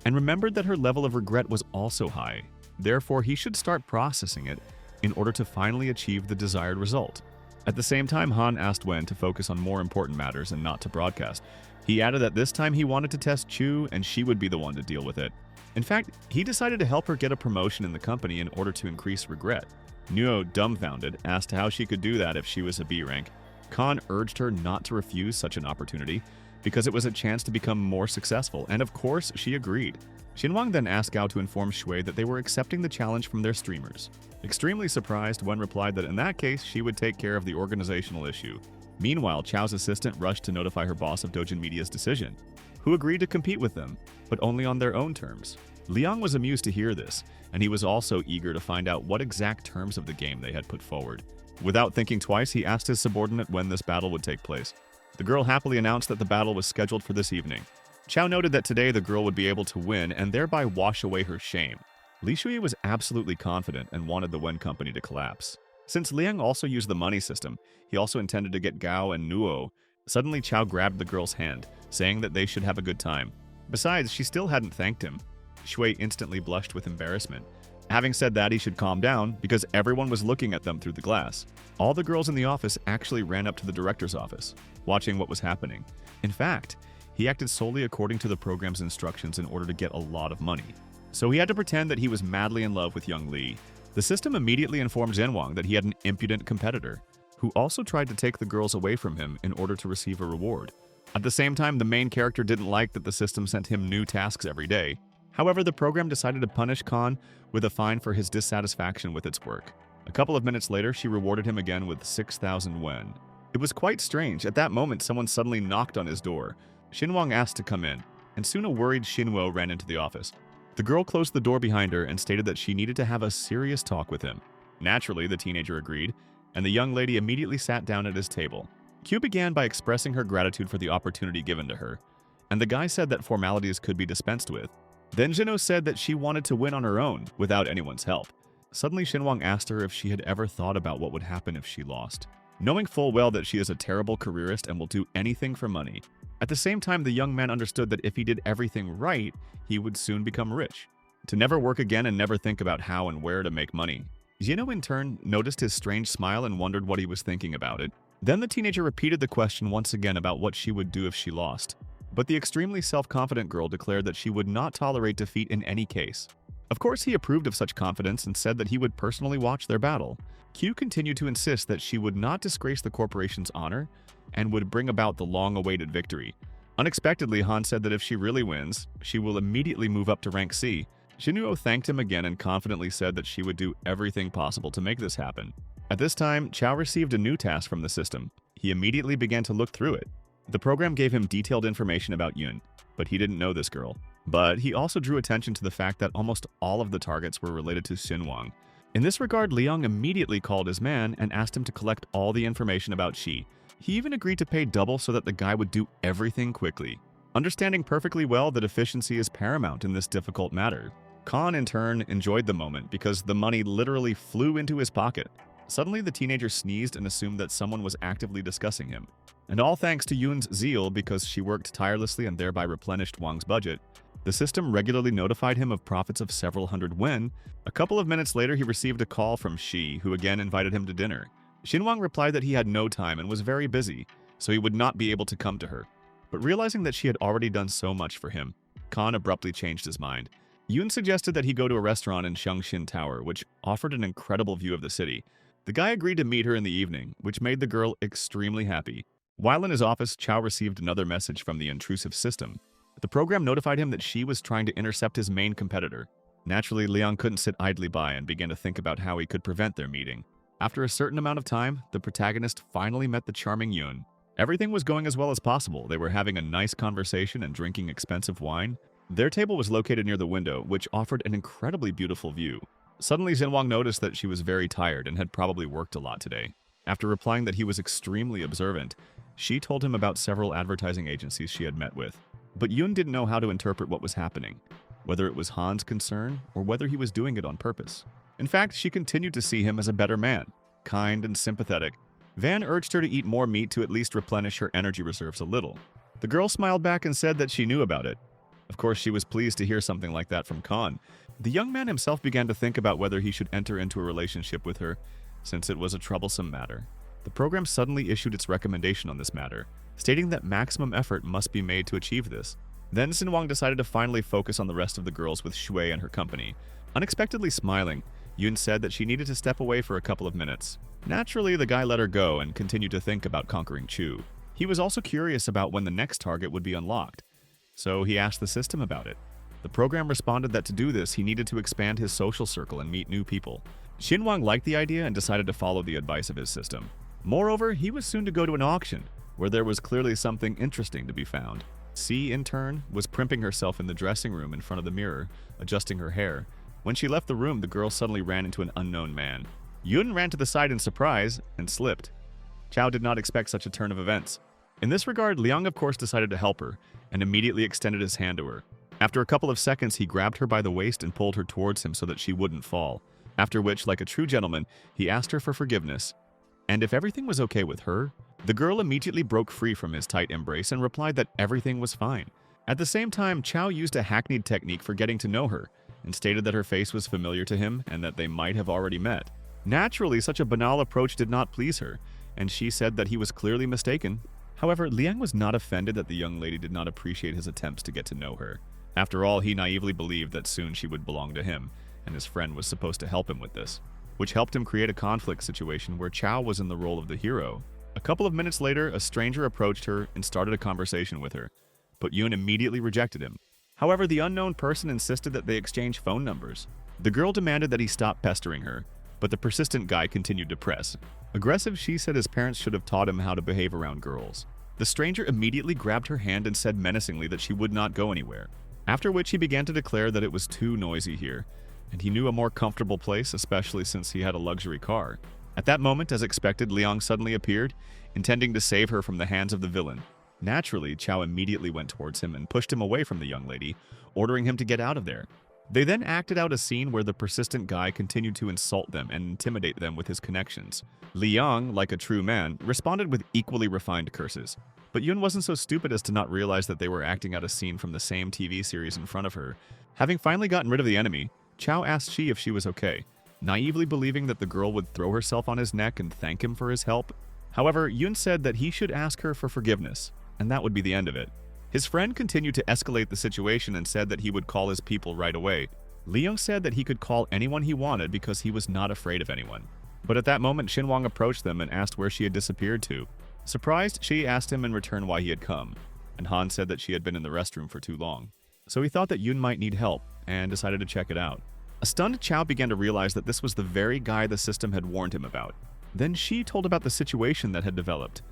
and remembered that her level of regret was also high. Therefore, he should start processing it in order to finally achieve the desired result. At the same time, Han asked Wen to focus on more important matters and not to broadcast. He added that this time he wanted to test Chu and she would be the one to deal with it. In fact, he decided to help her get a promotion in the company in order to increase regret. Nuo, dumbfounded, asked how she could do that if she was a B rank. Khan urged her not to refuse such an opportunity because it was a chance to become more successful, and of course, she agreed. Shinwang then asked Gao to inform Shui that they were accepting the challenge from their streamers. Extremely surprised, Wen replied that in that case, she would take care of the organizational issue. Meanwhile, Chao's assistant rushed to notify her boss of Dojin Media's decision, who agreed to compete with them, but only on their own terms. Liang was amused to hear this, and he was also eager to find out what exact terms of the game they had put forward. Without thinking twice, he asked his subordinate when this battle would take place. The girl happily announced that the battle was scheduled for this evening. Chao noted that today the girl would be able to win and thereby wash away her shame. Li Shui was absolutely confident and wanted the Wen company to collapse. Since Liang also used the money system, he also intended to get Gao and Nuo. Suddenly, Chao grabbed the girl's hand, saying that they should have a good time. Besides, she still hadn't thanked him. Shui instantly blushed with embarrassment. Having said that, he should calm down because everyone was looking at them through the glass. All the girls in the office actually ran up to the director's office, watching what was happening. In fact, he acted solely according to the program's instructions in order to get a lot of money. So he had to pretend that he was madly in love with young Li. The system immediately informed Zhenwang that he had an impudent competitor, who also tried to take the girls away from him in order to receive a reward. At the same time, the main character didn't like that the system sent him new tasks every day. However, the program decided to punish Khan with a fine for his dissatisfaction with its work. A couple of minutes later, she rewarded him again with 6,000 wen. It was quite strange. At that moment, someone suddenly knocked on his door. Shinwang asked to come in, and soon a worried Shinwo ran into the office. The girl closed the door behind her and stated that she needed to have a serious talk with him. Naturally, the teenager agreed, and the young lady immediately sat down at his table. Q began by expressing her gratitude for the opportunity given to her, and the guy said that formalities could be dispensed with. Then Jino said that she wanted to win on her own, without anyone's help. Suddenly, Shinwang asked her if she had ever thought about what would happen if she lost, knowing full well that she is a terrible careerist and will do anything for money. At the same time, the young man understood that if he did everything right, he would soon become rich, to never work again and never think about how and where to make money. Jino, in turn, noticed his strange smile and wondered what he was thinking about it. Then the teenager repeated the question once again about what she would do if she lost. But the extremely self-confident girl declared that she would not tolerate defeat in any case. Of course, he approved of such confidence and said that he would personally watch their battle. Q continued to insist that she would not disgrace the corporation's honor and would bring about the long-awaited victory. Unexpectedly, Han said that if she really wins, she will immediately move up to rank C. Shinruo thanked him again and confidently said that she would do everything possible to make this happen. At this time, Chao received a new task from the system. He immediately began to look through it. The program gave him detailed information about Yun, but he didn't know this girl. But he also drew attention to the fact that almost all of the targets were related to Xinwang. In this regard, Liang immediately called his man and asked him to collect all the information about Shi. He even agreed to pay double so that the guy would do everything quickly, understanding perfectly well that efficiency is paramount in this difficult matter. Khan, in turn, enjoyed the moment because the money literally flew into his pocket. Suddenly, the teenager sneezed and assumed that someone was actively discussing him. And all thanks to Yun's zeal because she worked tirelessly and thereby replenished Wang's budget. The system regularly notified him of profits of several hundred wen. A couple of minutes later, he received a call from Shi, who again invited him to dinner. Xinwang replied that he had no time and was very busy, so he would not be able to come to her. But realizing that she had already done so much for him, Khan abruptly changed his mind. Yun suggested that he go to a restaurant in Xiangxin Tower, which offered an incredible view of the city. The guy agreed to meet her in the evening, which made the girl extremely happy. While in his office, Chao received another message from the intrusive system. The program notified him that Shi was trying to intercept his main competitor. Naturally, Liang couldn't sit idly by and began to think about how he could prevent their meeting. After a certain amount of time, the protagonist finally met the charming Yun. Everything was going as well as possible. They were having a nice conversation and drinking expensive wine. Their table was located near the window, which offered an incredibly beautiful view. Suddenly, Xinwang noticed that she was very tired and had probably worked a lot today. After replying that he was extremely observant, Shi told him about several advertising agencies she had met with. But Yun didn't know how to interpret what was happening, whether it was Han's concern or whether he was doing it on purpose. In fact, she continued to see him as a better man, kind and sympathetic. Van urged her to eat more meat to at least replenish her energy reserves a little. The girl smiled back and said that she knew about it. Of course, she was pleased to hear something like that from Khan. The young man himself began to think about whether he should enter into a relationship with her, since it was a troublesome matter. The program suddenly issued its recommendation on this matter, stating that maximum effort must be made to achieve this. Then Xinwang decided to finally focus on the rest of the girls with Shui and her company. Unexpectedly smiling, Yun said that she needed to step away for a couple of minutes. Naturally, the guy let her go and continued to think about conquering Chu. He was also curious about when the next target would be unlocked, so he asked the system about it. The program responded that to do this, he needed to expand his social circle and meet new people. Xinwang liked the idea and decided to follow the advice of his system. Moreover, he was soon to go to an auction, where there was clearly something interesting to be found. C, in turn, was primping herself in the dressing room in front of the mirror, adjusting her hair. When she left the room, the girl suddenly ran into an unknown man. Yun ran to the side in surprise and slipped. Chao did not expect such a turn of events. In this regard, Liang of course decided to help her, and immediately extended his hand to her. After a couple of seconds, he grabbed her by the waist and pulled her towards him so that she wouldn't fall. After which, like a true gentleman, he asked her for forgiveness. And if everything was okay with her, the girl immediately broke free from his tight embrace and replied that everything was fine. At the same time, Chao used a hackneyed technique for getting to know her, and stated that her face was familiar to him and that they might have already met. Naturally, such a banal approach did not please her, and she said that he was clearly mistaken. However, Liang was not offended that the young lady did not appreciate his attempts to get to know her. After all, he naively believed that soon she would belong to him, and his friend was supposed to help him with this, which helped him create a conflict situation where Chao was in the role of the hero. A couple of minutes later, a stranger approached her and started a conversation with her, but Yoon immediately rejected him. However, the unknown person insisted that they exchange phone numbers. The girl demanded that he stop pestering her, but the persistent guy continued to press. Aggressive, she said his parents should have taught him how to behave around girls. The stranger immediately grabbed her hand and said menacingly that she would not go anywhere, after which he began to declare that it was too noisy here, and he knew a more comfortable place, especially since he had a luxury car. At that moment, as expected, Leong suddenly appeared, intending to save her from the hands of the villain. Naturally, Chow immediately went towards him and pushed him away from the young lady, ordering him to get out of there. They then acted out a scene where the persistent guy continued to insult them and intimidate them with his connections. Leong, like a true man, responded with equally refined curses. But Yoon wasn't so stupid as to not realize that they were acting out a scene from the same TV series in front of her. Having finally gotten rid of the enemy, Chow asked Shi if she was okay, naively believing that the girl would throw herself on his neck and thank him for his help. However, Yoon said that he should ask her for forgiveness, and that would be the end of it. His friend continued to escalate the situation and said that he would call his people right away. Leong said that he could call anyone he wanted because he was not afraid of anyone. But at that moment, Shinwang approached them and asked where she had disappeared to. Surprised, she asked him in return why he had come, and Han said that she had been in the restroom for too long. So he thought that Yoon might need help, and decided to check it out. A stunned Chow began to realize that this was the very guy the system had warned him about. Then she told about the situation that had developed,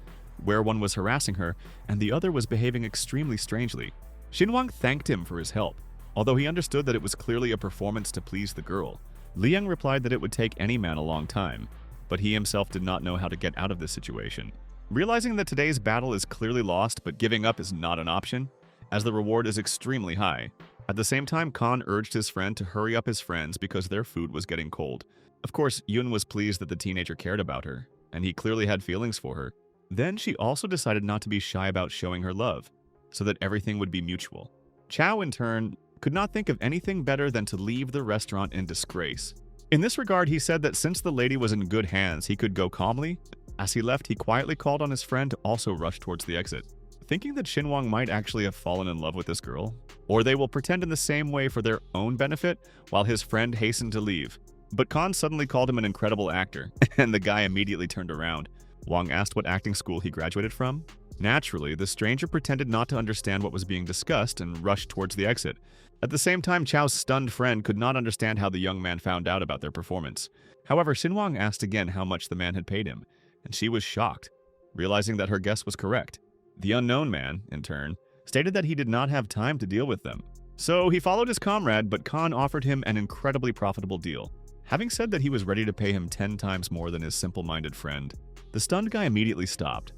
where one was harassing her and the other was behaving extremely strangely. Shinwang thanked him for his help, although he understood that it was clearly a performance to please the girl. Liang replied that it would take any man a long time, but he himself did not know how to get out of this situation. Realizing that today's battle is clearly lost, but giving up is not an option, as the reward is extremely high. At the same time, Khan urged his friend to hurry up his friends because their food was getting cold. Of course, Yoon was pleased that the teenager cared about her, and he clearly had feelings for her. Then she also decided not to be shy about showing her love, so that everything would be mutual. Chow, in turn, could not think of anything better than to leave the restaurant in disgrace. In this regard, he said that since the lady was in good hands, he could go calmly. As he left, he quietly called on his friend to also rush towards the exit, thinking that Shinwang might actually have fallen in love with this girl, or they will pretend in the same way for their own benefit while his friend hastened to leave. But Khan suddenly called him an incredible actor, and the guy immediately turned around. Wang asked what acting school he graduated from. Naturally, the stranger pretended not to understand what was being discussed and rushed towards the exit. At the same time, Chow's stunned friend could not understand how the young man found out about their performance. However, Shinwang asked again how much the man had paid him, and she was shocked, realizing that her guess was correct. The unknown man, in turn, stated that he did not have time to deal with them. So he followed his comrade, but Khan offered him an incredibly profitable deal. Having said that he was ready to pay him 10 times more than his simple-minded friend, the stunned guy immediately stopped.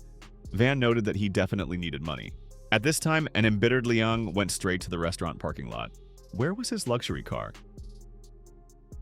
Van noted that he definitely needed money. At this time, an embittered Liang went straight to the restaurant parking lot. Where was his luxury car?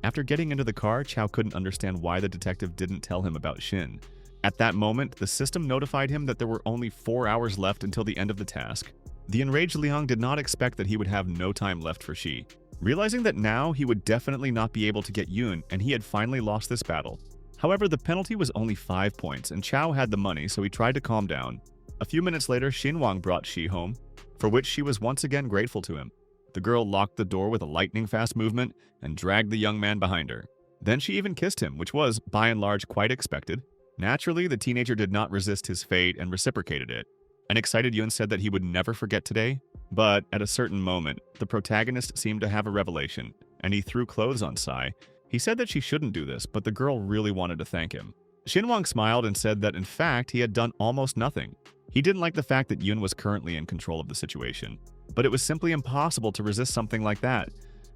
After getting into the car, Chow couldn't understand why the detective didn't tell him about Shin. At that moment, the system notified him that there were only 4 hours left until the end of the task. The enraged Liang did not expect that he would have no time left for Shi. Realizing that now he would definitely not be able to get Yoon and he had finally lost this battle. However, the penalty was only 5 points and Chow had the money, so he tried to calm down. A few minutes later, Shinwang brought Shi home, for which she was once again grateful to him. The girl locked the door with a lightning-fast movement and dragged the young man behind her. Then she even kissed him, which was, by and large, quite expected. Naturally, the teenager did not resist his fate and reciprocated it. An excited Yoon said that he would never forget today, but at a certain moment, the protagonist seemed to have a revelation, and he threw clothes on Sai. He said that she shouldn't do this, but the girl really wanted to thank him. Shinwang smiled and said that in fact he had done almost nothing. He didn't like the fact that Yoon was currently in control of the situation, but it was simply impossible to resist something like that,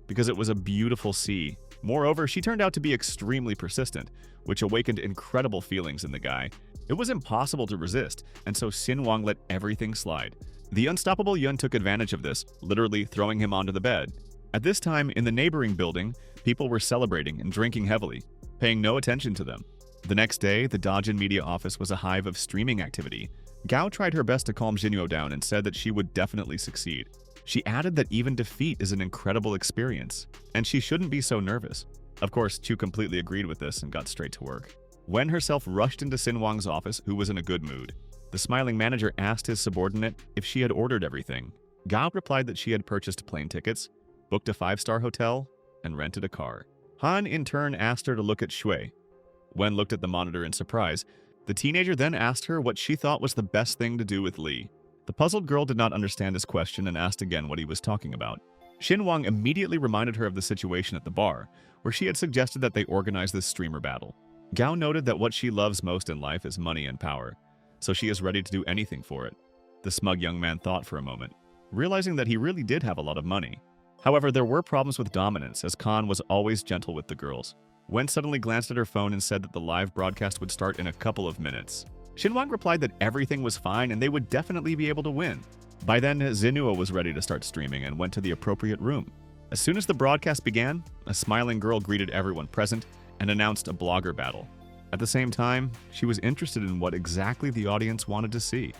because it was a beautiful sea. Moreover, she turned out to be extremely persistent, which awakened incredible feelings in the guy. It was impossible to resist, and so Shinwang let everything slide. The unstoppable Yoon took advantage of this, literally throwing him onto the bed. At this time, in the neighboring building, people were celebrating and drinking heavily, paying no attention to them. The next day, the Dajin media office was a hive of streaming activity. Gao tried her best to calm Jinyo down and said that she would definitely succeed. She added that even defeat is an incredible experience, and she shouldn't be so nervous. Of course, Chu completely agreed with this and got straight to work. Wen herself rushed into Shinwang's office, who was in a good mood. The smiling manager asked his subordinate if she had ordered everything. Gao replied that she had purchased plane tickets, booked a 5-star hotel, and rented a car. Han in turn asked her to look at Shui. Wen looked at the monitor in surprise, The teenager then asked her what she thought was the best thing to do with Lee. The puzzled girl did not understand his question and asked again what he was talking about. Shinwang immediately reminded her of the situation at the bar, where she had suggested that they organize this streamer battle. Gao noted that what she loves most in life is money and power, so she is ready to do anything for it. The smug young man thought for a moment, realizing that he really did have a lot of money. However, there were problems with dominance, as Khan was always gentle with the girls. Wen suddenly glanced at her phone and said that the live broadcast would start in a couple of minutes. Shinwang replied that everything was fine and they would definitely be able to win. By then, Zinua was ready to start streaming and went to the appropriate room. As soon as the broadcast began, a smiling girl greeted everyone present and announced a blogger battle. At the same time, she was interested in what exactly the audience wanted to see,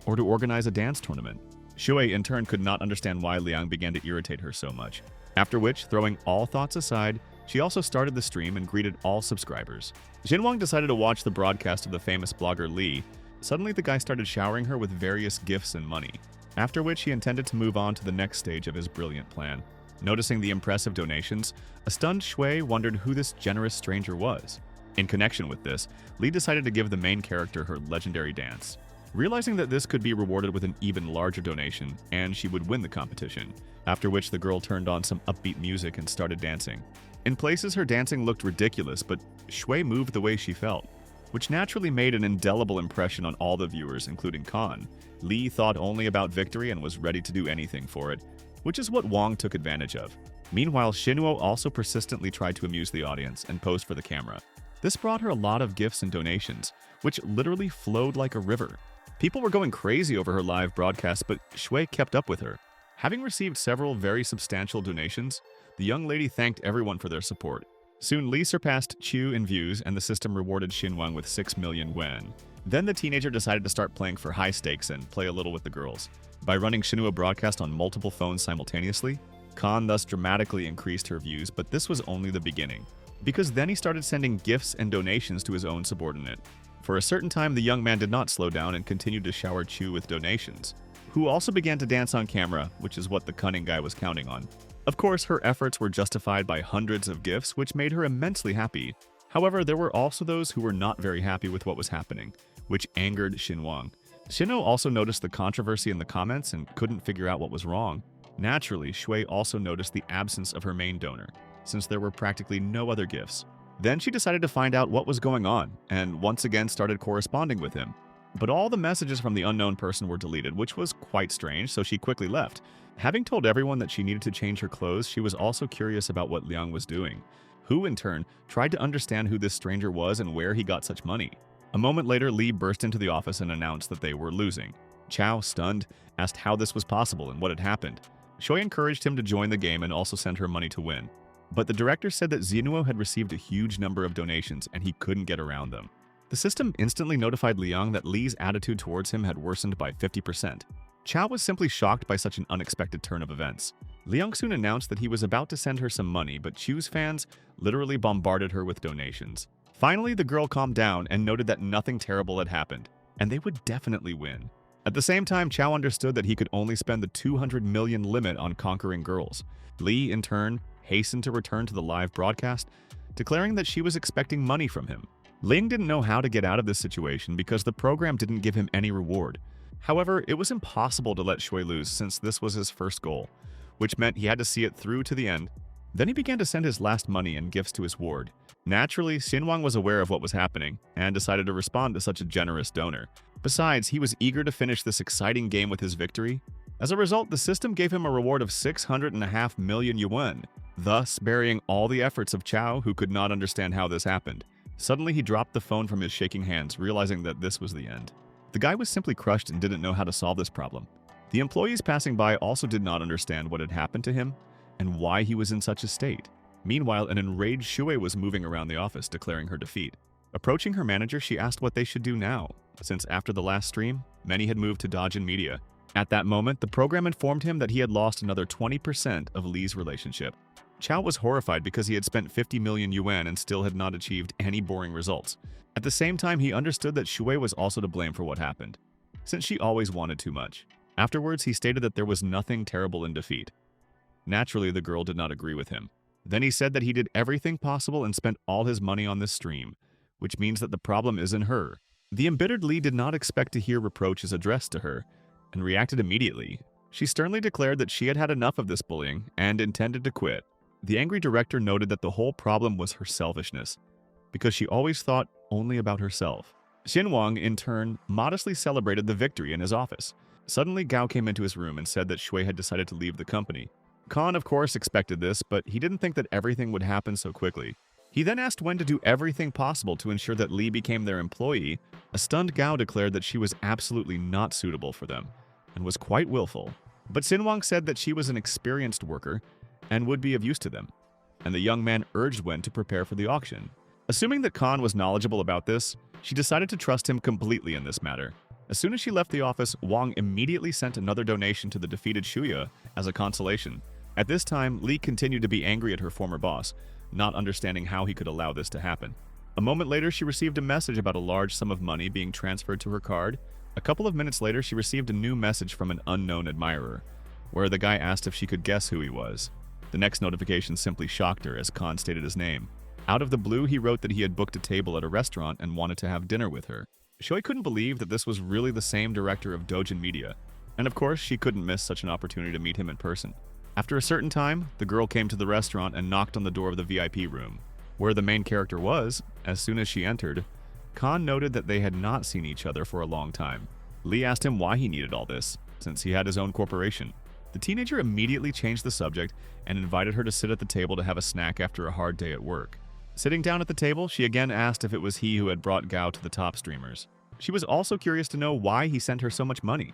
or to organize a dance tournament. Shui, in turn, could not understand why Liang began to irritate her so much. After which, throwing all thoughts aside, she also started the stream and greeted all subscribers. Jinwang decided to watch the broadcast of the famous blogger Li. Suddenly, the guy started showering her with various gifts and money, after which he intended to move on to the next stage of his brilliant plan. Noticing the impressive donations, a stunned Shui wondered who this generous stranger was. In connection with this, Li decided to give the main character her legendary dance. Realizing that this could be rewarded with an even larger donation, and she would win the competition, after which the girl turned on some upbeat music and started dancing. In places, her dancing looked ridiculous, but Shui moved the way she felt, which naturally made an indelible impression on all the viewers, including Khan. Li thought only about victory and was ready to do anything for it, which is what Wang took advantage of. Meanwhile, Shinwo also persistently tried to amuse the audience and posed for the camera. This brought her a lot of gifts and donations, which literally flowed like a river. People were going crazy over her live broadcast, but Shui kept up with her. Having received several very substantial donations, the young lady thanked everyone for their support. Soon, Li surpassed Chu in views, and the system rewarded Xinwang with 6 million yuan. Then the teenager decided to start playing for high stakes and play a little with the girls. By running Xinhua broadcast on multiple phones simultaneously, Khan thus dramatically increased her views, but this was only the beginning, because then he started sending gifts and donations to his own subordinate. For a certain time, the young man did not slow down and continued to shower Chu with donations, who also began to dance on camera, which is what the cunning guy was counting on. Of course, her efforts were justified by hundreds of gifts, which made her immensely happy. However, there were also those who were not very happy with what was happening, which angered Xinwang. Xinho also noticed the controversy in the comments and couldn't figure out what was wrong. Naturally, Shui also noticed the absence of her main donor, since there were practically no other gifts. Then she decided to find out what was going on, and once again started corresponding with him. But all the messages from the unknown person were deleted, which was quite strange, so she quickly left. Having told everyone that she needed to change her clothes, she was also curious about what Liang was doing, who in turn tried to understand who this stranger was and where he got such money. A moment later, Li burst into the office and announced that they were losing. Chao, stunned, asked how this was possible and what had happened. Shui encouraged him to join the game and also send her money to win. But the director said that Xinuo had received a huge number of donations and he couldn't get around them. The system instantly notified Liang that Li's attitude towards him had worsened by 50%. Chao was simply shocked by such an unexpected turn of events. Liang soon announced that he was about to send her some money, but Chu's fans literally bombarded her with donations. Finally, the girl calmed down and noted that nothing terrible had happened, and they would definitely win. At the same time, Chao understood that he could only spend the 200 million limit on conquering girls. Li, in turn, hastened to return to the live broadcast, declaring that she was expecting money from him. Ling didn't know how to get out of this situation because the program didn't give him any reward. However, it was impossible to let Shui lose since this was his first goal, which meant he had to see it through to the end. Then he began to send his last money and gifts to his ward. Naturally, Xinwang was aware of what was happening and decided to respond to such a generous donor. Besides, he was eager to finish this exciting game with his victory. As a result, the system gave him a reward of 600.5 million yuan, thus burying all the efforts of Chao, who could not understand how this happened. Suddenly, he dropped the phone from his shaking hands, realizing that this was the end. The guy was simply crushed and didn't know how to solve this problem. The employees passing by also did not understand what had happened to him and why he was in such a state. Meanwhile, an enraged Shui was moving around the office, declaring her defeat. Approaching her manager, she asked what they should do now, since after the last stream, many had moved to Dajin Media. At that moment, the program informed him that he had lost another 20% of Li's relationship. Chao was horrified because he had spent 50 million yuan and still had not achieved any boring results. At the same time, he understood that Shui was also to blame for what happened, since she always wanted too much. Afterwards, he stated that there was nothing terrible in defeat. Naturally, the girl did not agree with him. Then he said that he did everything possible and spent all his money on this stream, which means that the problem isn't her, The embittered Lee did not expect to hear reproaches addressed to her and reacted immediately. She sternly declared that she had had enough of this bullying and intended to quit. The angry director noted that the whole problem was her selfishness, because she always thought only about herself. Xinwang, in turn, modestly celebrated the victory in his office. Suddenly, Gao came into his room and said that Shui had decided to leave the company. Khan, of course, expected this, but he didn't think that everything would happen so quickly. He then asked Wen to do everything possible to ensure that Li became their employee. A stunned Gao declared that she was absolutely not suitable for them and was quite willful. But Xinwang said that she was an experienced worker and would be of use to them, and the young man urged Wen to prepare for the auction. Assuming that Khan was knowledgeable about this, she decided to trust him completely in this matter. As soon as she left the office, Wang immediately sent another donation to the defeated Shuya as a consolation. At this time, Li continued to be angry at her former boss, not understanding how he could allow this to happen. A moment later, she received a message about a large sum of money being transferred to her card. A couple of minutes later, she received a new message from an unknown admirer, where the guy asked if she could guess who he was. The next notification simply shocked her as Khan stated his name. Out of the blue, he wrote that he had booked a table at a restaurant and wanted to have dinner with her. Shui couldn't believe that this was really the same director of Dojin Media, and of course, she couldn't miss such an opportunity to meet him in person. After a certain time, the girl came to the restaurant and knocked on the door of the VIP room. Where the main character was, as soon as she entered, Khan noted that they had not seen each other for a long time. Lee asked him why he needed all this, since he had his own corporation. The teenager immediately changed the subject and invited her to sit at the table to have a snack after a hard day at work. Sitting down at the table, she again asked if it was he who had brought Gao to the top streamers. She was also curious to know why he sent her so much money.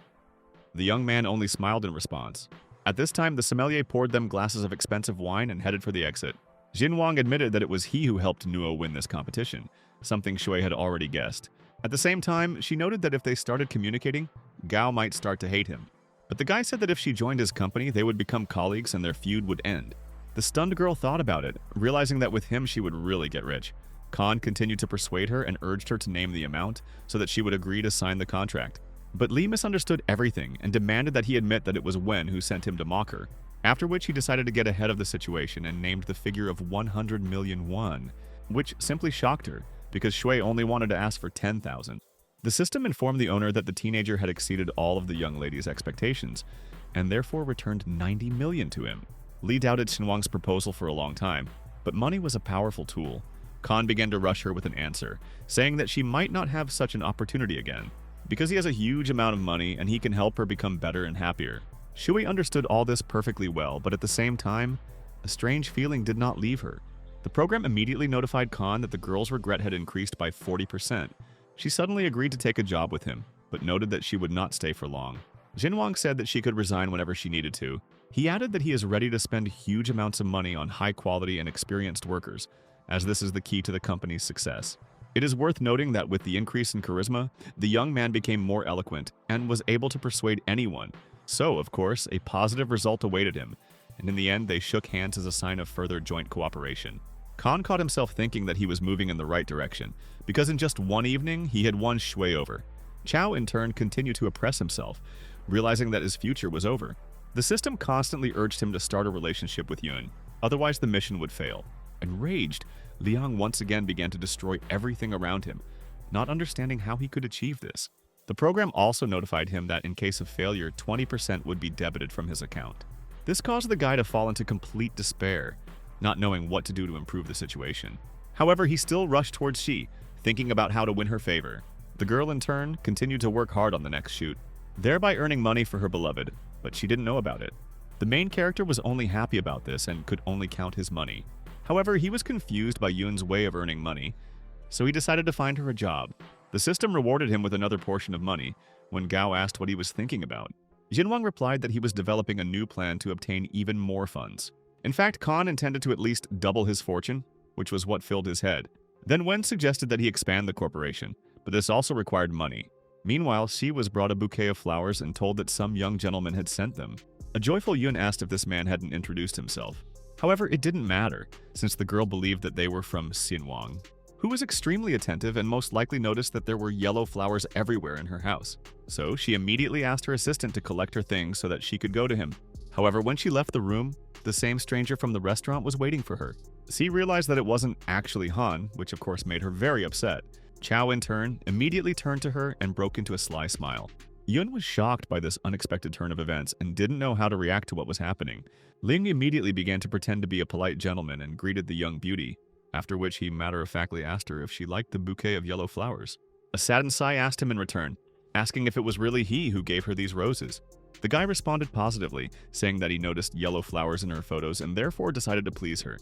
The young man only smiled in response. At this time, the sommelier poured them glasses of expensive wine and headed for the exit. Xinwang admitted that it was he who helped Nuo win this competition, something Shui had already guessed. At the same time, she noted that if they started communicating, Gao might start to hate him. But the guy said that if she joined his company, they would become colleagues and their feud would end. The stunned girl thought about it, realizing that with him she would really get rich. Khan continued to persuade her and urged her to name the amount so that she would agree to sign the contract. But Lee misunderstood everything and demanded that he admit that it was Wen who sent him to mock her, after which he decided to get ahead of the situation and named the figure of 100 million won, which simply shocked her because Shui only wanted to ask for 10,000. The system informed the owner that the teenager had exceeded all of the young lady's expectations and therefore returned 90 million to him. Lee doubted Xinwang's proposal for a long time, but money was a powerful tool. Khan began to rush her with an answer, saying that she might not have such an opportunity again, because he has a huge amount of money and he can help her become better and happier. Shui understood all this perfectly well, but at the same time, a strange feeling did not leave her. The program immediately notified Khan that the girl's regret had increased by 40%. She suddenly agreed to take a job with him, but noted that she would not stay for long. Xinwang said that she could resign whenever she needed to. He added that he is ready to spend huge amounts of money on high-quality and experienced workers, as this is the key to the company's success. It is worth noting that with the increase in charisma, the young man became more eloquent and was able to persuade anyone. So, of course, a positive result awaited him, and in the end they shook hands as a sign of further joint cooperation. Khan caught himself thinking that he was moving in the right direction, because in just one evening he had won Shui over. Chao, in turn, continued to oppress himself, realizing that his future was over. The system constantly urged him to start a relationship with Yun, otherwise the mission would fail. Enraged, Liang once again began to destroy everything around him, not understanding how he could achieve this. The program also notified him that in case of failure, 20% would be debited from his account. This caused the guy to fall into complete despair, not knowing what to do to improve the situation. However, he still rushed towards Xi, thinking about how to win her favor. The girl, in turn, continued to work hard on the next shoot, thereby earning money for her beloved, but she didn't know about it. The main character was only happy about this and could only count his money. However, he was confused by Yun's way of earning money, so he decided to find her a job. The system rewarded him with another portion of money when Gao asked what he was thinking about. Xinwang replied that he was developing a new plan to obtain even more funds. In fact, Khan intended to at least double his fortune, which was what filled his head. Then Wen suggested that he expand the corporation, but this also required money. Meanwhile, Xi was brought a bouquet of flowers and told that some young gentleman had sent them. A joyful Yun asked if this man hadn't introduced himself. However, it didn't matter, since the girl believed that they were from Xinwang, who was extremely attentive and most likely noticed that there were yellow flowers everywhere in her house. So she immediately asked her assistant to collect her things so that she could go to him. However, when she left the room, the same stranger from the restaurant was waiting for her. Xi realized that it wasn't actually Han, which of course made her very upset. Chow, in turn, immediately turned to her and broke into a sly smile. Yun was shocked by this unexpected turn of events and didn't know how to react to what was happening. Ling immediately began to pretend to be a polite gentleman and greeted the young beauty, after which he matter-of-factly asked her if she liked the bouquet of yellow flowers. A saddened sigh asked him in return, asking if it was really he who gave her these roses. The guy responded positively, saying that he noticed yellow flowers in her photos and therefore decided to please her.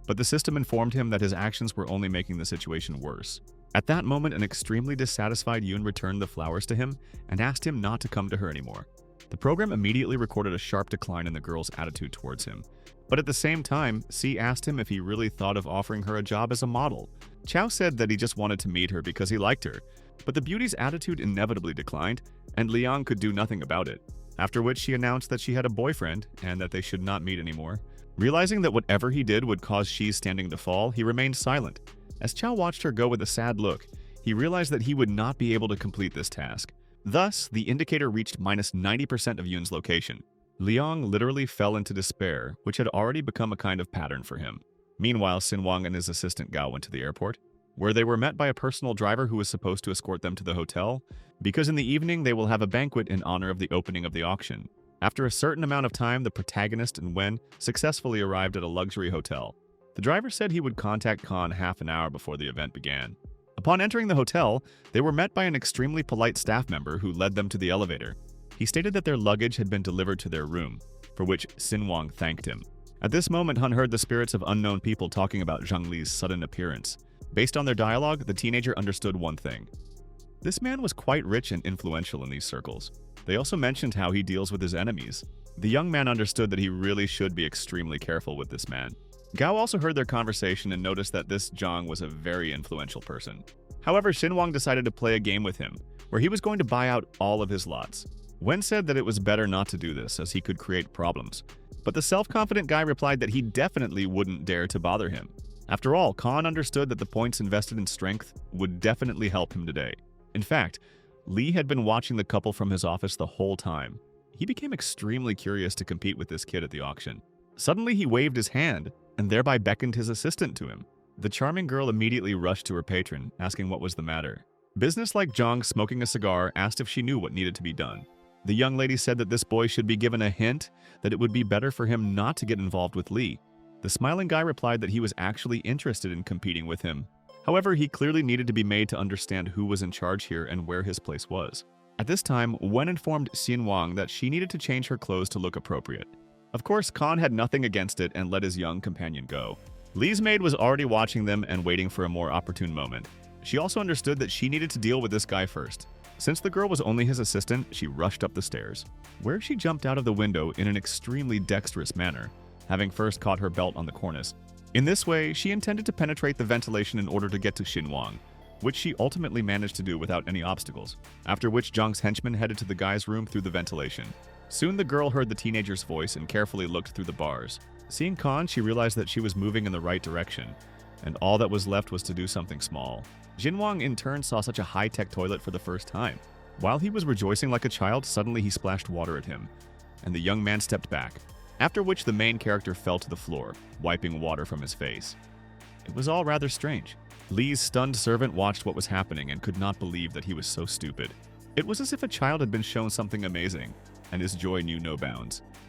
But the system informed him that his actions were only making the situation worse. At that moment, an extremely dissatisfied Yoon returned the flowers to him and asked him not to come to her anymore. The program immediately recorded a sharp decline in the girl's attitude towards him. But at the same time, C asked him if he really thought of offering her a job as a model. Chow said that he just wanted to meet her because he liked her, but the beauty's attitude inevitably declined, and Liang could do nothing about it. After which she announced that she had a boyfriend and that they should not meet anymore. Realizing that whatever he did would cause Xi's standing to fall, he remained silent. As Chow watched her go with a sad look, he realized that he would not be able to complete this task. Thus, the indicator reached minus 90% of Yoon's location. Liang literally fell into despair, which had already become a kind of pattern for him. Meanwhile, Sinwang and his assistant Gao went to the airport, where they were met by a personal driver who was supposed to escort them to the hotel, because in the evening they will have a banquet in honor of the opening of the auction. After a certain amount of time, the protagonist and Wen successfully arrived at a luxury hotel. The driver said he would contact Khan half an hour before the event began. Upon entering the hotel, they were met by an extremely polite staff member who led them to the elevator. He stated that their luggage had been delivered to their room, for which Sinwang thanked him. At this moment, Han heard the spirits of unknown people talking about Zhang Li's sudden appearance. Based on their dialogue, the teenager understood one thing. This man was quite rich and influential in these circles. They also mentioned how he deals with his enemies. The young man understood that he really should be extremely careful with this man. Gao also heard their conversation and noticed that this Zhang was a very influential person. However, Sinwang decided to play a game with him, where he was going to buy out all of his lots. Wen said that it was better not to do this, as he could create problems. But the self-confident guy replied that he definitely wouldn't dare to bother him. After all, Khan understood that the points invested in strength would definitely help him today. In fact, Lee had been watching the couple from his office the whole time. He became extremely curious to compete with this kid at the auction. Suddenly, he waved his hand and thereby beckoned his assistant to him. The charming girl immediately rushed to her patron, asking what was the matter. Businesslike Zhang, smoking a cigar, asked if she knew what needed to be done. The young lady said that this boy should be given a hint that it would be better for him not to get involved with Lee. The smiling guy replied that he was actually interested in competing with him. However, he clearly needed to be made to understand who was in charge here and where his place was. At this time, Wen informed Sinwang that she needed to change her clothes to look appropriate. Of course, Khan had nothing against it and let his young companion go. Lee's maid was already watching them and waiting for a more opportune moment. She also understood that she needed to deal with this guy first. Since the girl was only his assistant, she rushed up the stairs, where she jumped out of the window in an extremely dexterous manner, having first caught her belt on the cornice. In this way, she intended to penetrate the ventilation in order to get to Xinwang, which she ultimately managed to do without any obstacles, after which Zhang's henchman headed to the guy's room through the ventilation. Soon the girl heard the teenager's voice and carefully looked through the bars. Seeing Khan, she realized that she was moving in the right direction, and all that was left was to do something small. Xinwang in turn saw such a high-tech toilet for the first time. While he was rejoicing like a child, suddenly he splashed water at him, and the young man stepped back, after which the main character fell to the floor, wiping water from his face. It was all rather strange. Lee's stunned servant watched what was happening and could not believe that he was so stupid. It was as if a child had been shown something amazing, and his joy knew no bounds.